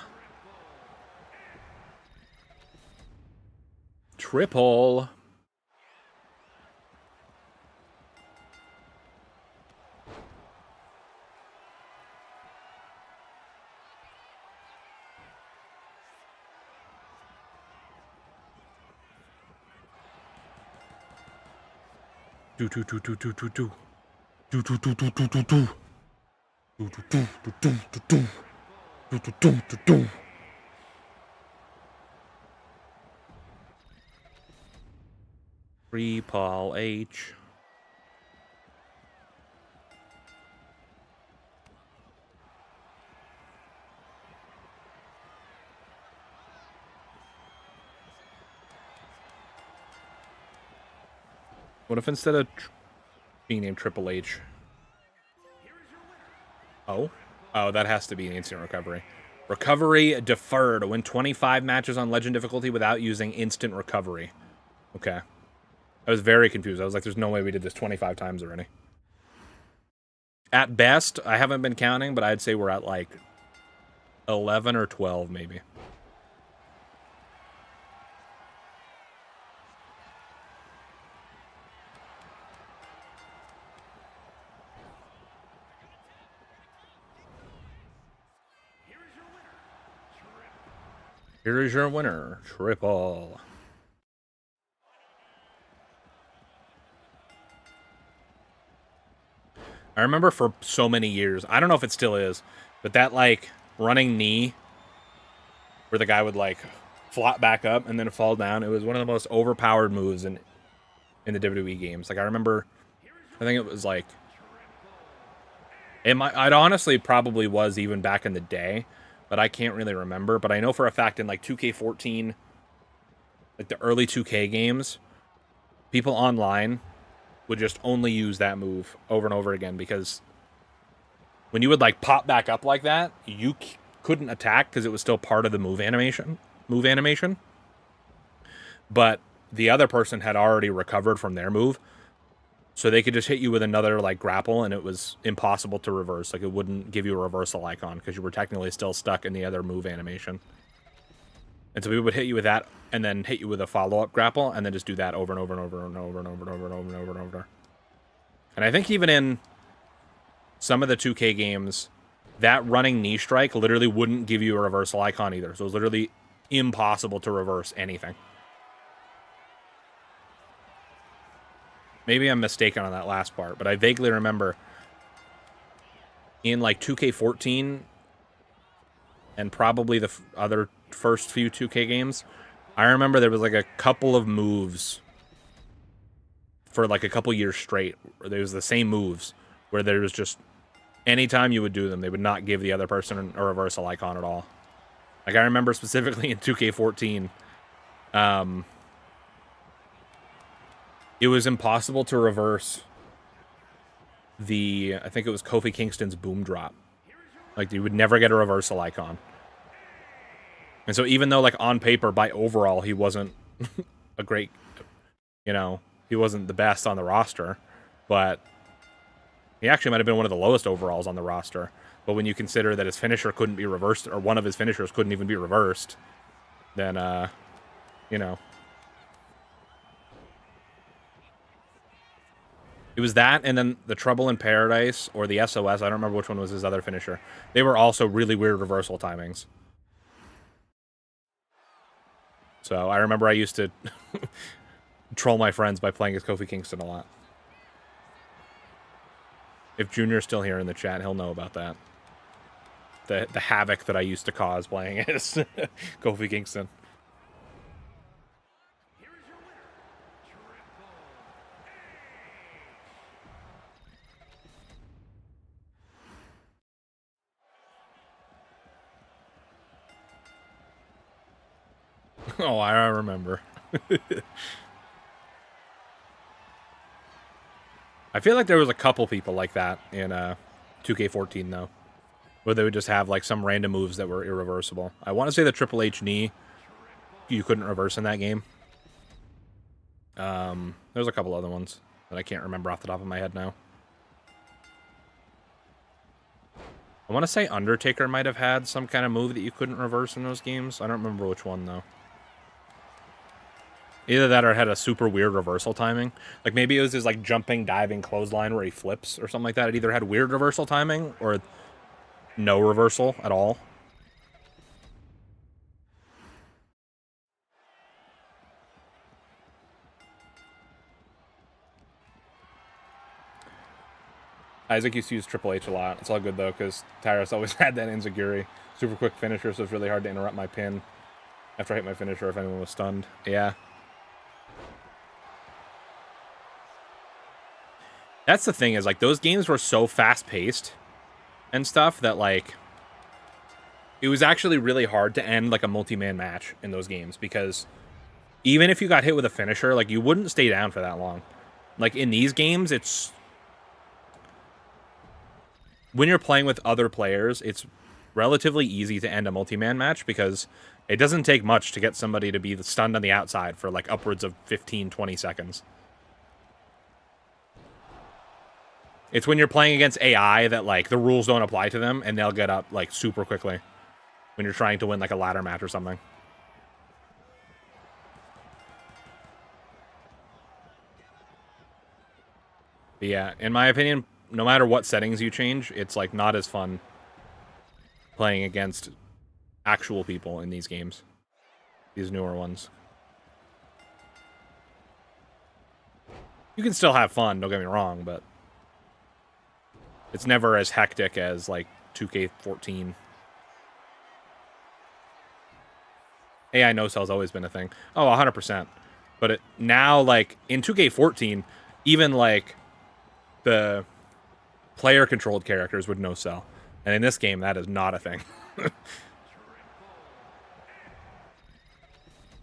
Triple. Do do do do do do do. Do do do do do do do. Do do do do do do do. Do do do do do. Triple H. What if instead of being named Triple H? Oh? Oh, that has to be an instant recovery. Recovery deferred. Win 25 matches on Legend difficulty without using instant recovery. Okay. I was very confused. I was like, there's no way we did this 25 times already. At best, I haven't been counting, but I'd say we're at like 11 or 12 maybe. Here is your winner, Triple. I remember for so many years, I don't know if it still is, but that, like, running knee where the guy would, like, flop back up and then fall down, it was one of the most overpowered moves in the WWE games. Like, I remember, I think it was, like, it honestly probably was even back in the day, but I can't really remember. But I know for a fact in, like, 2K14, like, the early 2K games, people online would just only use that move over and over again, because when you would, like, pop back up like that, you couldn't attack because it was still part of the move animation. But the other person had already recovered from their move, so they could just hit you with another, like, grapple, and it was impossible to reverse. Like, it wouldn't give you a reversal icon because you were technically still stuck in the other move animation. And so we would hit you with that, and then hit you with a follow-up grapple, and then just do that over and over and over and over and over and over and over and over and over. And I think even in some of the 2K games, that running knee strike literally wouldn't give you a reversal icon either. So it was literally impossible to reverse anything. Maybe I'm mistaken on that last part, but I vaguely remember in, like, 2K14 and probably the other first few 2K games, I remember there was, like, a couple of moves for, like, a couple years straight. There was the same moves where there was just, anytime you would do them, they would not give the other person a reversal icon at all. Like, I remember specifically in 2K14, it was impossible to reverse I think it was Kofi Kingston's boom drop. Like, you would never get a reversal icon. And so even though, like, on paper, by overall, he wasn't a great, you know, he wasn't the best on the roster, but he actually might have been one of the lowest overalls on the roster. But when you consider that his finisher couldn't be reversed, or one of his finishers couldn't even be reversed, then, you know. It was that, and then the Trouble in Paradise, or the SOS, I don't remember which one was his other finisher. They were also really weird reversal timings. So I remember I used to troll my friends by playing as Kofi Kingston a lot. If Junior's still here in the chat, he'll know about that. The havoc that I used to cause playing as Kofi Kingston. Oh, I remember. I feel like there was a couple people like that in 2K14, though, where they would just have like some random moves that were irreversible. I want to say the Triple H knee you couldn't reverse in that game. There's a couple other ones that I can't remember off the top of my head now. I want to say Undertaker might have had some kind of move that you couldn't reverse in those games. I don't remember which one, though. Either that or had a super weird reversal timing. Like, maybe it was his, like, jumping, diving clothesline where he flips or something like that. It either had weird reversal timing or no reversal at all. Isaac used to use Triple H a lot. It's all good, though, because Tyrus always had that enziguri. Super quick finisher, so it's really hard to interrupt my pin after I hit my finisher if anyone was stunned. Yeah. That's the thing, is, like, those games were so fast-paced and stuff that, like, it was actually really hard to end, like, a multi-man match in those games, because even if you got hit with a finisher, like, you wouldn't stay down for that long. Like, in these games, it's... when you're playing with other players, it's relatively easy to end a multi-man match, because it doesn't take much to get somebody to be stunned on the outside for, like, upwards of 15, 20 seconds. It's when you're playing against AI that, like, the rules don't apply to them, and they'll get up, like, super quickly when you're trying to win, like, a ladder match or something. But yeah, in my opinion, no matter what settings you change, it's, like, not as fun playing against actual people in these games. These newer ones. You can still have fun, don't get me wrong, but it's never as hectic as, like, 2K14. AI no-cell's always been a thing. Oh, 100%. But now, like, in 2K14, even, like, the player-controlled characters would no-cell. And in this game, that is not a thing.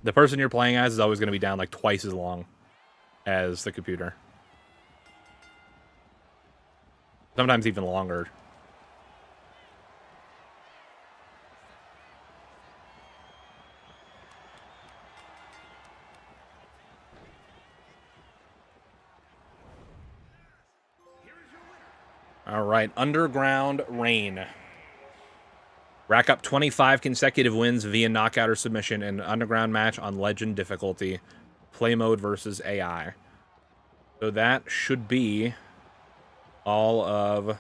The person you're playing as is always going to be down, like, twice as long as the computer. Sometimes even longer. All right, Underground Reign. Rack up 25 consecutive wins via knockout or submission in an underground match on Legend difficulty. Play mode versus AI. So that should be all of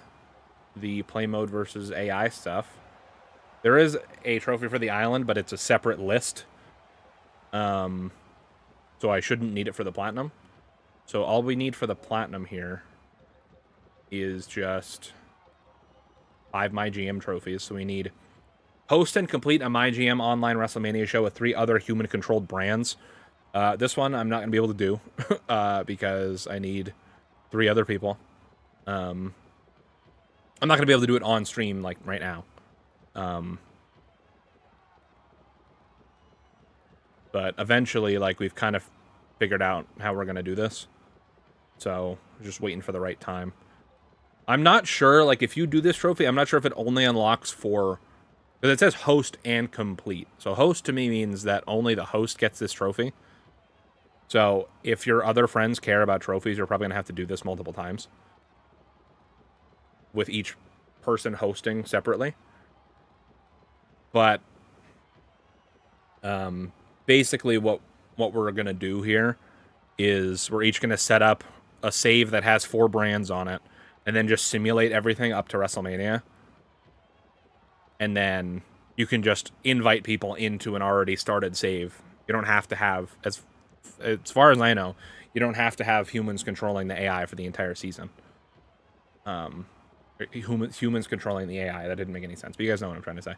the play mode versus AI stuff. There is a trophy for the island, but it's a separate list. So I shouldn't need it for the platinum. So all we need for the platinum here is just 5 MyGM trophies. So we need host and complete a MyGM online WrestleMania show with 3 other human-controlled brands. This one I'm not going to be able to do because I need 3 other people. I'm not going to be able to do it on stream, like, right now. But eventually, like, we've kind of figured out how we're going to do this. So, just waiting for the right time. I'm not sure, like, if you do this trophy, I'm not sure if it only unlocks for... because it says host and complete. So host to me means that only the host gets this trophy. So if your other friends care about trophies, you're probably going to have to do this multiple times. With each person hosting separately. But Basically, what we're gonna do here is we're each gonna set up a save that has 4 brands on it, and then just simulate everything up to WrestleMania. And then you can just invite people into an already started save. You don't have to have, as far as I know, you don't have to have humans controlling the AI for the entire season. Humans controlling the AI. That didn't make any sense, but you guys know what I'm trying to say.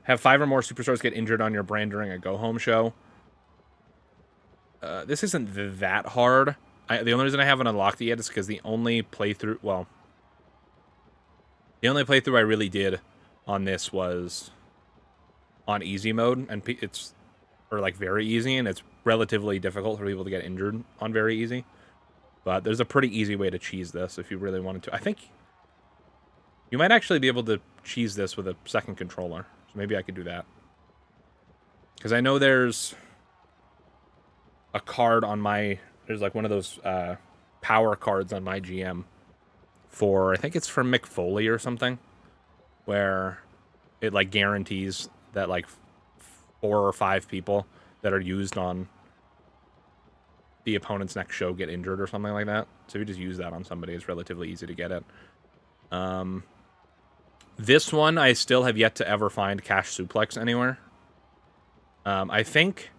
Have 5 or more superstars get injured on your brand during a go-home show. This isn't that hard. The only reason I haven't unlocked it yet is because the only playthrough I really did on this was on easy mode, and it's like very easy, and it's relatively difficult for people to get injured on very easy. But there's a pretty easy way to cheese this if you really wanted to. I think you might actually be able to cheese this with a second controller. So maybe I could do that. Because I know there's a card on there's like one of those power cards on MyGM for, I think it's for Mick Foley or something, where it like guarantees that like 4 or 5 people that are used on the opponent's next show get injured or something like that. So if you just use that on somebody, it's relatively easy to get it. This one, I still have yet to ever find Cash Suplex anywhere. I think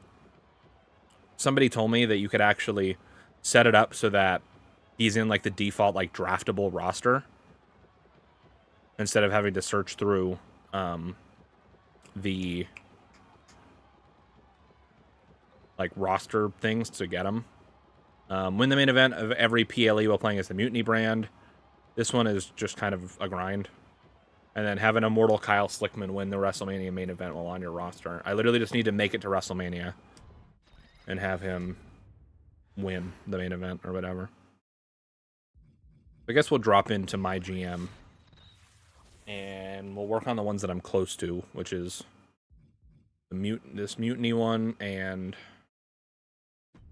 somebody told me that you could actually set it up so that he's in like the default like draftable roster instead of having to search through the like roster things to get him. Win the main event of every PLE while playing as the Mutiny brand. This one is just kind of a grind. And then have an immortal Kyle Slickman win the WrestleMania main event while on your roster. I literally just need to make it to WrestleMania and have him win the main event or whatever. I guess we'll drop into MyGM. And we'll work on the ones that I'm close to, which is this Mutiny one, and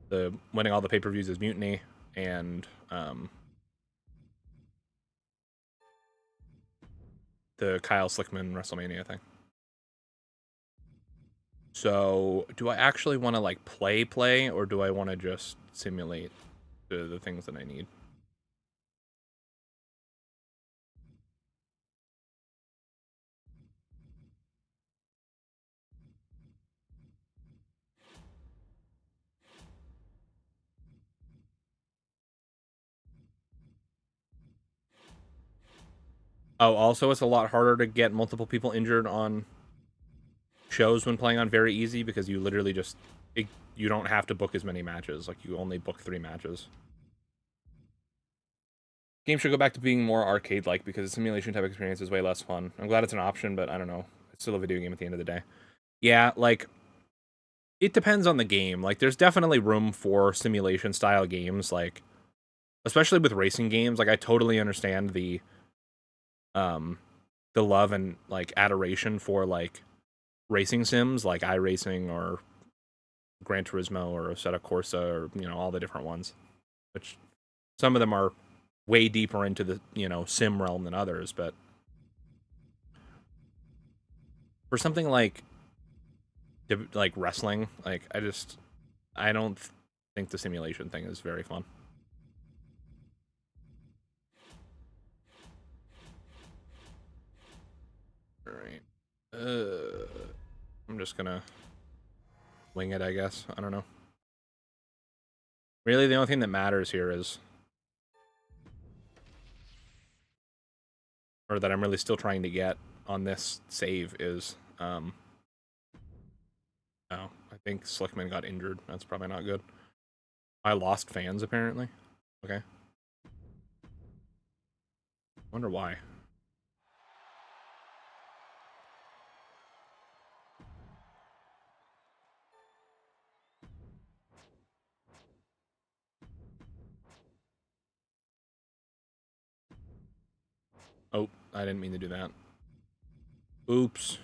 the winning all the pay-per-views is Mutiny, and the Kyle Slickman WrestleMania thing. So, do I actually want to like play, or do I want to just simulate the things that I need? Oh, also, it's a lot harder to get multiple people injured on shows when playing on very easy, because you literally just you don't have to book as many matches. Like, you only book 3 matches. Game should go back to being more arcade-like, because the simulation type experience is way less fun. I'm glad it's an option, but I don't know. It's still a video game at the end of the day. Yeah, like, it depends on the game. Like, there's definitely room for simulation-style games, like, especially with racing games. Like, I totally understand the love and, like, adoration for, like, racing sims, like iRacing or Gran Turismo or Assetto Corsa, or, you know, all the different ones. Which, some of them are way deeper into the, you know, sim realm than others, but for something like wrestling, like, I don't think the simulation thing is very fun. All right. I'm just gonna wing it, I guess. I don't know. Really, the only thing that matters here is, or that I'm really still trying to get on this save is, oh, I think Slickman got injured. That's probably not good. I lost fans, apparently. Okay. Wonder why. Oh, I didn't mean to do that. Oops.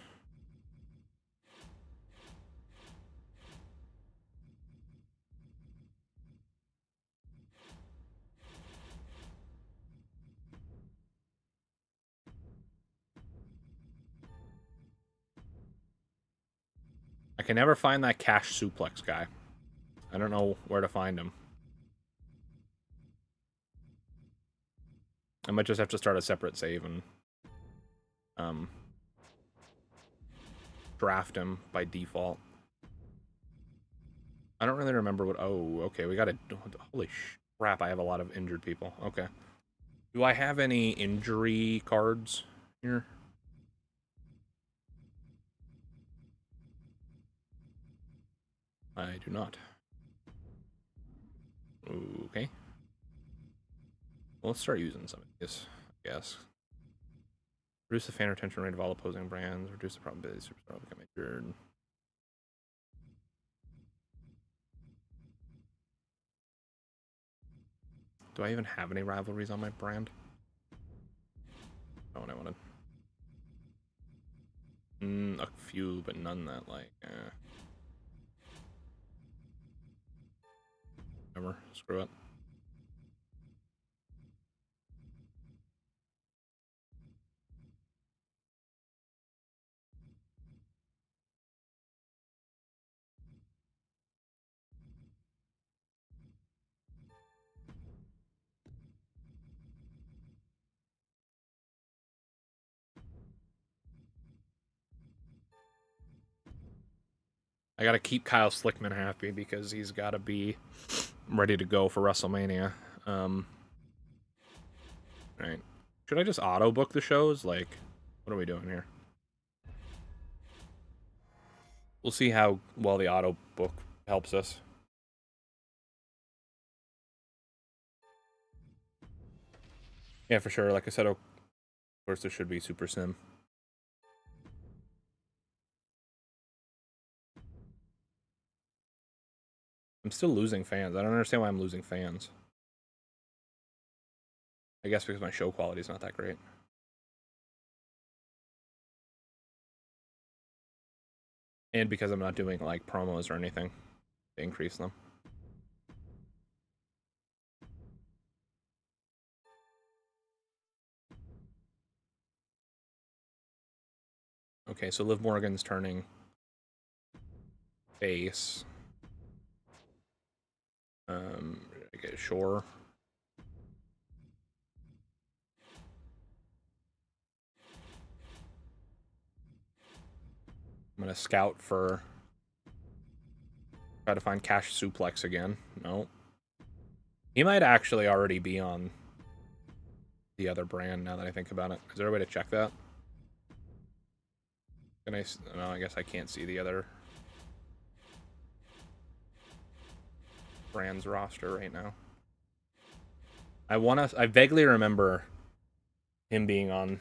can never find that cash suplex guy. I don't know where to find him. I might just have to start a separate save and draft him by default. I don't really remember what... Oh, okay, we gotta... Holy crap, I have a lot of injured people. Okay. Do I have any injury cards here? I do not. Okay. Well, let's start using some of these, I guess. Reduce the fan retention rate of all opposing brands. Reduce the probability of superstar becoming injured. Do I even have any rivalries on my brand? Not what I wanted. A few, but none that, like, Whatever. Screw it. I gotta keep Kyle Slickman happy because he's gotta be ready to go for WrestleMania. Right. Should I just auto book the shows? Like, what are we doing here? We'll see how well the auto book helps us. Yeah, for sure. Like I said, of course, there should be Super Sim. I'm still losing fans. I don't understand why I'm losing fans. I guess because my show quality is not that great. And because I'm not doing, like, promos or anything to increase them. Okay, so Liv Morgan's turning face. Okay, sure. I'm gonna scout for... Try to find Cash Suplex again. No. He might actually already be on the other brand now that I think about it. Is there a way to check that? Can I... No, I guess I can't see the other brand's roster right now. I vaguely remember him being on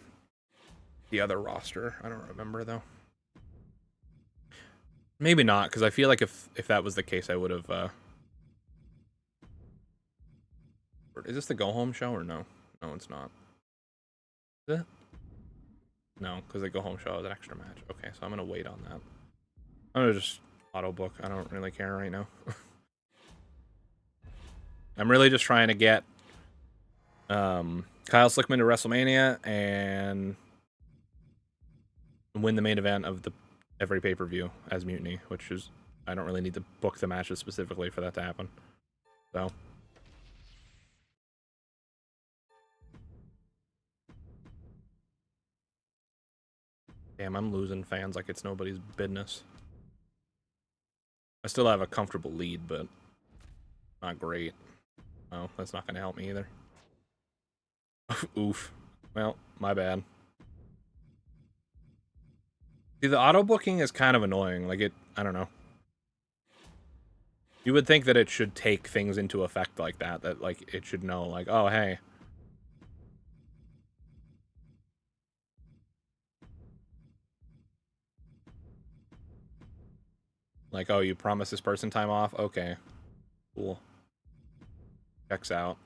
the other roster. I don't remember, though. Maybe not, because I feel like if that was the case, I would have... Is this the go-home show, or no? No, it's not. Is it? No, because the go-home show is an extra match. Okay, so I'm going to wait on that. I'm going to just auto-book. I don't really care right now. I'm really just trying to get Kyle Slickman to WrestleMania and win the main event of every pay-per-view as Mutiny, which is... I don't really need to book the matches specifically for that to happen. So... Damn, I'm losing fans like it's nobody's business. I still have a comfortable lead, but not great. Oh, that's not going to help me either. Oof. Well, my bad. See, the auto booking is kind of annoying. Like, I don't know. You would think that it should take things into effect like that. That, like, it should know, like, oh, hey. Like, oh, you promised this person time off? Okay. Cool. Checks out.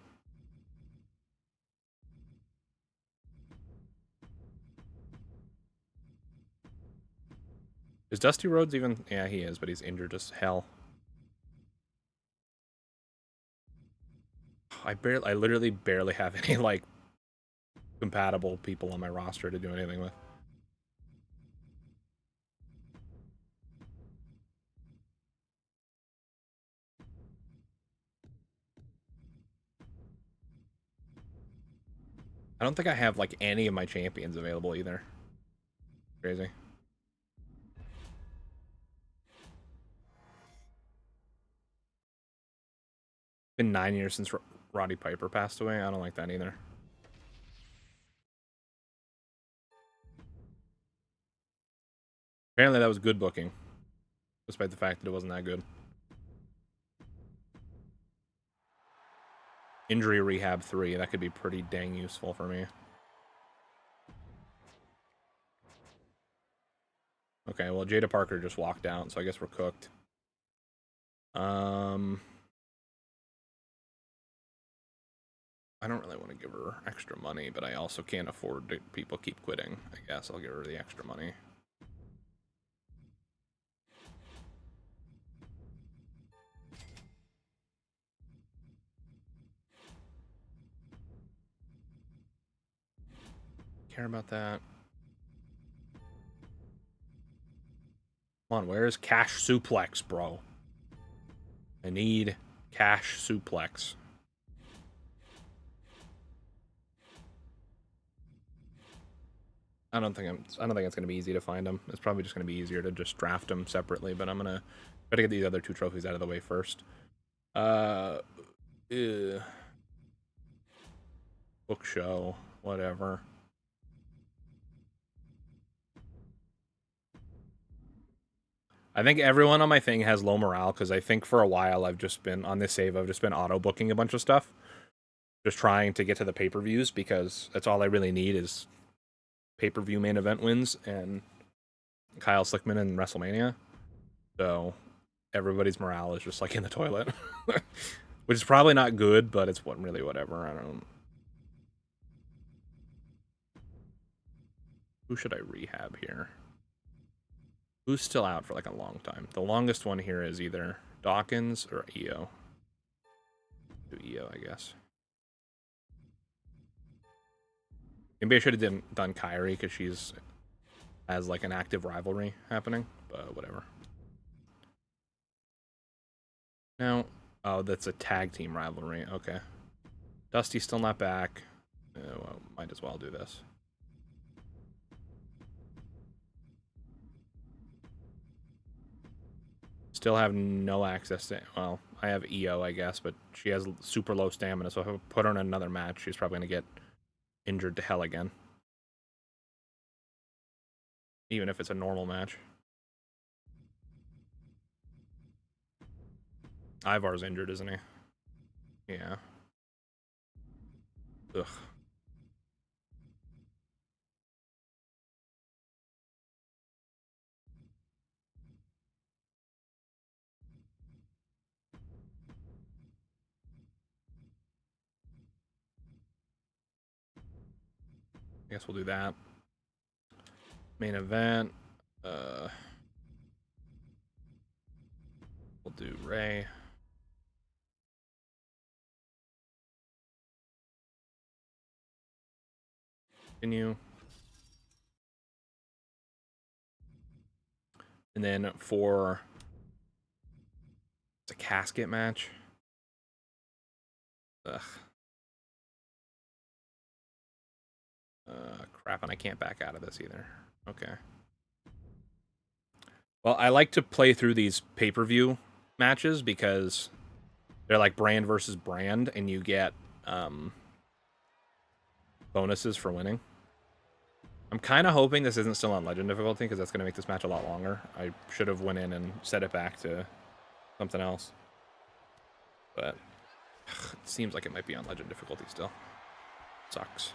Is Dusty Rhodes even... Yeah, he is, but he's injured as hell. I literally barely have any, like, compatible people on my roster to do anything with. I don't think I have, like, any of my champions available either. Crazy. Been 9 years since Roddy Piper passed away. I don't like that either. Apparently that was good booking, despite the fact that it wasn't that good. Injury Rehab 3. That could be pretty dang useful for me. Okay, well, Jada Parker just walked out, so I guess we're cooked. I don't really want to give her extra money, but I also can't afford to people keep quitting. I guess I'll give her the extra money. Care about that. Come on, where's Cash Suplex, bro? I need Cash Suplex. I don't think it's gonna be easy to find them. It's probably just gonna be easier to just draft them separately. But I'm gonna try to get these other 2 trophies out of the way first. Book show, whatever. I think everyone on my thing has low morale because I think for a while I've just been on this save. I've just been auto booking a bunch of stuff, just trying to get to the pay-per-views because that's all I really need is pay-per-view main event wins and Kyle Slickman in WrestleMania. So everybody's morale is just like in the toilet, which is probably not good, but it's really whatever. I don't. Who should I rehab here? Who's still out for like a long time? The longest one here is either Dawkins or EO. Do EO, I guess. Maybe I should have done Kyrie because she's has like an active rivalry happening, but whatever. Now, oh, that's a tag team rivalry. Okay. Dusty's still not back. Well, might as well do this. Still have no access to... Well, I have EO, I guess, but she has super low stamina, so if I put her in another match, she's probably going to get injured to hell again. Even if it's a normal match. Ivar's injured, isn't he? Yeah. Ugh. I guess we'll do that. Main event. We'll do Ray. Continue. And then for... It's a casket match. Ugh. Crap, and I can't back out of this either. Okay. Well, I like to play through these pay-per-view matches because they're like brand versus brand, and you get bonuses for winning. I'm kind of hoping this isn't still on Legend difficulty because that's going to make this match a lot longer. I should have went in and set it back to something else. But it seems like it might be on Legend difficulty still. Sucks.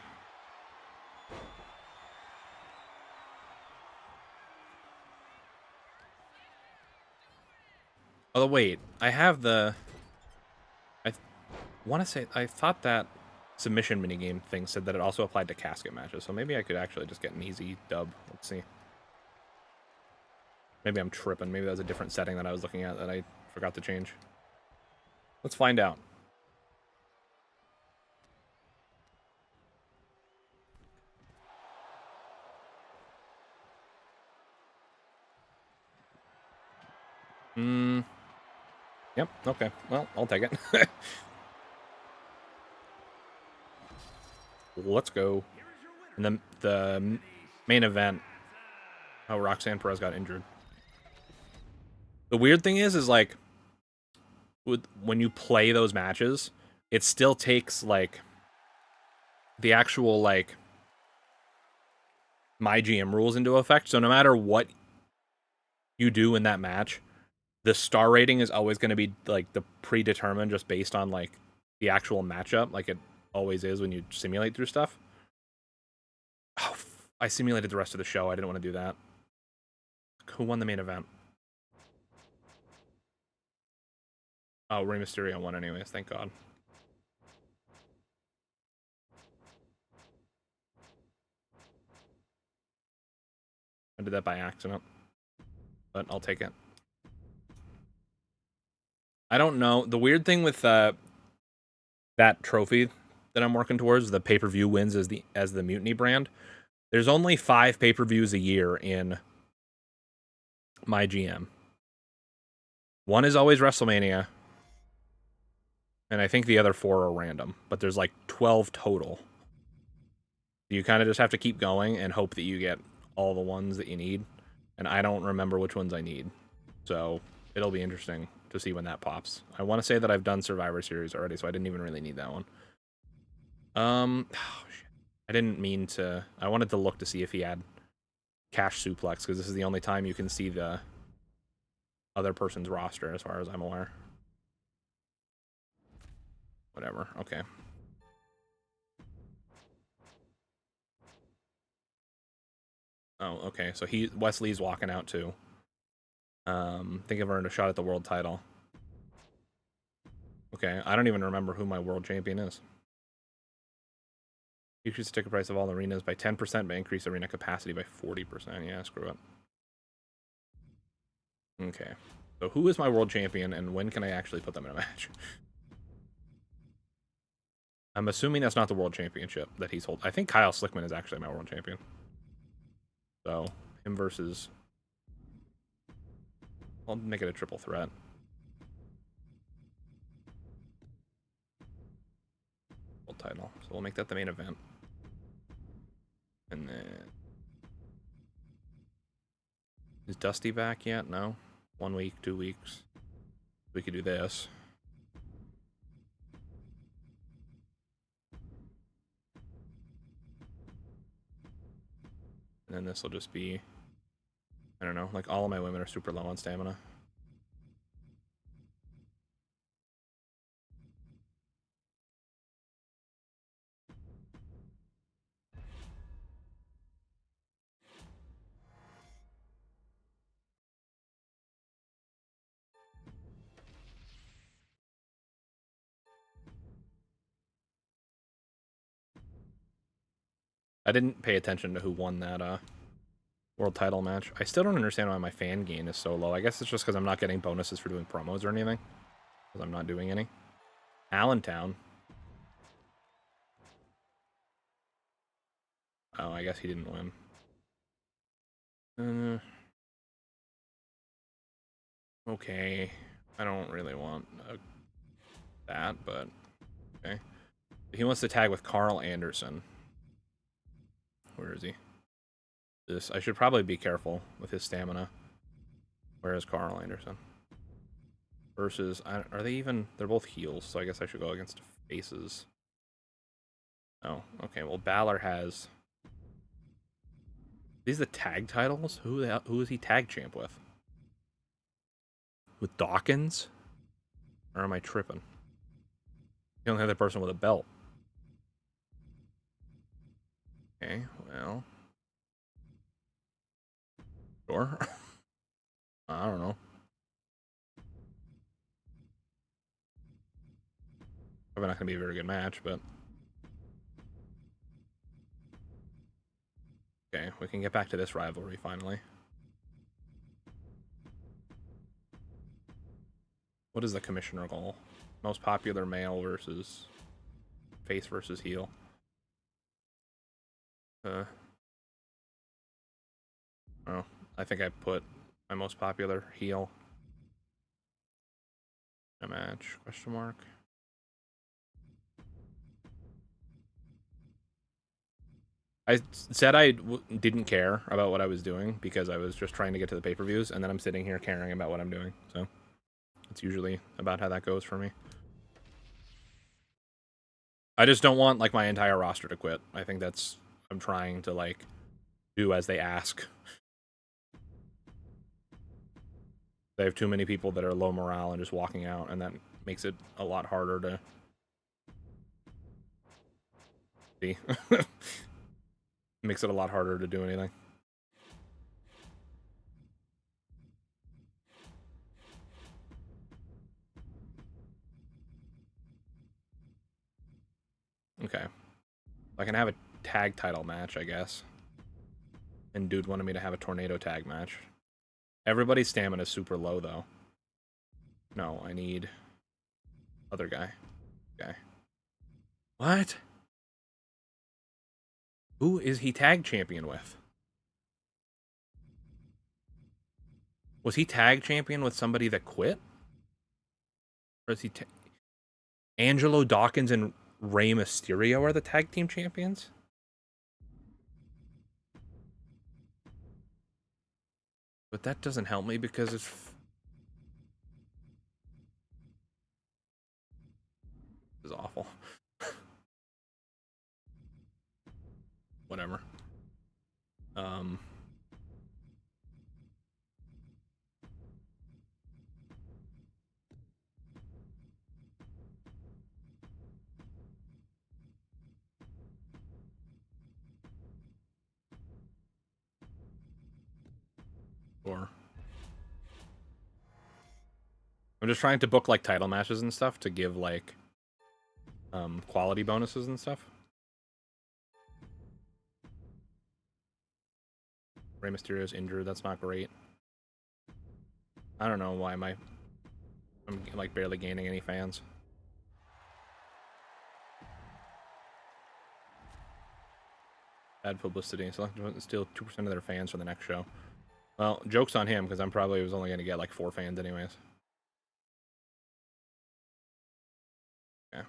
Oh, wait. I have the... I want to say... I thought that submission minigame thing said that it also applied to casket matches, so maybe I could actually just get an easy dub. Let's see. Maybe I'm tripping. Maybe that was a different setting that I was looking at that I forgot to change. Let's find out. Yep, okay. Well, I'll take it. Let's go. And then the main event, how Roxanne Perez got injured. The weird thing is like, when you play those matches, it still takes, like, the actual, like, MyGM rules into effect. So no matter what you do in that match, the star rating is always going to be, like, the predetermined just based on, like, the actual matchup, like it always is when you simulate through stuff. Oh, I simulated the rest of the show. I didn't want to do that. Who won the main event? Oh, Rey Mysterio won anyways, thank God. I did that by accident, but I'll take it. I don't know. The weird thing with that trophy that I'm working towards, the pay-per-view wins as the Mutiny brand, there's only 5 pay-per-views a year in MyGM. One is always WrestleMania, and I think the other 4 are random, but there's like 12 total. You kind of just have to keep going and hope that you get all the ones that you need, and I don't remember which ones I need, so it'll be interesting to see when that pops. I want to say that I've done Survivor Series already, so I didn't even really need that one. Oh, shit. I didn't mean to. I wanted to look to see if he had Cash Suplex, because this is the only time you can see the other person's roster, as far as I'm aware. Whatever. Okay. Oh, okay. So Wesley's walking out too. Think I've earned a shot at the world title. Okay, I don't even remember who my world champion is. Increase the ticket price of all arenas by 10%, but increase arena capacity by 40%. Yeah, screw it. Okay. So who is my world champion, and when can I actually put them in a match? I'm assuming that's not the world championship that he's holding. I think Kyle Slickman is actually my world champion. So, him versus... I'll make it a triple threat. World title. So we'll make that the main event. And then... Is Dusty back yet? No. 1 week, 2 weeks. We could do this. And then this will just be... I don't know, like all of my women are super low on stamina. I didn't pay attention to who won that world title match. I still don't understand why my fan gain is so low. I guess it's just because I'm not getting bonuses for doing promos or anything. Because I'm not doing any. Allentown. Oh, I guess he didn't win. Okay. I don't really want that, but okay. He wants to tag with Carl Anderson. Where is he? This. I should probably be careful with his stamina. Where is Carl Anderson? Versus, are they even? They're both heels, so I guess I should go against faces. Oh, okay. Well, Balor has. These are the tag titles. Who is he tag champ with? With Dawkins? Or am I tripping? The only other person with a belt. Okay, well. Sure. I don't know. Probably not going to be a very good match, but... Okay, we can get back to this rivalry, finally. What is the commissioner goal? Most popular male versus... face versus heel. Oh, I think I put my most popular heel. A match, question mark. I said I didn't care about what I was doing because I was just trying to get to the pay-per-views, and then I'm sitting here caring about what I'm doing. So it's usually about how that goes for me. I just don't want like my entire roster to quit. I think that's I'm trying to like do as they ask. They have too many people that are low morale and just walking out, and that makes it a lot harder to see. Makes it a lot harder to do anything. Okay. I can have a tag title match, I guess. And dude wanted me to have a tornado tag match. Everybody's stamina is super low, though. No, I need... other guy. Okay. What? Who is he tag champion with? Was he tag champion with somebody that quit? Or is he... Angelo Dawkins and Rey Mysterio are the tag team champions? But that doesn't help me because it's... This is awful. Whatever. Or... I'm just trying to book, like, title matches and stuff to give, like, quality bonuses and stuff. Rey Mysterio's injured. That's not great. I don't know why I'm, like, barely gaining any fans. Bad publicity. So steal 2% of their fans for the next show. Well, joke's on him, because I'm probably was only going to get, like, 4 fans anyways. Yeah.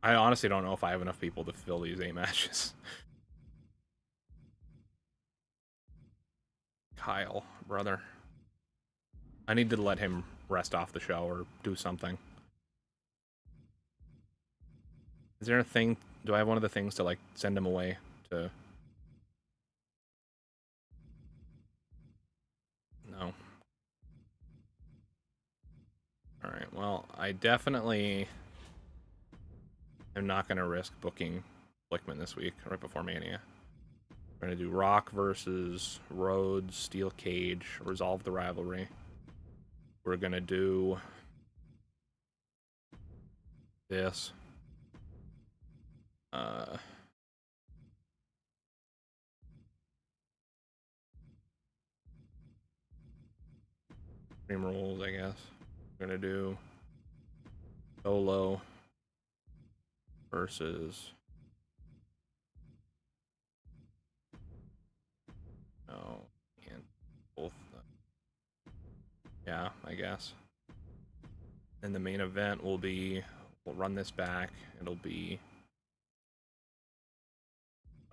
I honestly don't know if I have enough people to fill these 8 matches. Kyle, brother. I need to let him rest off the show or do something. Is there a thing? Do I have one of the things to, like, send him away to... No. Alright, well, I definitely am not going to risk booking Flickman this week, right before Mania. We're going to do Rock versus Rhodes, Steel Cage, resolve the rivalry. We're going to do this. Dream Rules, I guess. We're going to do Solo versus... No, and both. Yeah, I guess. And the main event will be, we'll run this back. It'll be,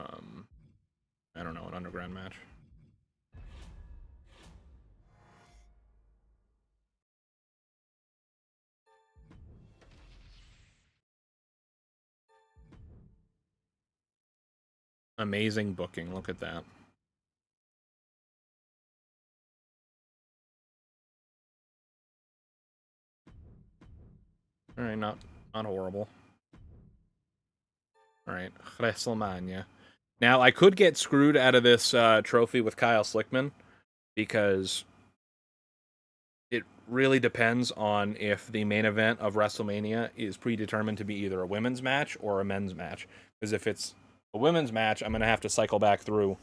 I don't know, an underground match. Amazing booking. Look at that. All right, not horrible. All right, WrestleMania. Now I could get screwed out of this trophy with Kyle Slickman because it really depends on if the main event of WrestleMania is predetermined to be either a women's match or a men's match. Because if it's a women's match, I'm gonna have to cycle back through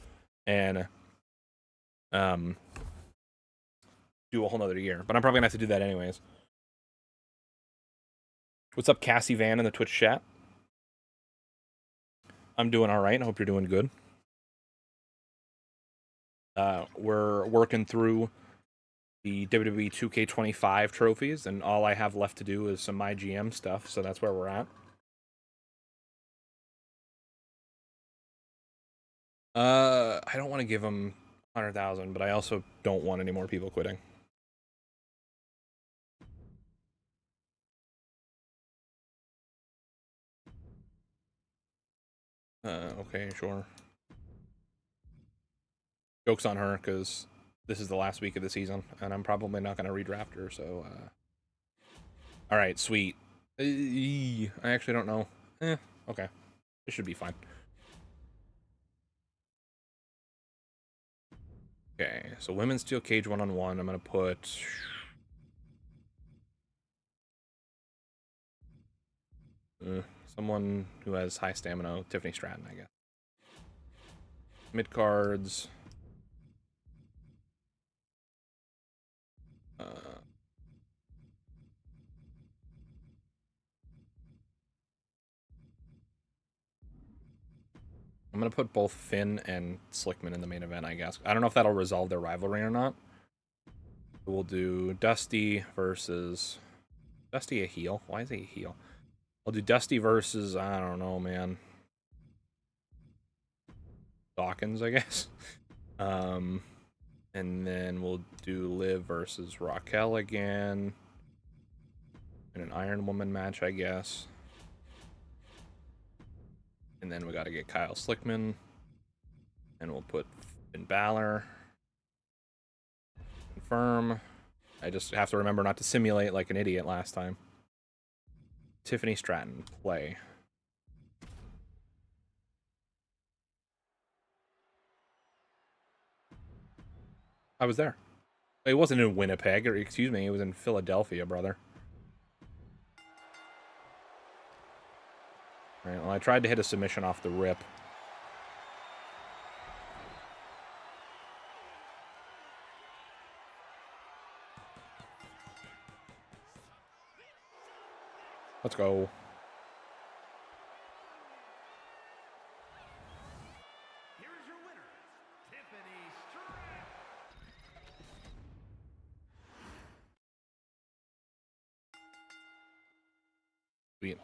and do a whole nother year. But I'm probably gonna have to do that anyways. What's up, Cassie Van in the Twitch chat? I'm doing all right. I hope you're doing good. We're working through the WWE 2K25 trophies, and all I have left to do is some MyGM stuff, so that's where we're at. I don't want to give him 100,000, but I also don't want any more people quitting. Okay, sure. Joke's on her, because this is the last week of the season, and I'm probably not going to redraft her, so, Alright, sweet. I actually don't know. Okay. It should be fine. Okay, so women's steel cage 1-on-1. I'm going to put... someone who has high stamina, Tiffany Stratton, I guess. Mid cards. I'm going to put both Finn and Slickman in the main event, I guess. I don't know if that'll resolve their rivalry or not. We'll do Dusty versus... Dusty a heel? Why is he a heel? I'll do Dusty versus, I don't know, man. Dawkins, I guess. And then we'll do Liv versus Raquel again. In an Iron Woman match, I guess. And then we got to get Kyle Slickman. And we'll put Finn Balor. Confirm. I just have to remember not to simulate like an idiot last time. Tiffany Stratton, play. I was there. It wasn't in Winnipeg, or excuse me, it was in Philadelphia, brother. Alright, well, I tried to hit a submission off the rip. Let's go. Here's your winner, Tiffany Stratton. Sweet.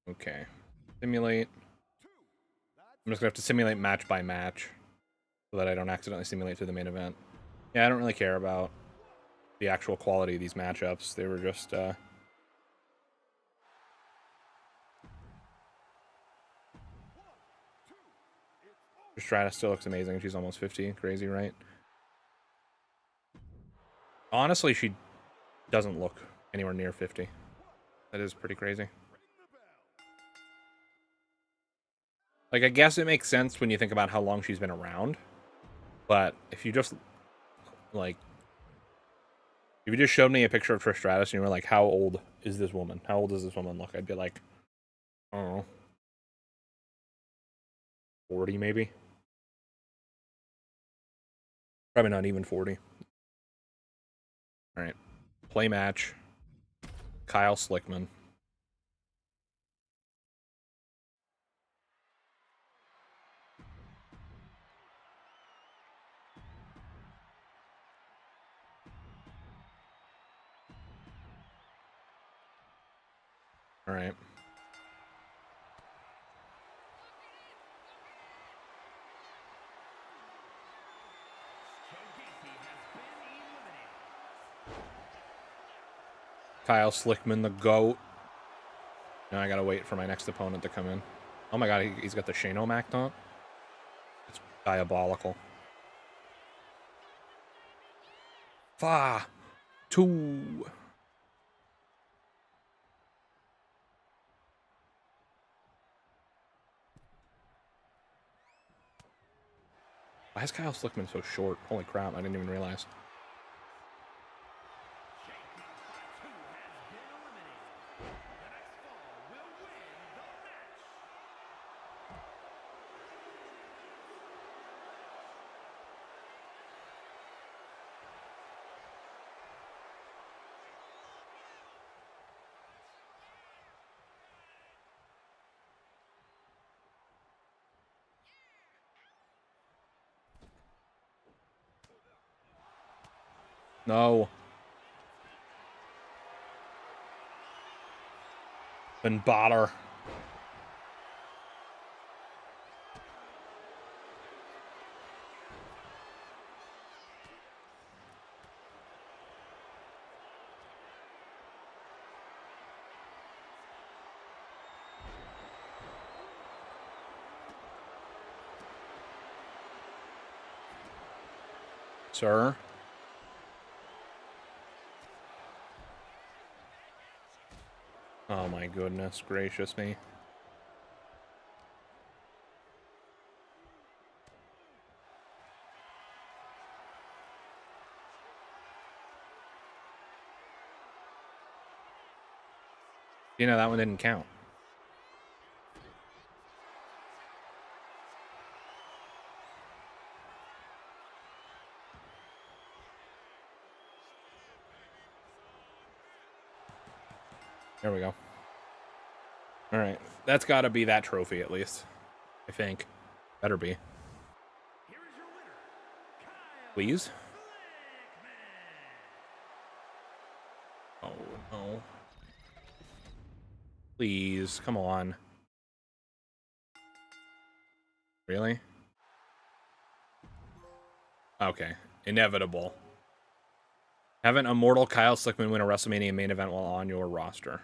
Okay. Simulate. I'm just gonna have to simulate match by match so that I don't accidentally simulate to the main event. Yeah, I don't really care about the actual quality of these matchups. They were just Stratus still looks amazing. She's almost 50. Crazy, right? Honestly, she doesn't look anywhere near 50. That is pretty crazy. Like, I guess it makes sense when you think about how long she's been around. But if you just, like... If you just showed me a picture of Trish Stratus and you were like, how old is this woman? How old does this woman look? I'd be like, I don't know. 40, maybe? Probably not even 40. Alright. Play match. Kyle Slickman. Alright. Kyle Slickman, the GOAT. Now I gotta wait for my next opponent to come in. Oh my god, he's got the Shane O'Mac taunt. It's diabolical. Fa! 2! Why is Kyle Slickman so short? Holy crap, I didn't even realize. No. Then Botter. Sir. Oh my goodness gracious me. You know, that one didn't count. There we go. All right. That's got to be that trophy at least. I think. Better be. Here is your winner, Kyle Please? Flickman. Oh, no. Please. Come on. Really? Okay. Inevitable. Have an immortal Kyle Slickman win a WrestleMania main event while on your roster.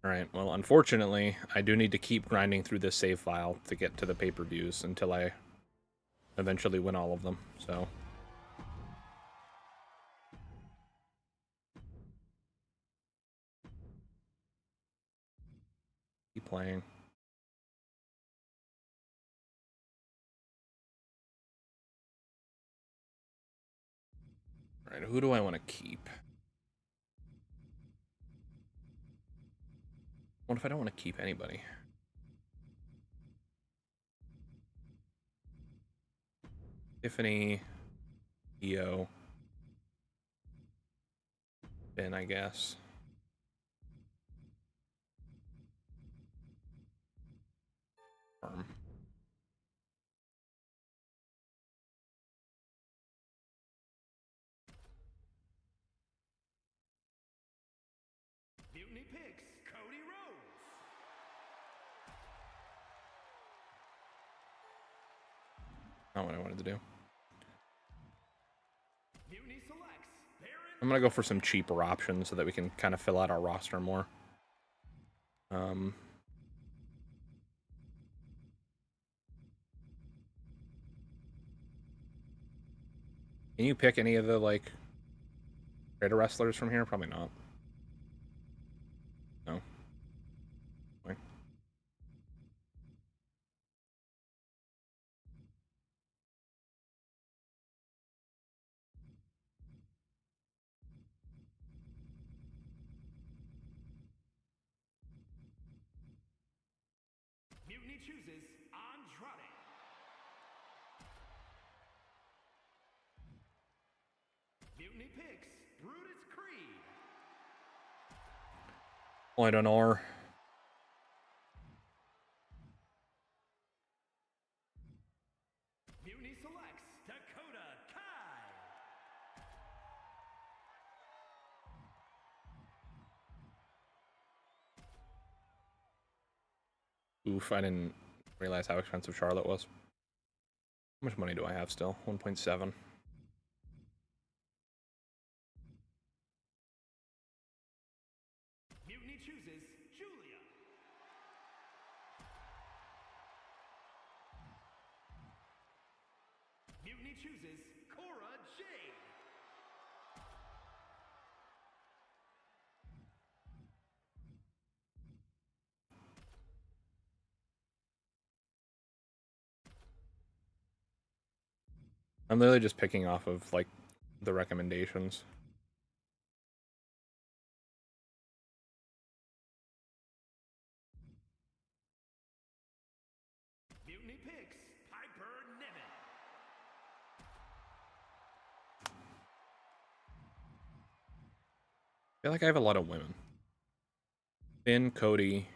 Alright, well, unfortunately, I do need to keep grinding through this save file to get to the pay-per-views until I eventually win all of them, so... Keep playing. Alright, who do I want to keep? What if I don't want to keep anybody? Tiffany, EO, Ben, I guess. Arm. Mutiny picks Cody Rhodes. Not what I wanted to do. Mutiny selects Baron. I'm gonna go for some cheaper options so that we can kind of fill out our roster more. Can you pick any of the, like, creator wrestlers from here? Probably not. No. Fine. Mutiny chooses Andrade. Mutiny picks Brutus Creed. Point on R. Mutiny selects Dakota Kai. Oof, I didn't realize how expensive Charlotte was. How much money do I have still? 1.7. Mutiny chooses Julia. Mutiny chooses Cora Jade. I'm literally just picking off of, like, the recommendations. Mutiny picks Piper Niven. I feel like I have a lot of women. Finn, Cody,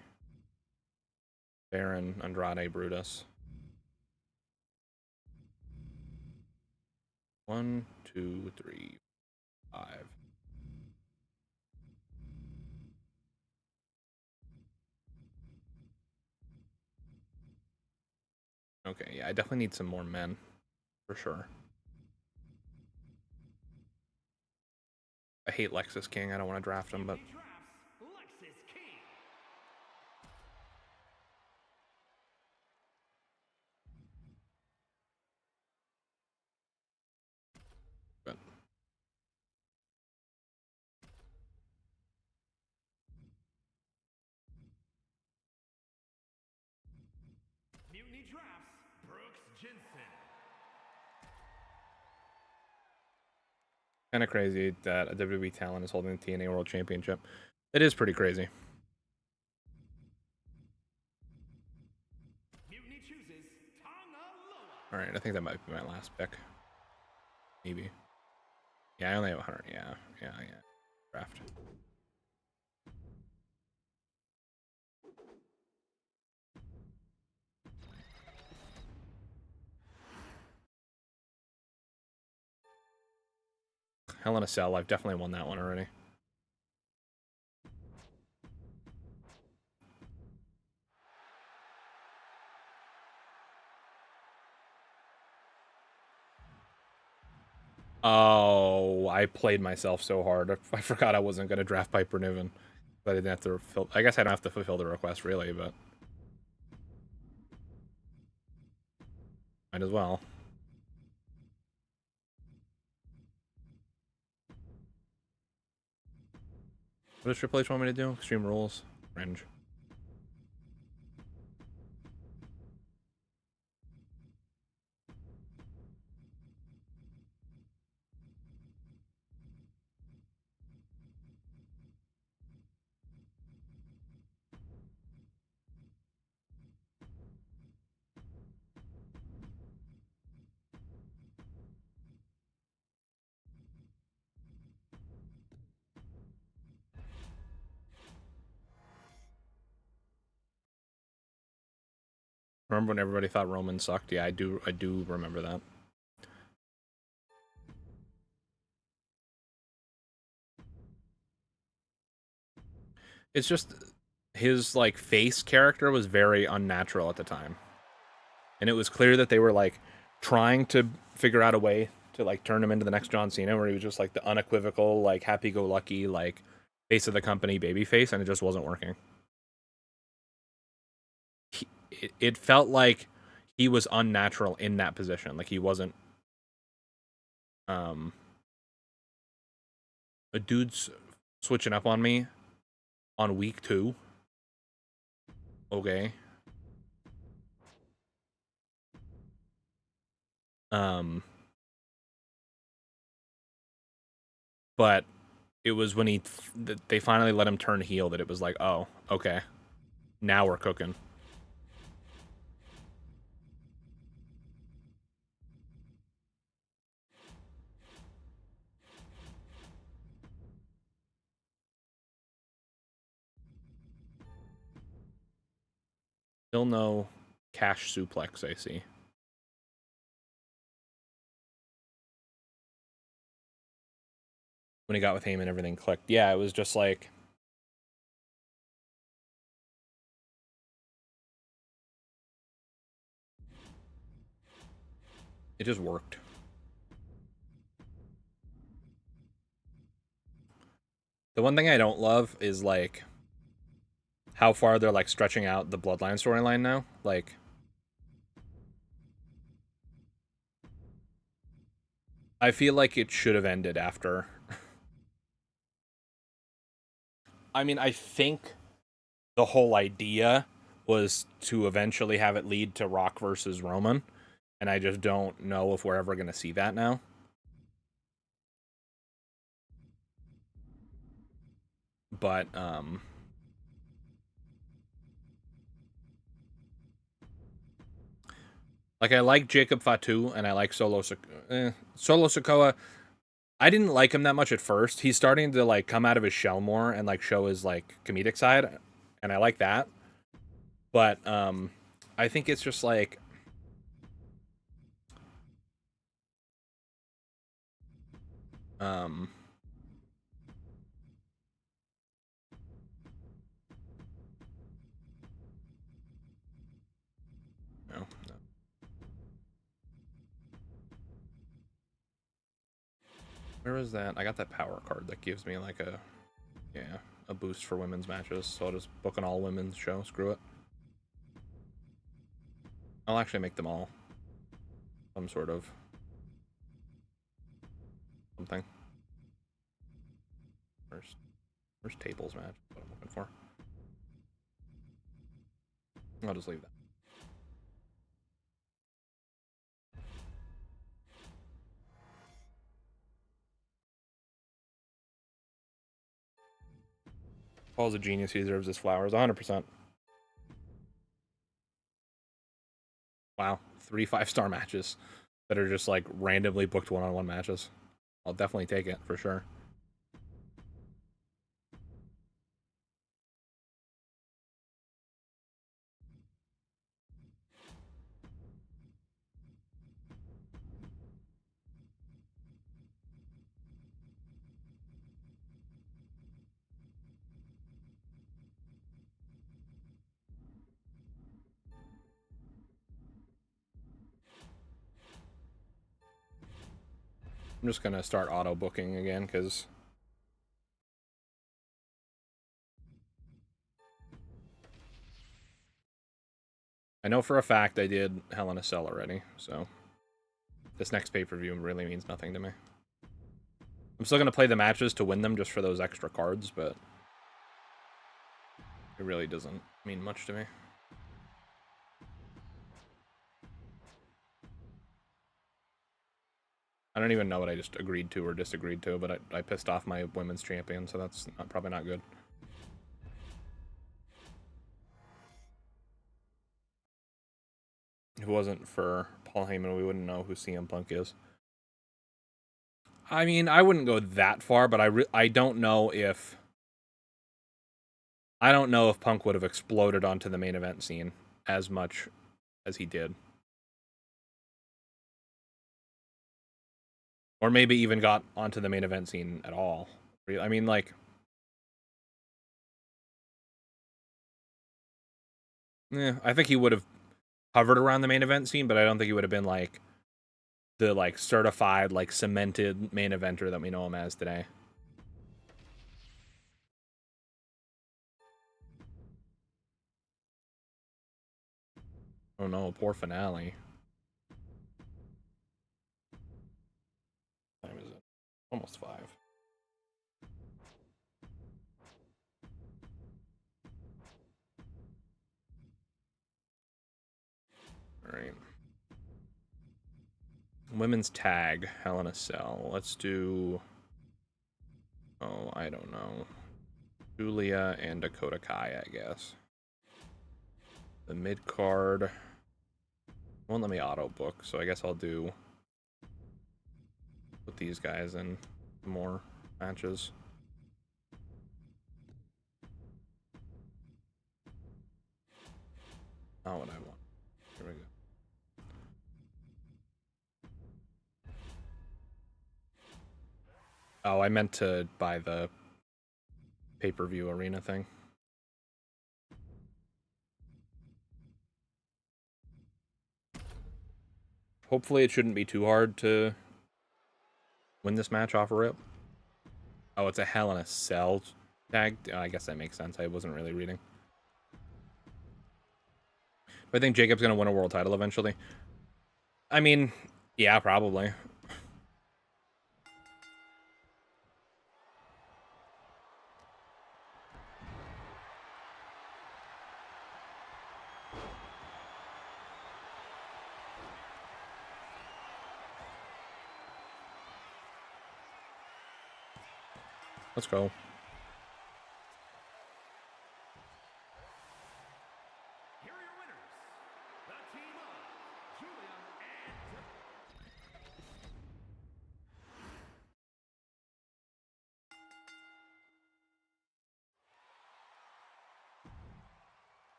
Baron, Andrade, Brutus. 1, 2, 3, 5. Okay, yeah, I definitely need some more men, for sure. I hate Lexus King. I don't want to draft him, but Mutiny drafts Brooks Jensen. kind of crazy that a WWE talent is holding the TNA World Championship. It is pretty crazy. Mutiny chooses Tanga Loa. All right, I think that might be my last pick. Maybe. Yeah, I only have 100. Yeah. Draft. Hell in a Cell. I've definitely won that one already. Oh, I played myself so hard. I forgot I wasn't going to draft Piper Niven. But I didn't have to fulfill. I guess I don't have to fulfill the request, really, but might as well. What does Triple H want me to do? Extreme Rules. Cringe. Remember when everybody thought Roman sucked? Yeah, I do remember that. It's just his like face character was very unnatural at the time. And it was clear that they were like trying to figure out a way to like turn him into the next John Cena, where he was just like the unequivocal, like happy-go-lucky, like face of the company baby face, and it just wasn't working. It felt like he was unnatural in that position. Like he wasn't a dude's switching up on me on week 2. Okay. But it was when they finally let him turn heel that it was like, oh, okay, now we're cooking. Still no cash suplex, I see. When he got with Heyman, everything clicked. Yeah, it was just like, it just worked. The one thing I don't love is like how far they're like stretching out the Bloodline storyline now. Like, I feel like it should have ended after. I mean, I think the whole idea was to eventually have it lead to Rock versus Roman, and I just don't know if we're ever going to see that now. But like I like Jacob Fatu and I like Solo Sikoa. I didn't like him that much at first. He's starting to like come out of his shell more and like show his like comedic side, and I like that. But I think it's just like Um, no. Where is that? I got that power card that gives me like a boost for women's matches. So I'll just book an all women's show. Screw it. I'll actually make them all some sort of something. First tables match. What I'm looking for. I'll just leave that. Paul's a genius. He deserves his flowers. 100%. Wow. 3 5-star matches that are just like randomly booked one-on-one matches. I'll definitely take it for sure. I'm just gonna start auto booking again because I know for a fact I did Hell in a Cell already, so this next pay-per-view really means nothing to me. I'm still gonna play the matches to win them just for those extra cards, but it really doesn't mean much to me. I don't even know what I just agreed to or disagreed to, but I pissed off my women's champion, so that's probably not good. If it wasn't for Paul Heyman, we wouldn't know who CM Punk is. I mean, I wouldn't go that far, but I don't know if Punk would have exploded onto the main event scene as much as he did. Or maybe even got onto the main event scene at all. I mean, like, I think he would have hovered around the main event scene, but I don't think he would have been like the like certified, like cemented main eventer that we know him as today. Oh no, poor finale. What time is it? Almost 5. Alright. Women's tag, Hell in a Cell. Let's do... Oh, I don't know. Julia and Dakota Kai, I guess. The mid-card... Won't let me auto-book, so I guess I'll do... Put these guys in more matches. Not what I want. Here we go. Oh, I meant to buy the pay-per-view arena thing. Hopefully it shouldn't be too hard to win this match off a rip. Oh, it's a Hell in a Cell tag? Oh, I guess that makes sense. I wasn't really reading. But I think Jacob's going to win a world title eventually. I mean, yeah, probably. Let's go. Here are your winners, the team of Julia and...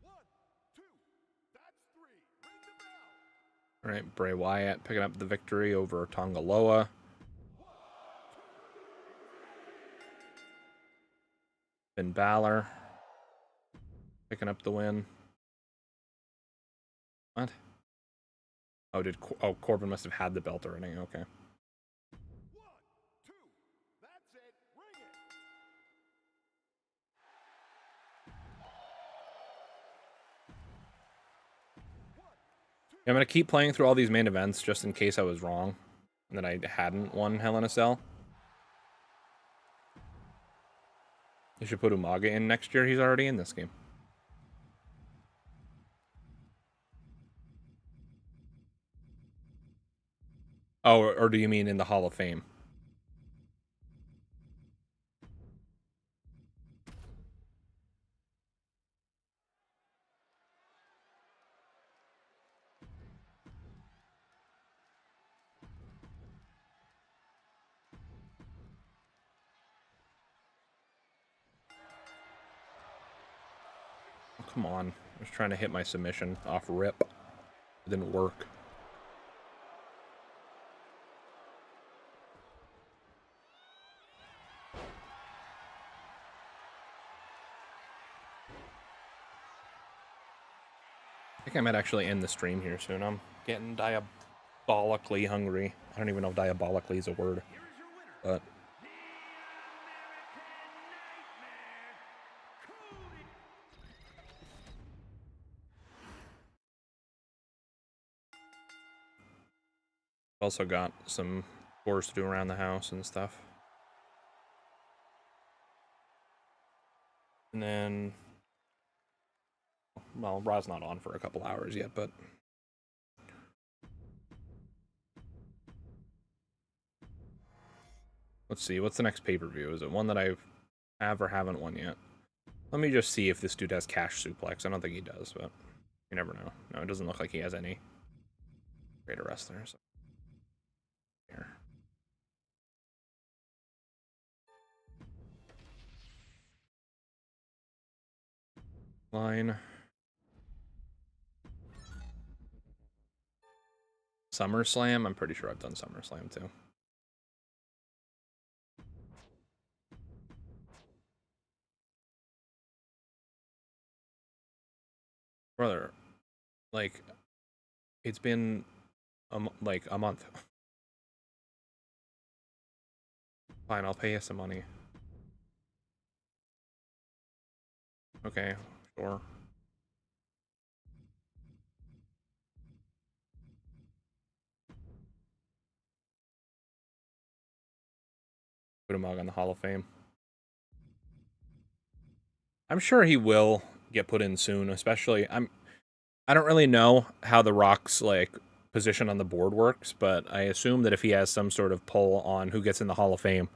One, two, that's 3. Ring the bell. All right, Bray Wyatt picking up the victory over Tongaloa. Finn Balor picking up the win. What? Oh, Corbin must have had the belt already. Okay. 1, 2, that's it. Ring it. I'm going to keep playing through all these main events just in case I was wrong and that I hadn't won Hell in a Cell. You should put Umaga in next year. He's already in this game. Oh, or do you mean in the Hall of Fame? Oh, come on. I was trying to hit my submission off rip. It didn't work. I think I might actually end the stream here soon. I'm getting diabolically hungry. I don't even know if diabolically is a word. But also got some chores to do around the house and stuff. And then, well, Raw's not on for a couple hours yet, but let's see. What's the next pay-per-view? Is it one that I have or haven't won yet? Let me just see if this dude has cash suplex. I don't think he does, but you never know. No, it doesn't look like he has any greater wrestlers. Here. Line. SummerSlam? I'm pretty sure I've done SummerSlam too. Brother, like, it's been like a month. Fine, I'll pay you some money. Okay, sure. Put him on the Hall of Fame. I'm sure he will get put in soon, especially I don't really know how the Rock's like position on the board works, but I assume that if he has some sort of pull on who gets in the Hall of Fame,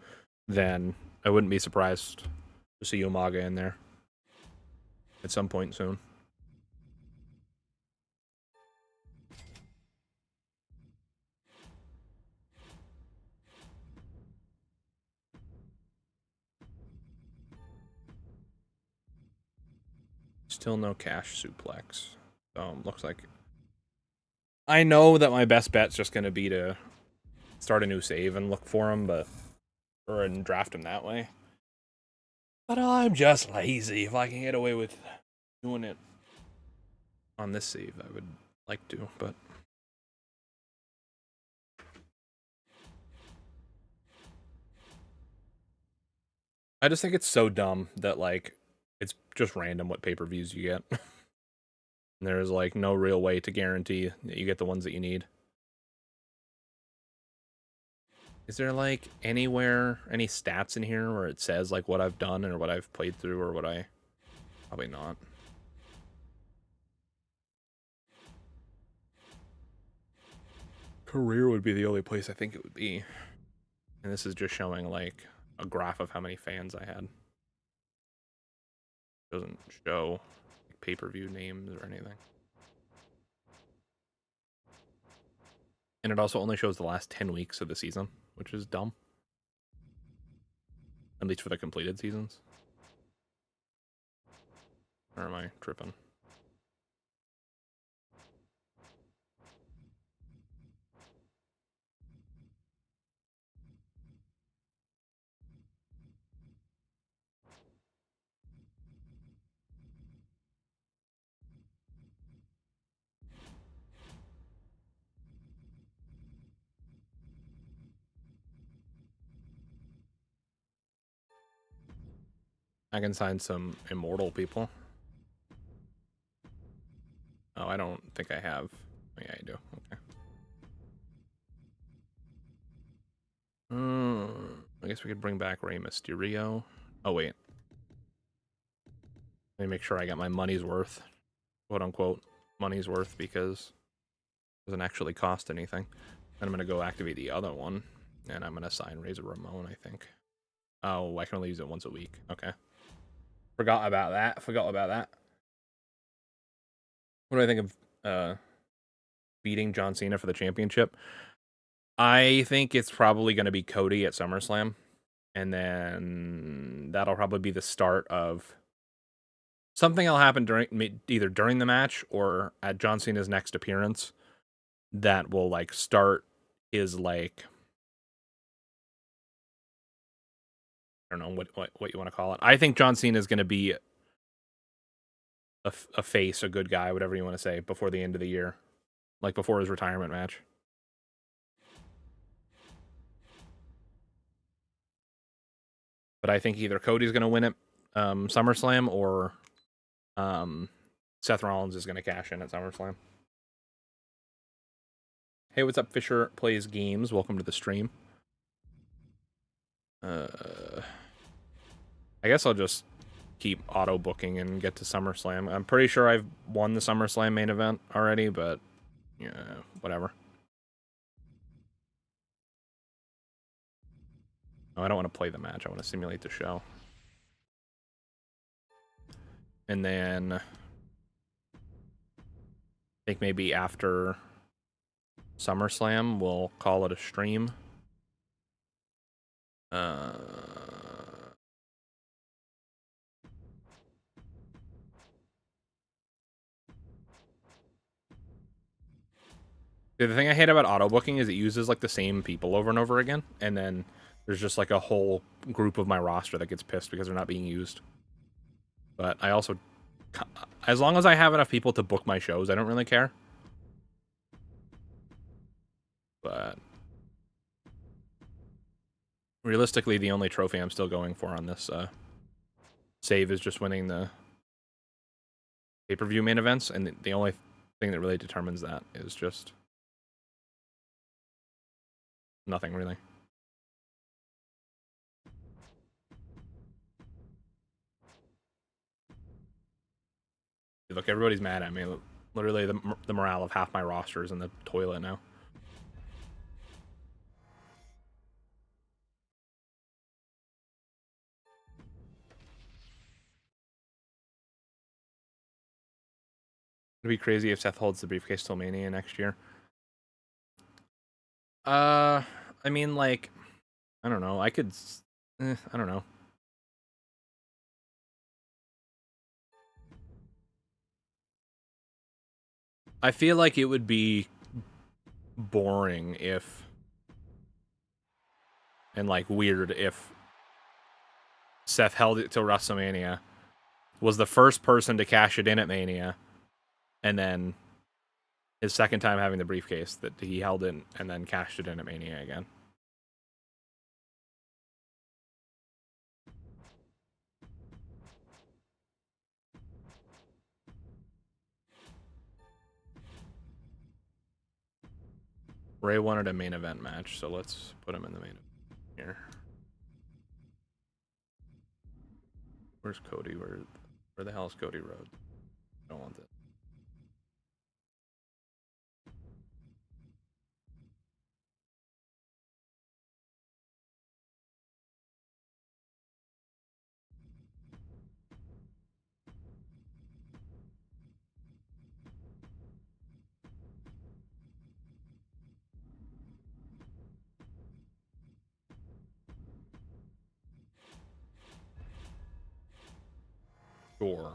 then I wouldn't be surprised to see Umaga in there at some point soon. Still no cash suplex. Looks like I know that my best bet's just going to be to start a new save and look for him, and draft him that way. But I'm just lazy. If I can get away with doing it on this save, I would like to, but I just think it's so dumb that like it's just random what pay-per-views you get. There's like no real way to guarantee that you get the ones that you need. Is there like anywhere, any stats in here where it says like what I've done or what I've played through or what I... Probably not. Career would be the only place I think it would be. And this is just showing like a graph of how many fans I had. Doesn't show pay-per-view names or anything. And it also only shows the last 10 weeks of the season, which is dumb. At least for the completed seasons. Or am I tripping? I can sign some immortal people. Oh, I don't think I have. Oh, yeah, I do. Okay. I guess we could bring back Rey Mysterio. Oh, wait. Let me make sure I got my money's worth. Quote unquote money's worth, because it doesn't actually cost anything. Then I'm going to go activate the other one. And I'm going to sign Razor Ramon, I think. Oh, I can only use it once a week. Okay. Forgot about that. What do I think of beating John Cena for the championship? I think it's probably going to be Cody at SummerSlam. And then that'll probably be the start of something that'll happen either during the match or at John Cena's next appearance that will like start his like, I don't know what you want to call it. I think John Cena is going to be a face, a good guy, whatever you want to say, before the end of the year, like before his retirement match. But I think either Cody's going to win at SummerSlam or Seth Rollins is going to cash in at SummerSlam. Hey, what's up, Fisher Plays Games? Welcome to the stream. I guess I'll just keep auto booking and get to SummerSlam. I'm pretty sure I've won the SummerSlam main event already, but yeah, whatever. Oh, I don't want to play the match. I want to simulate the show. And then I think maybe after SummerSlam, we'll call it a stream. The thing I hate about auto booking is it uses like the same people over and over again, and then there's just like a whole group of my roster that gets pissed because they're not being used. But I also, as long as I have enough people to book my shows, I don't really care. But realistically, the only trophy I'm still going for on this save is just winning the pay-per-view main events, and the only thing that really determines that is just nothing, really. Look, everybody's mad at me. Literally, the morale of half my roster is in the toilet now. It'd be crazy if Seth holds the briefcase till Mania next year. I mean, like, I don't know. I could, I don't know. I feel like it would be boring if, and like weird if Seth held it till WrestleMania, was the first person to cash it in at Mania, and then his second time having the briefcase that he held in and then cashed it in at Mania again. Ray wanted a main event match, so let's put him in the main event here. Where's Cody? Where the hell is Cody Rhodes? I don't want this. Sure.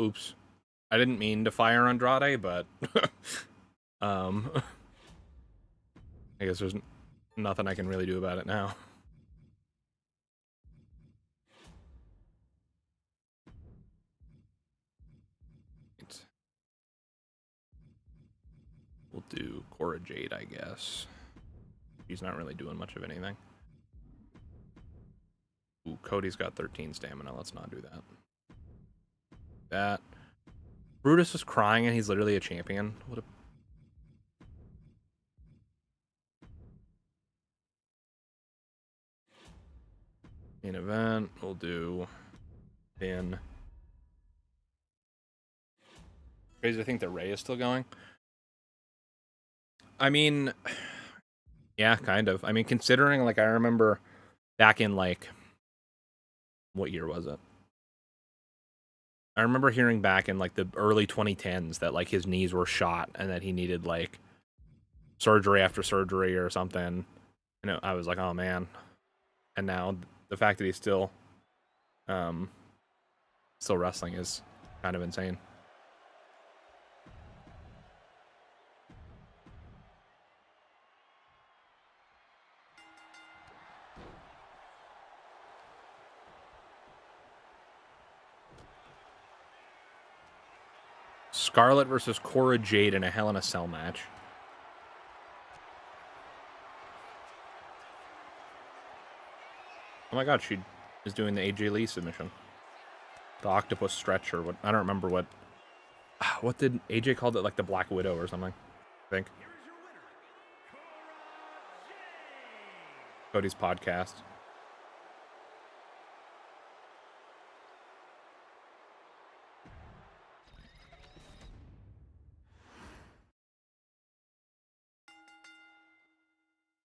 Oops. I didn't mean to fire Andrade, but I guess there's nothing I can really do about it now. do Cora Jade, I guess. She's not really doing much of anything. Ooh, Cody's got 13 stamina. Let's not do that. That. Brutus was crying and he's literally a champion. What a... Main event. We'll do Finn. Crazy to think that Ray is still going. I mean, yeah, kind of. I mean, considering, like, I remember back in, like, what year was it? I remember hearing back in, like, the early 2010s that, like, his knees were shot and that he needed, like, surgery after surgery or something. And I was like, oh, man. And now the fact that he's still wrestling is kind of insane. Scarlett versus Cora Jade in a Hell in a Cell match. Oh my god, she is doing the AJ Lee submission. The octopus stretch or what? I don't remember what. What did AJ called it? Like the Black Widow or something, I think. Cody's podcast.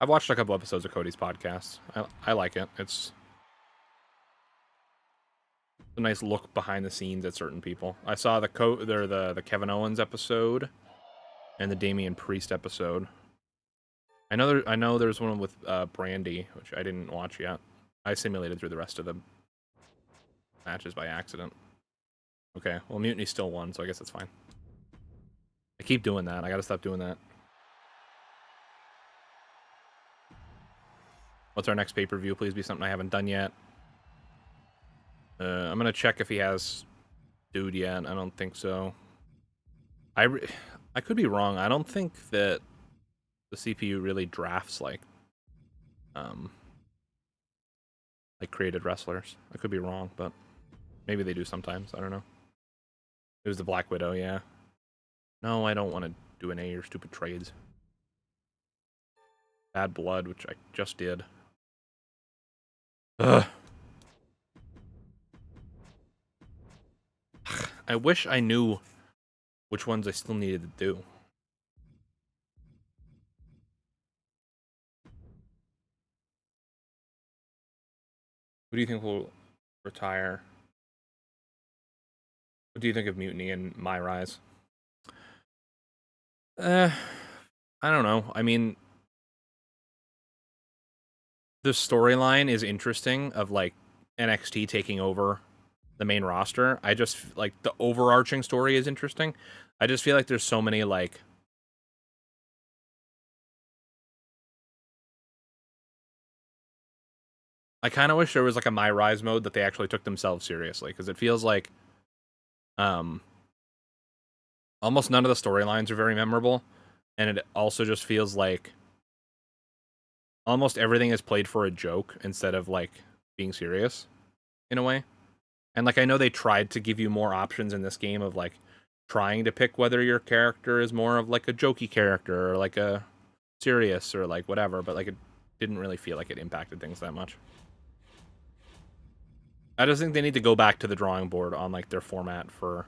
I've watched a couple episodes of Cody's podcast. I like it. It's a nice look behind the scenes at certain people. I saw the Kevin Owens episode and the Damian Priest episode. I know there's one with Brandy, which I didn't watch yet. I simulated through the rest of the matches by accident. Okay, well Mutiny still won, so I guess that's fine. I keep doing that. I gotta stop doing that. What's our next pay-per-view? Please be something I haven't done yet. I'm gonna check if he has Dude yet. I don't think so. I could be wrong. I don't think that the CPU really drafts like created wrestlers. I could be wrong, but maybe they do sometimes. I don't know. It was the Black Widow, yeah. No, I don't want to do an A or stupid trades. Bad Blood, which I just did. Ugh. I wish I knew which ones I still needed to do. Who do you think will retire? What do you think of Mutiny and My Rise? I don't know. I mean, the storyline is interesting of like NXT taking over the main roster. I just like the overarching story is interesting. I just feel like there's so many like I kind of wish there was like a My Rise mode that they actually took themselves seriously because it feels like almost none of the storylines are very memorable, and it also just feels like almost everything is played for a joke instead of like being serious in a way. And like I know they tried to give you more options in this game of like trying to pick whether your character is more of like a jokey character or like a serious or like whatever, but like it didn't really feel like it impacted things that much. I just think they need to go back to the drawing board on like their format for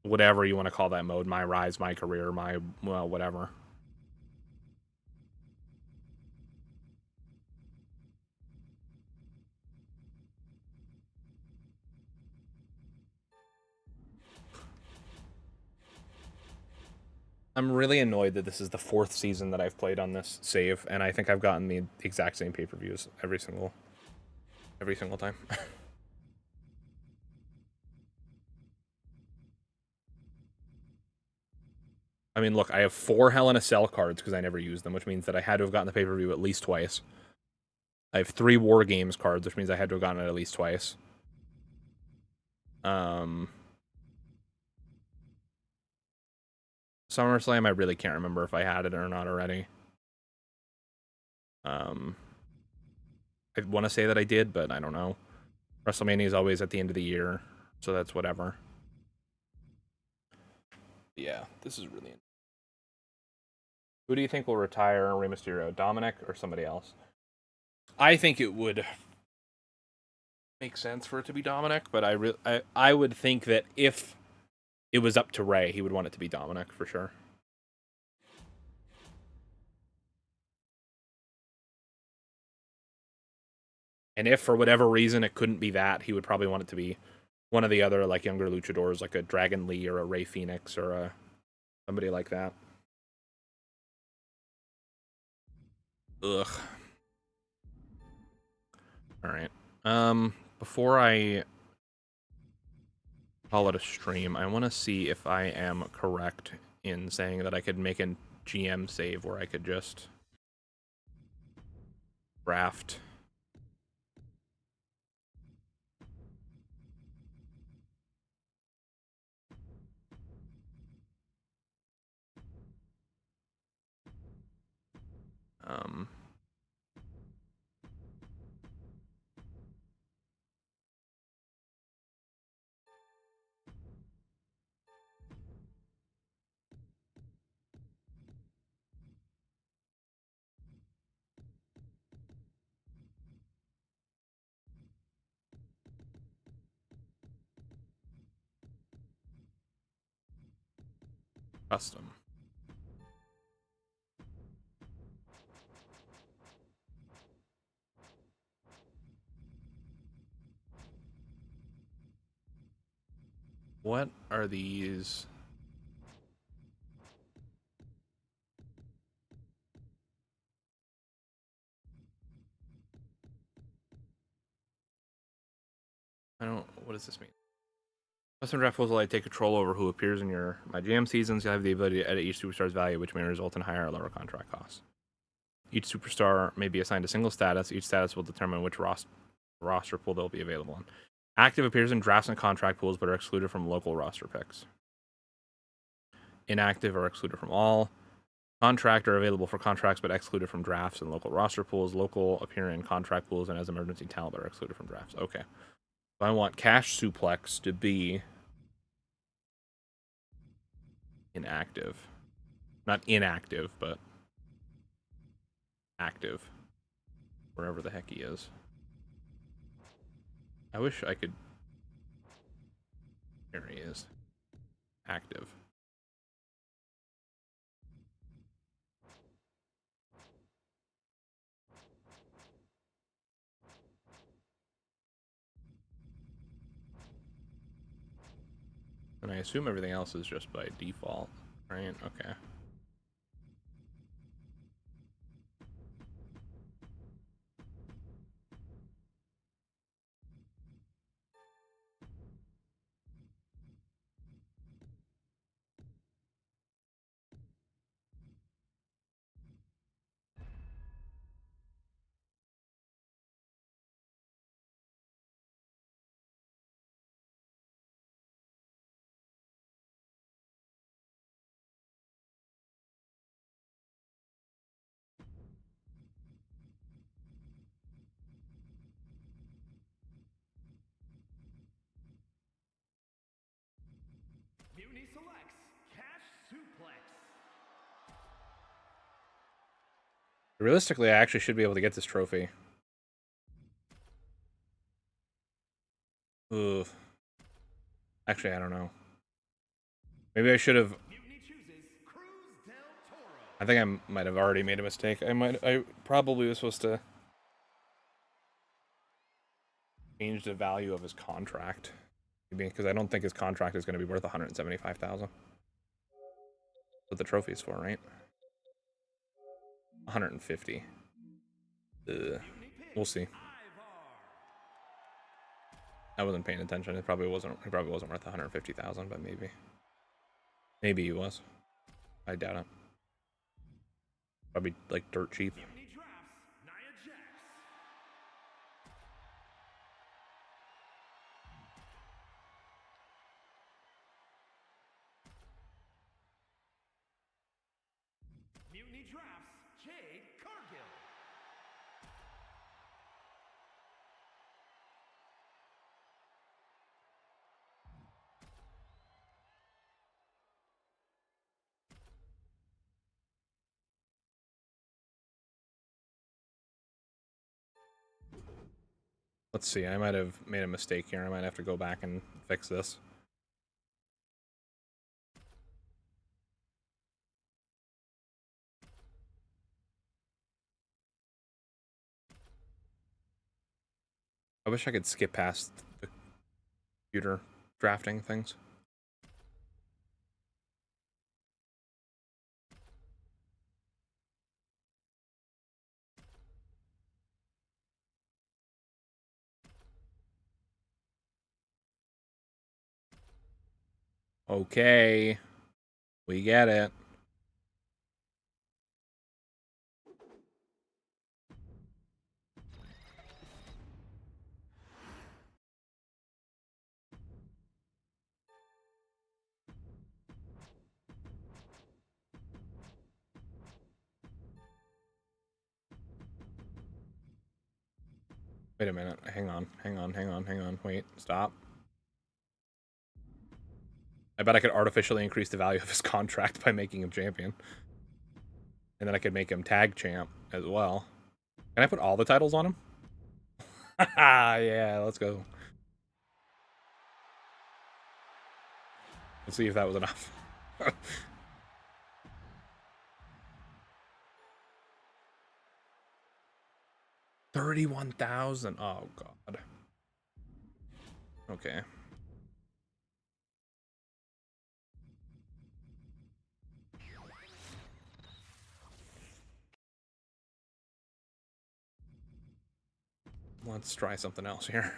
whatever you want to call that mode. My Rise, My Career, My, well, whatever. I'm really annoyed that this is the 4th season that I've played on this save, and I think I've gotten the exact same pay-per-views every single time. I mean, look, I have 4 Hell in a Cell cards because I never used them, which means that I had to have gotten the pay-per-view at least twice. I have 3 War Games cards, which means I had to have gotten it at least twice. SummerSlam, I really can't remember if I had it or not already. I want to say that I did, but I don't know. WrestleMania is always at the end of the year, so that's whatever. Yeah, this is really. Who do you think will retire Rey Mysterio, Dominic or somebody else? I think it would make sense for it to be Dominic, but I would think that if it was up to Rey, he would want it to be Dominic for sure. And if for whatever reason it couldn't be that, he would probably want it to be one of the other like younger luchadors, like a Dragon Lee or a Rey Fenix or a somebody like that. Ugh. All right. Before I call it a stream, I want to see if I am correct in saying that I could make a GM save where I could just draft. Um, custom. What are these? I don't. What does this mean? Custom draft pools will let you take control over who appears in your MyGM seasons. You have the ability to edit each superstar's value, which may result in higher or lower contract costs. Each superstar may be assigned a single status. Each status will determine which roster pool they'll be available in. Active appears in drafts and contract pools, but are excluded from local roster picks. Inactive are excluded from all. Contract are available for contracts, but excluded from drafts and local roster pools. Local appear in contract pools and as emergency talent, but are excluded from drafts. Okay. So I want Cash Suplex to be inactive. Not inactive, but active. Wherever the heck he is. I wish I could... There he is. Active. And I assume everything else is just by default, right? Okay. Mutiny selects Cash Suplex. Realistically, I actually should be able to get this trophy. Ooh. Actually, I don't know. Maybe I should have... Mutiny chooses Cruz del Toro. I think I might have already made a mistake. I probably was supposed to change the value of his contract. Maybe, because I don't think his contract is going to be worth $175,000. That's what the trophy is for, right? 150. We'll see. I wasn't paying attention. It probably wasn't worth 150,000, but maybe he was. I doubt it. Probably like dirt cheap. Mutiny Drafts Jade Cargill. Let's see, I might have made a mistake here. I might have to go back and fix this. I wish I could skip past the computer drafting things. Okay, we get it. Wait a minute. Hang on. Wait, stop. I bet I could artificially increase the value of his contract by making him champion. And then I could make him tag champ as well. Can I put all the titles on him? Yeah, let's go. Let's see if that was enough. 31,000. Oh god. Okay. Let's try something else here.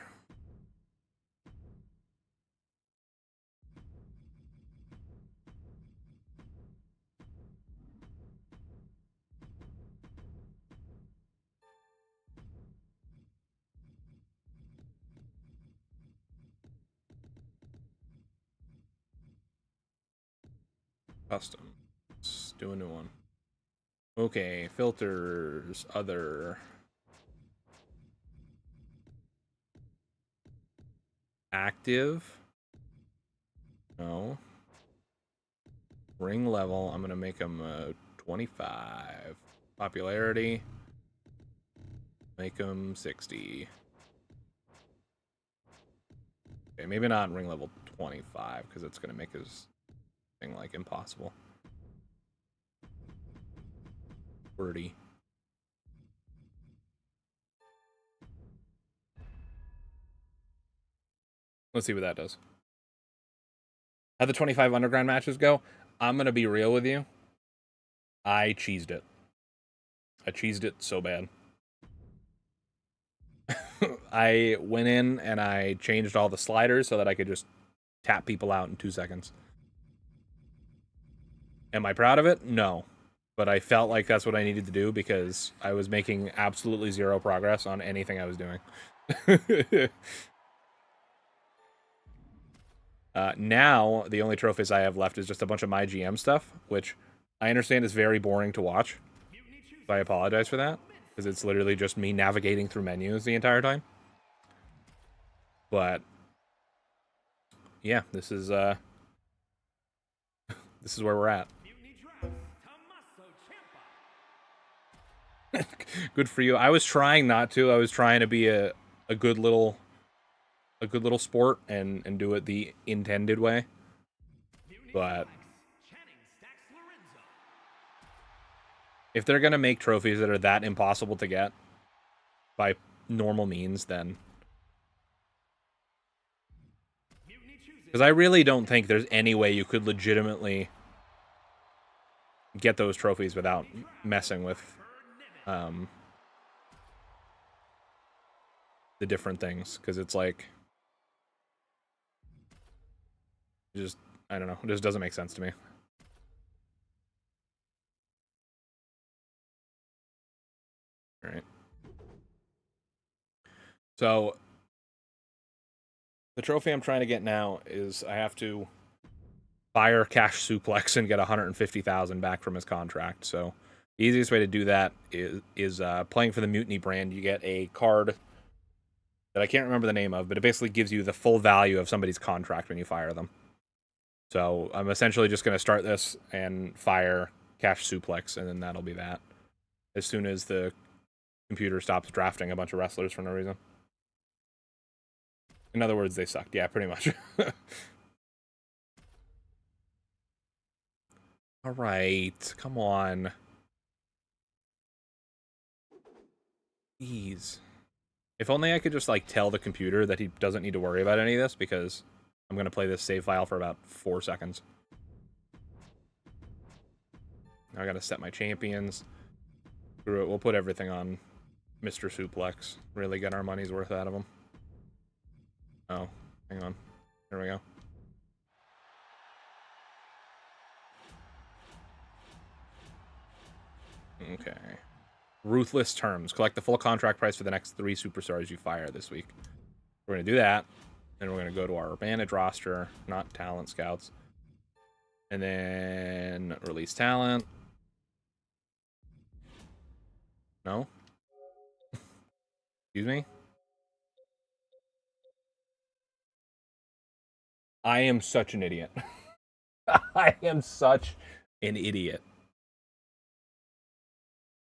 Custom. Let's do a new one. Okay, filters, other. Active. No. Ring level, I'm gonna make him 25. Popularity. Make him 60. Okay, maybe not ring level 25, because it's gonna make his thing like impossible. 30. Let's see what that does. How the 25 underground matches go? I'm gonna be real with you. I cheesed it. I cheesed it so bad. I went in and I changed all the sliders so that I could just tap people out in 2 seconds. Am I proud of it? No. But I felt like that's what I needed to do because I was making absolutely zero progress on anything I was doing. Now, the only trophies I have left is just a bunch of MyGM stuff, which I understand is very boring to watch. So I apologize for that, because it's literally just me navigating through menus the entire time. But yeah, this is where we're at. Good for you. I was trying not to. I was trying to be a good little sport and do it the intended way. But if they're gonna make trophies that are that impossible to get by normal means, then because I really don't think there's any way you could legitimately get those trophies without messing with the different things, because it's like just I don't know, it just doesn't make sense to me. All right. So the trophy I'm trying to get now is I have to fire Cash Suplex and get 150,000 back from his contract. So The easiest way to do that is playing for the Mutiny brand. You get a card that I can't remember the name of, but it basically gives you the full value of somebody's contract when you fire them. So I'm essentially just going to start this and fire Cash Suplex, and then that'll be that. As soon as the computer stops drafting a bunch of wrestlers for no reason. In other words, they sucked. Yeah, pretty much. All right, come on. Jeez. If only I could just, like, tell the computer that he doesn't need to worry about any of this, because I'm going to play this save file for about 4 seconds. Now I got to set my champions. Screw it, we'll put everything on Mr. Suplex. Really get our money's worth out of him. Oh, hang on. There we go. Okay. Ruthless terms. Collect the full contract price for the next 3 superstars you fire this week. We're going to do that. Then we're going to go to our manage roster, not talent scouts. And then release talent. No? Excuse me? I am such an idiot. I am such an idiot.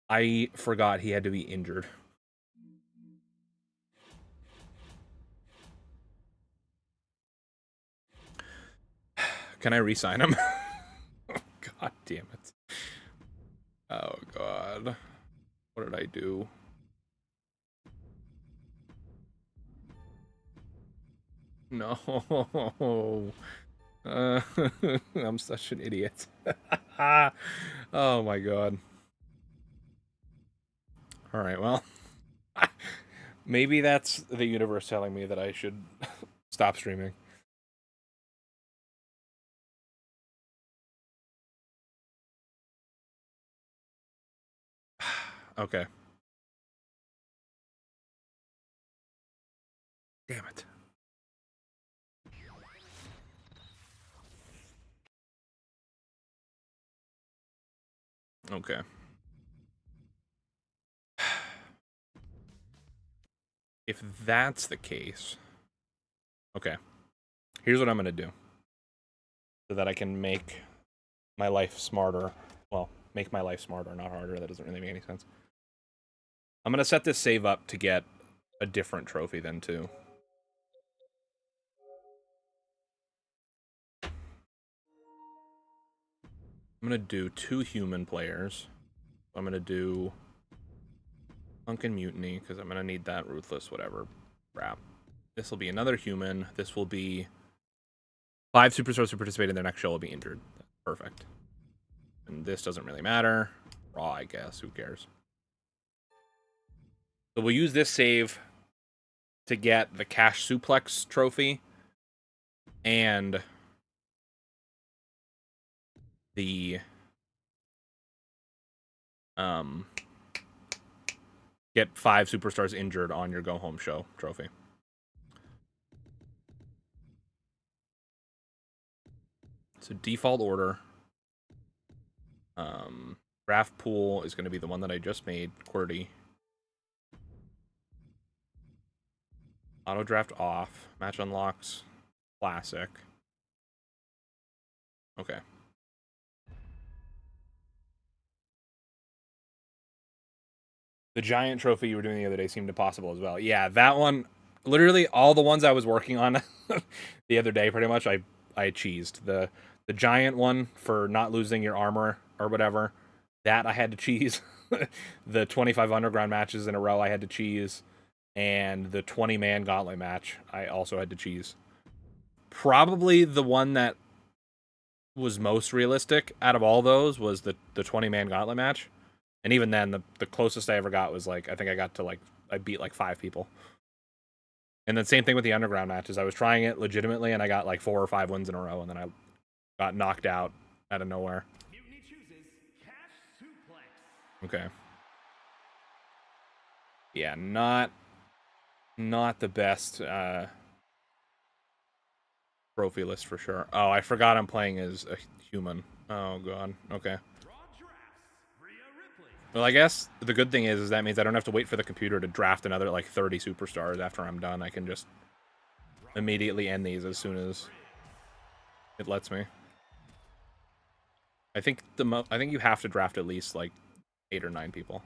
I forgot he had to be injured. Can I re-sign him? God damn it. Oh, God. What did I do? No. I'm such an idiot. Oh, my God. All right, well. Maybe that's the universe telling me that I should stop streaming. Okay. Damn it. Okay. If that's the case... Okay. Here's what I'm going to do. So that I can make my life smarter. Well, make my life smarter, not harder. That doesn't really make any sense. I'm going to set this save up to get a different trophy then, too. I'm going to do 2 human players. I'm going to do Punk and Mutiny, because I'm going to need that Ruthless whatever crap. This will be another human. This will be 5 superstars who participate in their next show will be injured. Perfect. And this doesn't really matter. Raw, I guess. Who cares? So we'll use this save to get the Cash Suplex trophy and the get 5 superstars injured on your go home show trophy. So default order. Draft pool is going to be the one that I just made, QWERTY. Auto draft off. Match unlocks. Classic. Okay. The giant trophy you were doing the other day seemed impossible as well. Yeah, that one, literally all the ones I was working on the other day, pretty much, I cheesed. The giant one for not losing your armor or whatever, that I had to cheese. The 25 underground matches in a row I had to cheese. And the 20-man gauntlet match I also had to cheese. Probably the one that was most realistic out of all those was the 20-man gauntlet match. And even then, the closest I ever got was, like, I think I got to, like, I beat, like, 5 people. And then same thing with the underground matches. I was trying it legitimately, and I got, like, 4 or 5 wins in a row, and then I got knocked out of nowhere. Mutiny chooses Cash Suplex. Okay. Yeah, not the best trophy list for sure. Oh, I forgot I'm playing as a human. Oh, God. Okay. Draw drafts. Rhea Well, I guess the good thing is that means I don't have to wait for the computer to draft another like 30 superstars after I'm done. I can just immediately end these as soon as it lets me. I think you have to draft at least like 8 or 9 people.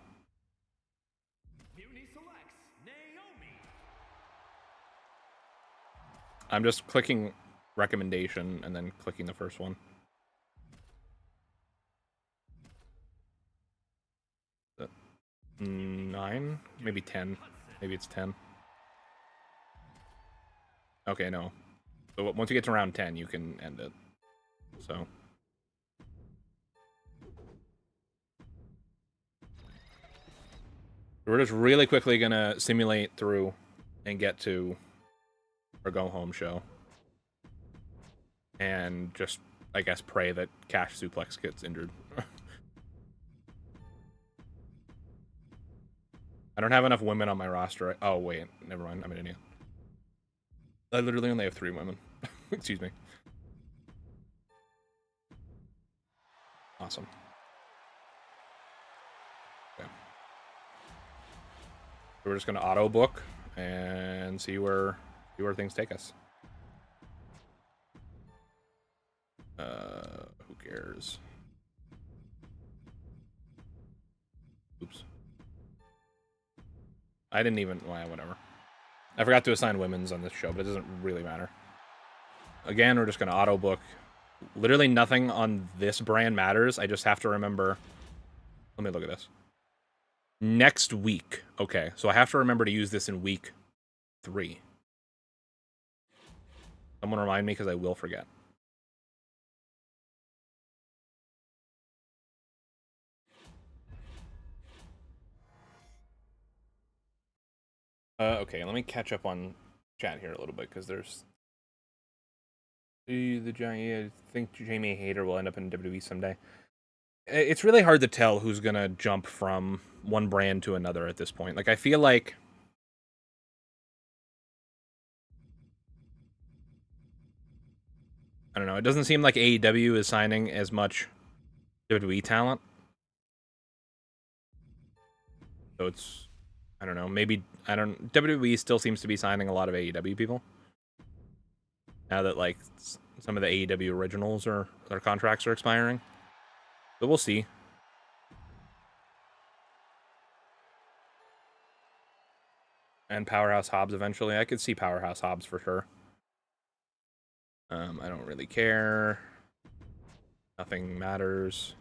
Mutiny selects Naomi. I'm just clicking recommendation and then clicking the first one. Nine? Maybe 10. Maybe it's 10. Okay, no. So once you get to round 10, you can end it. So. We're just really quickly gonna simulate through and get to our go home show. And just, I guess, pray that Cash Suplex gets injured. I don't have enough women on my roster. Oh, wait. Never mind. I'm an idiot. I literally only have 3 women. Excuse me. Awesome. Okay. So we're just going to auto book and see where things take us. Who cares? Oops. I didn't even... Well, whatever. I forgot to assign women's on this show, but it doesn't really matter. Again, we're just going to auto book. Literally nothing on this brand matters. I just have to remember... Let me look at this. Next week. Okay, so I have to remember to use this in week 3. Someone remind me because I will forget. Okay, let me catch up on chat here a little bit because there's the giant. I think Jamie Hayter will end up in WWE someday. It's really hard to tell who's gonna jump from one brand to another at this point. Like, I feel like I don't know. It doesn't seem like AEW is signing as much WWE talent, so it's I don't know. Maybe WWE still seems to be signing a lot of AEW people now that like some of the AEW originals their contracts are expiring. But we'll see. And Powerhouse Hobbs eventually. I could see Powerhouse Hobbs for sure. I don't really care. Nothing matters.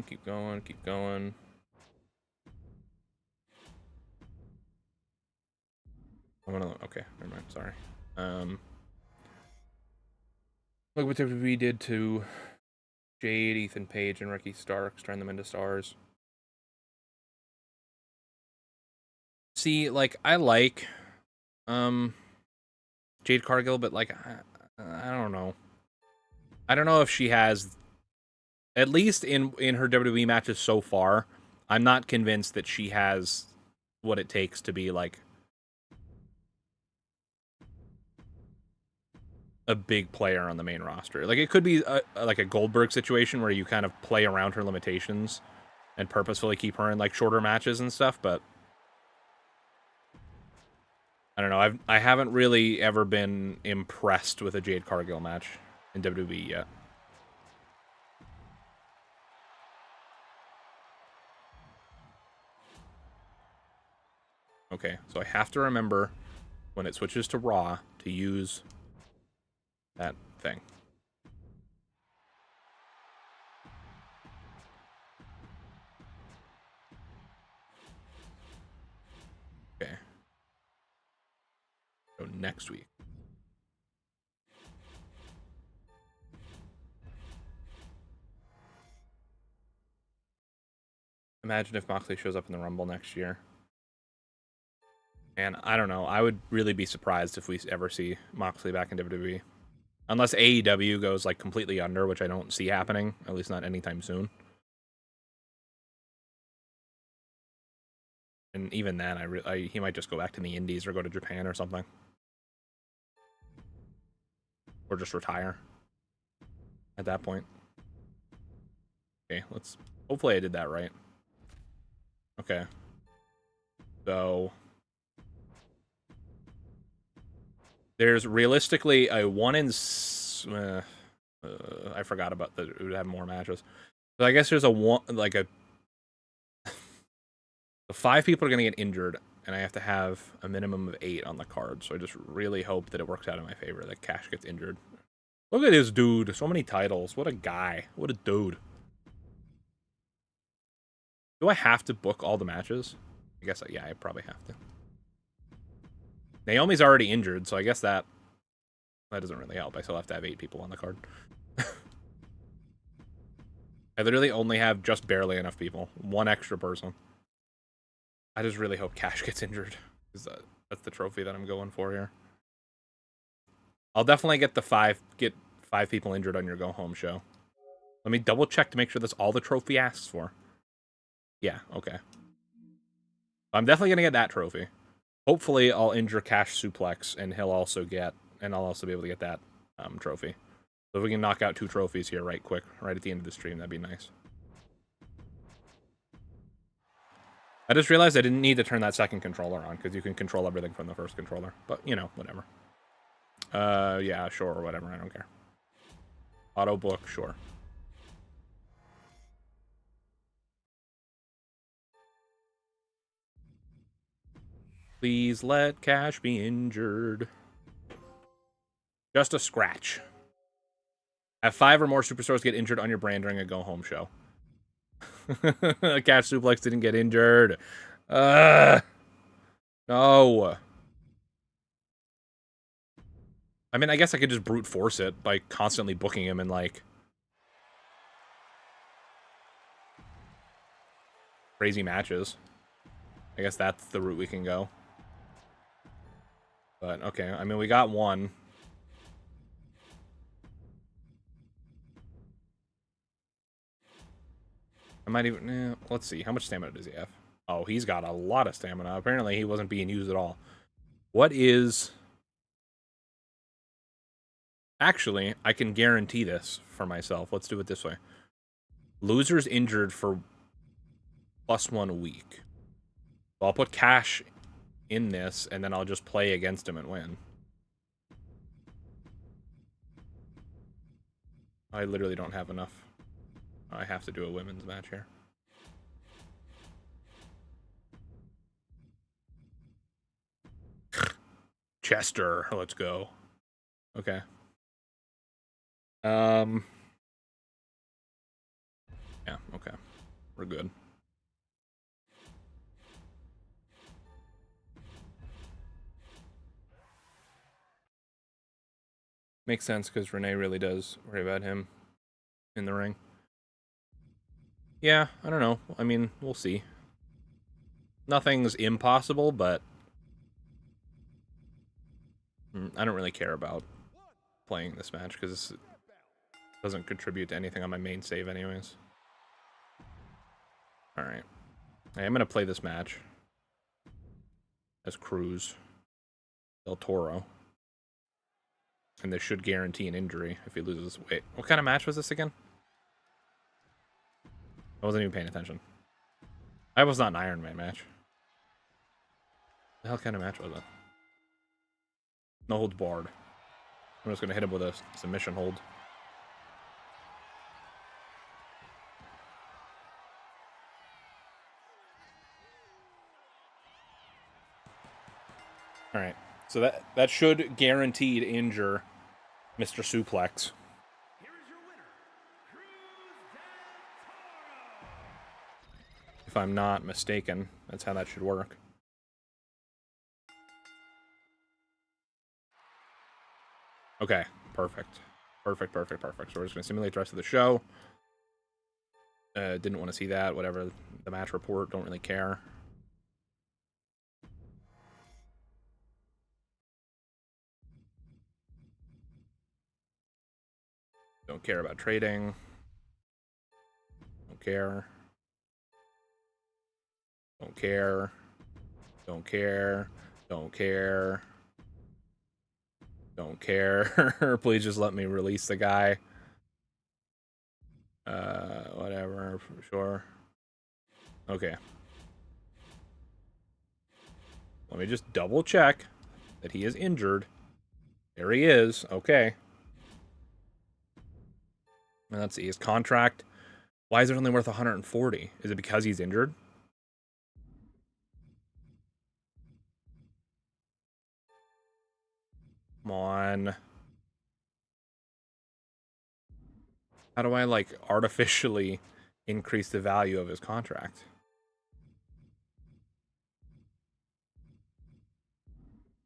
Keep going, keep going. Okay, never mind, sorry. Look what WWE did to Jade, Ethan Page, and Ricky Starks, turn them into stars. See, like, I like Jade Cargill, but like I don't know. I don't know if she has, at least in her WWE matches so far, I'm not convinced that she has what it takes to be like a big player on the main roster. Like, it could be like a Goldberg situation where you kind of play around her limitations and purposefully keep her in like shorter matches and stuff, but I don't know. I haven't really ever been impressed with a Jade Cargill match in WWE yet. Okay, so I have to remember when it switches to Raw to use that thing. Okay. So next week. Imagine if Moxley shows up in the Rumble next year. And I don't know. I would really be surprised if we ever see Moxley back in WWE. Unless AEW goes like completely under, which I don't see happening, at least not anytime soon. And even then, he might just go back to the Indies or go to Japan or something. Or just retire at that point. Okay, let's... Hopefully I did that right. Okay. So... There's realistically a 1 in... I forgot about that. It would have more matches. So I guess there's a 1... Like a... The 5 people are going to get injured, and I have to have a minimum of 8 on the card. So I just really hope that it works out in my favor, that Cash gets injured. Look at this dude. So many titles. What a guy. What a dude. Do I have to book all the matches? I guess, yeah, I probably have to. Naomi's already injured, so I guess that doesn't really help. I still have to have 8 people on the card. I literally only have just barely enough people. 1 extra person. I just really hope Cash gets injured. That's the trophy that I'm going for here. I'll definitely get 5 people injured on your go home show. Let me double check to make sure that's all the trophy asks for. Yeah, okay. I'm definitely gonna get that trophy. Hopefully I'll injure Cash Suplex and I'll also be able to get that trophy. So if we can knock out 2 trophies here right quick, right at the end of the stream, that'd be nice. I just realized I didn't need to turn that second controller on, because you can control everything from the first controller. But, you know, whatever. Yeah, sure, or whatever, I don't care. Auto book, sure. Please let Cash be injured. Just a scratch. Have 5 or more superstars get injured on your brand during a go-home show. Cash Suplex didn't get injured. No. I mean, I guess I could just brute force it by constantly booking him in, like, crazy matches. I guess that's the route we can go. But, okay, I mean, we got 1. I might even... let's see. How much stamina does he have? Oh, he's got a lot of stamina. Apparently, he wasn't being used at all. What is... Actually, I can guarantee this for myself. Let's do it this way. Loser's injured for +1 week. So I'll put Cash in this, and then I'll just play against him and win. I literally don't have enough. I have to do a women's match here. Chester, let's go. Okay. Yeah, okay. We're good. Makes sense, because Renee really does worry about him in the ring. Yeah, I don't know. I mean, we'll see. Nothing's impossible, but I don't really care about playing this match, because it doesn't contribute to anything on my main save anyways. Alright. I am going to play this match as Cruz Del Toro. And this should guarantee an injury if he loses. Wait, what kind of match was this again? I wasn't even paying attention. I was not an Iron Man match. The hell kind of match was it? No holds barred. I'm just going to hit him with a submission hold. Alright, so that should guaranteed injure Mr. Suplex. Here is your winner, Cruz Del Toro. If I'm not mistaken, that's how that should work. Okay, perfect. Perfect, perfect, perfect. So we're just going to simulate the rest of the show. Didn't want to see that. Whatever. The match report, don't really care. Don't care about trading. Don't care. Don't care. Don't care. Don't care. Don't care. Please just let me release the guy. Whatever, sure. Okay. Let me just double check that he is injured. There he is. Okay. And let's see his contract. Why is it only worth 140? Is it because he's injured? Come on. How do I, like, artificially increase the value of his contract?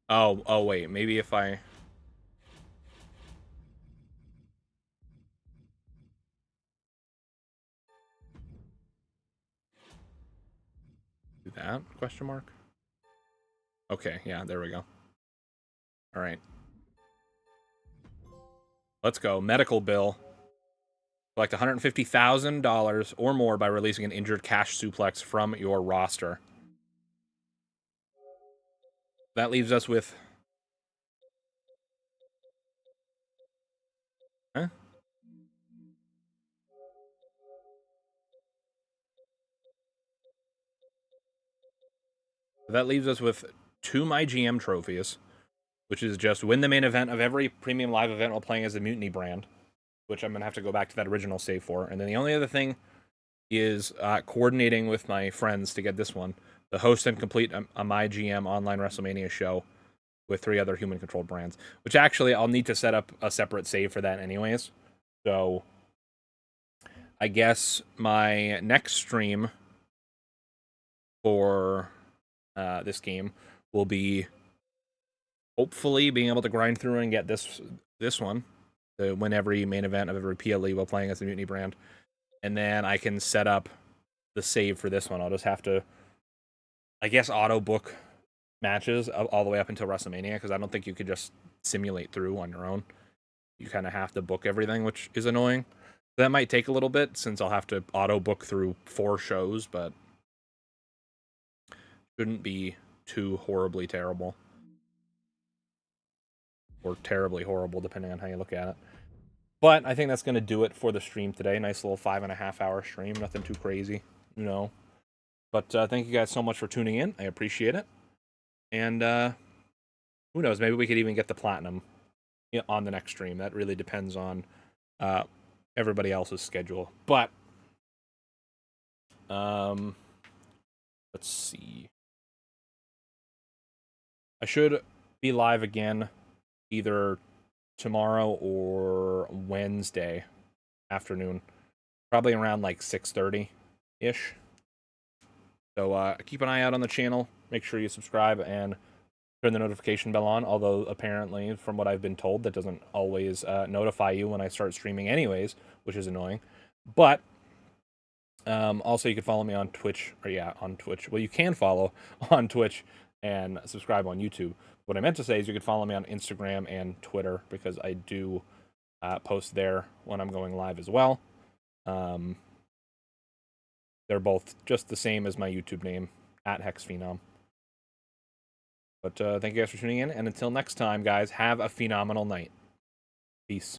Oh, wait. Maybe if I... do that? Question mark? Okay, yeah, there we go. All right. Let's go. Medical bill. Collect $150,000 or more by releasing an injured cash suplex from your roster. That leaves us with... Huh? That leaves us with 2 MyGM trophies, which is just win the main event of every premium live event while playing as the Mutiny brand, which I'm going to have to go back to that original save for. And then the only other thing is coordinating with my friends to get this one, the host and complete a MyGM online WrestleMania show with 3 other human-controlled brands, which actually I'll need to set up a separate save for that anyways. So I guess my next stream for this game will be hopefully being able to grind through and get this one, to win every main event of every PLE while playing as the Mutiny brand. And then I can set up the save for this one. I'll just have to, I guess, auto book matches all the way up until WrestleMania, because I don't think you could just simulate through on your own. You kind of have to book everything, which is annoying. That might take a little bit since I'll have to auto book through 4 shows, but shouldn't be too horribly terrible. Or terribly horrible, depending on how you look at it. But I think that's going to do it for the stream today. Nice little 5.5 hour stream. Nothing too crazy, you know. But thank you guys so much for tuning in. I appreciate it. And who knows? Maybe we could even get the platinum on the next stream. That really depends on everybody else's schedule. But let's see. I should be live again either tomorrow or Wednesday afternoon, probably around like 6:30-ish. So keep an eye out on the channel. Make sure you subscribe and turn the notification bell on, although apparently, from what I've been told, that doesn't always notify you when I start streaming anyways, which is annoying. But also, you can follow me on Twitch, on Twitch. Well, you can follow on Twitch and subscribe on YouTube. What I meant to say is you could follow me on Instagram and Twitter, because I do post there when I'm going live as well. They're both just the same as my YouTube name, at HexxedPhenom. But thank you guys for tuning in, and until next time, guys, have a phenomenal night. Peace.